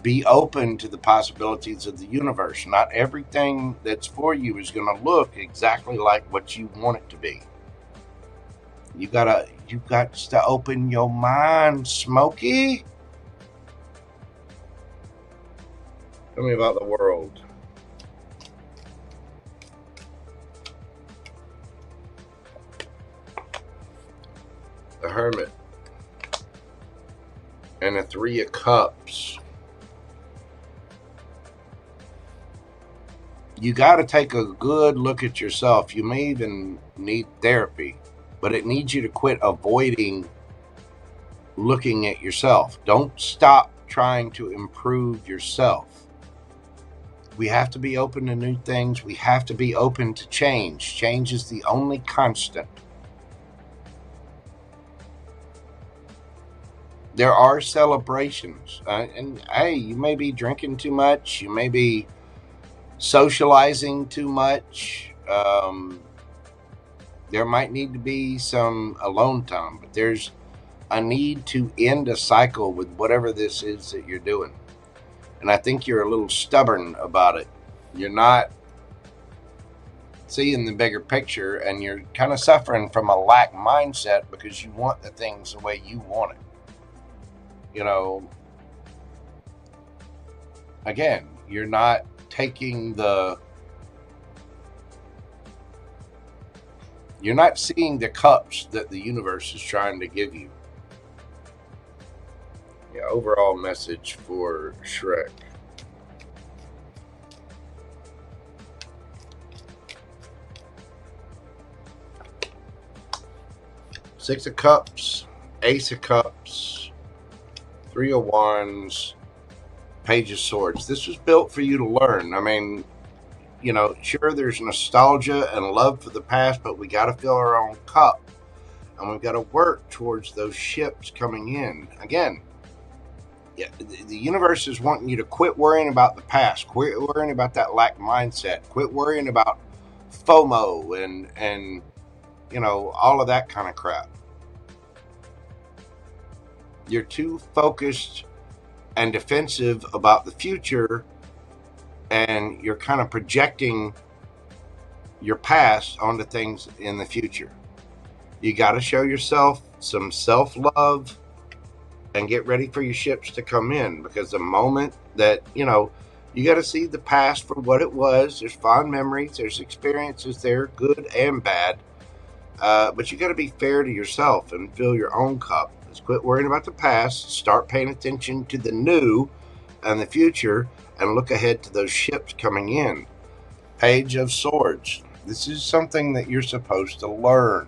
be open to the possibilities of the universe. Not everything that's for you is going to look exactly like what you want it to be. You got to open your mind, Smokey. Tell me about the World. The Hermit. And the Three of Cups. You got to take a good look at yourself. You may even need therapy, but it needs you to quit avoiding looking at yourself. Don't stop trying to improve yourself. We have to be open to new things. We have to be open to change. Change is the only constant. There are celebrations. And hey, you may be drinking too much. You may be socializing too much. There might need to be some alone time, but there's a need to end a cycle with whatever this is that you're doing. And I think you're a little stubborn about it. You're not seeing the bigger picture, and you're kind of suffering from a lack mindset because you want the things the way you want it. You know, again, you're not taking you're not seeing the cups that the universe is trying to give you. Yeah, overall message for Shrek. Six of Cups, Ace of Cups, Three of Wands, Page of Swords. This was built for you to learn. I mean, you know, sure, there's nostalgia and love for the past, but we got to fill our own cup. And we've got to work towards those ships coming in. Again, Yeah, the universe is wanting you to quit worrying about the past, quit worrying about that lack mindset, quit worrying about FOMO and you know, all of that kind of crap. You're too focused and defensive about the future, and you're kind of projecting your past onto things in the future. You got to show yourself some self-love and get ready for your ships to come in, because the moment that, you know, you got to see the past for what it was. There's fond memories, there's experiences there, good and bad, but you got to be fair to yourself and fill your own cup. Just quit worrying about the past, start paying attention to the new and the future, and look ahead to those ships coming in. Page of Swords. This is something that you're supposed to learn,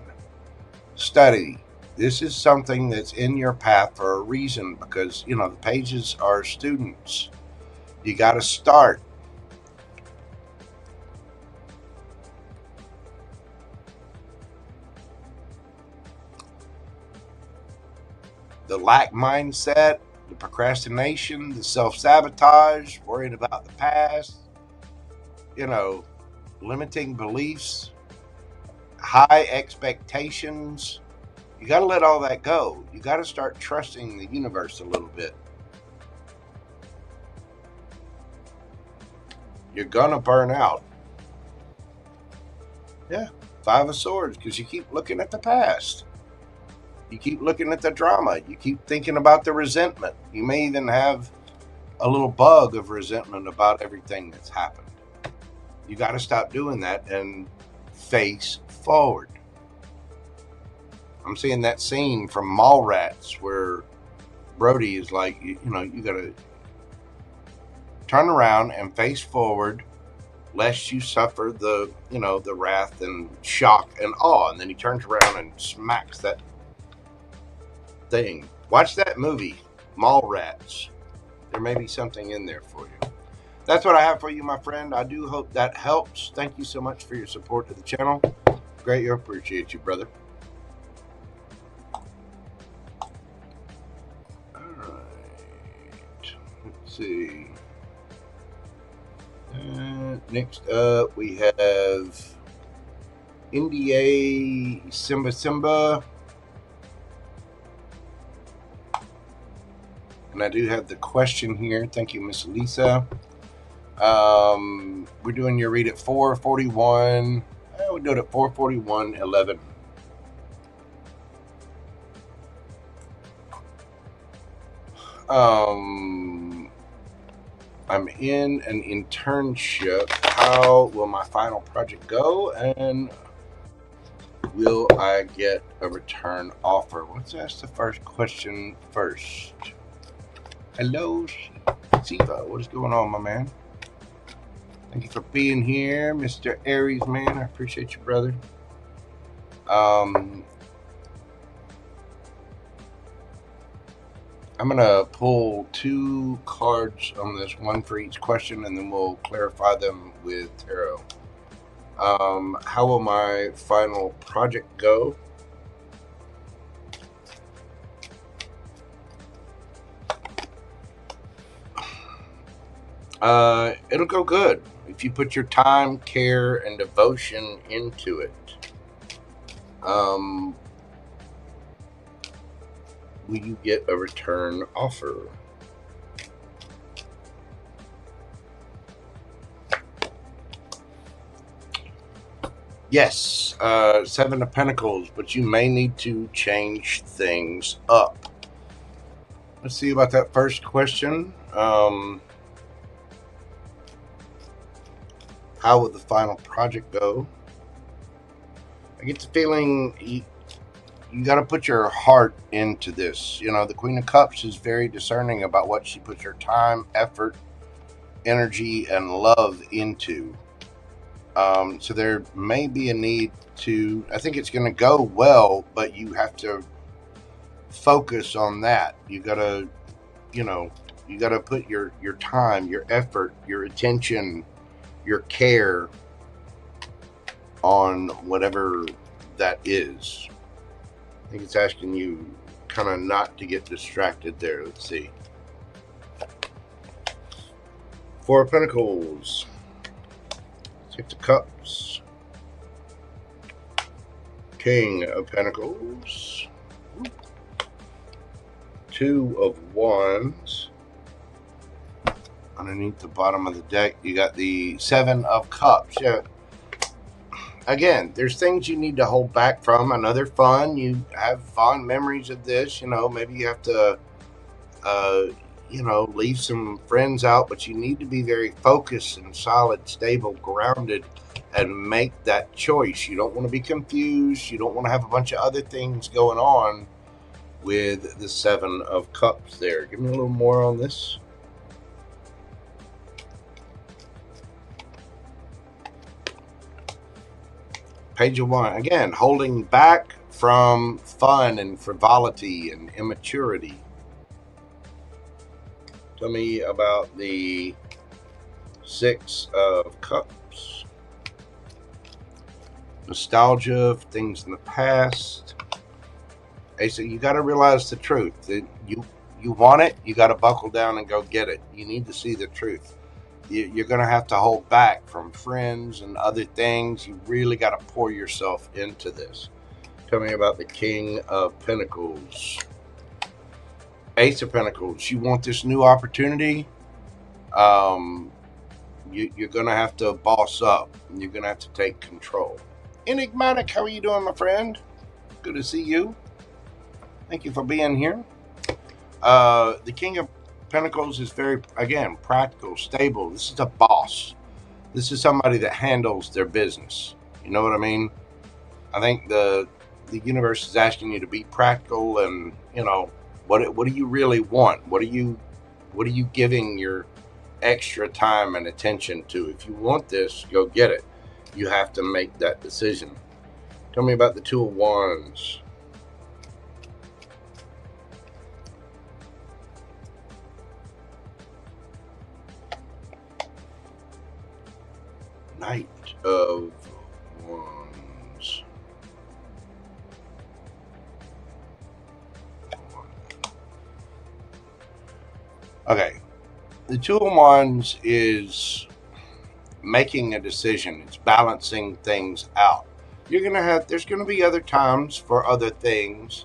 study. This is something that's in your path for a reason, because, you know, the pages are students. You got to start. The lack mindset, the procrastination, the self-sabotage, worrying about the past, you know, limiting beliefs, high expectations. You got to let all that go. You got to start trusting the universe a little bit. You're going to burn out. Yeah, Five of Swords, because you keep looking at the past. You keep looking at the drama. You keep thinking about the resentment. You may even have a little bug of resentment about everything that's happened. You got to stop doing that and face forward. I'm seeing that scene from Mallrats where Brody is like, you know, you got to turn around and face forward, lest you suffer the, you know, the wrath and shock and awe. And then he turns around and smacks that thing. Watch that movie, Mallrats. There may be something in there for you. That's what I have for you, my friend. I do hope that helps. Thank you so much for your support to the channel. Greatly appreciate you, brother. Let's see. Next up, we have NdaSimbaSimba. And I do have the question here. Thank you, Miss Lisa. We're doing your read at 4:41. We'll do it at 4:41:11. I'm in an internship. How will my final project go? And will I get a return offer? Let's ask the first question first. Hello, Siva. What is going on, my man? Thank you for being here, Mr. Aries, man. I appreciate you, brother. I'm going to pull 2 cards on this, one for each question, and then we'll clarify them with tarot. How will my final project go? It'll go good if you put your time, care, and devotion into it. Will you get a return offer? Yes, 7 of Pentacles, but you may need to change things up. Let's see about that first question. How will the final project go? I get the feeling you got to put your heart into this. You know, the Queen of Cups is very discerning about what she puts her time, effort, energy, and love into. So there may be a need to, I think it's going to go well, but you have to focus on that. You got to, you know, you got to put your time, your effort, your attention, your care on whatever that is. I think it's asking you kind of not to get distracted there. Let's see. Four of Pentacles. Six of Cups. King of Pentacles. Two of Wands. Underneath the bottom of the deck, you got the Seven of Cups. Yeah. Again, there's things you need to hold back from. I know they're fun. You have fond memories of this. You know, maybe you have to, you know, leave some friends out, but you need to be very focused and solid, stable, grounded, and make that choice. You don't want to be confused. You don't want to have a bunch of other things going on with the Seven of Cups there. Give me a little more on this. Page of Wands. Again, holding back from fun and frivolity and immaturity. Tell me about the Six of Cups. Nostalgia of things in the past. Hey, so you got to realize the truth. That you want it, you got to buckle down and go get it. You need to see the truth. You're going to have to hold back from friends and other things. You really got to pour yourself into this. Tell me about the King of Pentacles. Ace of Pentacles. You want this new opportunity. You're going to have to boss up. You're going to have to take control. Enigmatic, how are you doing, my friend? Good to see you. Thank you for being here. The King of Pentacles is very, again, practical, stable. This is a boss. This is somebody that handles their business. You know what I mean? I think the universe is asking you to be practical and, you know, what do you really want? What are you giving your extra time and attention to? If you want this, go get it. You have to make that decision. Tell me about the Two of Wands. Knight of Wands. Okay. The Two of Wands is making a decision. It's balancing things out. There's gonna be other times for other things,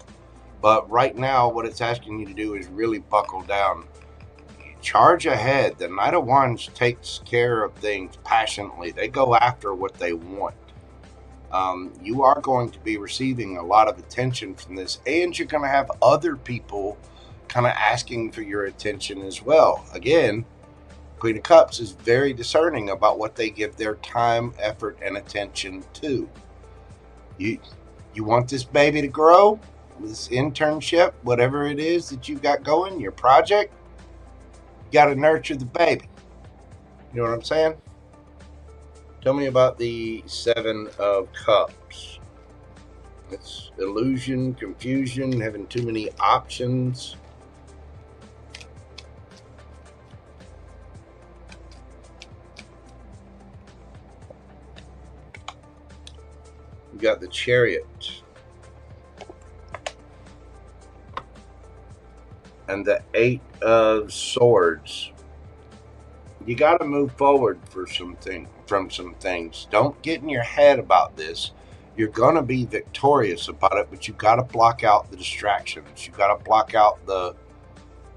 but right now what it's asking you to do is really buckle down. Charge ahead. The Knight of Wands takes care of things passionately. They go after what they want. You are going to be receiving a lot of attention from this, and you're going to have other people kind of asking for your attention as well. Again, Queen of Cups is very discerning about what they give their time, effort, and attention to. You want this baby to grow, this internship, whatever it is that you've got going, your project. You got to nurture the baby. You know what I'm saying? Tell me about the Seven of Cups. It's illusion, confusion, having too many options. We got the Chariot. And the Eight of Swords. You got to move forward from some things. Don't get in your head about this. You're going to be victorious about it, but you got to block out the distractions. You got to block out the,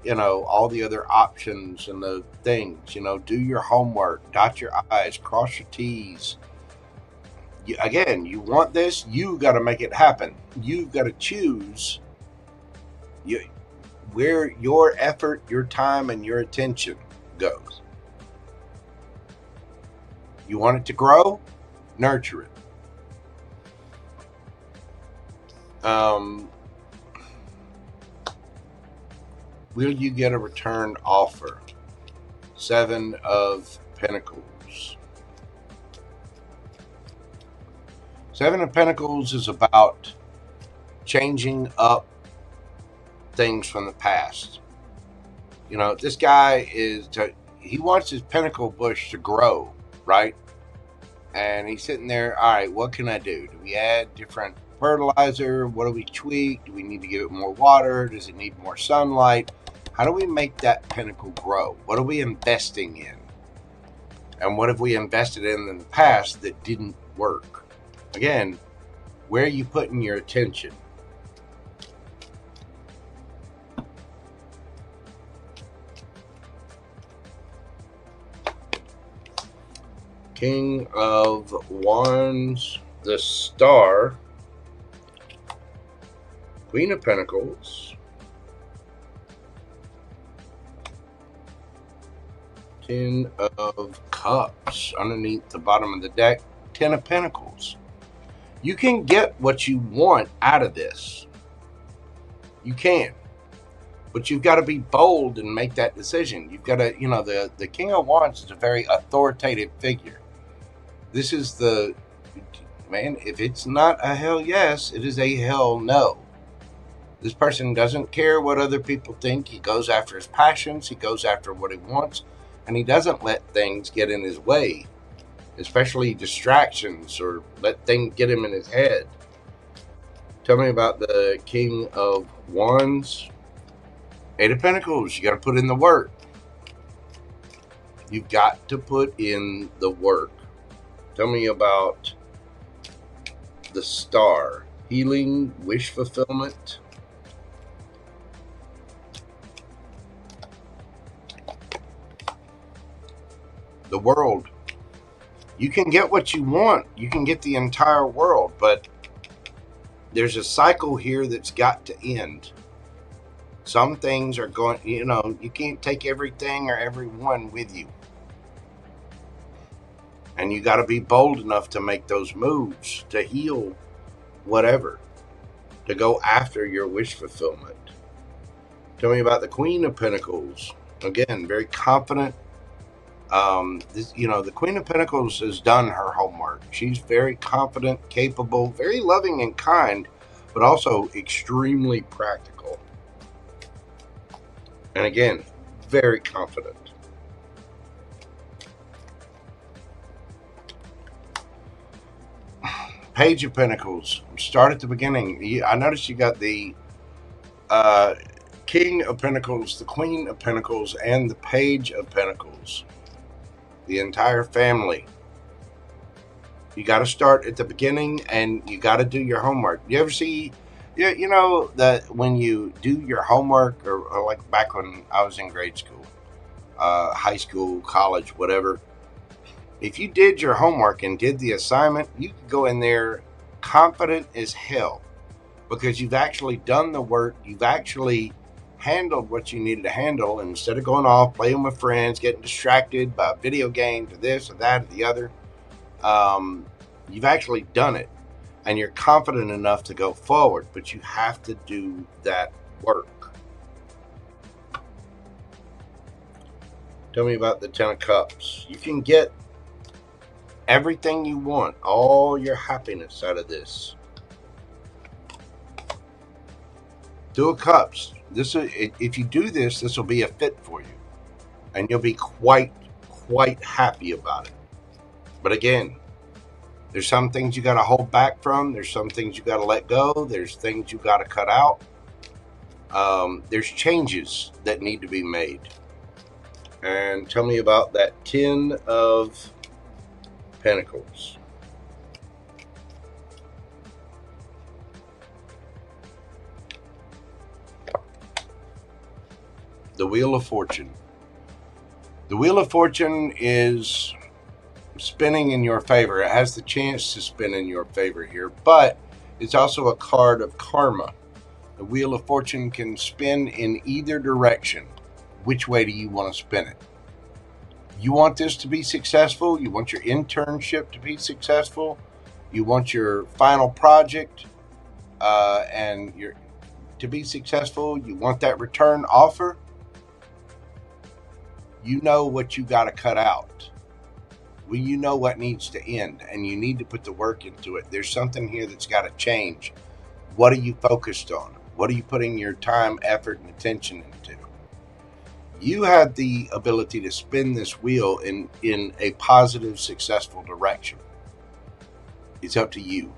you know, all the other options and the things. You know, do your homework, dot your I's, cross your T's. Again, you want this, you got to make it happen. You've got to choose where your effort, your time, and your attention goes. You want it to grow? Nurture it. Will you get a return offer? Seven of Pentacles. Seven of Pentacles is about changing up things from the past. You know, this guy he wants his pentacle bush to grow, right? And he's sitting there, all right, what can I do? Do we add different fertilizer? What do we tweak? Do we need to give it more water? Does it need more sunlight? How do we make that pentacle grow? What are we investing in? And what have we invested in the past that didn't work? Again, where are you putting your attention? King of Wands, the Star, Queen of Pentacles, Ten of Cups underneath the bottom of the deck, Ten of Pentacles. You can get what you want out of this. You can. But you've got to be bold and make that decision. You've got to, the King of Wands is a very authoritative figure. This is the, man, if it's not a hell yes, it is a hell no. This person doesn't care what other people think. He goes after his passions. He goes after what he wants. And he doesn't let things get in his way, especially distractions, or let things get him in his head. Tell me about the King of Wands. Eight of Pentacles. You got to put in the work. You've got to put in the work. Tell me about the Star. Healing, wish fulfillment. The World. You can get what you want. You can get the entire world, but there's a cycle here that's got to end. Some things are going, you can't take everything or everyone with you. And you got to be bold enough to make those moves, to heal whatever, to go after your wish fulfillment. Tell me about the Queen of Pentacles. Again, very confident. The Queen of Pentacles has done her homework. She's very confident, capable, very loving and kind, but also extremely practical. And again, very confident. Page of Pentacles. Start at the beginning. I noticed you got the King of Pentacles, the Queen of Pentacles, and the Page of Pentacles. The entire family. You got to start at the beginning, and you got to do your homework. You ever see, that when you do your homework, or like back when I was in grade school, high school, college, whatever, if you did your homework and did the assignment, you could go in there confident as hell, because you've actually done the work. You've actually handled what you needed to handle, and instead of going off playing with friends, getting distracted by video games or this or that or the other, you've actually done it, and you're confident enough to go forward. But you have to do that work. Tell me about the Ten of Cups. You can get everything you want, all your happiness out of this. Two of Cups. If you do this, this will be a fit for you, and you'll be quite happy about it. But again, there's some things you got to hold back from. There's some things you got to let go. There's things you got to cut out. There's changes that need to be made. And tell me about that Ten of Pentacles. The Wheel of Fortune. The Wheel of Fortune is spinning in your favor. It has the chance to spin in your favor here, but it's also a card of karma. The Wheel of Fortune can spin in either direction. Which way do you want to spin it? You want this to be successful. You want your internship to be successful. You want your final project to be successful. You want that return offer. You know what you got to cut out. Well, you know what needs to end, and you need to put the work into it. There's something here that's got to change. What are you focused on? What are you putting your time, effort, and attention into? You have the ability to spin this wheel in a positive, successful direction. It's up to you.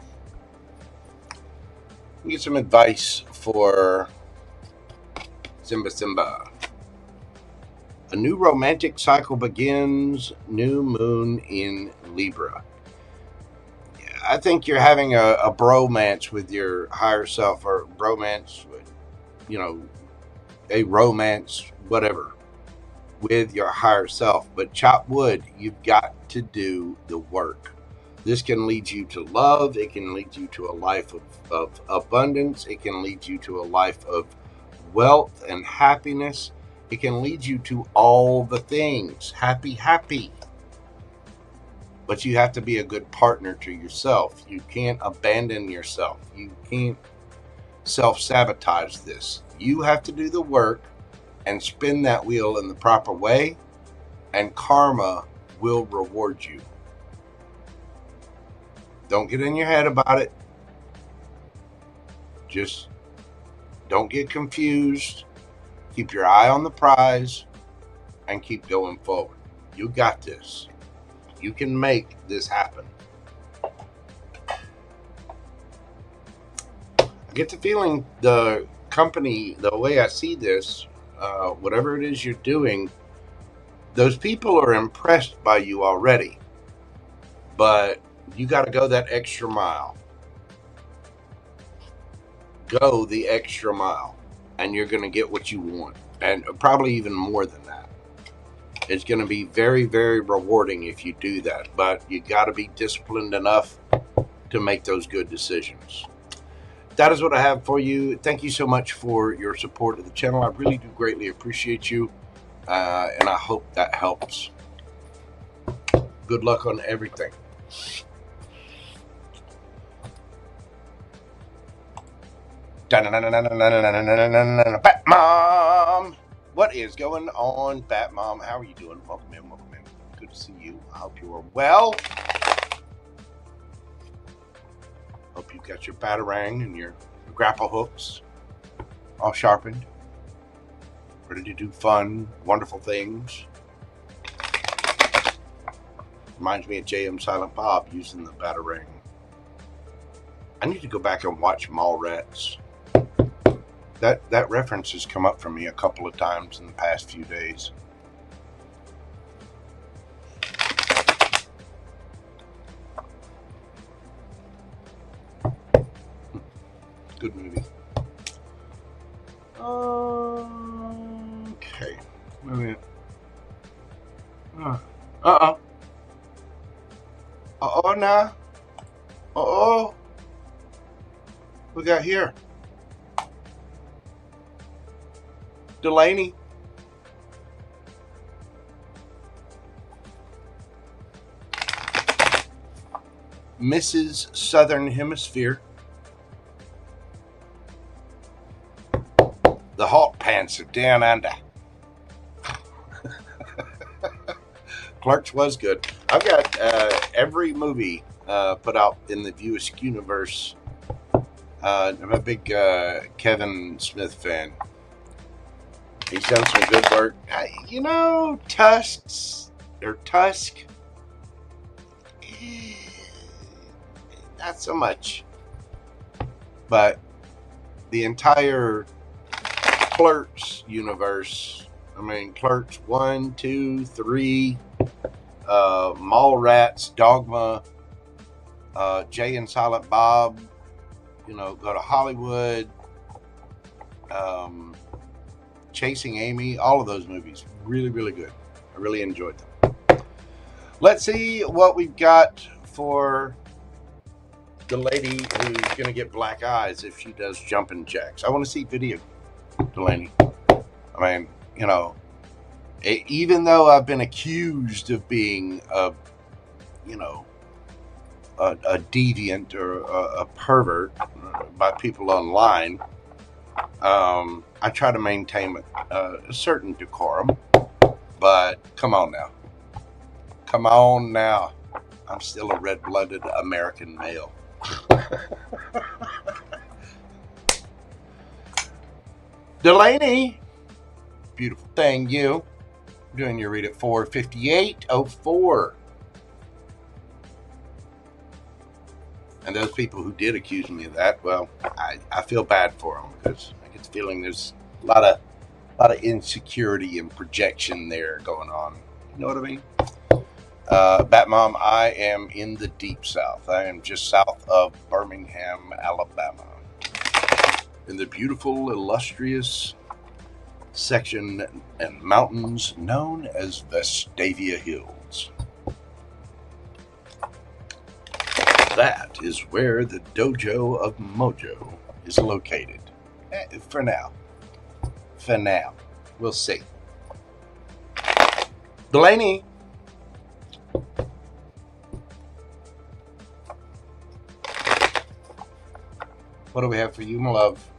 Get some advice for SimbaSimba. A new romantic cycle begins. New moon in Libra. I think you're having a bromance with your higher self, or bromance with, a romance, whatever, with your higher self. But chop wood, you've got to do the work. This can lead you to love. It can lead you to a life of abundance. It can lead you to a life of wealth and happiness. It can lead you to all the things. Happy. But you have to be a good partner to yourself. You can't abandon yourself. You can't self-sabotage this. You have to do the work and spin that wheel in the proper way, and karma will reward you. Don't get in your head about it. Just don't get confused. Keep your eye on the prize and keep going forward. You got this. You can make this happen. I get the feeling the company, the way I see this, whatever it is you're doing, those people are impressed by you already. But you got to go that extra mile. Go the extra mile. And you're going to get what you want. And probably even more than that. It's going to be very, very rewarding if you do that. But you got to be disciplined enough to make those good decisions. That is what I have for you. Thank you so much for your support of the channel. I really do greatly appreciate you. And I hope that helps. Good luck on everything. Bat Mom, what is going on, Bat Mom? How are you doing? Welcome in. Good to see you. I hope you are well. Hope you got your batarang and your grapple hooks all sharpened, ready to do fun, wonderful things. Reminds me of J.M. Silent Bob using the batarang. I need to go back and watch Mallrats. That reference has come up for me a couple of times in the past few days. Good movie. Okay. Wait a minute. Now. We got here. Delaney. Mrs. Southern Hemisphere. The hot pants are down under. Clerks was good. I've got every movie put out in the View Askew universe. I'm a big Kevin Smith fan. He's done some good work. Tusk. Not so much. But the entire Clerks universe, Clerks 1, 2, 3, Mallrats, Dogma, Jay and Silent Bob, Go to Hollywood, Chasing Amy, all of those movies. Really, really good. I really enjoyed them. Let's see what we've got for the lady who's going to get black eyes if she does jumping jacks. I want to see video, Delaney. Even though I've been accused of being a deviant or a pervert by people online, I try to maintain a certain decorum, but come on now. I'm still a red-blooded American male. Delaney, beautiful thing, you. Doing your read at 4:58:04. And those people who did accuse me of that, well, I feel bad for them because I get the feeling there's a lot of A lot of insecurity and projection there going on. You know what I mean? Batmom, I am in the deep south. I am just south of Birmingham, Alabama, in the beautiful, illustrious section and mountains known as Vestavia Hills. That is where the dojo of Mojo is located. For now. For now. We'll see. Delaney. What do we have for you, my love?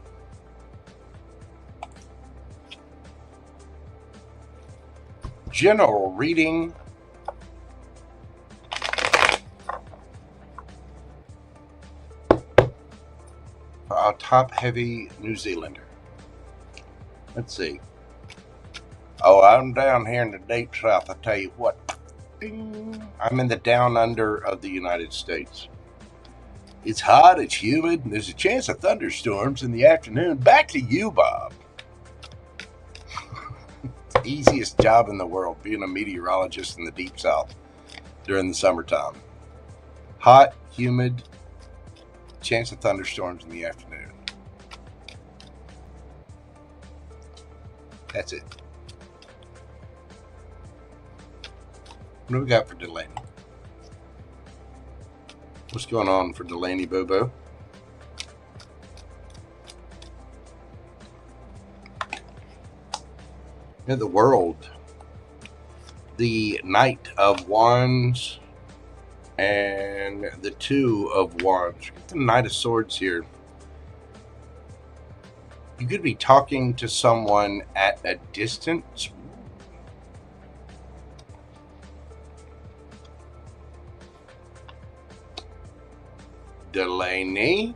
General reading. For our top-heavy New Zealander. Let's see. Oh, I'm down here in the deep south, I tell you what. Ding. I'm in the down under of the United States. It's hot, it's humid, and there's a chance of thunderstorms in the afternoon. Back to you, Bob. Easiest job in the world, being a meteorologist in the deep south during the summertime. Hot, humid, chance of thunderstorms in the afternoon. That's it. What do we got for Delaney? What's going on for Delaney Bobo? In the world, the Knight of Wands and the Two of Wands. Get the Knight of Swords here. You could be talking to someone at a distance. Delaney.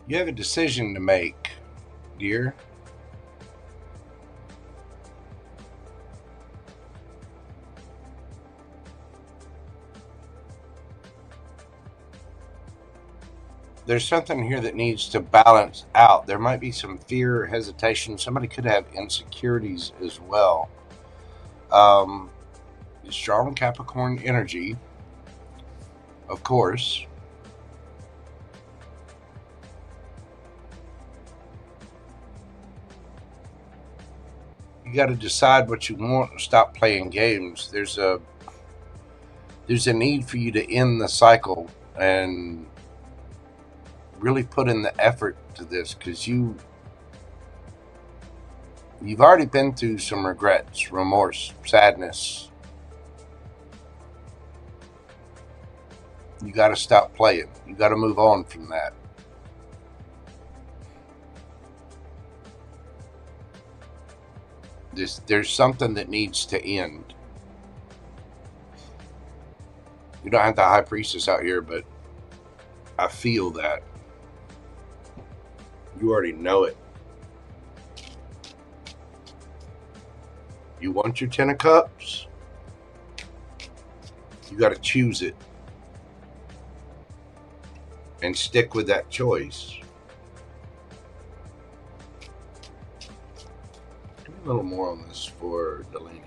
You have a decision to make, dear. There's something here that needs to balance out. There might be some fear or hesitation. Somebody could have insecurities as well. Strong Capricorn energy, of course. You got to decide what you want and stop playing games. There's a need for you to end the cycle and really put in the effort to this, because you've already been through some regrets, remorse, sadness. You got to stop playing. You got to move on from that. There's something that needs to end. You don't have the High Priestess out here, but I feel that. You already know it. You want your 10 of Cups? You got to choose it. And stick with that choice. A little more on this for Delaney.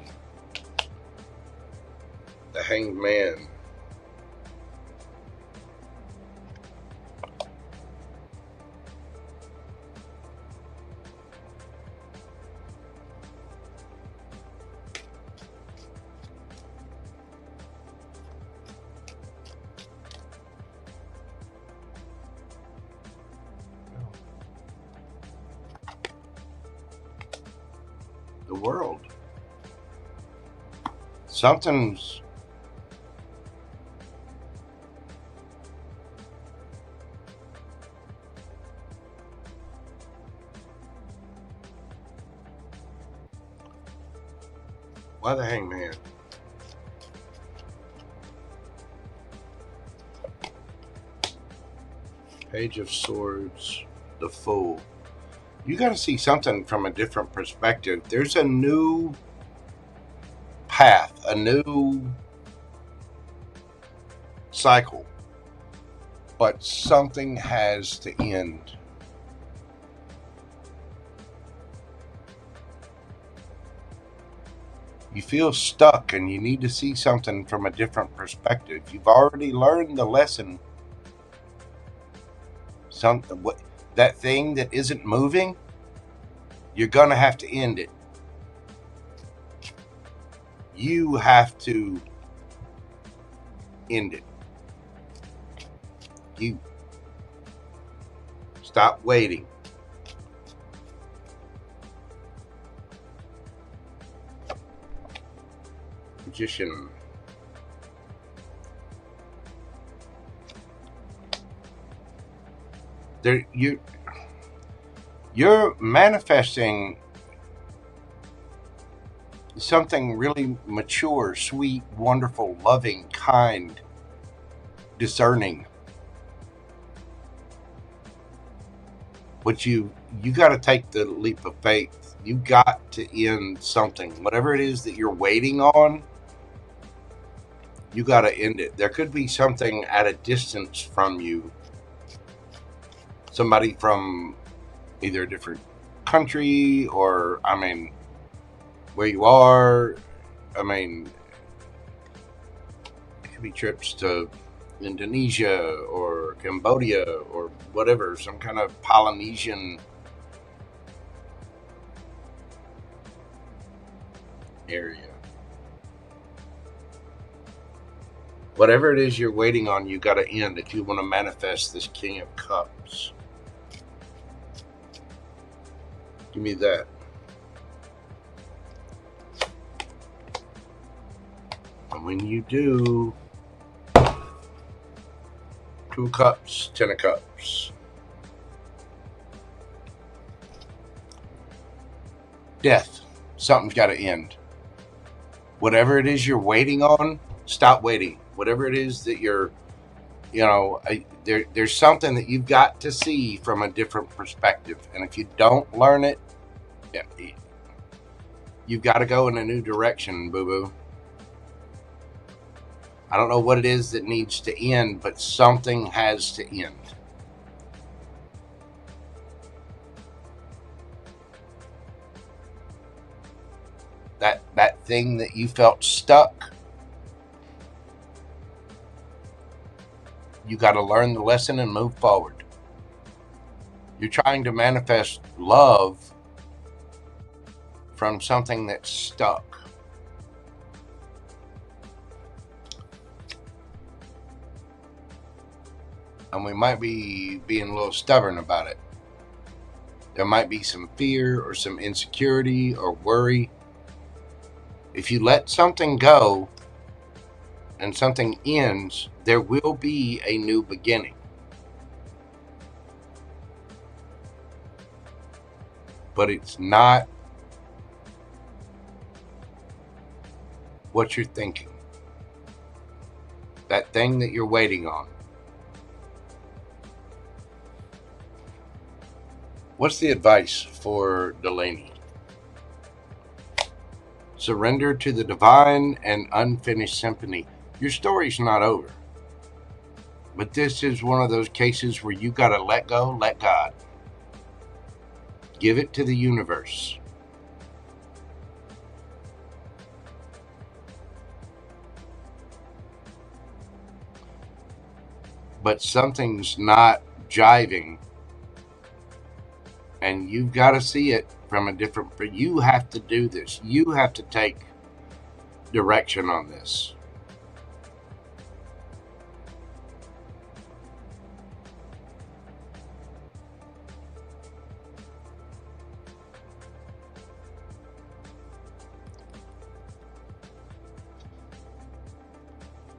The Hanged Man. The world. Something's Why the Hangman? Page of Swords, the Fool. You got to see something from a different perspective. There's a new path, a new cycle, but something has to end. You feel stuck and you need to see something from a different perspective. You've already learned the lesson. That thing that isn't moving, you're going to have to end it. You have to end it. You stop waiting. Magician. You're manifesting something really mature, sweet, wonderful, loving, kind, discerning. But you got to take the leap of faith. You got to end something. Whatever it is that you're waiting on, you got to end it. There could be something at a distance from you. Somebody from either a different country or, I mean, where you are. I mean, it could be trips to Indonesia or Cambodia or whatever, some kind of Polynesian area. Whatever it is you're waiting on, you got to end if you want to manifest this King of Cups. Give me that. And when you do, 2 of Cups, 10 of Cups. Death. Something's got to end. Whatever it is you're waiting on, stop waiting. Whatever it is that you're, there's something that you've got to see from a different perspective. And if you don't learn it, you've got to go in a new direction, boo-boo. I don't know what it is that needs to end, but something has to end. That thing that you felt stuck, you got to learn the lesson and move forward. You're trying to manifest love from something that's stuck. And we might be being a little stubborn about it. There might be some fear or some insecurity or worry. If you let something go and something ends, there will be a new beginning. But it's not what you're thinking. That thing that you're waiting on. What's the advice for Delaney? Surrender to the divine and unfinished symphony. Your story's not over. But this is one of those cases where you got to let go, let God. Give it to the universe. But something's not jiving. And you've got to see it from a different, but you have to do this. You have to take direction on this.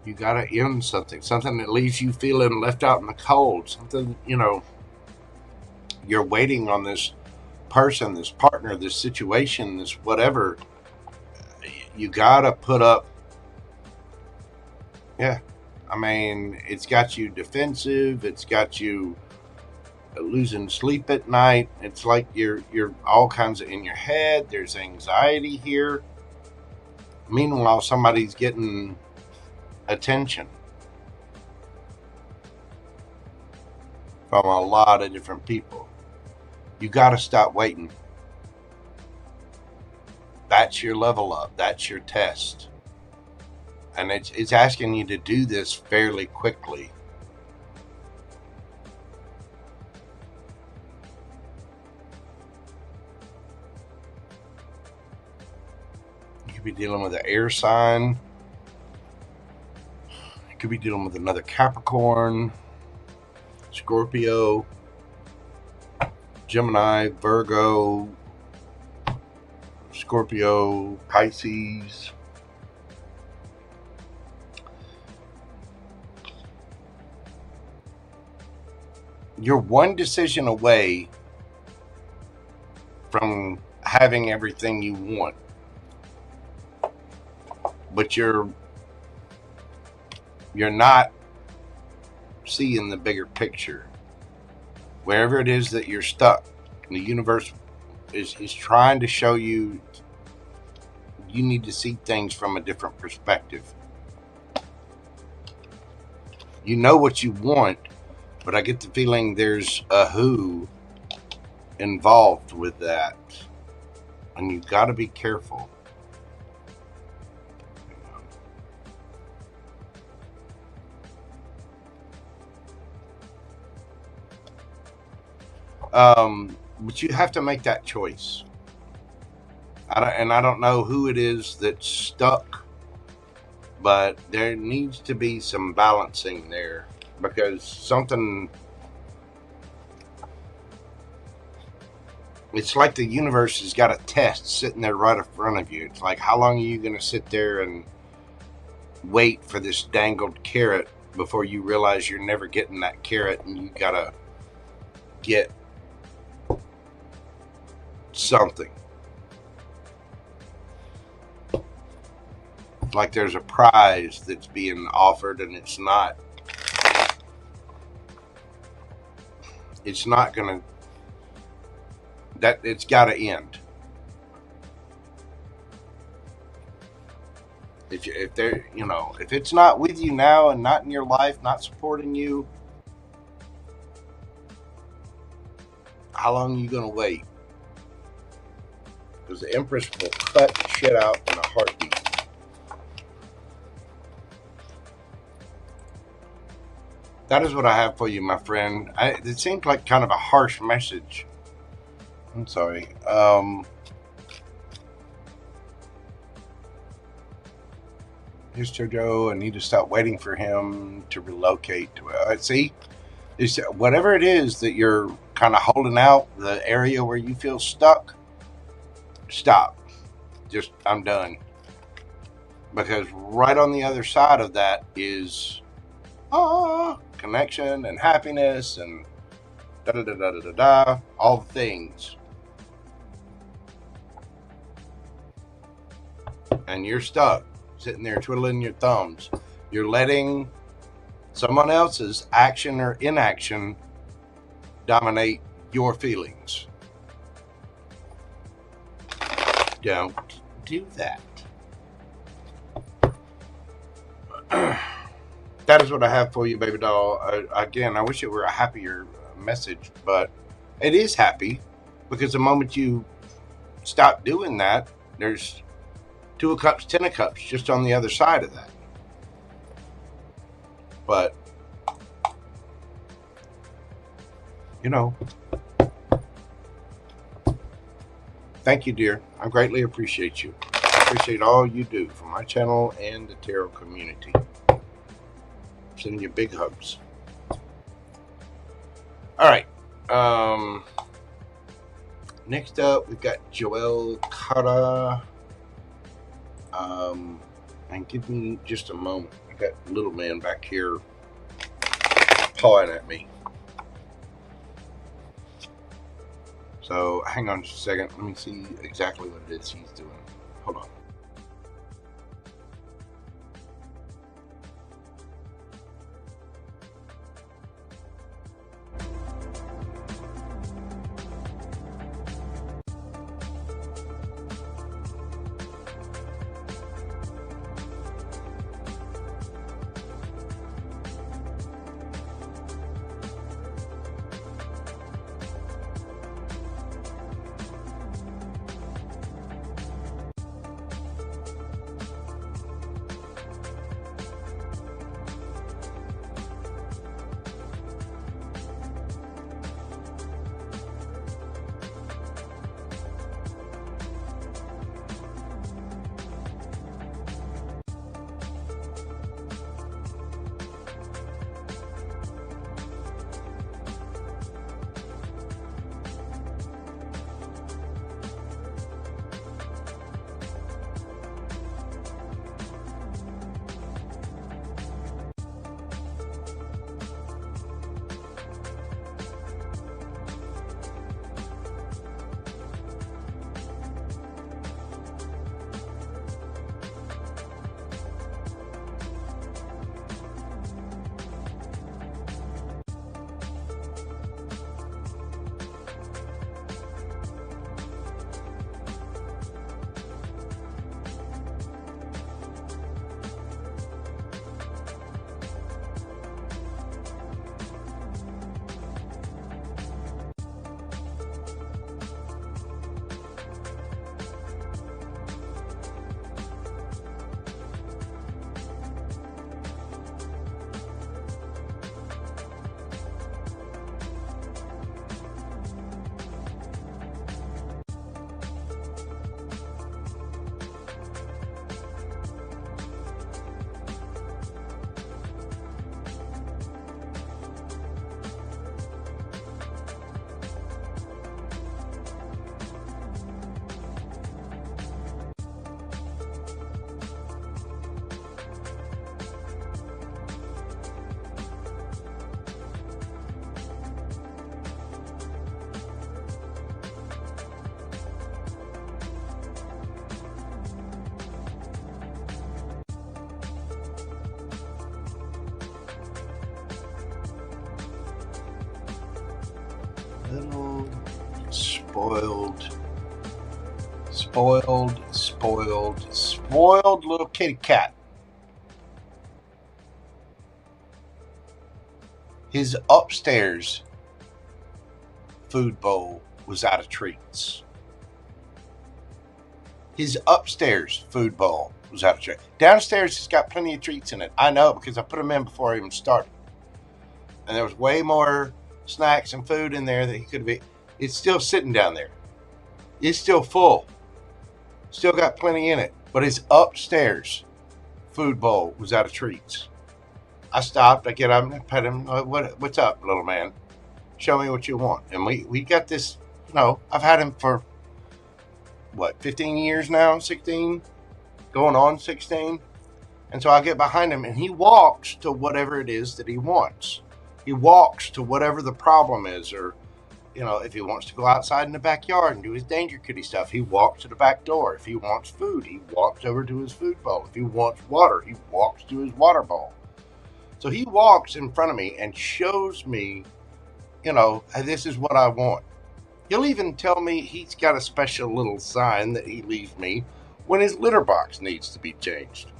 You got to end something that leaves you feeling left out in the cold. Something, you're waiting on this person, this partner, this situation, this whatever. you gotta put up. Yeah, I mean, it's got you defensive. It's got you losing sleep at night. It's like you're all kinds of in your head. There's anxiety here. Meanwhile, somebody's getting attention from a lot of different people. You got to stop waiting. That's your level up. That's your test. And it's asking you to do this fairly quickly. You could be dealing with an air sign. You could be dealing with another Capricorn, Scorpio, Gemini, Virgo, Scorpio, Pisces. You're one decision away from having everything you want, but you're not seeing the bigger picture. Wherever it is that you're stuck, the universe is trying to show you you need to see things from a different perspective. You know what you want, but I get the feeling there's a who involved with that, and you've got to be careful. But you have to make that choice. I don't know who it is that's stuck, but there needs to be some balancing there, because something, it's like the universe has got a test sitting there right in front of you. It's like, how long are you going to sit there and wait for this dangled carrot before you realize you're never getting that carrot, and you got to get something. Like there's a prize that's being offered, and it's not gonna, that it's got to end. If they're, you know, if it's not with you now and not in your life, not supporting you, how long are you gonna wait? Because the Empress will cut shit out in a heartbeat. That is what I have for you, my friend. It seems like kind of a harsh message. I'm sorry. Here's JoJo. I need to stop waiting for him to relocate. See, whatever it is that you're kind of holding out, the area where you feel stuck, stop. Just, I'm done. Because right on the other side of that is connection and happiness and all the things. And you're stuck, sitting there twiddling your thumbs. You're letting someone else's action or inaction dominate your feelings. Don't do that. That is what I have for you, baby doll. Again, I wish it were a happier message, but it is happy, because the moment you stop doing that, there's 2 of Cups, 10 of Cups just on the other side of that. But, you know, thank you, dear. I greatly appreciate you. I appreciate all you do for my channel and the tarot community. Sending you big hugs. All right. Next up, we've got JoelleKara. And give me just a moment. I got little man back here pawing at me. So hang on just a second. Let me see exactly what it is he's doing. Hold on. Little spoiled little kitty cat. His upstairs food bowl was out of treats. His upstairs food bowl was out of treats. Downstairs, he's got plenty of treats in it. I know because I put them in before I even started. And there was way more snacks and food in there that he could have eaten. It's still sitting down there. It's still full. Still got plenty in it. But his upstairs food bowl was out of treats. I stopped. I get up and pet him. What's up, little man? Show me what you want. And we got this, I've had him for, 15 years now? 16? Going on 16? And so I get behind him and he walks to whatever it is that he wants. He walks to whatever the problem is, or, if he wants to go outside in the backyard and do his danger kitty stuff, he walks to the back door. If he wants food, he walks over to his food bowl. If he wants water, he walks to his water bowl. So he walks in front of me and shows me, this is what I want. He'll even tell me he's got a special little sign that he leaves me when his litter box needs to be changed.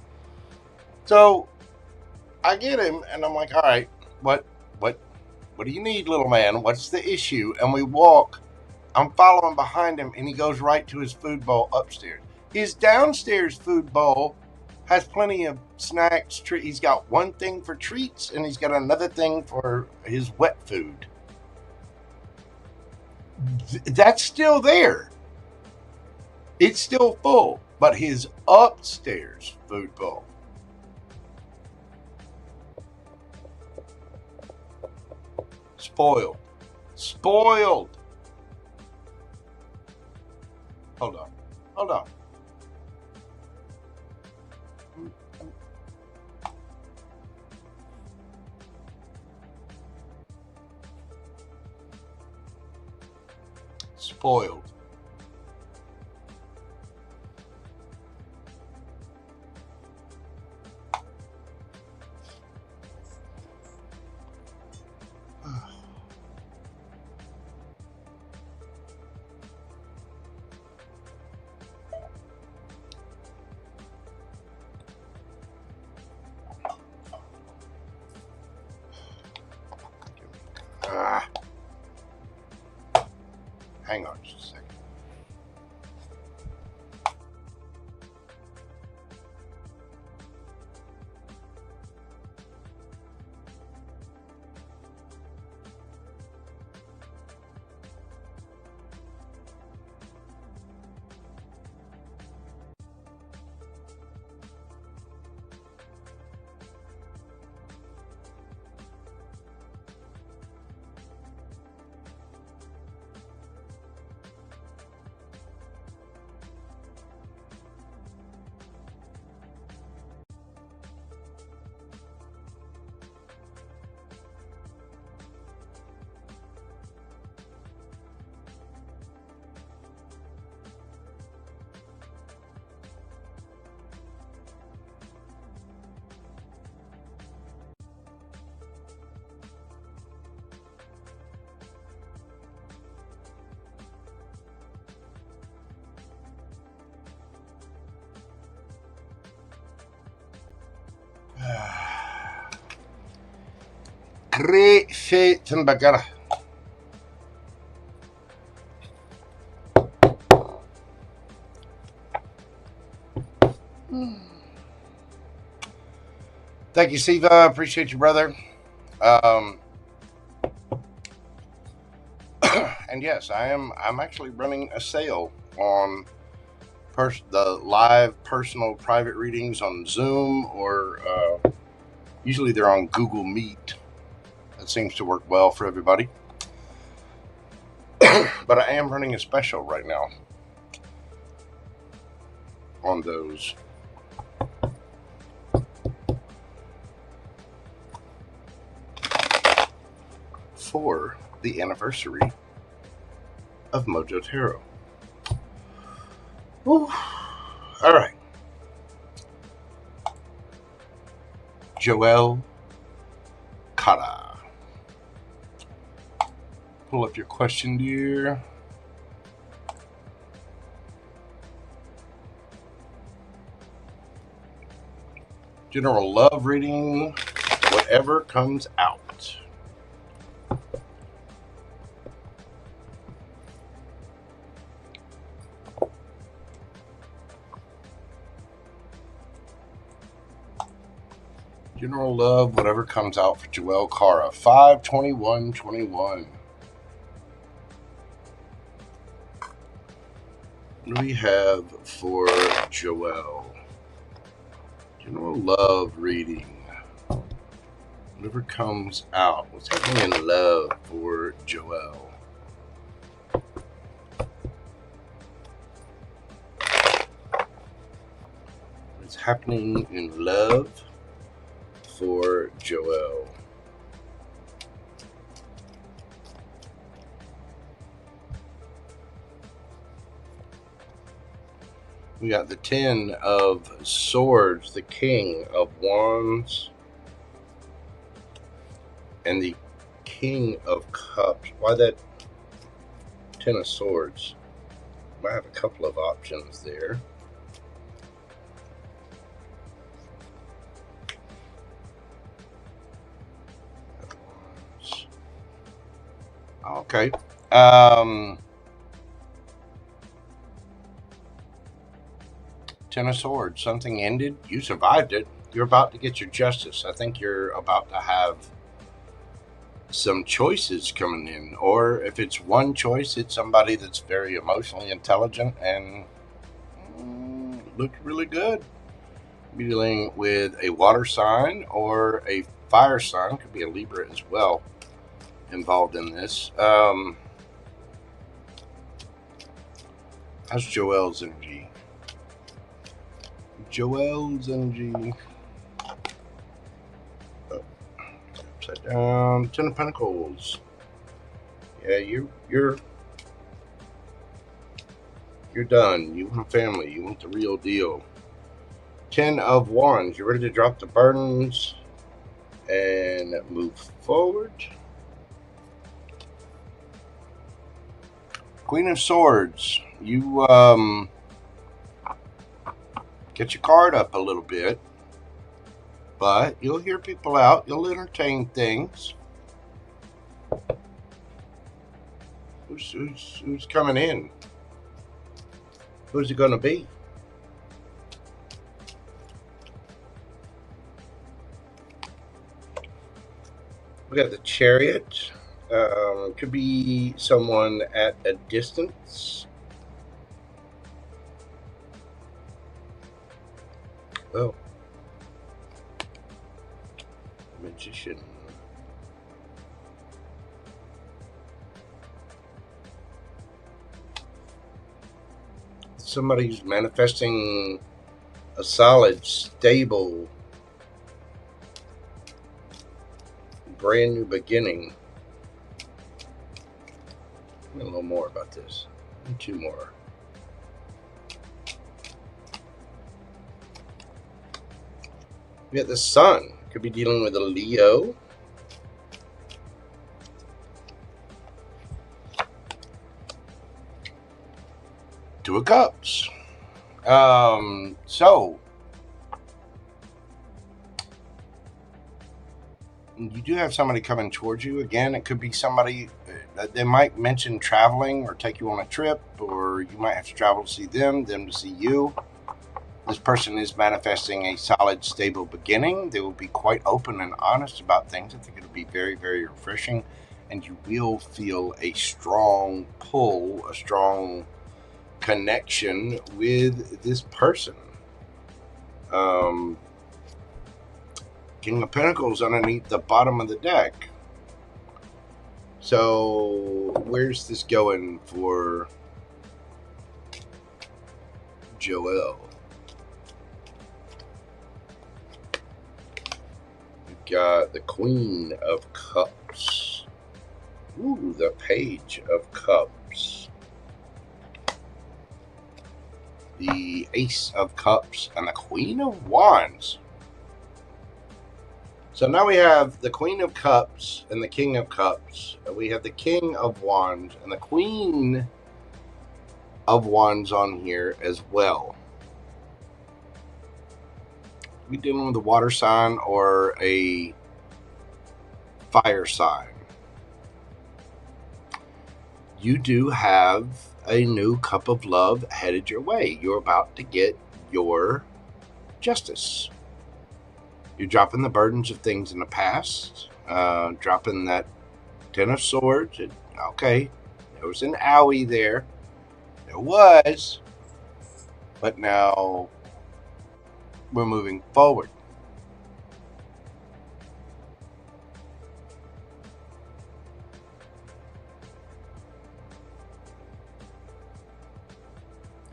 So I get him and I'm like, all right, what do you need, little man? What's the issue? And we walk. I'm following behind him and he goes right to his food bowl upstairs. His downstairs food bowl has plenty of snacks. He's got one thing for treats and he's got another thing for his wet food. That's still there. It's still full. But his upstairs food bowl, spoiled. Hold on. Spoiled. Hang on just a second. creativedreaminggirl. Thank you, Siva. Appreciate you, brother. And yes, I'm actually running a sale on the live personal private readings on Zoom, or usually they're on Google Meet. That seems to work well for everybody. But I am running a special right now on those. For the anniversary of Mojo Tarot. Woo. All right. JoelleKara. Pull up your question, dear. General love reading, whatever comes out. General love, whatever comes out for JoelleKara. 5/21/21. What do we have for Joelle? General love reading. Whatever comes out. What's happening in love for Joelle? What's happening in love for Joelle? We got the 10 of Swords, the King of Wands, and the King of Cups. Why that 10 of Swords? Might have a couple of options there. Okay. 10 of Swords. Something ended. You survived it. You're about to get your justice. I think you're about to have some choices coming in. Or if it's one choice, it's somebody that's very emotionally intelligent and looked really good. Be dealing with a water sign or a fire sign. Could be a Libra as well involved in this. How's Joelle's energy? Joelle's energy. Oh, upside down. 10 of Pentacles. Yeah, you're done. You want family. You want the real deal. 10 of Wands. You're ready to drop the burdens and move forward. Queen of Swords. You get your card up a little bit, but you'll hear people out. You'll entertain things. Who's coming in? Who's it going to be? We got the Chariot. Could be someone at a distance. Oh. Magician. Somebody's manifesting a solid, stable, brand new beginning. A little more about this. And 2 more. We got the Sun. Could be dealing with a Leo. Two of Cups. So you do have somebody coming towards you. Again, it could be somebody that they might mention traveling or take you on a trip, or you might have to travel to see them to see you. This person is manifesting a solid, stable beginning. They will be quite open and honest about things. I think it'll be very, very refreshing, and you will feel a strong pull, a strong connection with this person. King of Pentacles underneath the bottom of the deck. So where's this going for Joelle? We've got the Queen of Cups. Ooh, the Page of Cups. The Ace of Cups and the Queen of Wands. So now we have the Queen of Cups and the King of Cups. We have the King of Wands and the Queen of Wands on here as well. We dealing with a water sign or a fire sign. You do have a new cup of love headed your way. You're about to get your justice. You're dropping the burdens of things in the past, dropping that Ten of Swords. Okay, there was an owie there. There was. But now we're moving forward.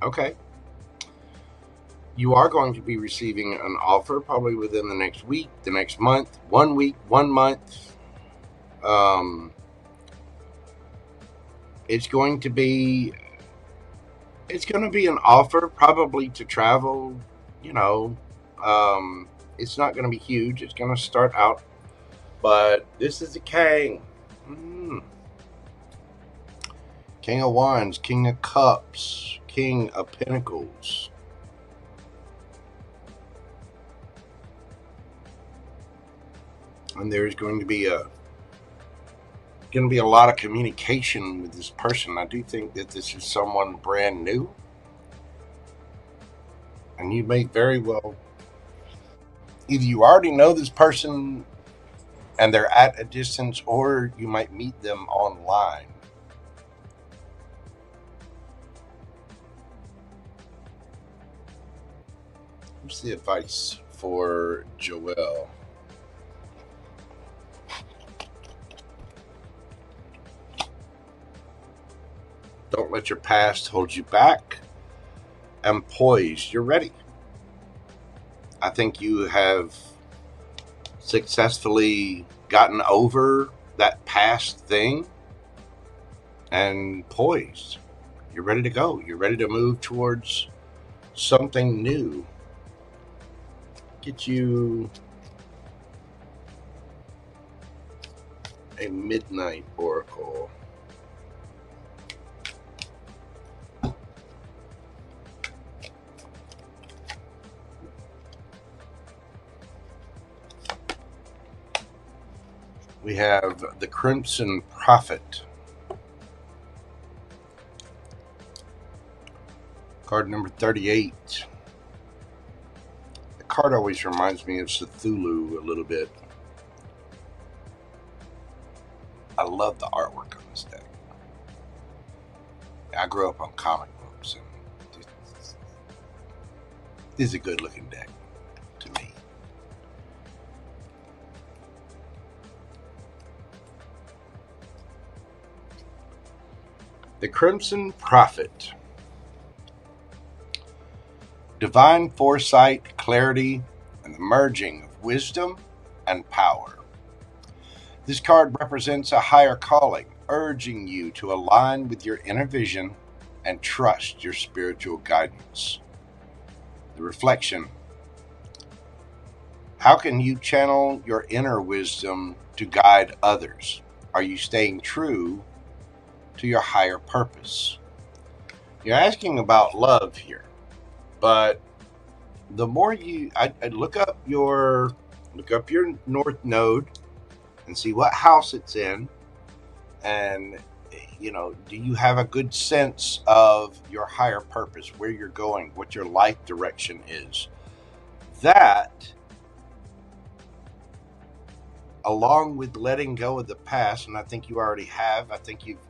Okay. You are going to be receiving an offer probably within the next week, the next month, 1 week, 1 month. It's going to be an offer probably to travel, you know. It's not going to be huge. It's going to start out, but this is the King. King of Wands, King of Cups, King of Pentacles. And there's going to be a lot of communication with this person. I do think that this is someone brand new. And you may very well, either you already know this person and they're at a distance, or you might meet them online. What's the advice for Joelle? Don't let your past hold you back. And poised, you're ready. I think you have successfully gotten over that past thing. And poised, you're ready to go. You're ready to move towards something new. Get you a Midnight Oracle. We have the Crimson Prophet. Card number 38. The card always reminds me of Cthulhu a little bit. I love the artwork on this deck. I grew up on comic books, and this is a good looking deck to me. The Crimson Prophet. Divine foresight, clarity, and the merging of wisdom and power. This card represents a higher calling, urging you to align with your inner vision and trust your spiritual guidance. The reflection. How can you channel your inner wisdom to guide others? Are you staying true to your higher purpose? You're asking about love here, but the more I'd look up your North Node and see what house it's in, and do you have a good sense of your higher purpose, where you're going, what your life direction is? That, along with letting go of the past, and I think you already have. I think you've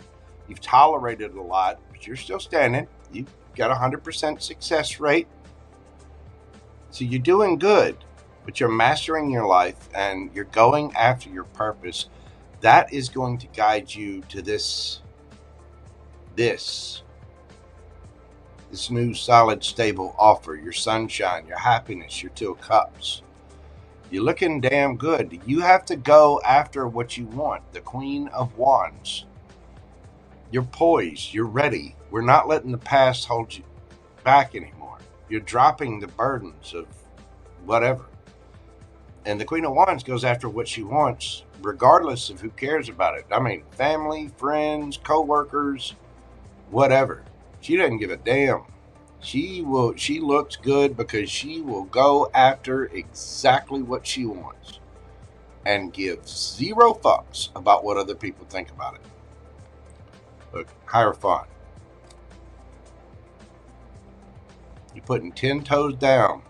tolerated a lot, but you're still standing. You've got 100% success rate. So you're doing good, but you're mastering your life and you're going after your purpose. That is going to guide you to this new solid, stable offer, your sunshine, your happiness, your Two of Cups. You're looking damn good. You have to go after what you want. The Queen of Wands. You're poised. You're ready. We're not letting the past hold you back anymore. You're dropping the burdens of whatever. And the Queen of Wands goes after what she wants, regardless of who cares about it. I mean, family, friends, co-workers, whatever. She doesn't give a damn. She looks good because she will go after exactly what she wants and give zero fucks about what other people think about it. Look, Hierophant. You're putting 10 toes down.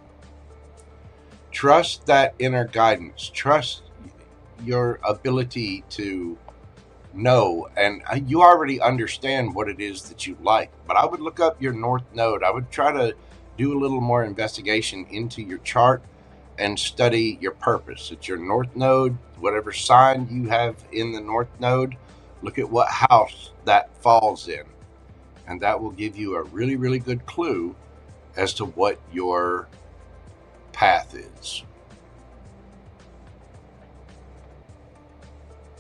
Trust that inner guidance. Trust your ability to know. And you already understand what it is that you like. But I would look up your North Node. I would try to do a little more investigation into your chart and study your purpose. It's your North Node, whatever sign you have in the North Node, look at what house that falls in. And that will give you a really, really good clue as to what your path is.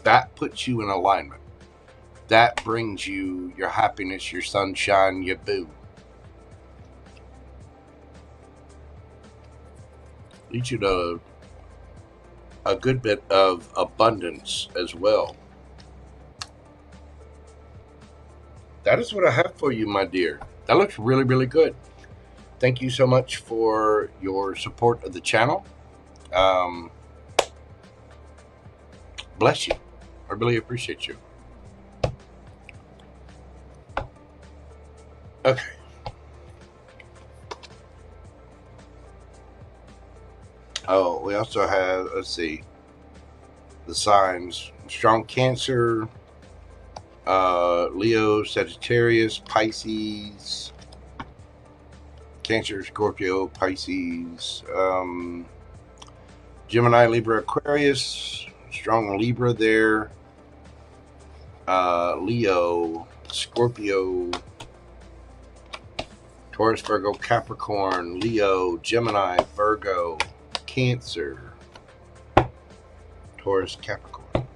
That puts you in alignment. That brings you your happiness, your sunshine, your boo. Leads you to a good bit of abundance as well. That is what I have for you, my dear. That looks really, really good. Thank you so much for your support of the channel. Bless you. I really appreciate you. Okay. Oh, we also have, let's see, the signs. Strong Cancer, Leo, Sagittarius, Pisces, Cancer, Scorpio, Pisces, Gemini, Libra, Aquarius, strong Libra there, Leo, Scorpio, Taurus, Virgo, Capricorn, Leo, Gemini, Virgo, Cancer, Taurus, Capricorn.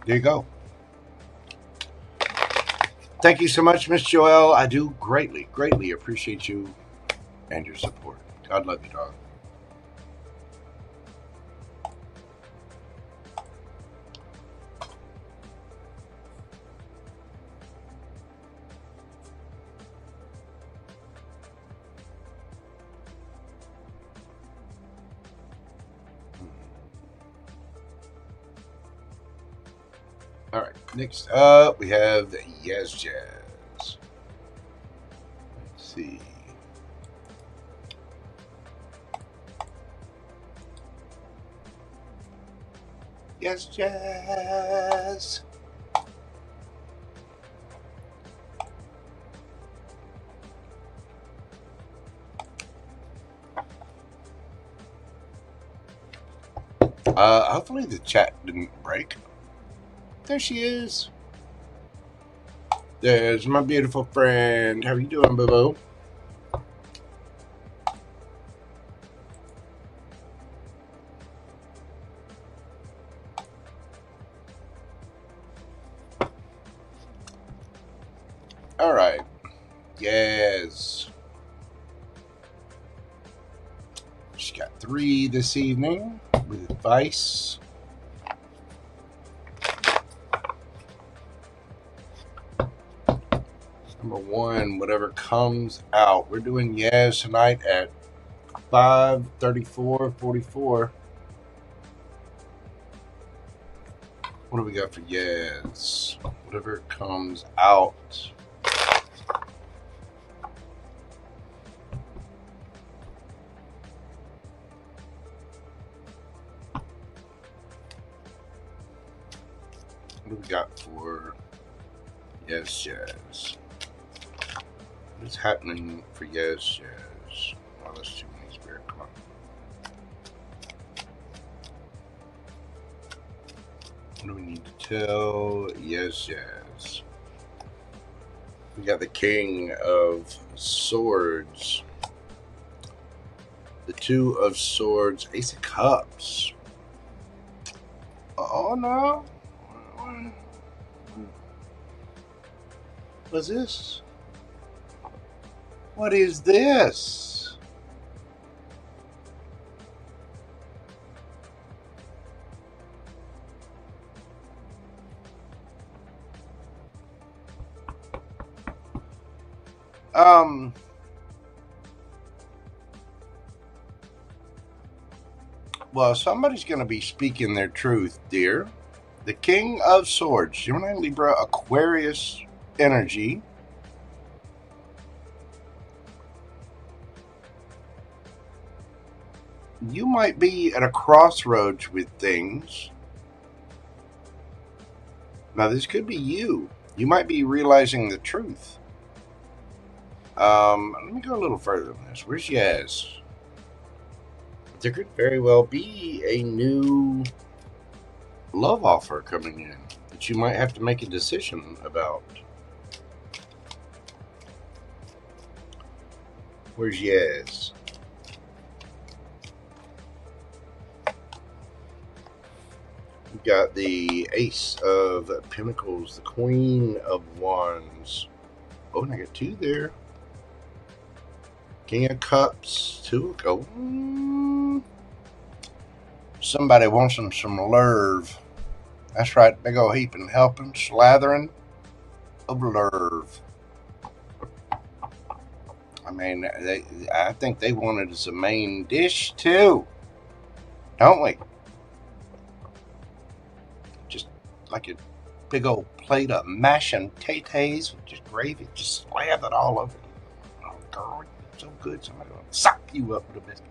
There you go. Thank you so much, Miss Joelle. I do greatly, greatly appreciate you and your support. God love you, dog. All right, next up we have YazJazz. Let's see. YazJazz. Hopefully the chat didn't break. There she is. There's my beautiful friend. How are you doing, boo-boo? All right. Yes. She got 3 this evening with advice. Number 1, whatever comes out. We're doing Yaz tonight at 5:34:44. What do we got for Yaz? Whatever comes out. What do we got for YazJazz? What's happening for YazJazz? Oh, that's too many spirit. Come on. What do we need to tell YazJazz? We got the King of Swords, the 2 of Swords, Ace of Cups. Oh no! What's this? What is this? Well, somebody's going to be speaking their truth, dear. The King of Swords, Gemini, Libra, Aquarius energy. You might be at a crossroads with things. Now, this could be you. You might be realizing the truth. Let me go a little further on this. Where's Yaz? There could very well be a new love offer coming in that you might have to make a decision about. Where's Yaz? We've got the Ace of Pentacles, the Queen of Wands. Oh, and I got two there. King of Cups, two. Oh. Somebody wants some love. That's right, big old heaping, helping, slathering of love. I mean, I think they want it as a main dish too, don't we? Just like a big old plate of mashing tatas with just gravy, just slathered all over. Oh, girl, it's so good. Somebody will suck you up with a biscuit.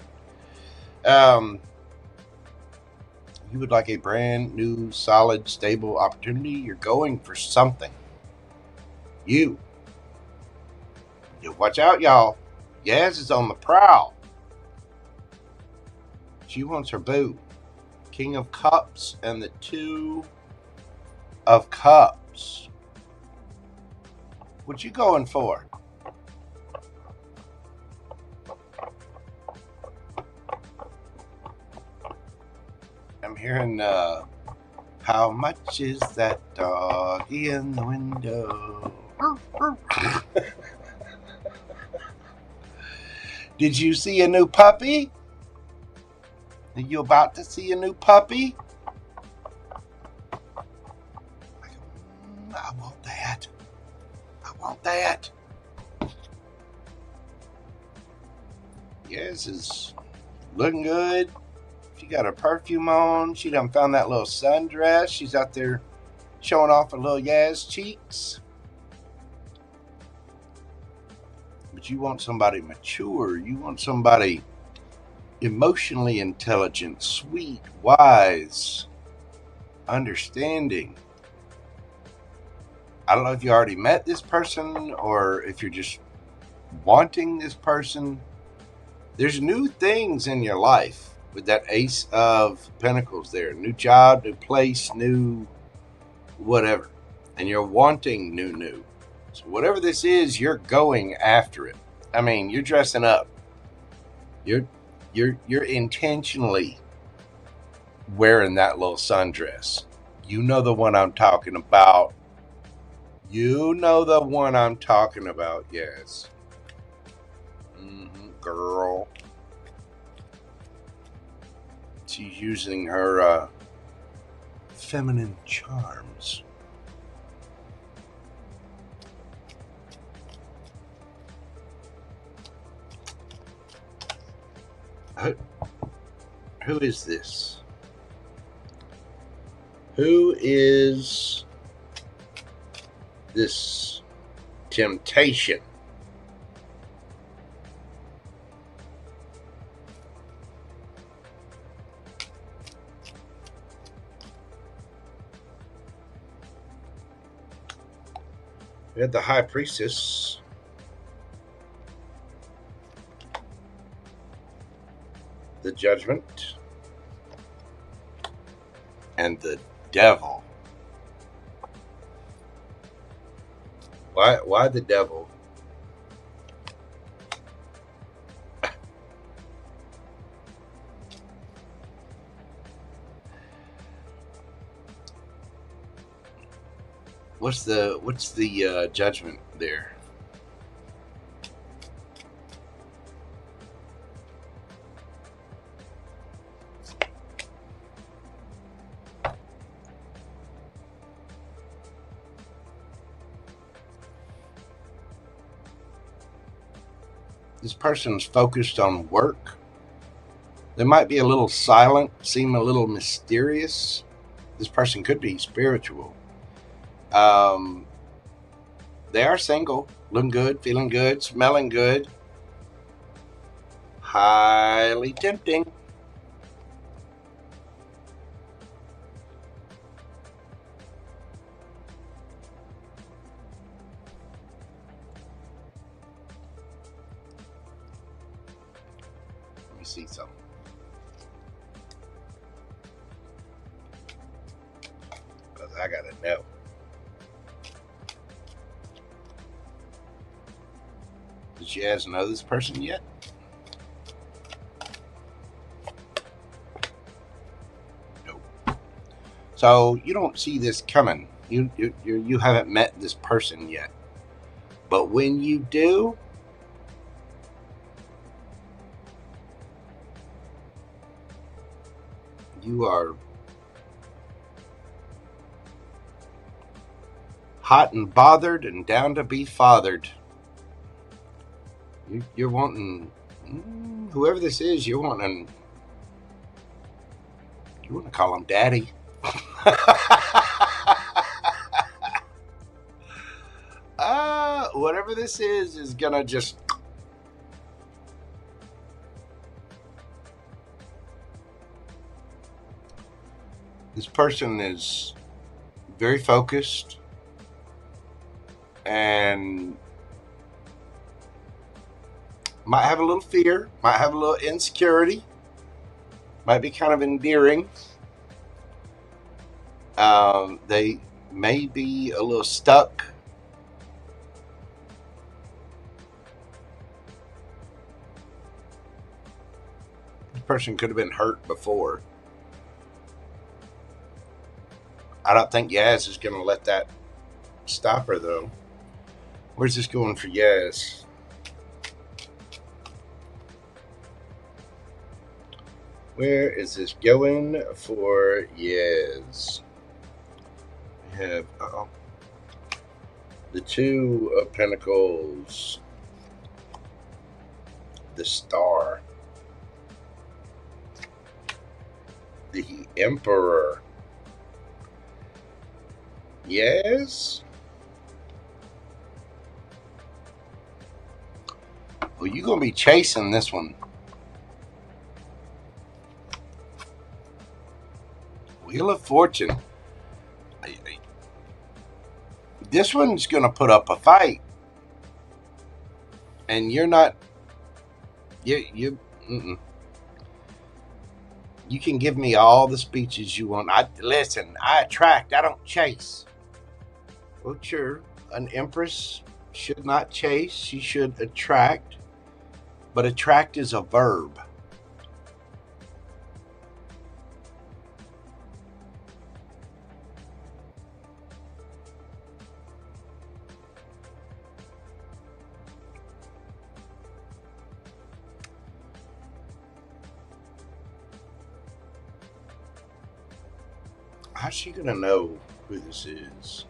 You would like a brand new, solid, stable opportunity. You're going for something. You watch out, y'all. Yaz is on the prowl. She wants her boo. King of Cups and the Two of Cups. What you going for? I'm hearing, how much is that doggy in the window? Did you see a new puppy? Are you about to see a new puppy? I want that. I want that. Yes, is looking good. She got her perfume on. She done found that little sundress. She's out there showing off her little Yaz cheeks. But you want somebody mature. You want somebody emotionally intelligent, sweet, wise, understanding. I don't know if you already met this person or if you're just wanting this person. There's new things in your life with that Ace of Pentacles there. New job, new place, new whatever. And you're wanting new. So whatever this is, you're going after it. I mean, you're dressing up. You're intentionally wearing that little sundress. You know the one I'm talking about. You know the one I'm talking about, yes. Girl. She's using her feminine charms. Who is this? Who is this temptation? We had the High Priestess. The Judgment. And the Devil. Why the Devil? What's the judgment there? This person's focused on work. They might be a little silent, seem a little mysterious. This person could be spiritual. They are single, looking good, feeling good, smelling good. Highly tempting. Let me see something. Because I gotta know. Does Yaz know this person yet? Nope. So you don't see this coming. You haven't met this person yet. But when you do, you are hot and bothered and down to be fathered. You're wanting, whoever this is, you want to call him daddy. Whatever this is gonna just, this person is very focused and might have a little fear, might have a little insecurity, might be kind of endearing. They may be a little stuck. This person could have been hurt before. I don't think Yaz is going to let that stop her, though. Where's this going for Yaz? Where is this going for Yaz? We have the Two of Pentacles, the Star, the Emperor. Yes. Well, you're going to be chasing this one. Wheel of Fortune. This one's going to put up a fight. And you're not... You can give me all the speeches you want. Listen, I attract, I don't chase. Well, sure, an empress should not chase. She should attract. But attract is a verb. How's she gonna know who this is?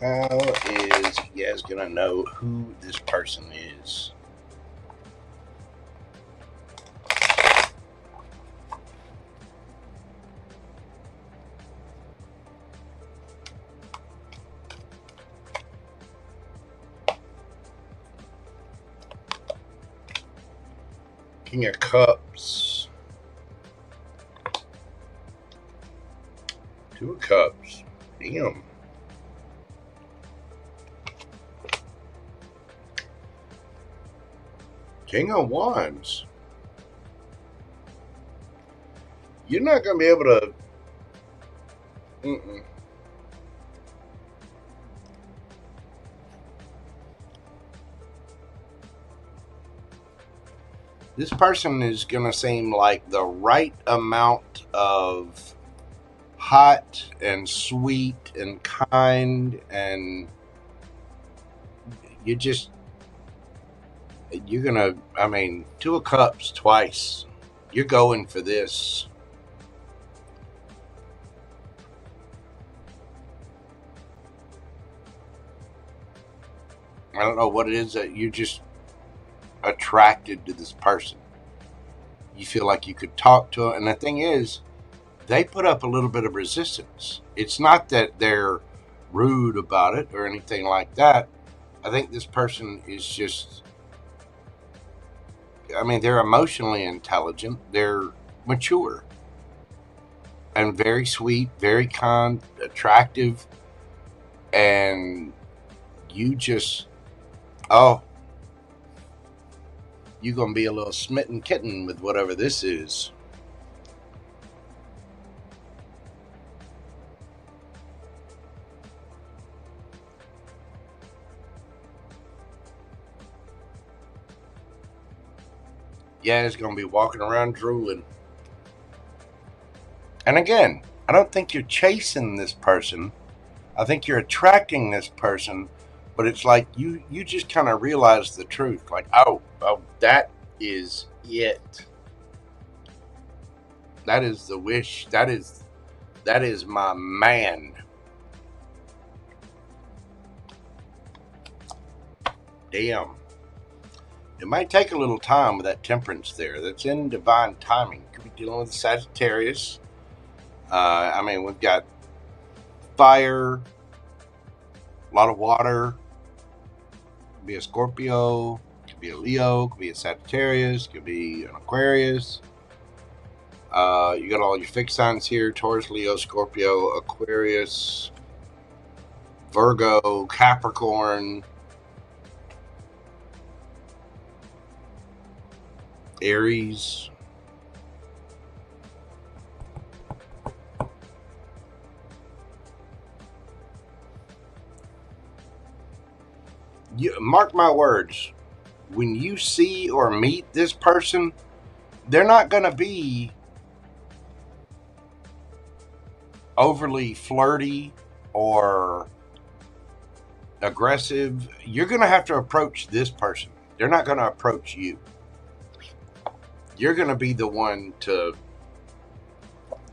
How is you guys gonna know who this person is? King of Cups. Two of Cups. Damn. King of Wands. You're not going to be able to... This person is going to seem like the right amount of hot and sweet and kind, and you're going to, I mean, Two of Cups twice. You're going for this. I don't know what it is that you're just attracted to this person. You feel like you could talk to them. And the thing is, they put up a little bit of resistance. It's not that they're rude about it or anything like that. I think this person is just, I mean, they're emotionally intelligent. They're mature and very sweet, very kind, attractive. And you just, oh, you're going to be a little smitten kitten with whatever this is. Yeah, it's going to be walking around drooling. And again, I don't think you're chasing this person. I think you're attracting this person. But it's like you just kind of realize the truth. Like, oh, that is it. That is the wish. That is my man. Damn. It might take a little time with that temperance there. That's in divine timing. Could be dealing with Sagittarius. I mean, we've got fire, a lot of water. Could be a Scorpio, could be a Leo, could be a Sagittarius, could be an Aquarius. You got all your fixed signs here: Taurus, Leo, Scorpio, Aquarius, Virgo, Capricorn, Aries. Mark my words, when you see or meet this person, they're not going to be overly flirty or aggressive. You're going to have to approach this person. They're not going to approach you. You're going to be the one to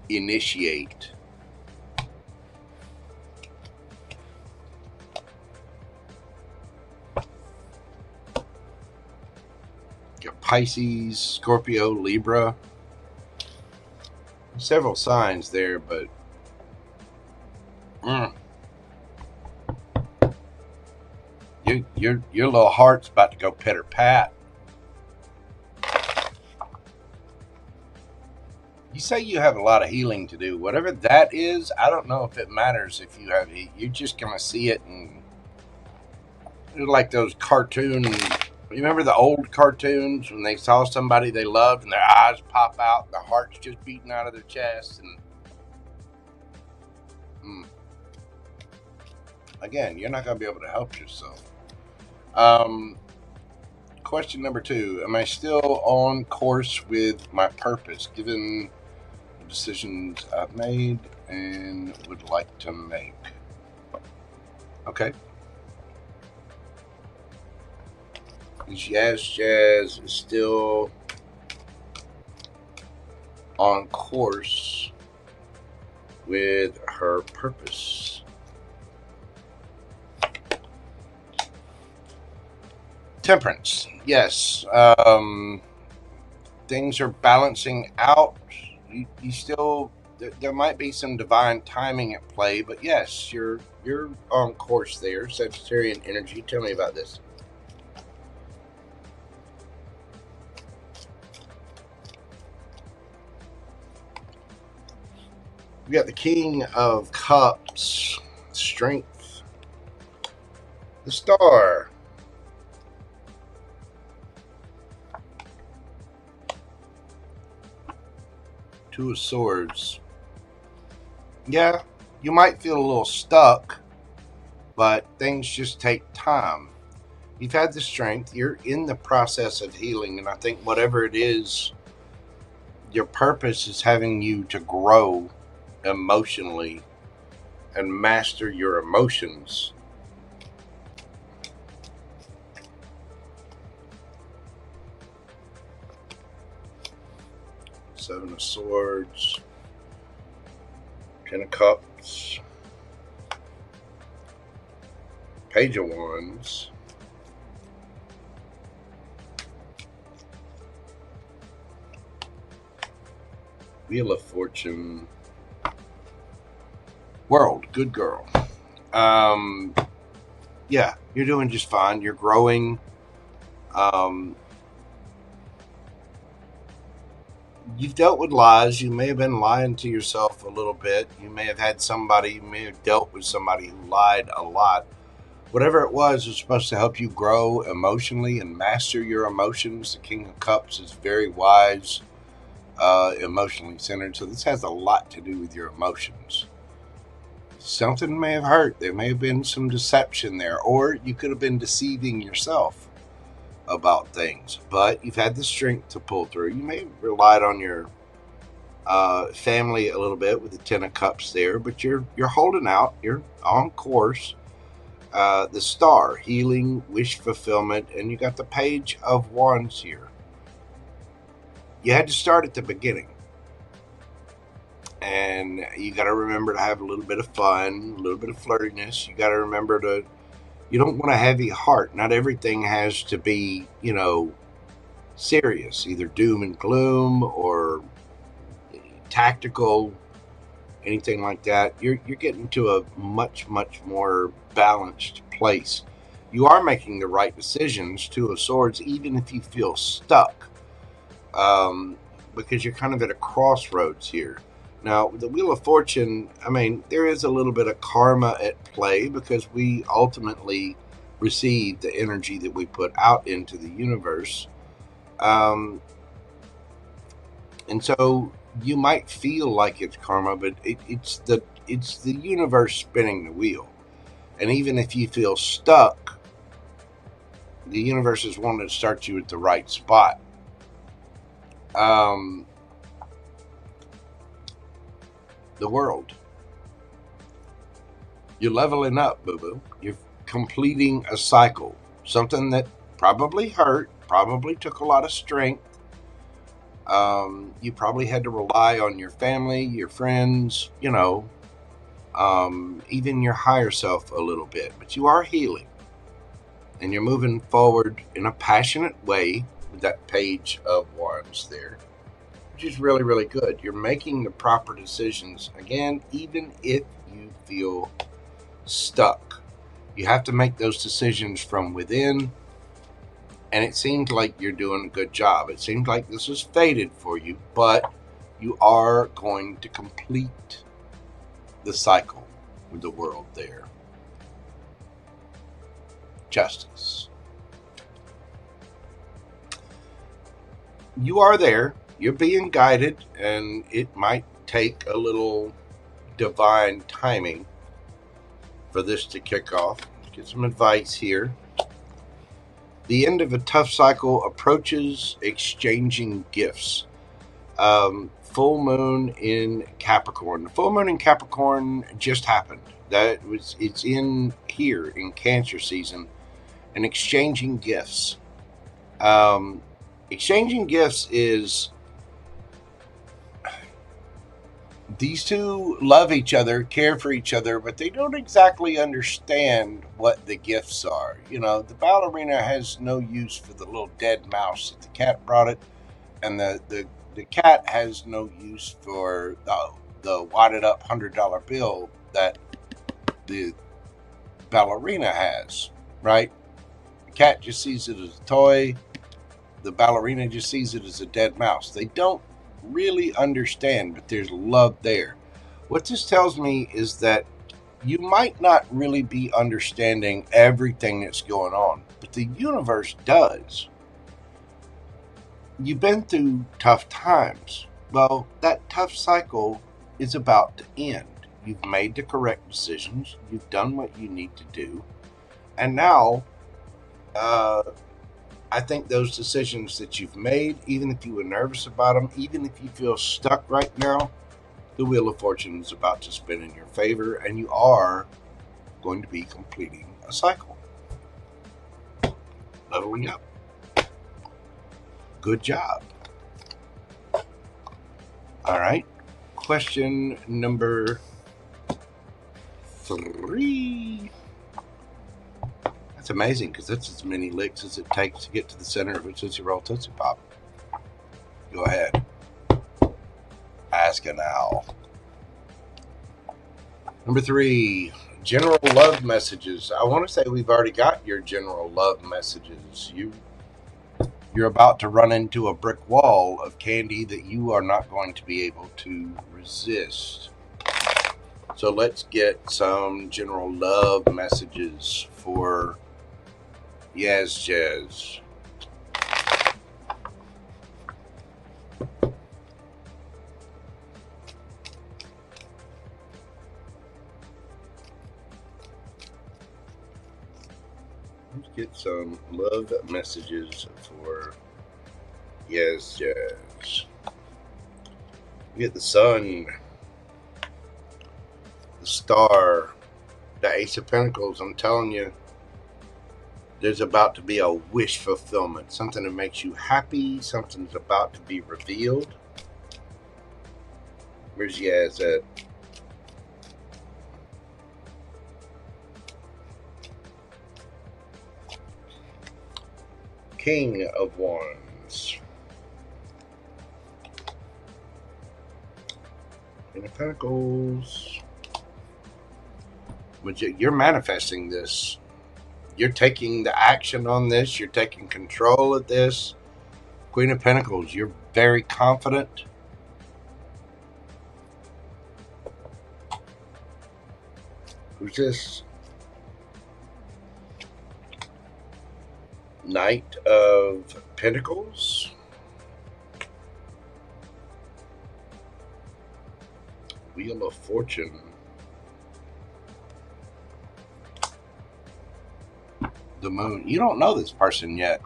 initiate. Pisces, Scorpio, Libra. Several signs there, but your little heart's about to go pitter pat. You say you have a lot of healing to do. Whatever that is, I don't know if it matters if you have. You're just gonna see it, and it's like those cartoon. You remember the old cartoons when they saw somebody they loved and their eyes pop out and their heart's just beating out of their chest? And again, you're not going to be able to help yourself. Question number 2. Am I still on course with my purpose, given the decisions I've made and would like to make? Okay. YazJazz is still on course with her purpose. Temperance, yes. Things are balancing out. You still, there might be some divine timing at play, but yes, you're on course there. Sagittarian energy. Tell me about this. We got the King of Cups, Strength, the Star, Two of Swords. Yeah, you might feel a little stuck, but things just take time. You've had the strength. You're in the process of healing, and I think whatever it is, your purpose is having you to grow emotionally and master your emotions. Seven of Swords, Ten of Cups, Page of Wands, Wheel of Fortune. World, good girl. Yeah, you're doing just fine. You're growing. You've dealt with lies. You may have been lying to yourself a little bit. You may have had somebody, you may have dealt with somebody who lied a lot. Whatever it was supposed to help you grow emotionally and master your emotions. The King of Cups is very wise, emotionally centered. So this has a lot to do with your emotions. Something may have hurt. There may have been some deception there, or you could have been deceiving yourself about things, but you've had the strength to pull through. You may have relied on your family a little bit with the Ten of Cups there, but you're holding out. You're on course. The Star, healing, wish fulfillment, and you got the Page of Wands here. You had to start at the beginning. And you got to remember to have a little bit of fun, a little bit of flirtiness. You got to remember to, you don't want a heavy heart. Not everything has to be, serious, either doom and gloom or tactical, anything like that. You're getting to a much, much more balanced place. You are making the right decisions, Two of Swords, even if you feel stuck, because you're kind of at a crossroads here. Now, with the Wheel of Fortune, I mean, there is a little bit of karma at play because we ultimately receive the energy that we put out into the universe. And so you might feel like it's karma, but it's the universe spinning the wheel. And even if you feel stuck, the universe is wanting to start you at the right spot. The World. You're leveling up, boo-boo. You're completing a cycle. Something that probably hurt, probably took a lot of strength. You probably had to rely on your family, your friends, even your higher self a little bit. But you are healing. And you're moving forward in a passionate way with that Page of Wands there. Which is really, really good. You're making the proper decisions. Again, even if you feel stuck, you have to make those decisions from within. And it seems like you're doing a good job. It seems like this is fated for you, but you are going to complete the cycle with the World there. Justice. You are there. You're being guided, and it might take a little divine timing for this to kick off. Let's get some advice here. The end of a tough cycle approaches, exchanging gifts. Full moon in Capricorn. The full moon in Capricorn just happened. It's in here in Cancer season, and exchanging gifts. Exchanging gifts is, these two love each other, care for each other, but they don't exactly understand what the gifts are. The ballerina has no use for the little dead mouse that the cat brought it, and the cat has no use for the wadded up $100 bill that the ballerina has, right? The cat just sees it as a toy. The ballerina just sees it as a dead mouse. They don't really understand, but there's love there. What this tells me is that you might not really be understanding everything that's going on, but the universe does. You've been through tough times. Well, that tough cycle is about to end. You've made the correct decisions. You've done what you need to do. And now, I think those decisions that you've made, even if you were nervous about them, even if you feel stuck right now, the Wheel of Fortune is about to spin in your favor, and you are going to be completing a cycle. Leveling up. Good job. All right. Question number 3. That's amazing, because that's as many licks as it takes to get to the center of a Tootsie Roll Tootsie Pop. Go ahead. Alaska now. Number 3, general love messages. I want to say we've already got your general love messages. You're about to run into a brick wall of candy that you are not going to be able to resist. So let's get some general love messages for YazJazz. Let's get some love messages for YazJazz. We get the sun, the star, the Ace of Pentacles. I'm telling you, there's about to be a wish fulfillment. Something that makes you happy. Something's about to be revealed. Where's Yaz at? King of Wands. King of Pentacles. You're manifesting this. You're taking the action on this. You're taking control of this. Queen of Pentacles. You're very confident. Who's this? Knight of Pentacles. Wheel of Fortune. The Moon. You don't know this person yet.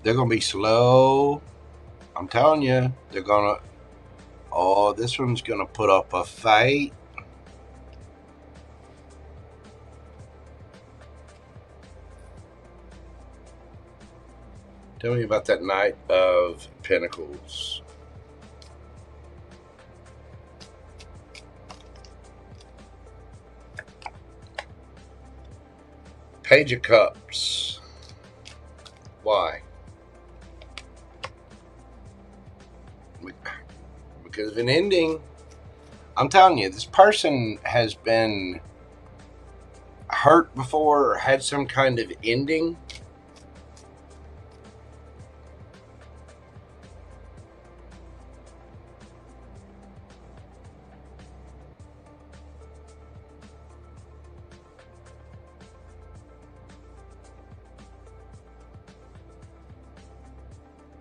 They're going to be slow. I'm telling you, they're going to... Oh, this one's going to put up a fight. Tell me about that Knight of Pentacles. Page of Cups. Why? Because of an ending. I'm telling you, this person has been hurt before or had some kind of ending.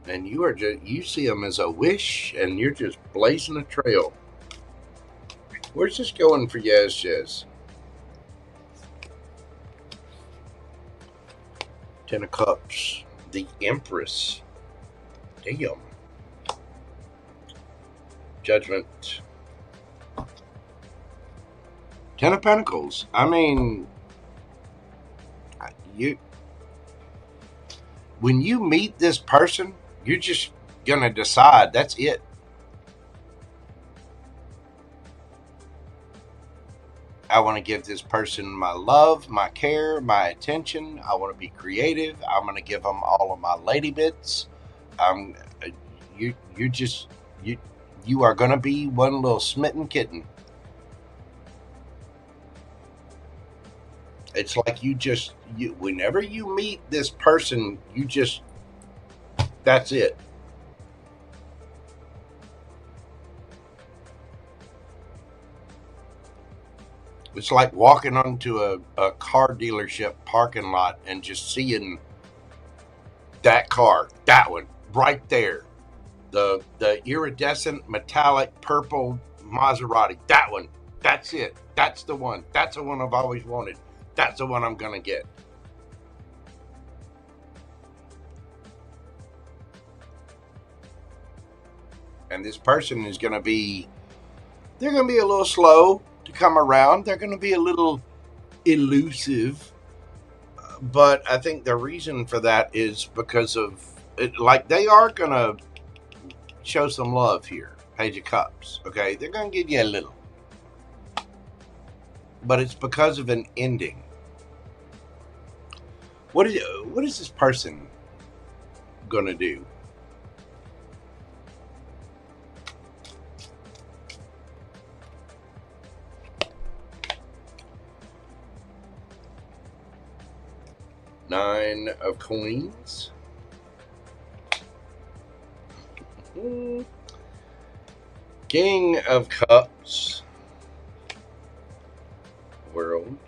And you see them as a wish, and you're just blazing a trail. Where's this going for YazJazz? 10 of Cups. The Empress. Damn. Judgment. 10 of Pentacles. I mean, when you meet this person, you're just going to decide that's it. I want to give this person my love, my care, my attention. I want to be creative. I'm going to give them all of my lady bits. You are going to be one little smitten kitten. It's like whenever you meet this person, that's it. It's like walking onto a car dealership parking lot and just seeing that car, that one, right there. The iridescent metallic purple Maserati, that one, that's it. That's the one. That's the one I've always wanted. That's the one I'm going to get. And this person is going to be, they're going to be a little slow to come around. They're going to be a little elusive. But I think the reason for that is because of, they are going to show some love here. Page of Cups. Okay, they're going to give you a little. But it's because of an ending. What is this person going to do? 9 of Queens. King of Cups. World.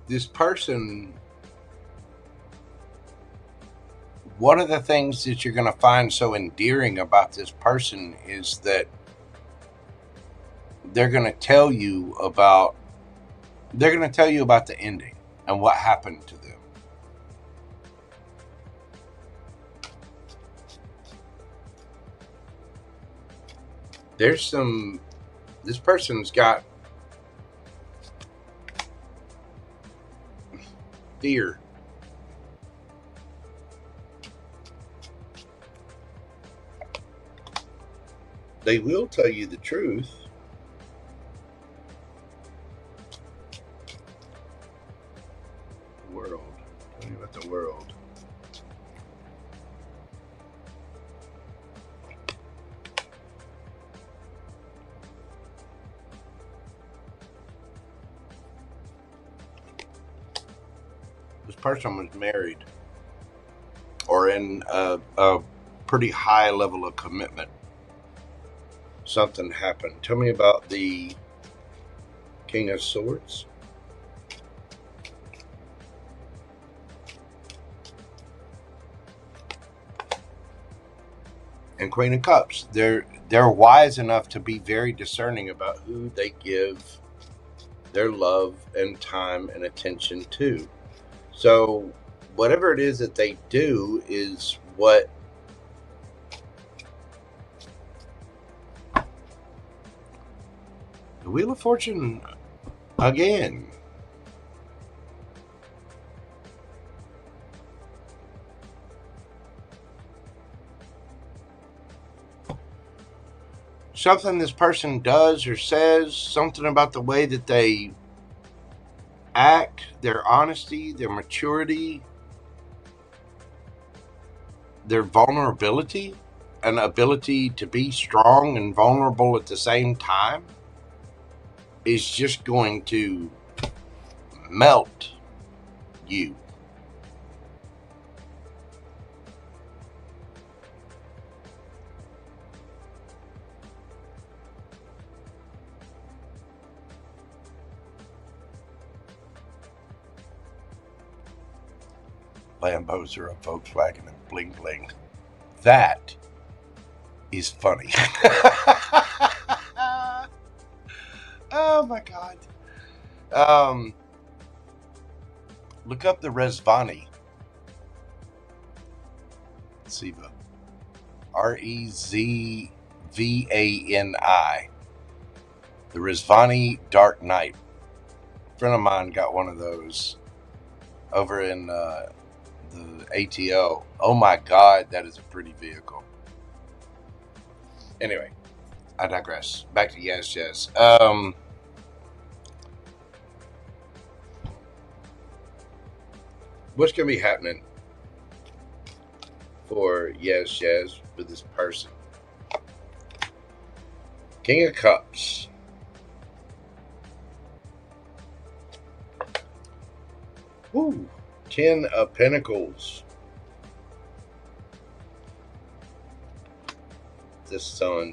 This person, one of the things that you're going to find so endearing about this person is that they're going to tell you about the ending and what happened to them. This person's got fear. They will tell you the truth. World. Tell me about the world. This person was married or in a pretty high level of commitment. Something happened. Tell me about the King of Swords. And Queen of Cups. They're wise enough to be very discerning about who they give their love and time and attention to. So whatever it is that they do is what the Wheel of Fortune again. Something this person does or says, something about the way that they act, their honesty, their maturity, their vulnerability, an ability to be strong and vulnerable at the same time is just going to melt you. Lambos are a Volkswagen and bling bling. That is funny. Oh my God. Look up the Rezvani. Siva. Rezvani. The Rezvani Dark Knight. A friend of mine got one of those over in the ATO. Oh my God, that is a pretty vehicle. Anyway, I digress. Back to YazJazz. What's going to be happening for YazJazz with this person? King of Cups. Woo. 10 of Pentacles. The Sun.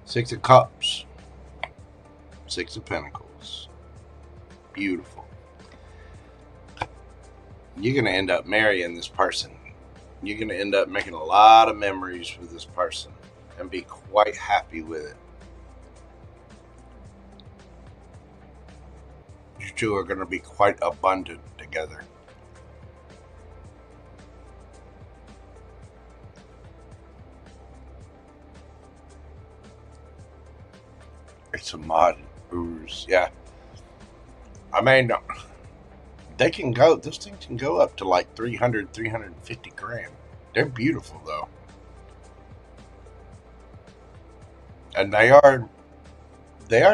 Six of Cups. 6 of Pentacles. Beautiful. You're going to end up marrying this person. You're going to end up making a lot of memories with this person and be quite happy with it. You two are going to be quite abundant together. It's a mod. Yeah. I mean, They can go, those things can go up to like 300, 350 grand. They're beautiful though. And they are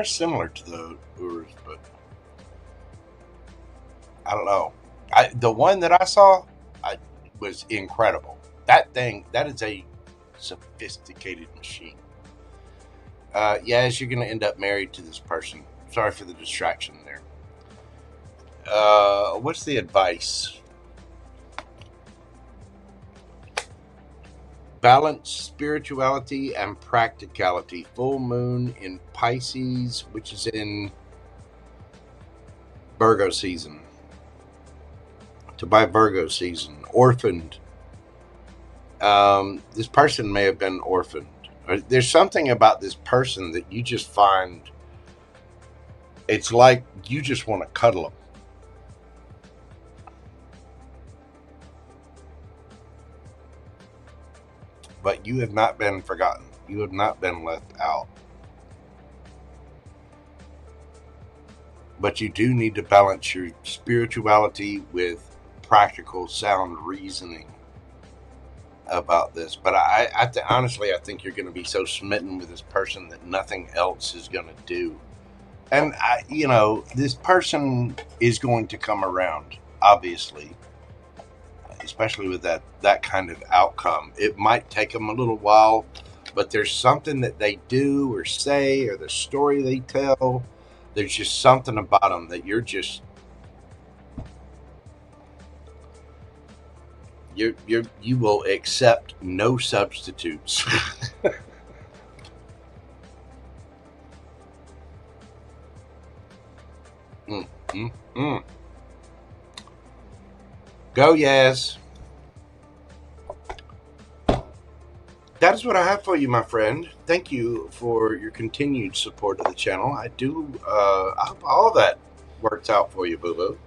similar to the ARUARIUS, but I don't know. The one that I saw was incredible. That is a sophisticated machine. Yes, you're going to end up married to this person. Sorry for the distraction there. What's the advice? Balance spirituality and practicality. Full moon in Pisces, which is in Virgo season. To buy Virgo season. Orphaned. This person may have been orphaned. There's something about this person that you just find, it's like you just want to cuddle them. But you have not been forgotten. You have not been left out. But you do need to balance your spirituality with practical, sound reasoning about this. But honestly, I think you're going to be so smitten with this person that nothing else is going to do. And, this person is going to come around, obviously. Especially with that kind of outcome. It might take them a little while, but there's something that they do or say or the story they tell. There's just something about them that you will accept no substitutes. Go, Yaz. That is what I have for you, my friend. Thank you for your continued support of the channel. I hope all that works out for you, boo-boo.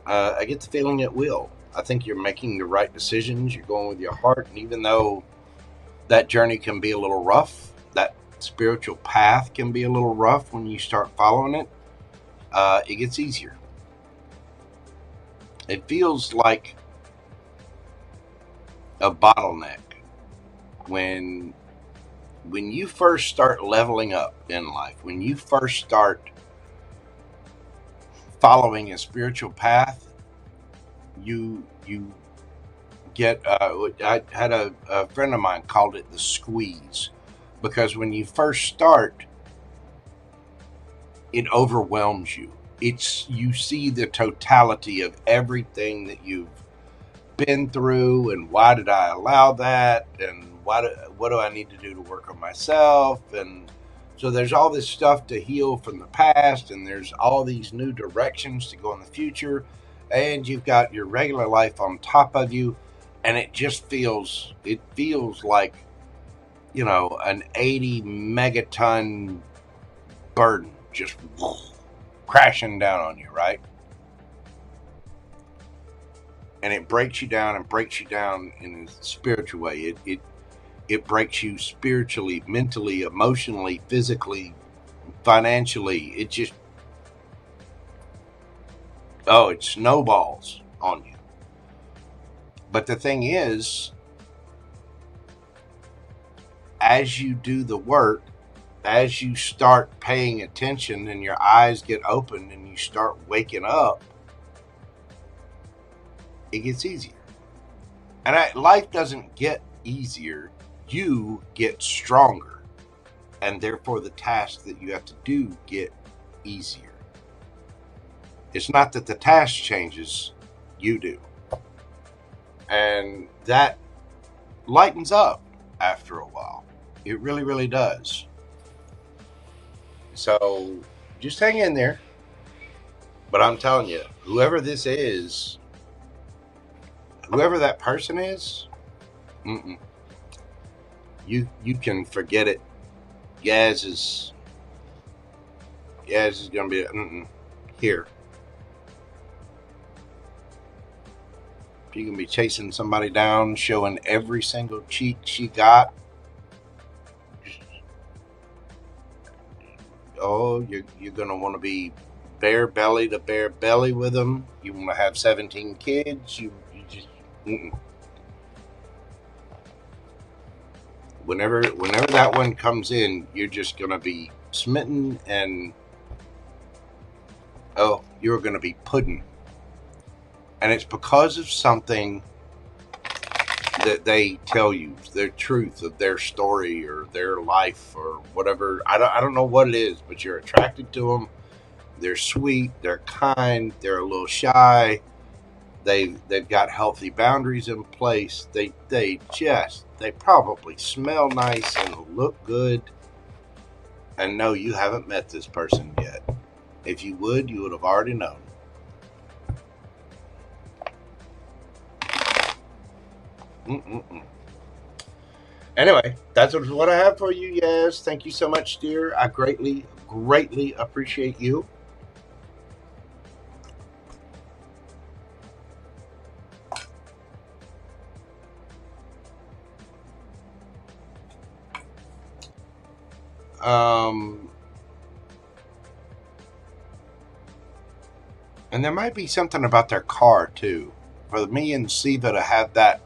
I get the feeling it will. I think you're making the right decisions. You're going with your heart. And even though that journey can be a little rough, that spiritual path can be a little rough when you start following it, it gets easier. It feels like a bottleneck when you first start leveling up in life, when you first start following a spiritual path, you get, I had a friend of mine called it the squeeze, because when you first start, it overwhelms you. You see the totality of everything that you've been through, and why did I allow that, and what do I need to do to work on myself, and so there's all this stuff to heal from the past, and there's all these new directions to go in the future, and you've got your regular life on top of you, and it feels like, an 80 megaton burden just crashing down on you, right? And it breaks you down in a spiritual way. It breaks you spiritually, mentally, emotionally, physically, financially. It snowballs on you. But the thing is, as you do the work, as you start paying attention and your eyes get open and you start waking up, it gets easier. And life doesn't get easier. You get stronger. And therefore the tasks that you have to do get easier. It's not that the task changes, you do. And that lightens up after a while. It really, really does. So just hang in there. But I'm telling you, whoever this is, whoever that person is, you can forget it. Yaz is gonna be here. She can be chasing somebody down, showing every single cheek she got. Oh, you're gonna want to be bare belly to bare belly with them. You want to have 17 kids. You just whenever that one comes in, you're just gonna be smitten, and you're gonna be pudding. And it's because of something that they tell you, their truth of their story or their life or whatever. I don't know what it is, but you're attracted to them. They're sweet, they're kind, they're a little shy. They've got healthy boundaries in place. They probably smell nice and look good. And no, you haven't met this person yet. If you would have already known. Anyway, that's what I have for you, Yaz. Thank you so much, dear. I greatly appreciate you. And there might be something about their car too. For me and Siva to have that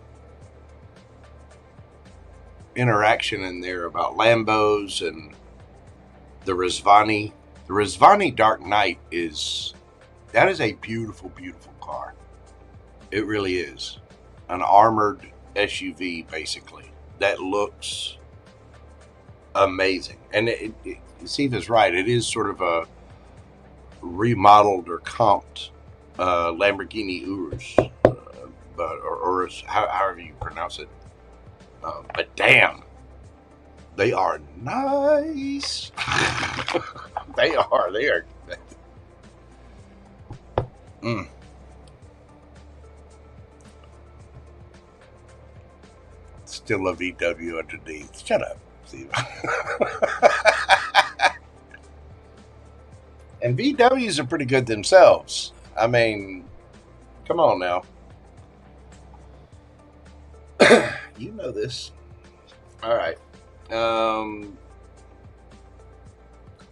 interaction in there about Lambos and the Rizvani. The Rizvani Dark Knight is a beautiful, beautiful car. It really is. An armored SUV, basically, that looks amazing. And Siva's right. It is sort of a remodeled or comped Lamborghini Urus, or Urus, however you pronounce it. But damn, they are nice. They are. Still a VW underneath. Shut up, Steve. And VWs are pretty good themselves. I mean, come on now. You know this. All right.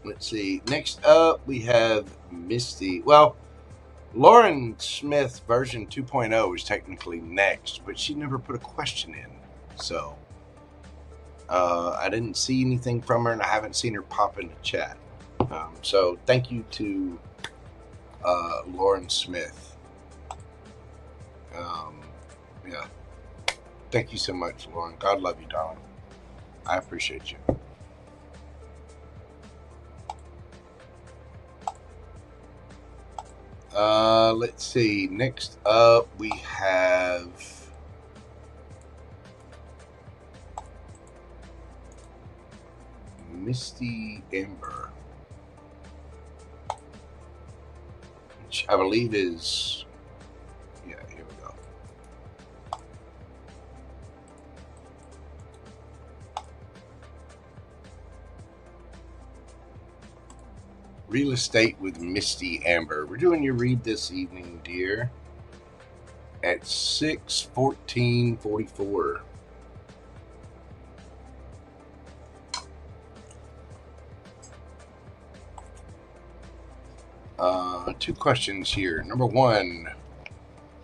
Let's see. Next up, we have Misty. Well, Lauren Smith version 2.0 is technically next, but she never put a question in. So, I didn't see anything from her, and I haven't seen her pop in the chat. So thank you to Lauren Smith. Yeah. Thank you so much, Lauren. God love you, darling. I appreciate you. Let's see. Next up, we have Misty Amber, which I believe is, yeah, here we go. Real Estate with Misty Amber. We're doing your read this evening, dear, at 6/14/44. Two questions here. Number one,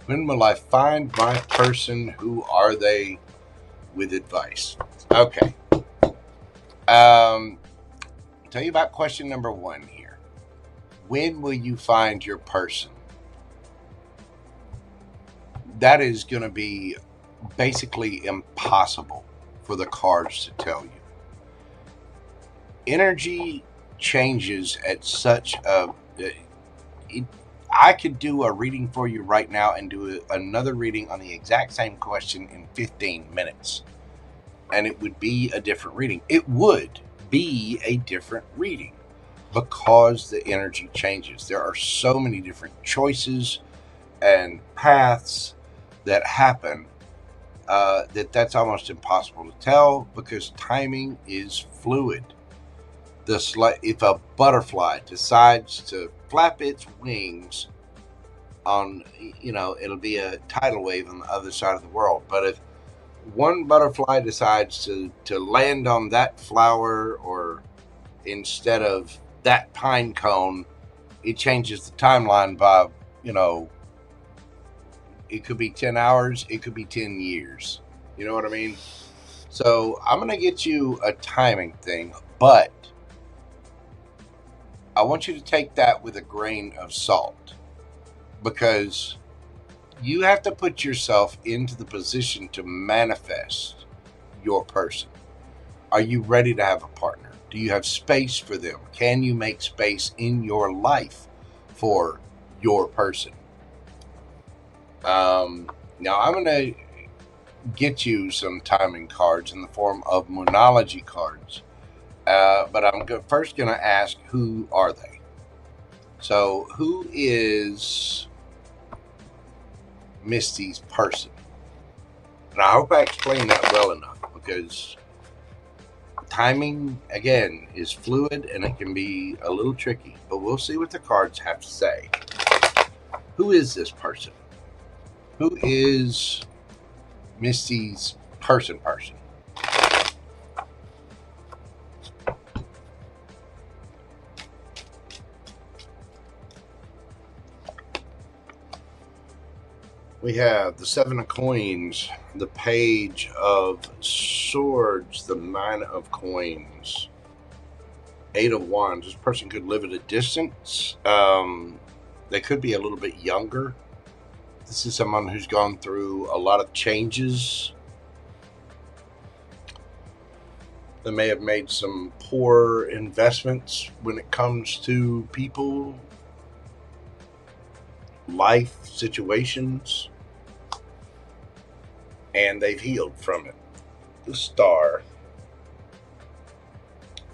when will I find my person? Who are they? With advice. Okay. Tell you about question number one here. When will you find your person? That is going to be basically impossible for the cards to tell you. Energy changes at such a... I could do a reading for you right now and do another reading on the exact same question in 15 minutes. And it would be a different reading. It would be a different reading because the energy changes. There are so many different choices and paths that happen that's almost impossible to tell because timing is fluid. If a butterfly decides to flap its wings on, it'll be a tidal wave on the other side of the world. But if one butterfly decides to land on that flower or instead of that pine cone, it changes the timeline by, you know, it could be 10 hours, it could be 10 years. You know what I mean? So I'm going to get you a timing thing, but I want you to take that with a grain of salt, because you have to put yourself into the position to manifest your person. Are you ready to have a partner? Do you have space for them? Can you make space in your life for your person? Now I'm going to get you some timing cards in the form of Moonology cards. But I'm first going to ask, who are they? So who is Misty's person? And I hope I explained that well enough, because timing, again, is fluid and it can be a little tricky, but we'll see what the cards have to say. Who is this person? Who is Misty's person? We have the Seven of Coins, the Page of Swords, the Nine of Coins, Eight of Wands. This person could live at a distance. They could be a little bit younger. This is someone who's gone through a lot of changes. They may have made some poor investments when it comes to people, life situations, and they've healed from it. The Star.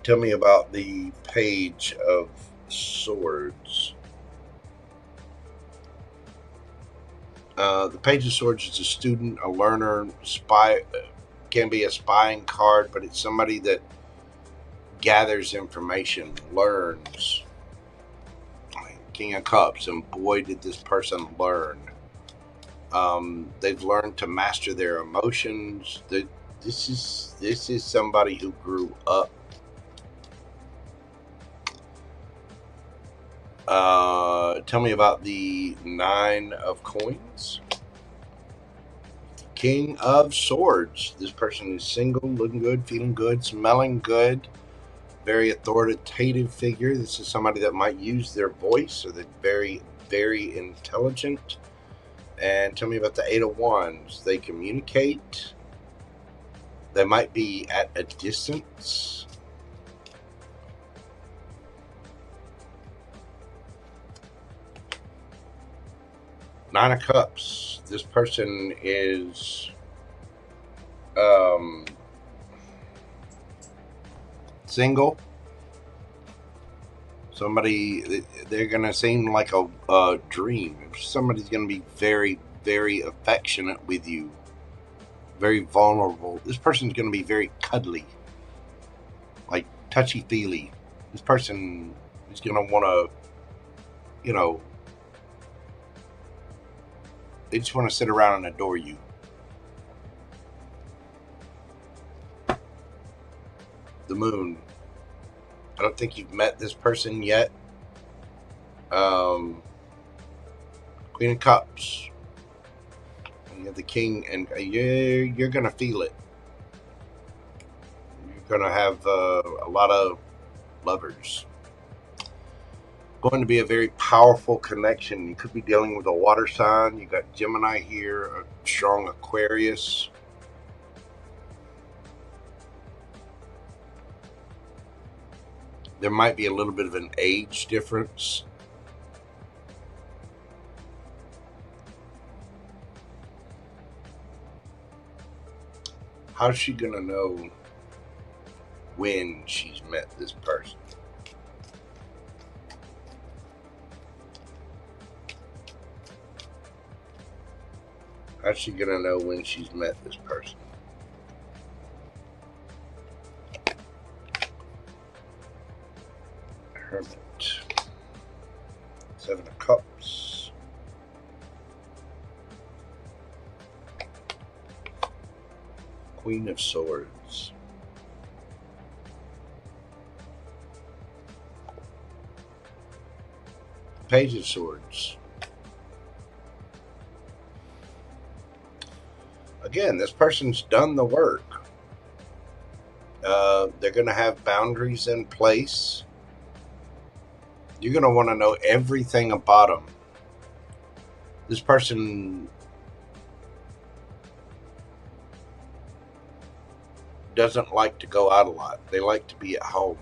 Tell me about the Page of Swords. The Page of Swords is a student, a learner, spy. Can be a spying card, but it's somebody that gathers information, learns. King of Cups, and boy did this person learn. They've learned to master their emotions. This is somebody who grew up. Tell me about the Nine of Coins. King of Swords. This person is single, looking good, feeling good, smelling good. Very authoritative figure. This is somebody that might use their voice, or they're very, very intelligent. And tell me about the Eight of Wands. They communicate. They might be at a distance. Nine of Cups. This person is single. Somebody, they're going to seem like a dream. Somebody's going to be very, very affectionate with you. Very vulnerable. This person's going to be very cuddly. Like touchy-feely. This person is going to want to, you know, they just want to sit around and adore you. The Moon. I don't think you've met this person yet. Queen of Cups. You have the King, and you're going to feel it. You're going to have a lot of lovers. Going to be a very powerful connection. You could be dealing with a water sign. You got Gemini here, a strong Aquarius. There might be a little bit of an age difference. How's she gonna know when she's met this person? How's she gonna know when she's met this person? Hermit. Seven of Cups. Queen of Swords. Page of Swords. Again, this person's done the work. They're going to have boundaries in place. You're going to want to know everything about them. This person doesn't like to go out a lot. They like to be at home.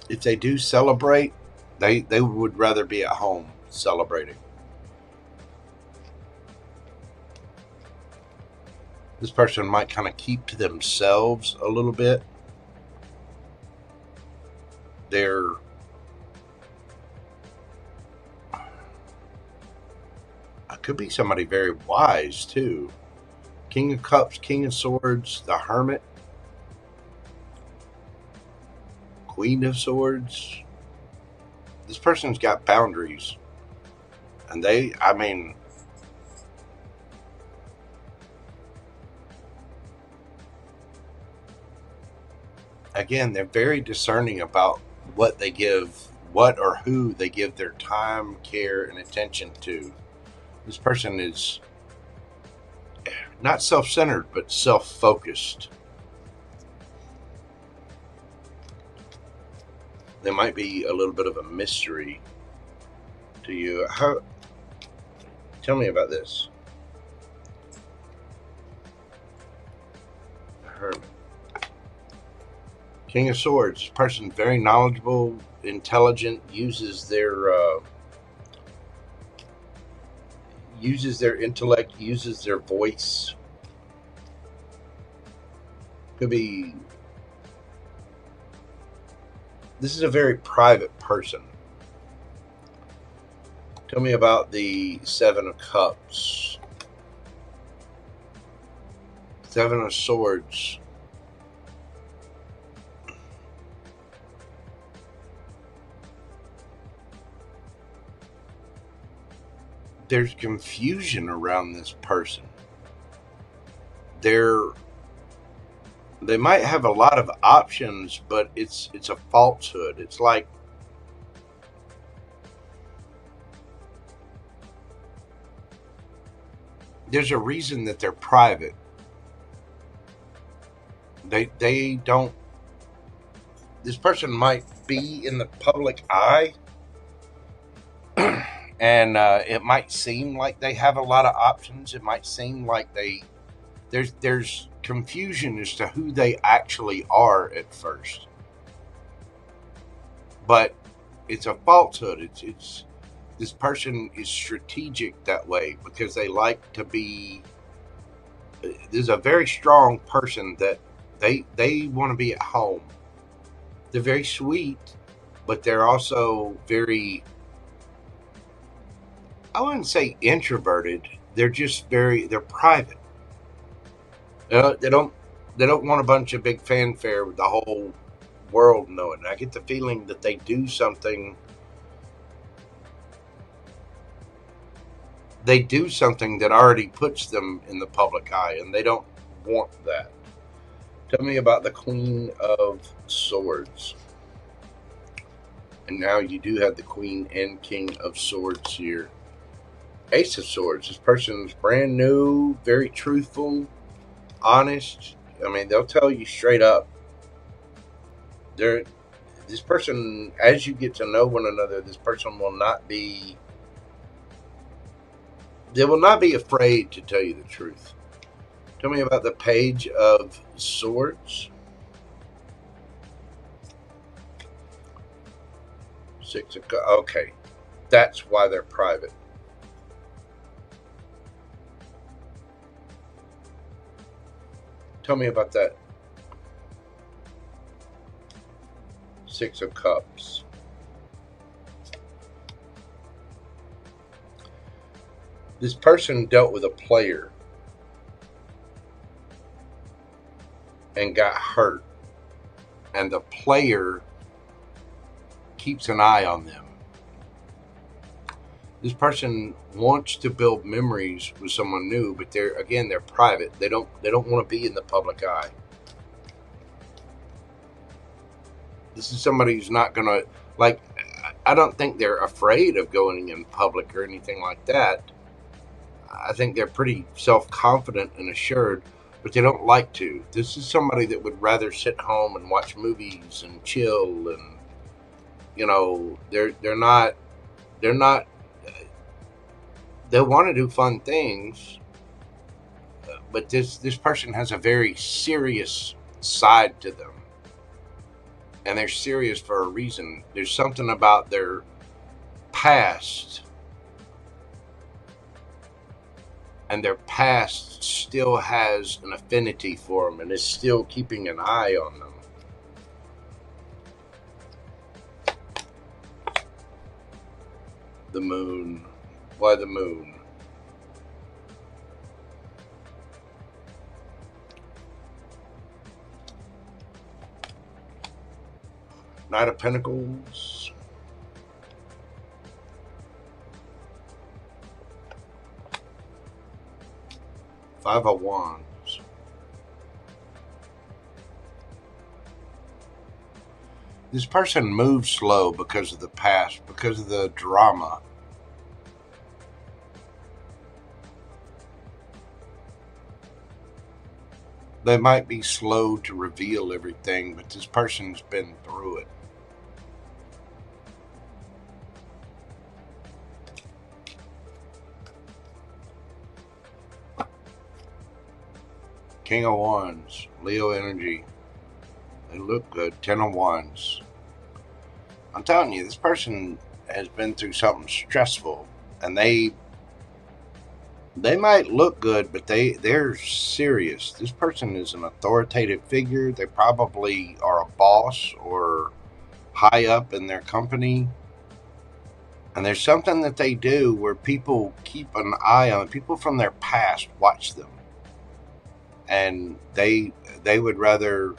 If they do celebrate, they would rather be at home celebrating. This person might kind of keep to themselves a little bit. It could be somebody very wise too. King of Cups, King of Swords, the Hermit, Queen of Swords. This person's got boundaries. And again, they're very discerning about what they give, what or who they give their time, care, and attention to. This person is not self-centered, but self-focused. They might be a little bit of a mystery to you. Tell me about this. Hermit. King of Swords. This person's very knowledgeable, intelligent, uses their intellect, uses their voice. Could be. This is a very private person. Tell me about the Seven of Cups. Seven of Swords. There's confusion around this person. They might have a lot of options, but it's a falsehood. It's like there's a reason that they're private. They don't. This person might be in the public eye, and it might seem like they have a lot of options. It might seem like there's confusion as to who they actually are at first, but it's a falsehood. It's this person is strategic that way because they like to be. There's a very strong person that they want to be at home. They're very sweet, but they're also very, I wouldn't say introverted. They're just they're private. They don't want a bunch of big fanfare with the whole world knowing. I get the feeling that they do something. They do something that already puts them in the public eye, and they don't want that. Tell me about the Queen of Swords. And now you do have the Queen and King of Swords here. Ace of Swords. This person's brand new, very truthful, honest. I mean, they'll tell you straight up. This person, as you get to know one another, this person will not be. They will not be afraid to tell you the truth. Tell me about the Page of Swords. Six of okay, that's why they're private. Tell me about that. Six of Cups. This person dealt with a player and got hurt, and the player keeps an eye on them. This person wants to build memories with someone new, but they're private. They don't want to be in the public eye. This is somebody who's not going to, like, I don't think they're afraid of going in public or anything like that. I think they're pretty self-confident and assured, but they don't like to. This is somebody that would rather sit home and watch movies and chill, and, you know, they're not, they want to do fun things, but this person has a very serious side to them. And they're serious for a reason. There's something about their past, and their past still has an affinity for them and is still keeping an eye on them. The moon. Why the moon? Knight of Pentacles. Five of Wands. This person moves slow because of the past, because of the drama. They might be slow to reveal everything, but this person's been through it. King of Wands, Leo energy. They look good. 10 of Wands. I'm telling you, this person has been through something stressful, and they might look good, but they're serious. This person is an authoritative figure. They probably are a boss or high up in their company. And there's something that they do where people keep an eye on, people from their past watch them. And they would rather...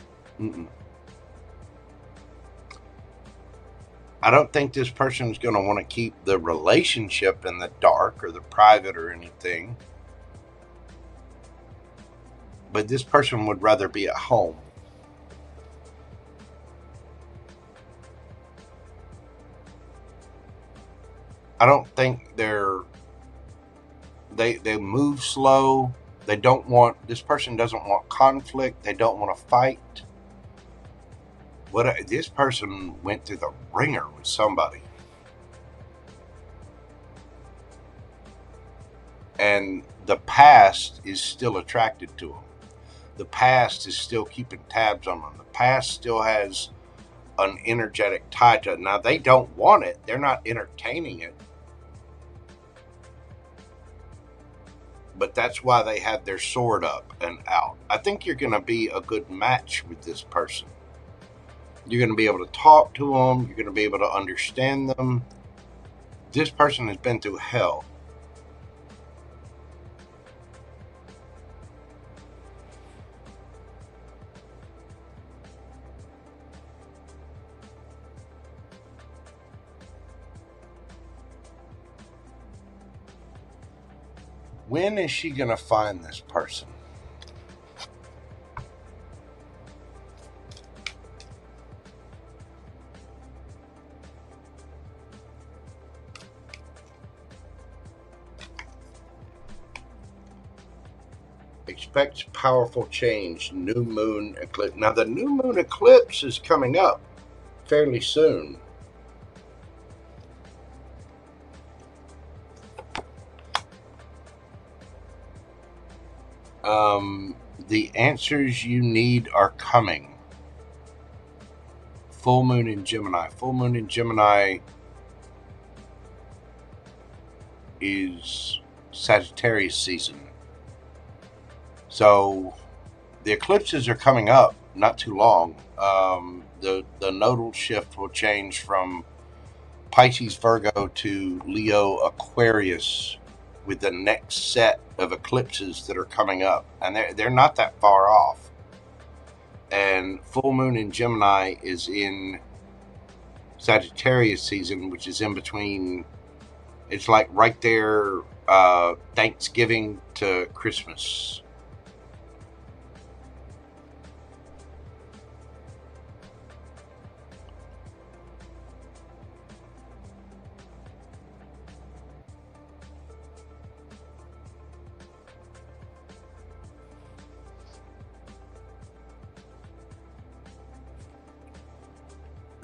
I don't think this person's going to want to keep the relationship in the dark or the private or anything. But this person would rather be at home. I don't think they move slow. This person doesn't want conflict. They don't want to fight. This person went through the ringer with somebody. And the past is still attracted to them. The past is still keeping tabs on them. The past still has an energetic tie to it. Now, they don't want it. They're not entertaining it. But that's why they have their sword up and out. I think you're going to be a good match with this person. You're going to be able to talk to them. You're going to be able to understand them. This person has been through hell. When is she going to find this person? Expect powerful change. New moon eclipse. Now, the new moon eclipse is coming up fairly soon. The answers you need are coming. Full moon in Gemini. Full moon in Gemini is Sagittarius season. So the eclipses are coming up not too long. The nodal shift will change from Pisces Virgo to Leo Aquarius with the next set of eclipses that are coming up. And they're not that far off. And full moon in Gemini is in Sagittarius season, which is in between It's like right there, Thanksgiving to Christmas.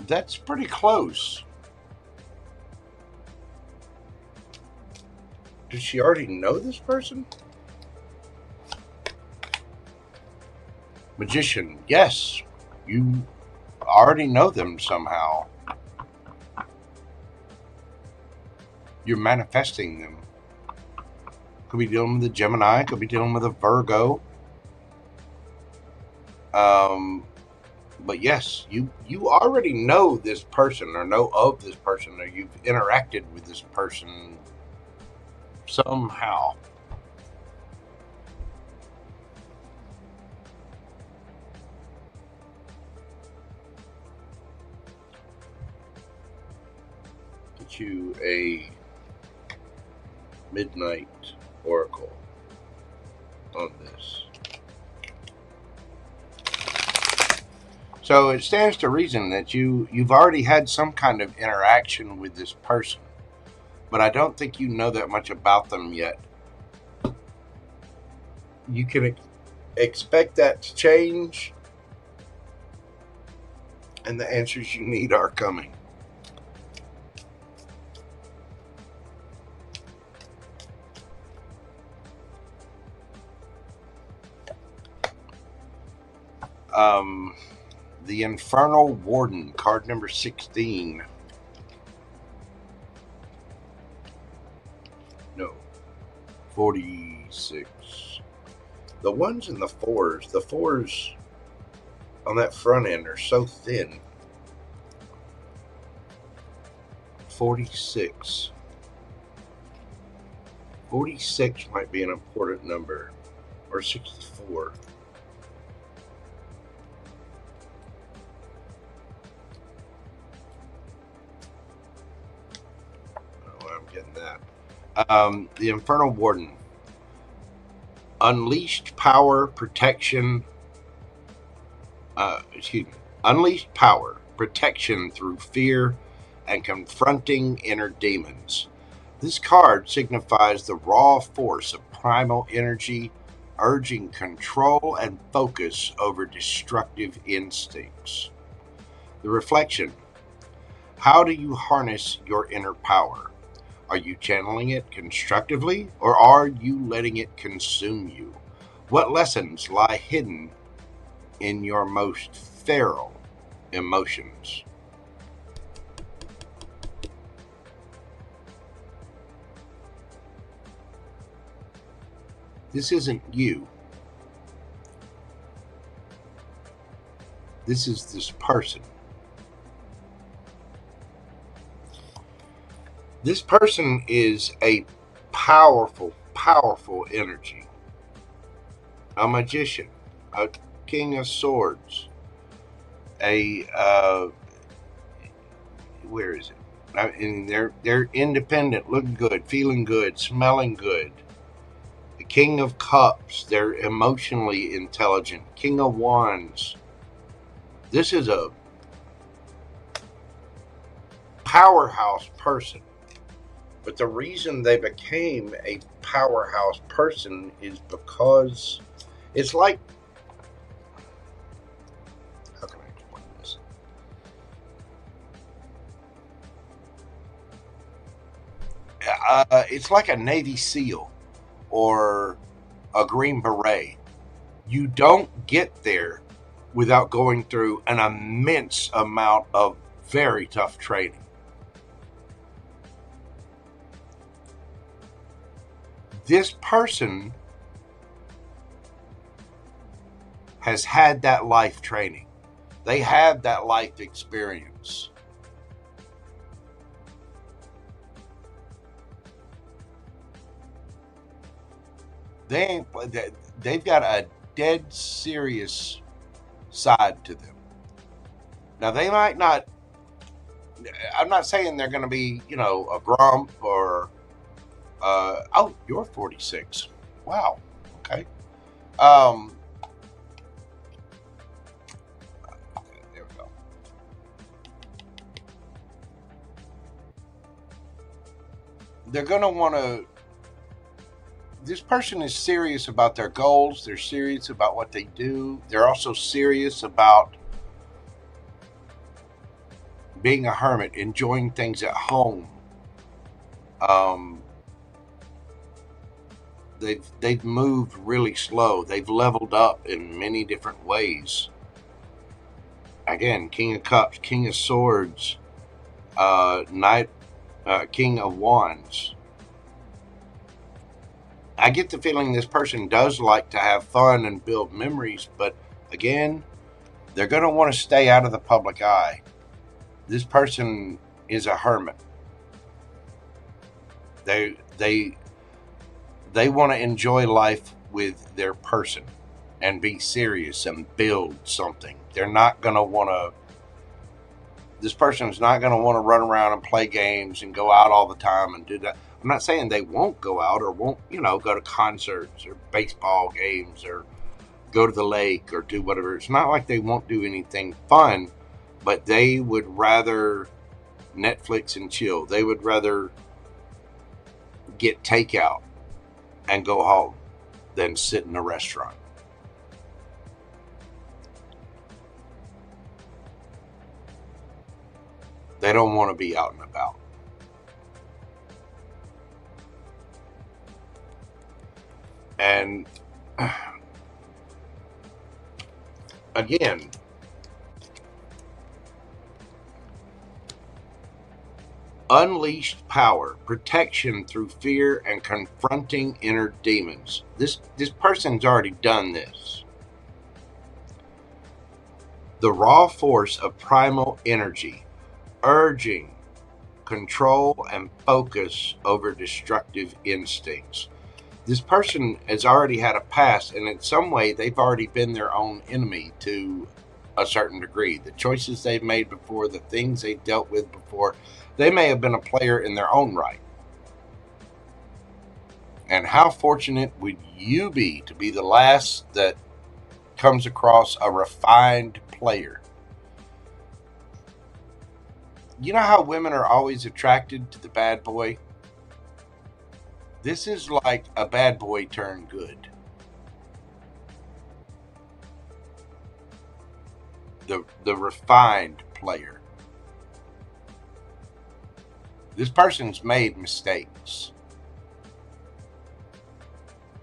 That's pretty close. Does she already know this person? Magician, yes. You already know them somehow. You're manifesting them. Could be dealing with a Gemini, could be dealing with a Virgo. But yes, you already know this person or know of this person or you've interacted with this person somehow. Get you a midnight oracle on this. So it stands to reason that you've already had some kind of interaction with this person, but I don't think you know that much about them yet. You can expect that to change, and the answers you need are coming. The Infernal Warden, card number 16. No, 46. The ones in the fours on that front end are so thin. 46. 46 might be an important number, or 64. Getting that. The Infernal Warden. Unleashed power, protection. Unleashed power, protection through fear and confronting inner demons. This card signifies the raw force of primal energy, urging control and focus over destructive instincts. The reflection. How do you harness your inner power? Are you channeling it constructively, or are you letting it consume you? What lessons lie hidden in your most feral emotions? This isn't you. This is this person. This person is a powerful, powerful energy. A magician, a king of swords, where is it? And they're independent, looking good, feeling good, smelling good. The king of cups, they're emotionally intelligent. King of wands. This is a powerhouse person. But the reason they became a powerhouse person is because it's like, how can I explain this? It's like a Navy SEAL or a Green Beret. You don't get there without going through an immense amount of very tough training. This person has had that life training. They have that life experience. They've got a dead serious side to them. Now, they might not I'm not saying they're going to be, you know, a grump or, oh, you're 46. Wow. Okay. There we go. They're going to want to, this person is serious about their goals. They're serious about what they do. They're also serious about being a hermit, enjoying things at home. They've moved really slow. They've leveled up in many different ways. Again, King of Cups, King of Swords, King of Wands. I get the feeling this person does like to have fun and build memories, but again, they're going to want to stay out of the public eye. This person is a hermit. They want to enjoy life with their person and be serious and build something. They're not going to want to, this person's not going to want to run around and play games and go out all the time and do that. I'm not saying they won't go out or won't, you know, go to concerts or baseball games or go to the lake or do whatever. It's not like they won't do anything fun, but they would rather Netflix and chill. They would rather get takeout and go home than sit in a restaurant. They don't want to be out and about. And again, unleashed power, protection through fear, and confronting inner demons. This person's already done this. The raw force of primal energy, urging control and focus over destructive instincts. This person has already had a past, and in some way they've already been their own enemy to a certain degree. The choices they've made before, the things they've dealt with before, they may have been a player in their own right. And how fortunate would you be to be the last that comes across a refined player? You know how women are always attracted to the bad boy? This is like a bad boy turned good. The refined player. This person's made mistakes.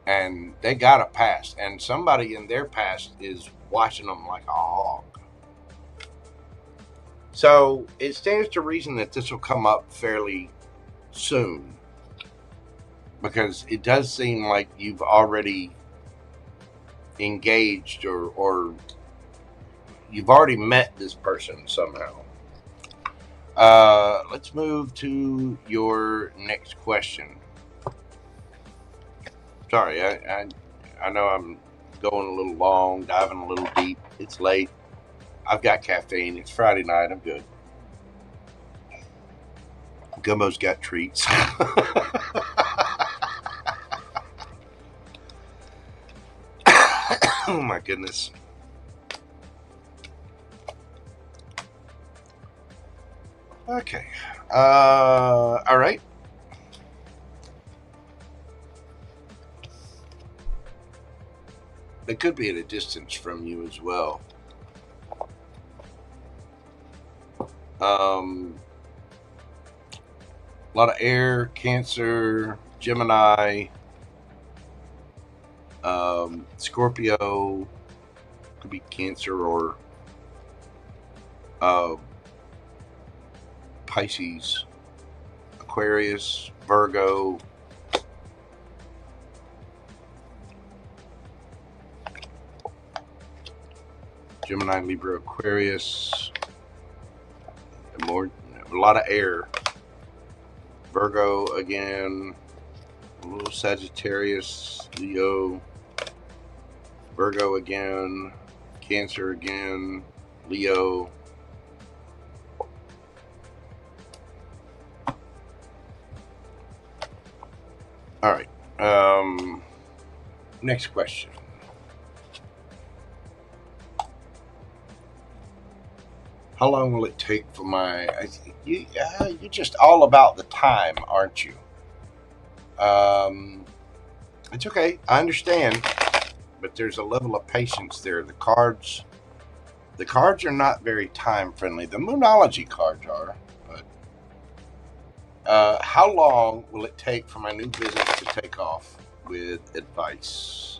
And they got a past. And somebody in their past is watching them like a hog. So it stands to reason that this will come up fairly soon. Because it does seem like you've already engaged or you've already met this person somehow. Let's move to your next question. Sorry, I know I'm going a little long, diving a little deep. It's late. I've got caffeine. It's Friday night. I'm good. Gumbo's got treats. Oh my goodness. Okay. All right. They could be at a distance from you as well. A lot of air, Cancer, Gemini, Scorpio, could be Cancer or Pisces, Aquarius, Virgo, Gemini, Libra, Aquarius, a lot of air. Virgo again, a little Sagittarius, Leo, Virgo again, Cancer again, Leo, All right. Next question. How long will it take for my... You're just all about the time, aren't you? It's okay. I understand. But there's a level of patience there. The cards are not very time friendly. The Moonology cards are. But how long will it take for my new business to take off with advice?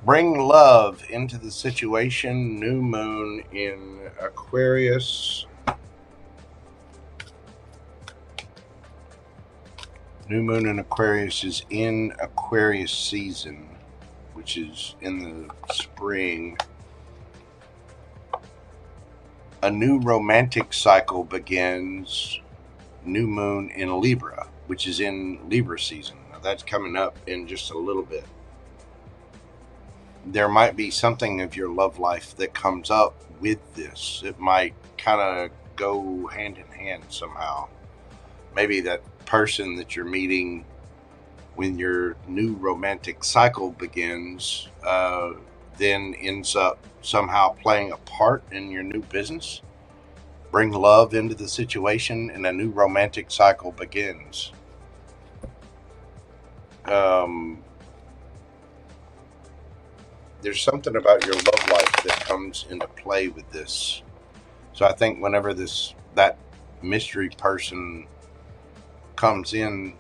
Bring love into the situation. New moon in Aquarius. New moon in Aquarius is in Aquarius season, which is in the spring. A new romantic cycle begins. New moon in Libra, which is in Libra season. Now that's coming up in just a little bit. There might be something of your love life that comes up with this. It might kind of go hand in hand somehow. Maybe that person that you're meeting when your new romantic cycle begins then ends up somehow playing a part in your new business. Bring love into the situation and a new romantic cycle begins. There's something about your love life that comes into play with this. So I think whenever that mystery person comes in,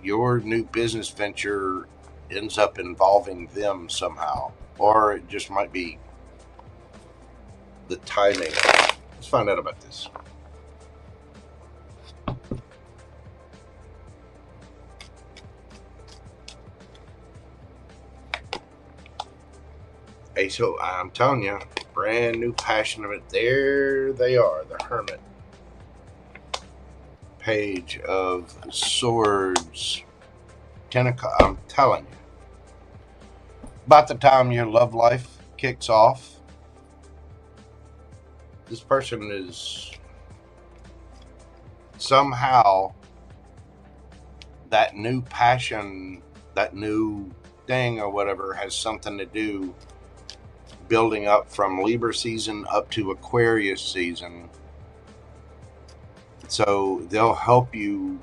your new business venture ends up involving them somehow. Or it just might be the timing. Let's find out about this. Hey, so I'm telling you, brand new passion of it. There they are, the Hermit. Page of Swords. I'm telling you. About the time your love life kicks off, this person is somehow that new passion, that new thing or whatever has something to do building up from Libra season up to Aquarius season. So they'll help you.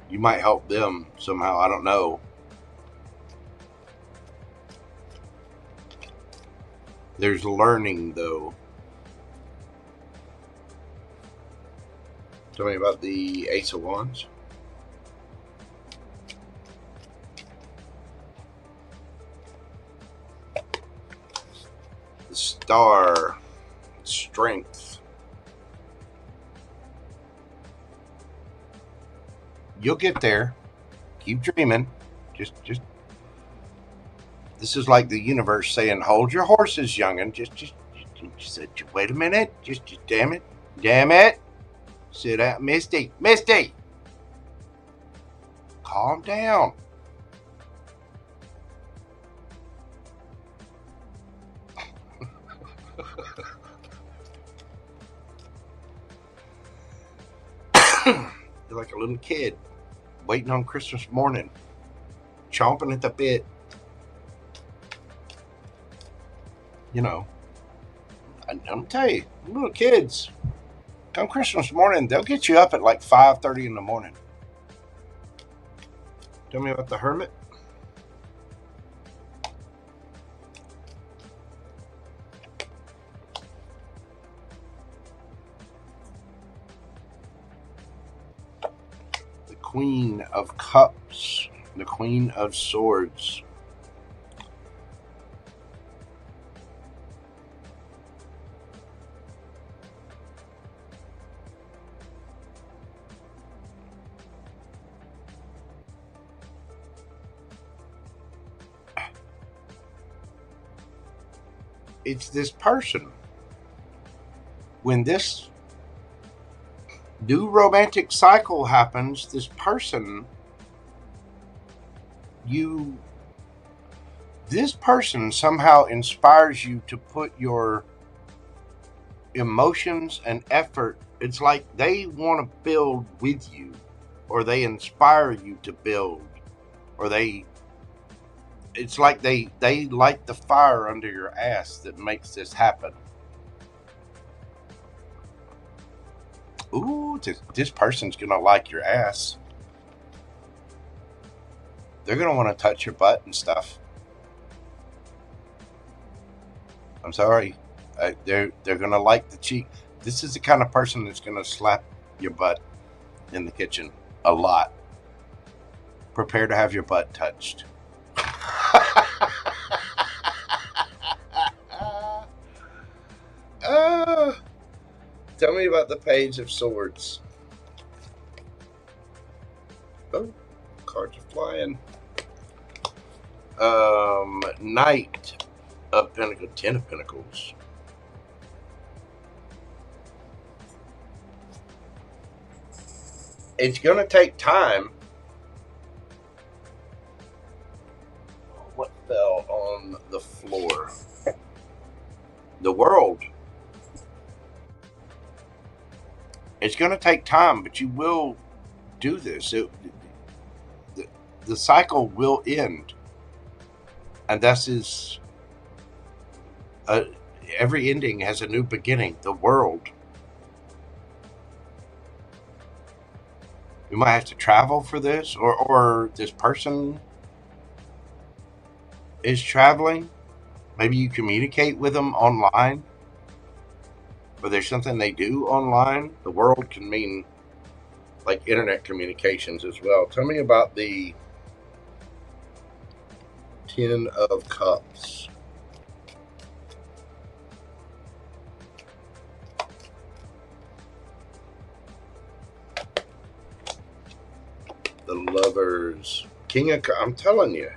You might help them somehow. I don't know. There's learning, though. Tell me about the Ace of Wands. The Star. Strength. You'll get there. Keep dreaming. Just this is like the universe saying, hold your horses, youngin'. Just wait a minute. Just damn it. Sit down. Misty. Calm down. You're like a little kid waiting on Christmas morning, chomping at the bit. You know, I'm tell you, little kids, come Christmas morning, they'll get you up at like 5:30 in the morning. Tell me about the Hermit. The Queen of Cups, the Queen of Swords. it's this person. When this new romantic cycle happens, this person, this person somehow inspires you to put your emotions and effort. It's like they want to build with you, or they inspire you to build, or it's like they light the fire under your ass that makes this happen. Ooh, this person's gonna like your ass. They're gonna want to touch your butt and stuff. I'm sorry. They're gonna like the cheek. This is the kind of person that's gonna slap your butt in the kitchen a lot. Prepare to have your butt touched. Tell me about the Page of Swords. Oh, cards are flying. Knight of Pentacles, 10 of Pentacles. It's going to take time. What fell on the floor? The World. It's going to take time, but you will do this. The cycle will end. And this is... every ending has a new beginning. The World. You might have to travel for this, or this person is traveling. Maybe you communicate with them online, or there's something they do online. The World can mean like internet communications as well. Tell me about the 10 of Cups. The Lovers. King of Cups. I'm telling you.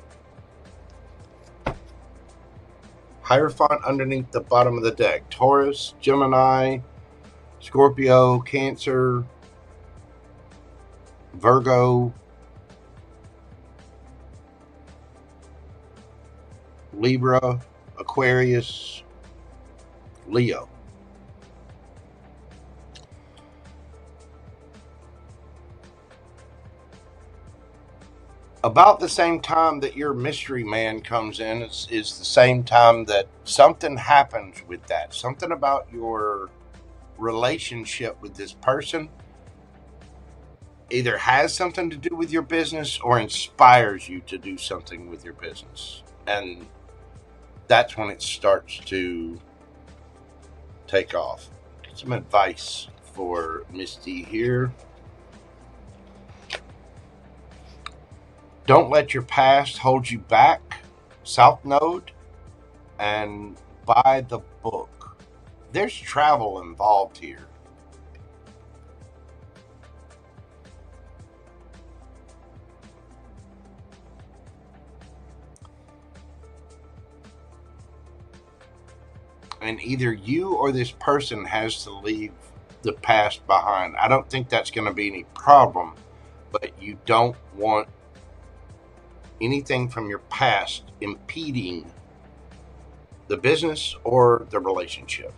Hierophant underneath the bottom of the deck. Taurus, Gemini, Scorpio, Cancer, Virgo, Libra, Aquarius, Leo. About the same time that your mystery man comes in is the same time that something happens with that. Something about your relationship with this person either has something to do with your business or inspires you to do something with your business. And that's when it starts to take off. Get some advice for Misty here. Don't let your past hold you back. South Node. And buy the book. There's travel involved here. And either you or this person has to leave the past behind. I don't think that's going to be any problem, but you don't want anything from your past impeding the business or the relationship.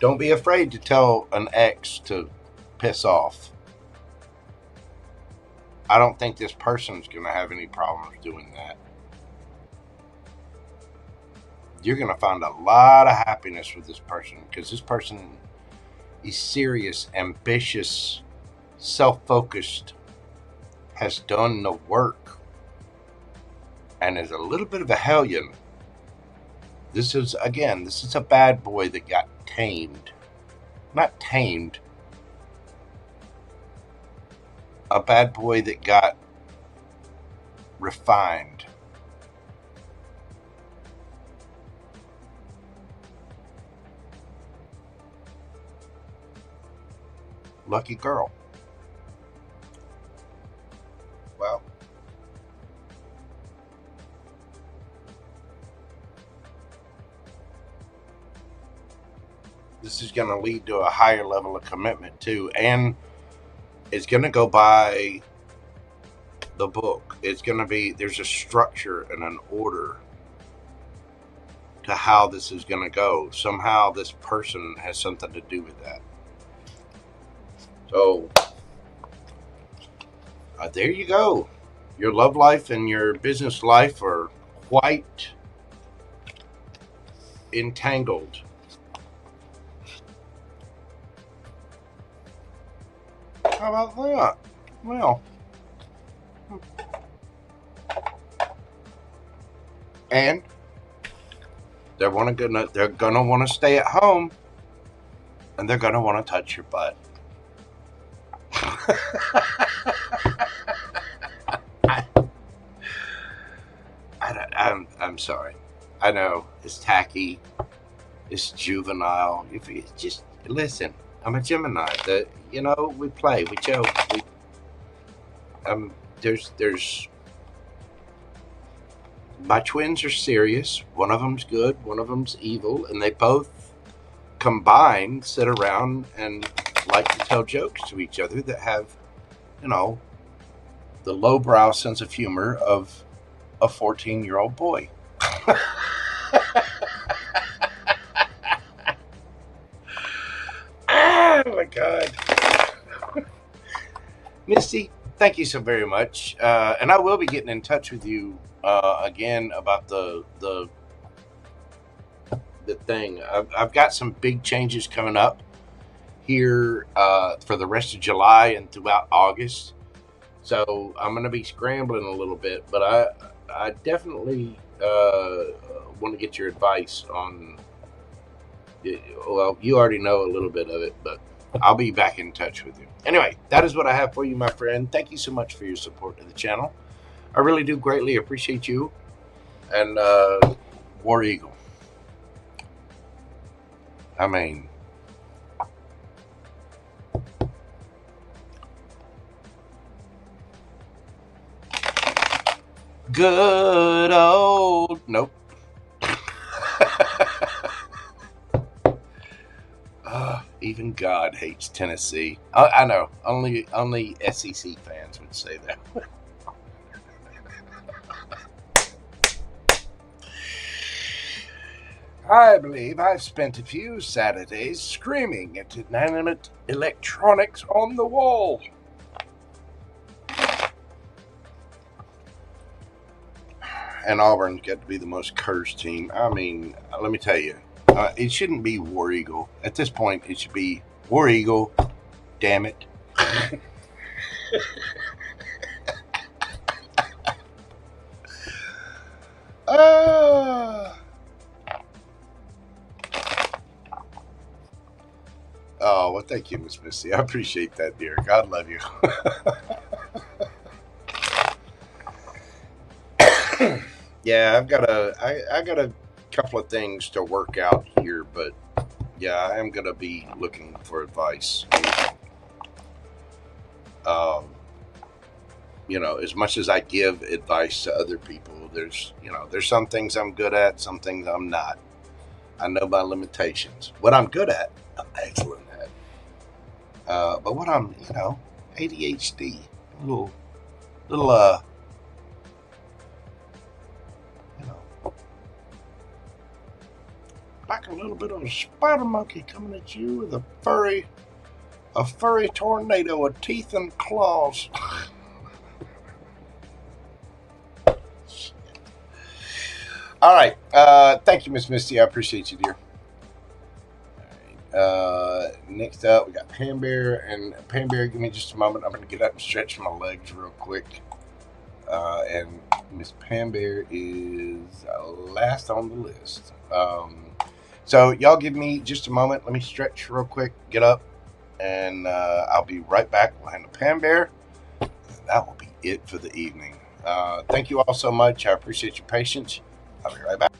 Don't be afraid to tell an ex to piss off. I don't think this person's going to have any problems doing that. You're going to find a lot of happiness with this person, because this person is serious, ambitious, self-focused, has done the work, and is a little bit of a hellion. This is a bad boy that got tamed. Not tamed. A bad boy that got refined. Lucky girl. Well, This is going to lead to a higher level of commitment too, and it's going to go by the book. It's going to be, there's a structure and an order to how this is going to go. Somehow this person has something to do with that. So there you go. Your love life and your business life are quite entangled. How about that? Well, and they're gonna want to stay at home, and they're gonna want to touch your butt. I'm sorry. I know it's tacky, it's juvenile. If you just listen, I'm a Gemini. We play, we joke. There's my twins are serious. One of them's good, one of them's evil, and they both combined sit around and like to tell jokes to each other that have, the lowbrow sense of humor of a 14-year-old boy. Oh my God. Misty, thank you so very much. And I will be getting in touch with you again about the thing. I've got some big changes coming up here for the rest of July and throughout August. So I'm going to be scrambling a little bit, but I definitely want to get your advice on, well, you already know a little bit of it, but I'll be back in touch with you. Anyway, that is what I have for you, my friend. Thank you so much for your support to the channel. I really do greatly appreciate you. And War Eagle. I mean, good old, nope. Even God hates Tennessee. I know. Only SEC fans would say that. I believe I've spent a few Saturdays screaming at inanimate electronics on the wall. And Auburn's got to be the most cursed team. I mean, let me tell you. It shouldn't be War Eagle. At this point, it should be War Eagle. Damn it. Oh, well, thank you, Miss Missy. I appreciate that, dear. God love you. Yeah, I got a couple of things to work out here, but yeah, I am gonna be looking for advice. As much as I give advice to other people, there's some things I'm good at, some things I'm not. I know my limitations. What I'm good at, I'm excellent at. But what I'm, ADHD, little like a little bit of a spider monkey coming at you with a furry tornado of teeth and claws. All right. Thank you, Miss Misty. I appreciate you, dear. All right. Next up, we got Pam Bear. And Pam Bear, give me just a moment. I'm going to get up and stretch my legs real quick. And Miss Pam Bear is last on the list. So y'all give me just a moment. Let me stretch real quick, get up, and I'll be right back. We'll handle Pam Bear. That will be it for the evening. Thank you all so much. I appreciate your patience. I'll be right back.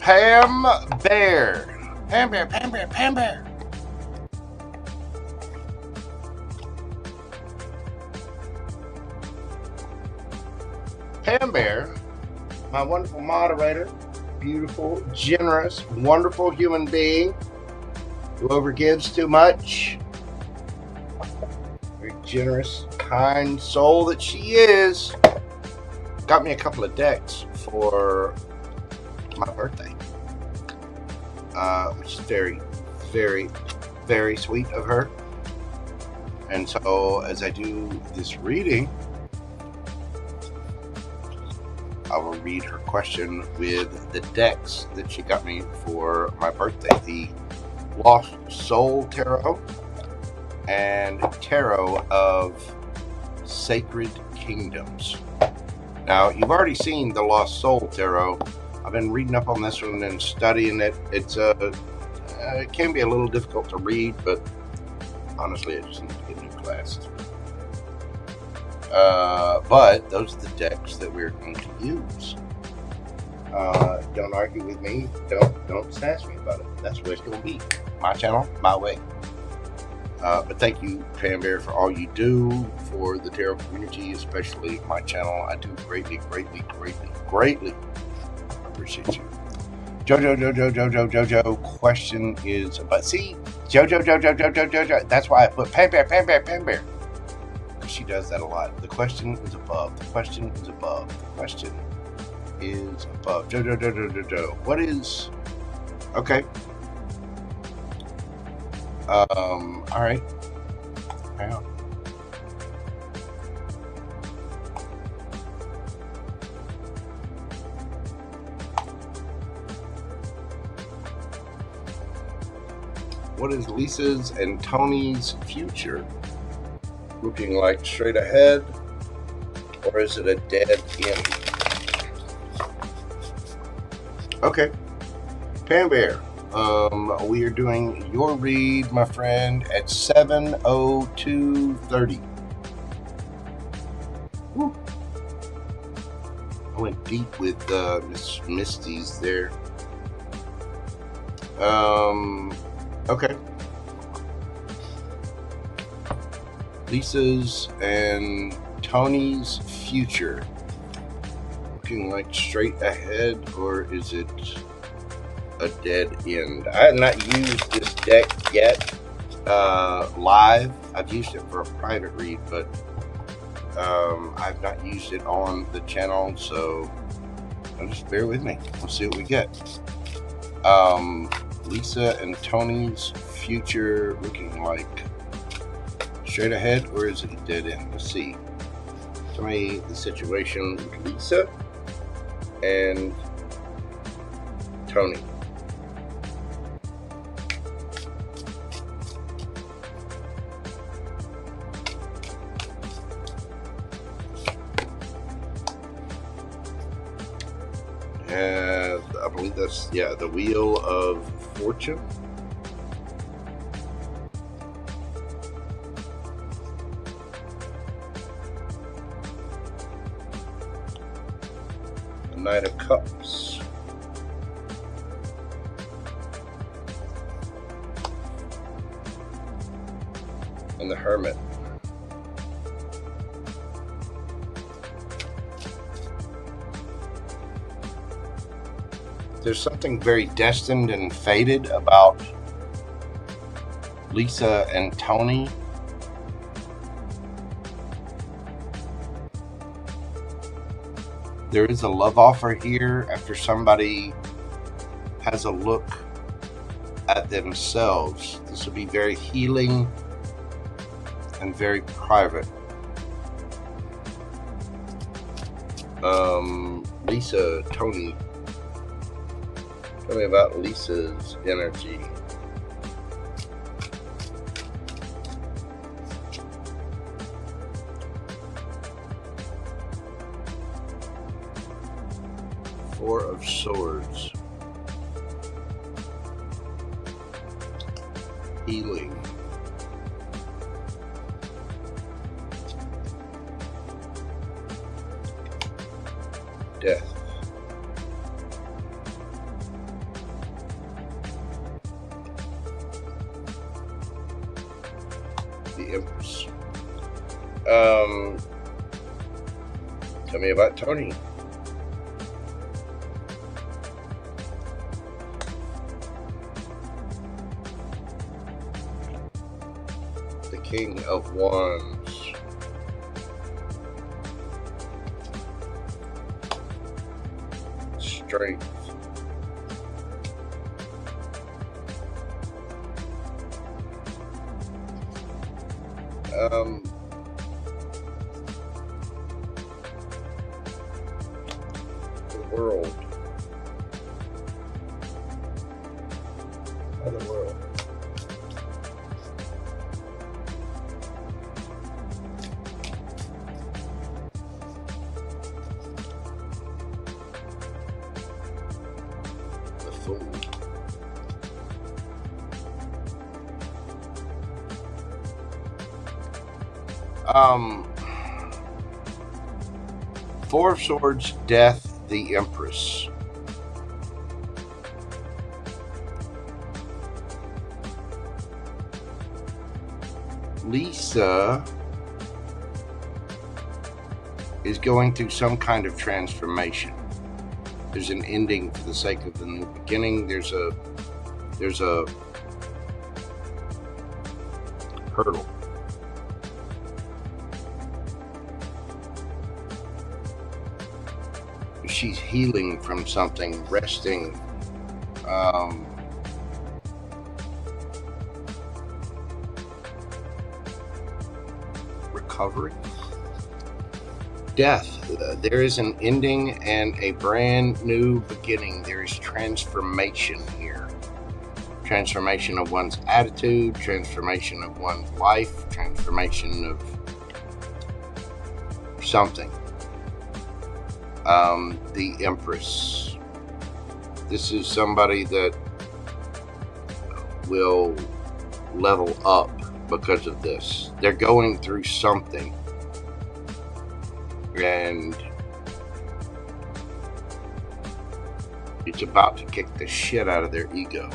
Pam Bear. Pam Bear, Pam Bear, Pam Bear. Pam Bear, my wonderful moderator, beautiful, generous, wonderful human being who overgives too much. Very generous, kind soul that she is. Got me a couple of decks for my birthday, which is very, very, very sweet of her. And so as I do this reading, I will read her question with the decks that she got me for my birthday. The Lost Soul Tarot and Tarot of Sacred Kingdoms. Now, you've already seen the Lost Soul Tarot. I've been reading up on this one and studying it. It's it can be a little difficult to read, but honestly, I just need to get new glasses. But those are the decks that we're going to use. Don't argue with me. Don't sass me about it. That's what it's going to be. My channel, my way. But thank you, Pam Bear, for all you do for the tarot community, especially my channel. I do greatly appreciate you. Jojo. Question is about, see, Jojo. That's why I put Pam Bear. She does that a lot. The question is above. The question is above. The question is above. Jojo. What is? Okay. All right. Hang on. What is Lisa's and Tony's future looking like, straight ahead, or is it a dead end? Okay, Pam Bear, we are doing your read, my friend, at 7:02:30. Woo. I went deep with Miss Misty's there. Okay. Lisa's and Tony's future looking like straight ahead, or is it a dead end? I have not used this deck yet live. I've used it for a private read, but I've not used it on the channel, so just bear with me. We'll see what we get. Lisa and Tony's future looking like straight ahead, or is it a dead end? Let's see. Tell me the situation with Lisa and Tony. And I believe that's, yeah, the Wheel of Fortune. Knight of Cups. And the Hermit. There's something very destined and fated about Lisa and Tony. There is a love offer here after somebody has a look at themselves. This will be very healing and very private. Lisa, Tony, tell me about Lisa's energy. Four of Swords. Healing. Death. the Empress. Tell me about Tony. The King of Wands. Strength. The world. Other world. The Fool. Four of Swords, Death, the Empress. Lisa is going through some kind of transformation. There's an ending for the sake of the new beginning. There's a hurdle. She's healing from something, resting, recovery. Death. There is an ending and a brand new beginning. There is transformation here. Transformation of one's attitude, transformation of one's life, transformation of something. The Empress. This is somebody that will level up because of this. They're going through something, and it's about to kick the shit out of their ego.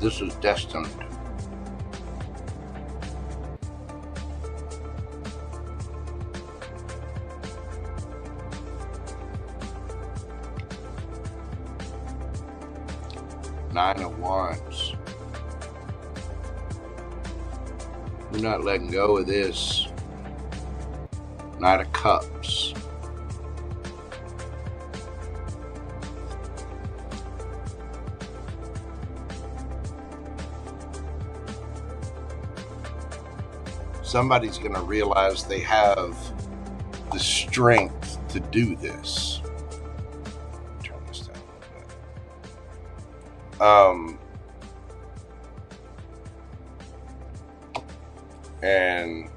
This is destined. Nine of Wands. We're not letting go of this. Knight of Cups. Somebody's going to realize they have the strength to do this. Turn this down a little bit. And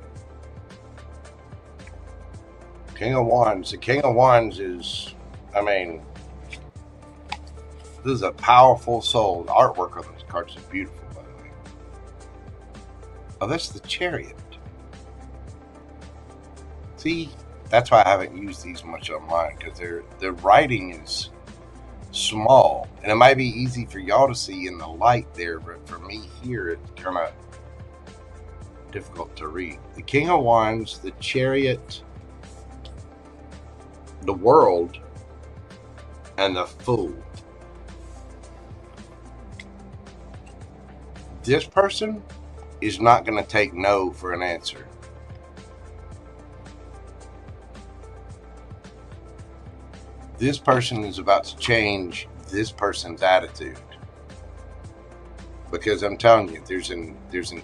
King of Wands. The King of Wands is, I mean, this is a powerful soul. The artwork on those cards is beautiful, by the way. Oh, that's the Chariot. See, that's why I haven't used these much online, because their writing is small, and it might be easy for y'all to see in the light there, but for me here, it's kind of difficult to read. The King of Wands, the Chariot, the World, and the Fool. This person is not going to take no for an answer. This person is about to change this person's attitude. Because I'm telling you, there's an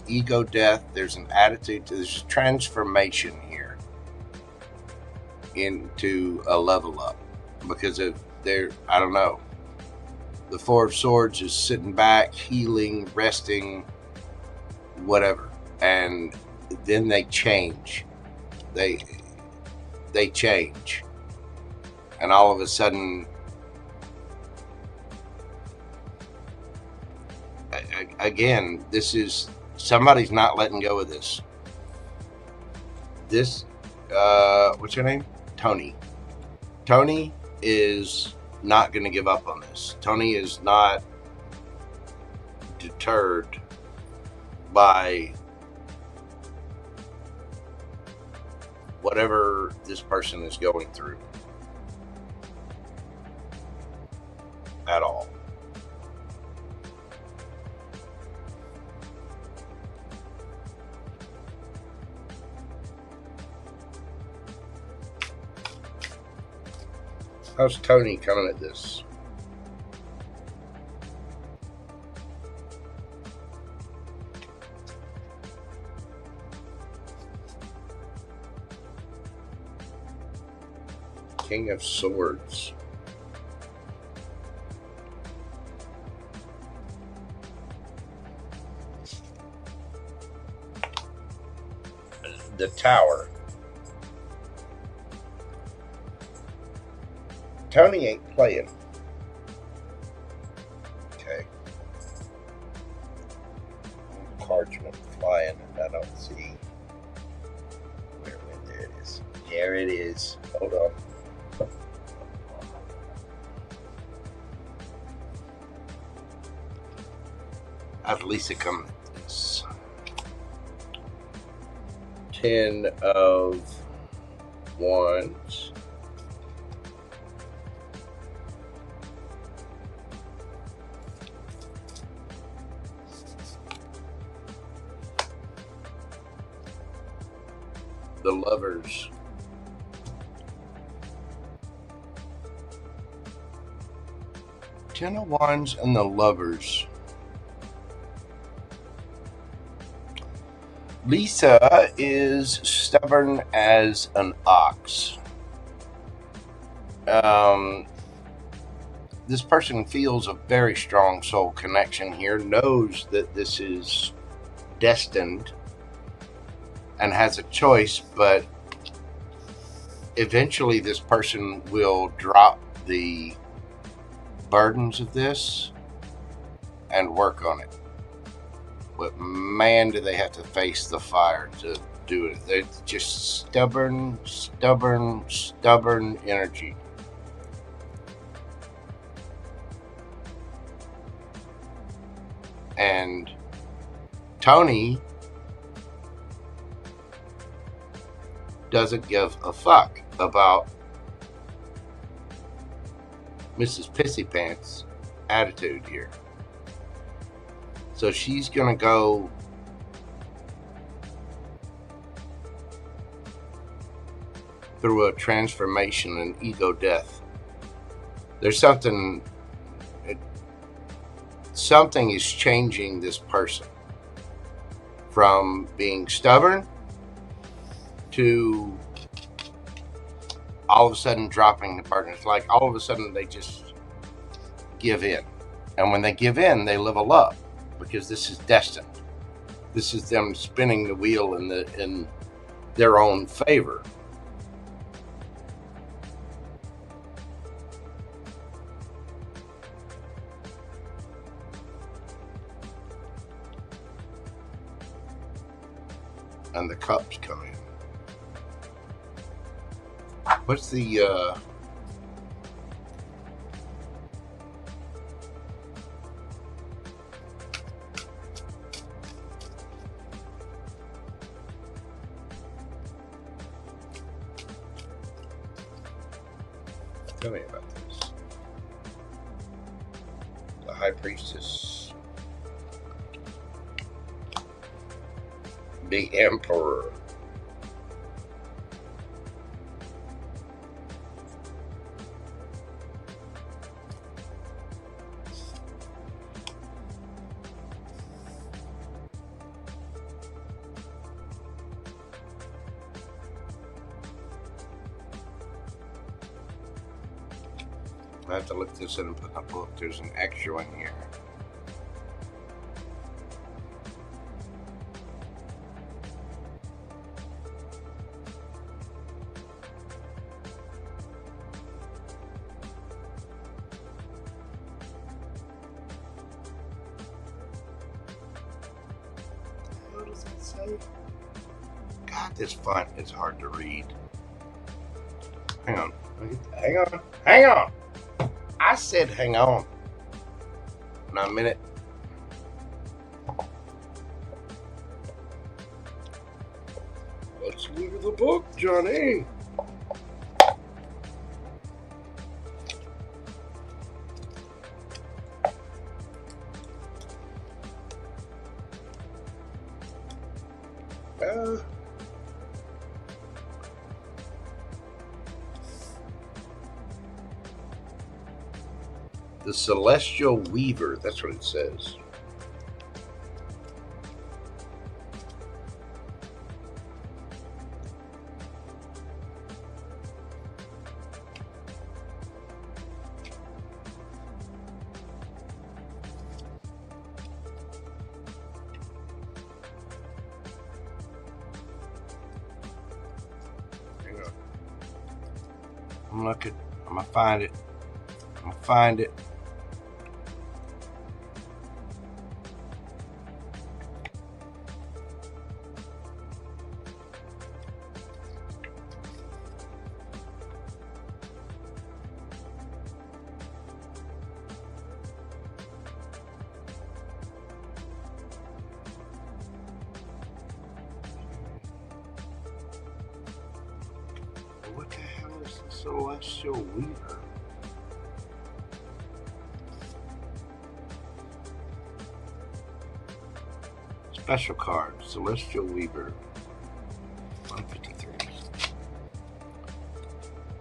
ego death, there's an attitude, there's transformation here into a level up. Because of I don't know, the Four of Swords is sitting back, healing, resting, whatever. And then they change. They change. And all of a sudden, again, this is, somebody's not letting go of this. This, what's your name? Tony. Tony is not going to give up on this. Tony is not deterred by whatever this person is going through at all. How's Tony coming at this? King of Swords. The Tower. Tony ain't playing. Okay. Cards went flying and I don't see where there it is. There it is. Hold on. How's Lisa coming at this? 10 of Wands. The Lovers. Ten of Wands and the Lovers. Lisa is stubborn as an ox. This person feels a very strong soul connection here, knows that this is destined and has a choice, but eventually this person will drop the burdens of this and work on it. But man, do they have to face the fire to do it. They're just stubborn energy. And Tony doesn't give a fuck about Mrs. Pissy Pants' attitude here. So she's going to go through a transformation and ego death. There's something is changing this person from being stubborn to all of a sudden dropping the burden. It's like all of a sudden they just give in. And when they give in, they level up. Because this is destined. This is them spinning the wheel in their own favor. And the cups come in. What's the tell me about this. The High Priestess. The Emperor. I have to look this in and put up. Look, there's an extra one here. What does that say? God, this font is hard to read. Hang on. Hang on. Hang on. I said hang on. Not a minute. Let's look at the book, Johnny. The Celestial Weaver, that's what it says. Hang on. I'm looking. I'm gonna find it. I'm gonna find it. What the hell is the Celestial Weaver? Special card, Celestial Weaver, 153.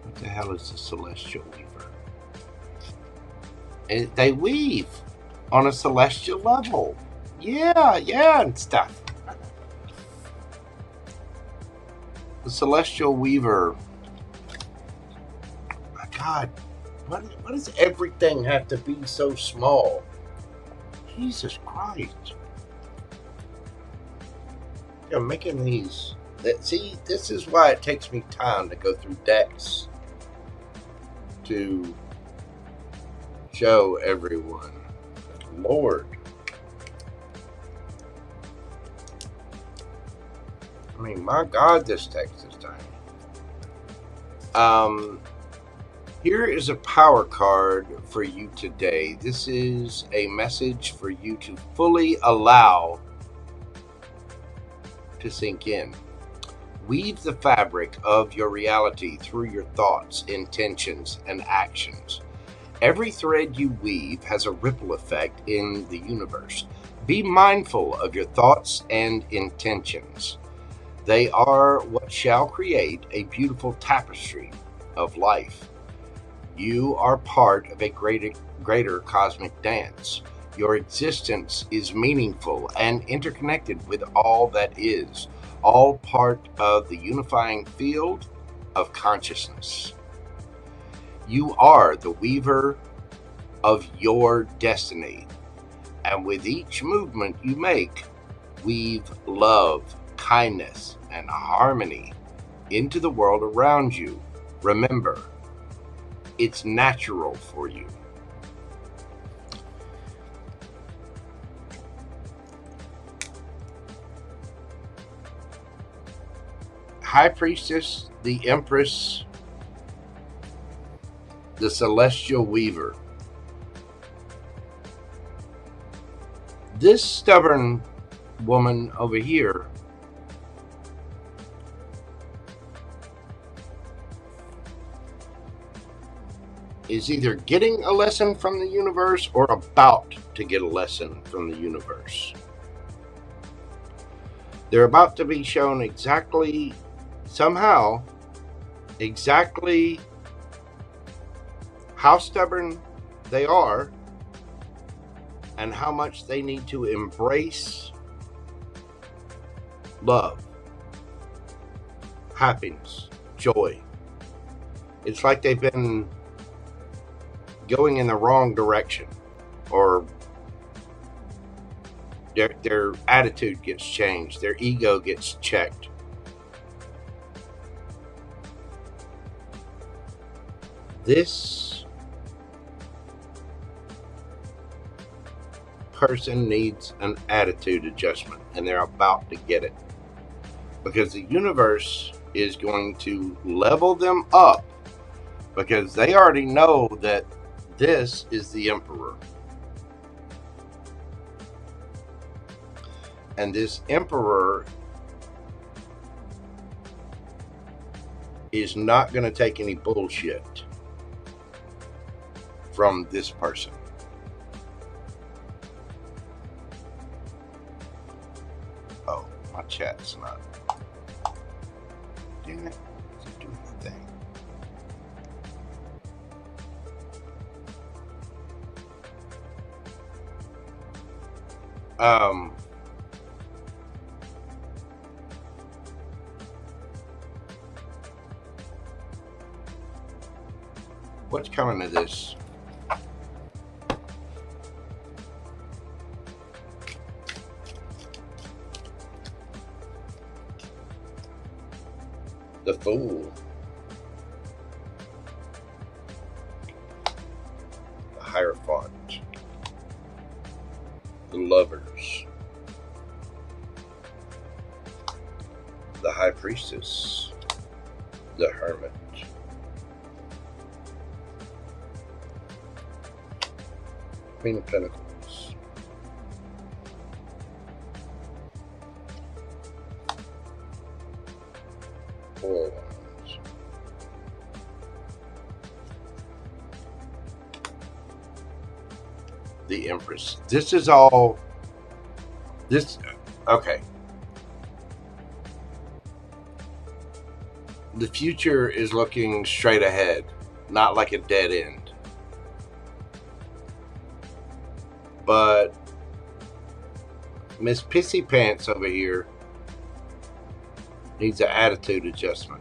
What the hell is the Celestial Weaver? They weave on a celestial level. Yeah, and stuff. The Celestial Weaver. My God, why does everything have to be so small? Jesus Christ. They're making these. See, this is why it takes me time to go through decks to show everyone. Lord. I mean, my God, this text is tiny. Here is a power card for you today. This is a message for you to fully allow to sink in. Weave the fabric of your reality through your thoughts, intentions, and actions. Every thread you weave has a ripple effect in the universe. Be mindful of your thoughts and intentions. They are what shall create a beautiful tapestry of life. You are part of a greater cosmic dance. Your existence is meaningful and interconnected with all that is, all part of the unifying field of consciousness. You are the weaver of your destiny, and with each movement you make, weave love, kindness, and harmony into the world around you. Remember, it's natural for you. High Priestess, the Empress, the Celestial Weaver. This stubborn woman over here is either getting a lesson from the universe or about to get a lesson from the universe. They're about to be shown exactly how stubborn they are and how much they need to embrace love, happiness, joy. It's like they've been going in the wrong direction, or their attitude gets changed, their ego gets checked. This person needs an attitude adjustment, and they're about to get it, because the universe is going to level them up, because they already know that this is the Emperor. And this Emperor is not going to take any bullshit from this person. Oh, my chat's not. Damn it. It's doing the thing. What's coming to this? The Fool. The Hierophant. The Lovers. The High Priestess. The Hermit. Queen of Pentacles. Four of Wands. The Empress. This is all. This. Okay. The future is looking straight ahead, not like a dead end. But Miss Pissy Pants over here needs an attitude adjustment.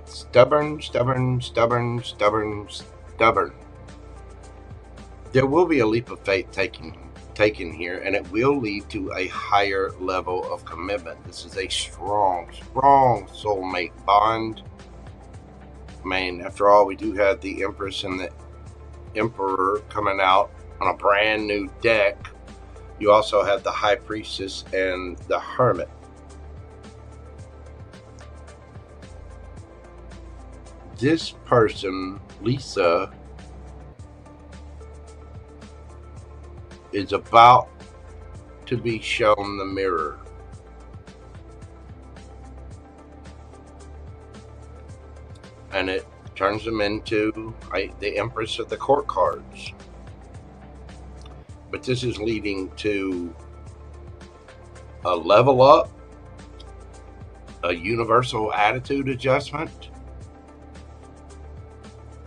Stubborn, stubborn, stubborn, stubborn, stubborn. There will be a leap of faith taken here, and it will lead to a higher level of commitment. This is a strong, strong soulmate bond. Man, after all, we do have the Empress and the Emperor coming out on a brand new deck. You also have the High Priestess and the Hermit. This person, Lisa, is about to be shown the mirror. And it turns them into the Empress of the Court cards. But this is leading to a level up, a universal attitude adjustment,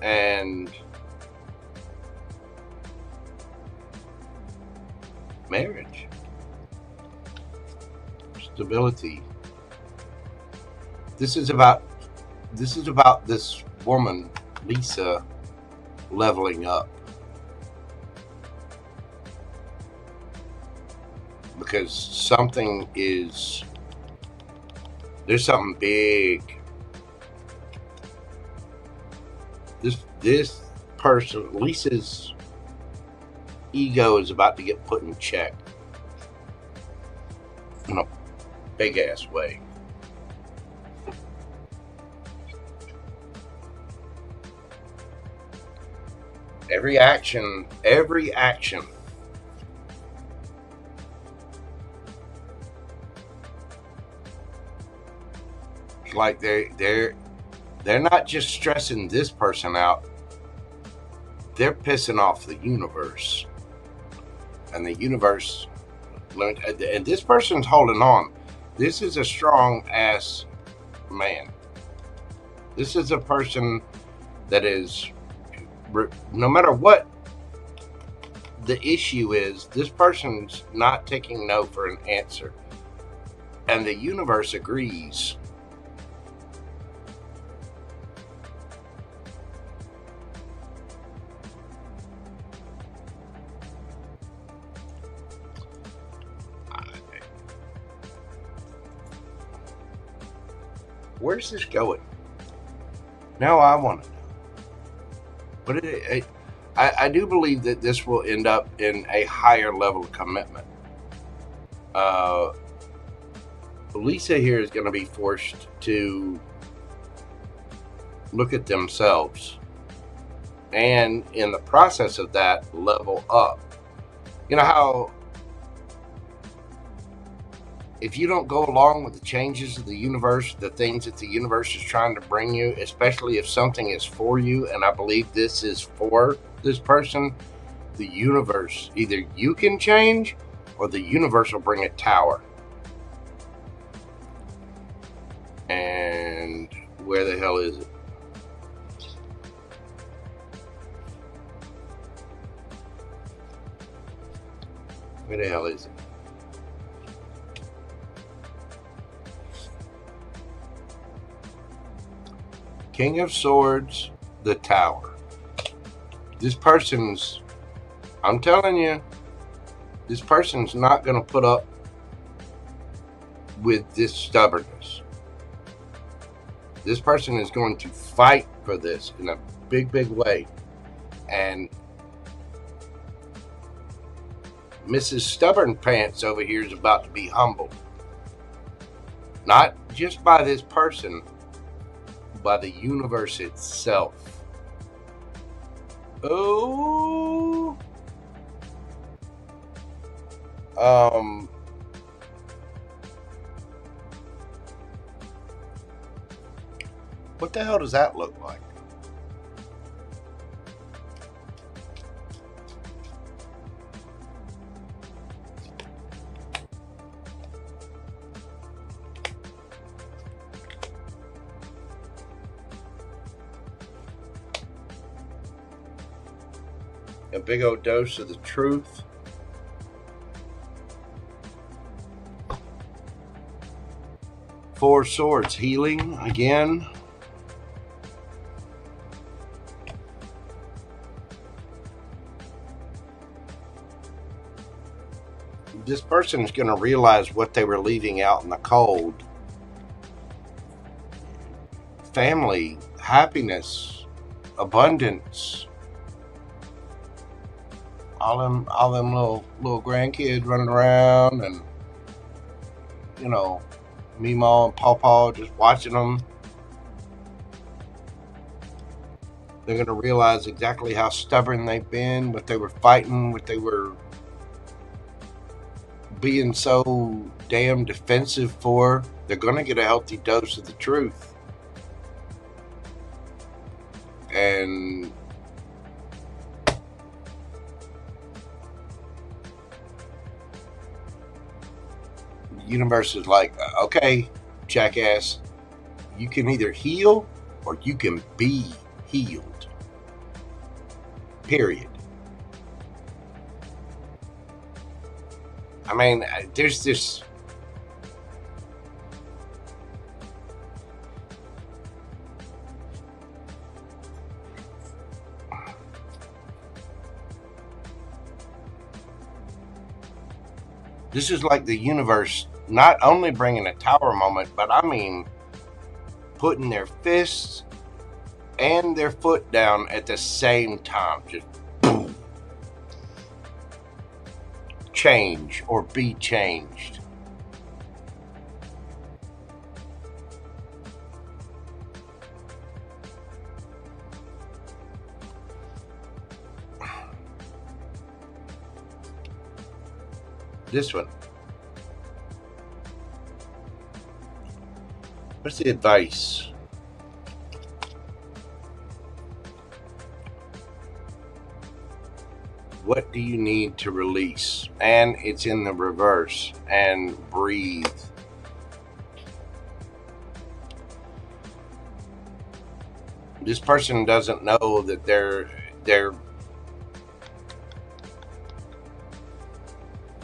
and marriage, stability. This is about this woman, Lisa, leveling up. Because there's something big. This person, Lisa's ego is about to get put in check in a big ass way. Every action like they're not just stressing this person out, they're pissing off the universe, and the universe, and this person's holding on. This is a strong ass man. This is a person that is, no matter what the issue is, this person's not taking no for an answer, and the universe agrees. Where's this going? Now I want to know. But I do believe that this will end up in a higher level of commitment. Lisa here is going to be forced to look at themselves, and in the process of that, level up. You know how if you don't go along with the changes of the universe, the things that the universe is trying to bring you, especially if something is for you, and I believe this is for this person, the universe, either you can change or the universe will bring a tower. And where the hell is it? Where the hell is it? King of Swords, the Tower. This person's, I'm telling you, this person's not going to put up with this stubbornness. This person is going to fight for this in a big, big way. And Mrs. Stubborn Pants over here is about to be humbled. Not just by this person, by the universe itself. Oh. What the hell does that look like? A big old dose of the truth. Four Swords, healing again. This person is going to realize what they were leaving out in the cold. Family, happiness, abundance. All them little grandkids running around, and you know, Meemaw and Pawpaw just watching them. They're going to realize exactly how stubborn they've been, what they were fighting, what they were being so damn defensive for. They're going to get a healthy dose of the truth. And the universe is like, okay, jackass, you can either heal or you can be healed. Period. I mean, there's this. This is like the universe not only bringing a tower moment, but I mean putting their fists and their foot down at the same time. Just boom. Change or be changed. This one. What's the advice? What do you need to release? And it's in the reverse. And breathe. This person doesn't know that they're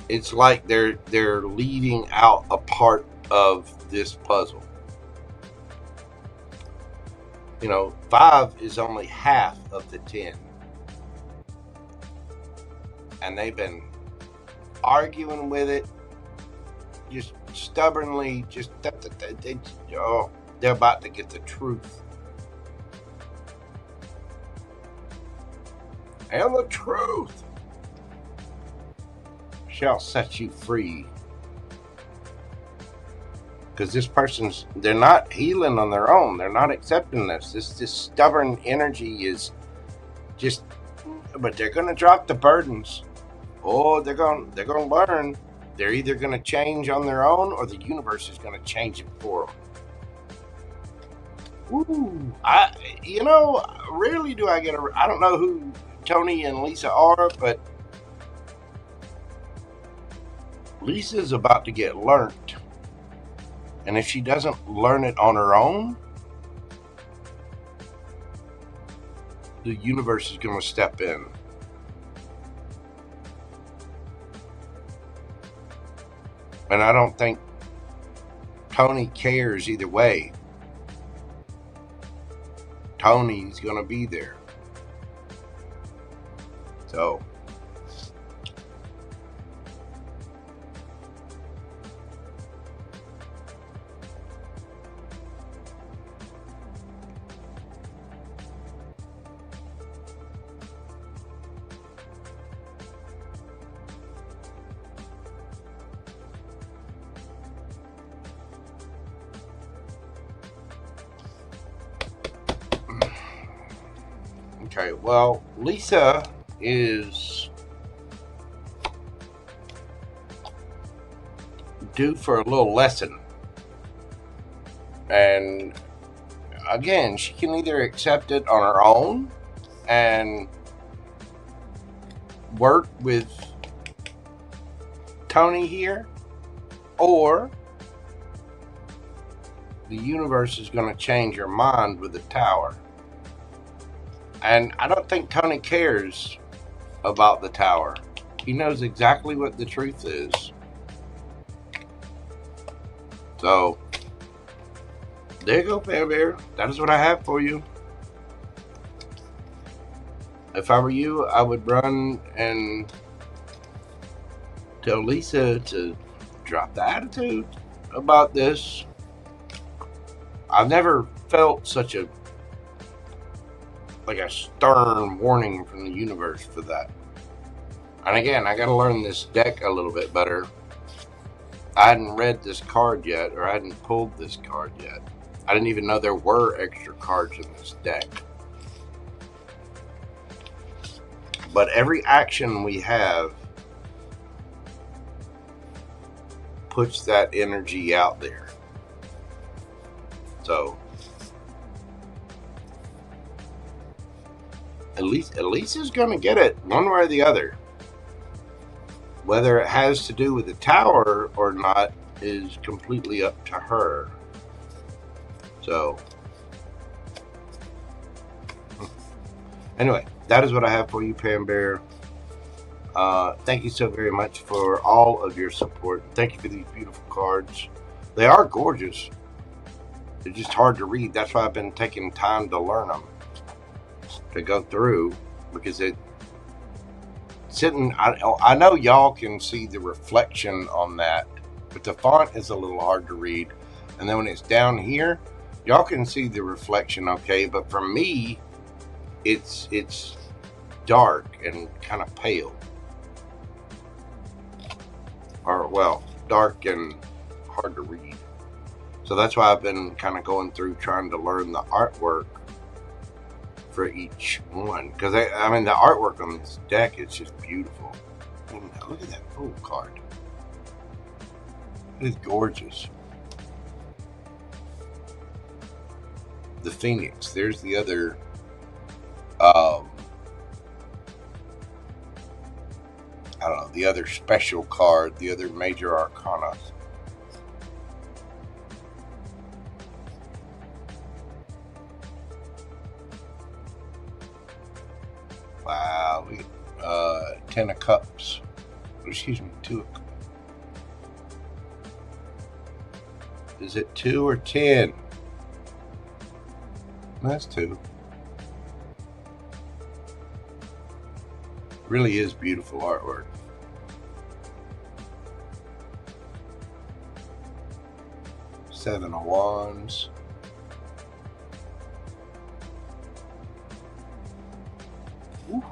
it's like they're leaving out a part of this puzzle. You know, 5 is only half of the 10. And they've been arguing with it, just stubbornly, they're about to get the truth. And the truth shall set you free. Because this person's, they're not healing on their own. They're not accepting this. This stubborn energy is just, but they're going to drop the burdens. Oh, they're going to learn. They're either going to change on their own or the universe is going to change it for them. Ooh, rarely do I get I don't know who Tony and Lisa are, but Lisa's about to get learnt. And if she doesn't learn it on her own, the universe is going to step in. And I don't think Tony cares either way. Tony's going to be there. So, okay, well, Lisa is due for a little lesson. And again, she can either accept it on her own and work with Tony here, or the universe is going to change her mind with the Tower. And I don't think Tony cares about the Tower. He knows exactly what the truth is. So, there you go, Bear Bear. That is what I have for you. If I were you, I would run and tell Lisa to drop the attitude about this. I've never felt such a stern warning from the universe for that. And again, I got to learn this deck a little bit better. I hadn't read this card yet, or I hadn't pulled this card yet. I didn't even know there were extra cards in this deck. But every action we have puts that energy out there. So Elisa's going to get it one way or the other. Whether it has to do with the Tower or not is completely up to her. So, anyway, that is what I have for you, Pam Bear. Thank you so very much for all of your support. Thank you for these beautiful cards. They are gorgeous. They're just hard to read. That's why I've been taking time to learn them, to go through, because I know y'all can see the reflection on that, but the font is a little hard to read. And then when it's down here, y'all can see the reflection, okay? But for me, it's dark and kind of pale. Or, well, dark and hard to read. So that's why I've been kind of going through trying to learn the artwork for each one. Because, I mean, the artwork on this deck is just beautiful. Look at that full card. It is gorgeous. The Phoenix. There's the other I don't know, the other special card, the other major arcana. Wow, 10 of Cups. Excuse me, 2 of Cups. Is it 2 or 10? That's 2. Really is beautiful artwork. Seven of Wands. Ooh.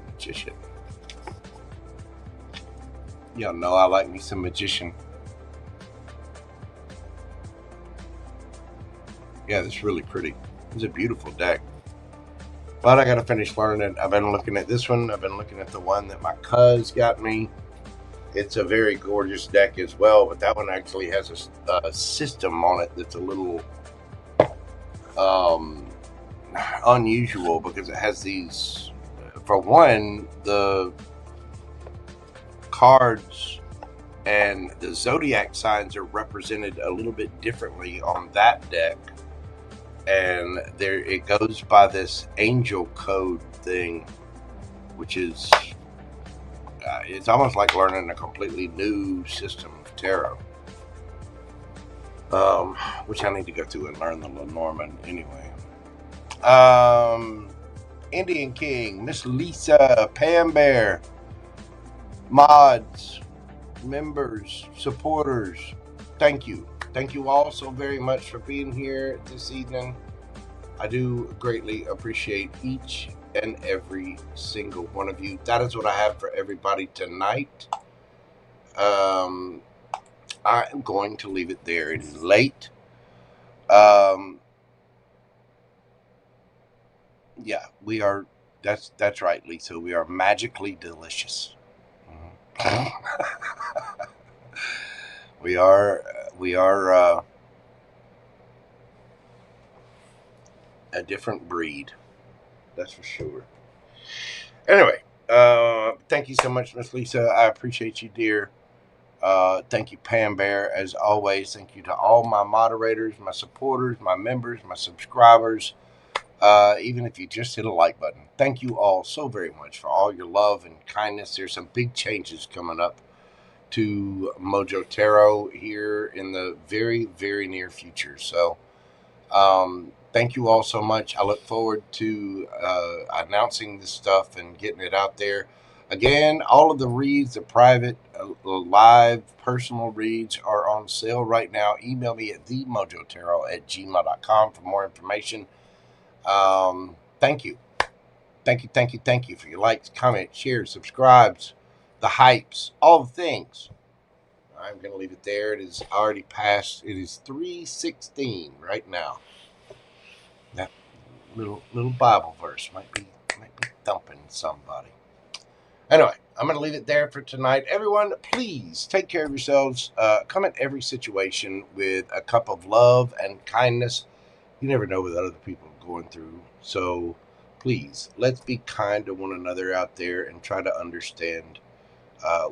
Magician. Y'all know I like me some Magician. Yeah, that's really pretty. It's a beautiful deck. But I got to finish learning it. I've been looking at this one. I've been looking at the one that my cuz got me. It's a very gorgeous deck as well, but that one actually has a system on it that's a little unusual, because it has these, for one, the cards and the zodiac signs are represented a little bit differently on that deck, and there it goes by this angel code thing, which is it's almost like learning a completely new system of tarot, which I need to go through and learn the Lenormand anyway. Indian King, Miss Lisa, Pam Bear, mods, members, supporters, thank you all so very much for being here this evening. I do greatly appreciate each and every single one of you. That is what I have for everybody tonight. I am going to leave it there. It is late. Yeah, we are. That's right, Lisa. We are magically delicious. We are a different breed, that's for sure. Anyway, thank you so much, Miss Lisa. I appreciate you, dear. Thank you, Pam Bear, as always. Thank you to all my moderators, my supporters, my members, my subscribers. Even if you just hit a like button, thank you all so very much for all your love and kindness. There's some big changes coming up to Mojo Tarot here in the very, very near future. So thank you all so much. I look forward to announcing this stuff and getting it out there. Again, all of the reads, the private, live, personal reads are on sale right now. Email me at themojotarot@gmail.com for more information. Thank you for your likes, comments, shares, subscribes, the hypes, all the things. I'm going to leave it there. It is already past. It is 3:16 right now. That little Bible verse might be thumping somebody. Anyway, I'm going to leave it there for tonight. Everyone, please take care of yourselves. Come at every situation with a cup of love and kindness. You never know what other people are going through. So please, let's be kind to one another out there and try to understand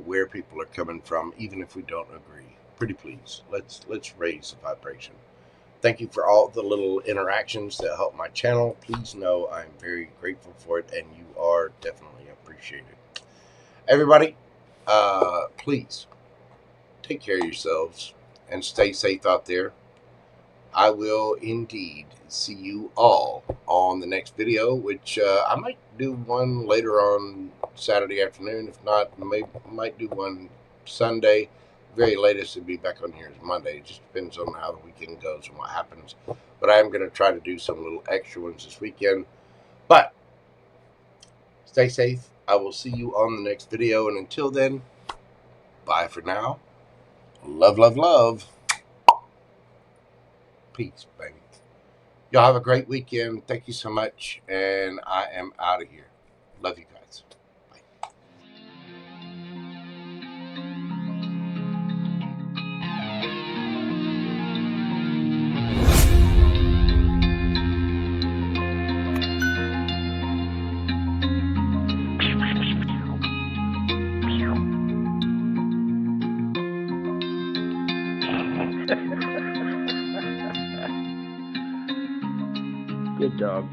where people are coming from, even if we don't agree. Pretty please, let's raise the vibration. Thank you for all the little interactions that help my channel. Please know I'm very grateful for it, and you are definitely appreciated. Everybody, please take care of yourselves and stay safe out there. I will indeed see you all on the next video, which I might do one later on Saturday afternoon. If not, might do one Sunday. Very latest it'll be back on here is Monday. It just depends on how the weekend goes and what happens. But I am going to try to do some little extra ones this weekend. But stay safe. I will see you on the next video. And until then, bye for now. Love, love, love. Peace, baby. Y'all have a great weekend. Thank you so much. And I am out of here. Love you guys. Bye. Good dog.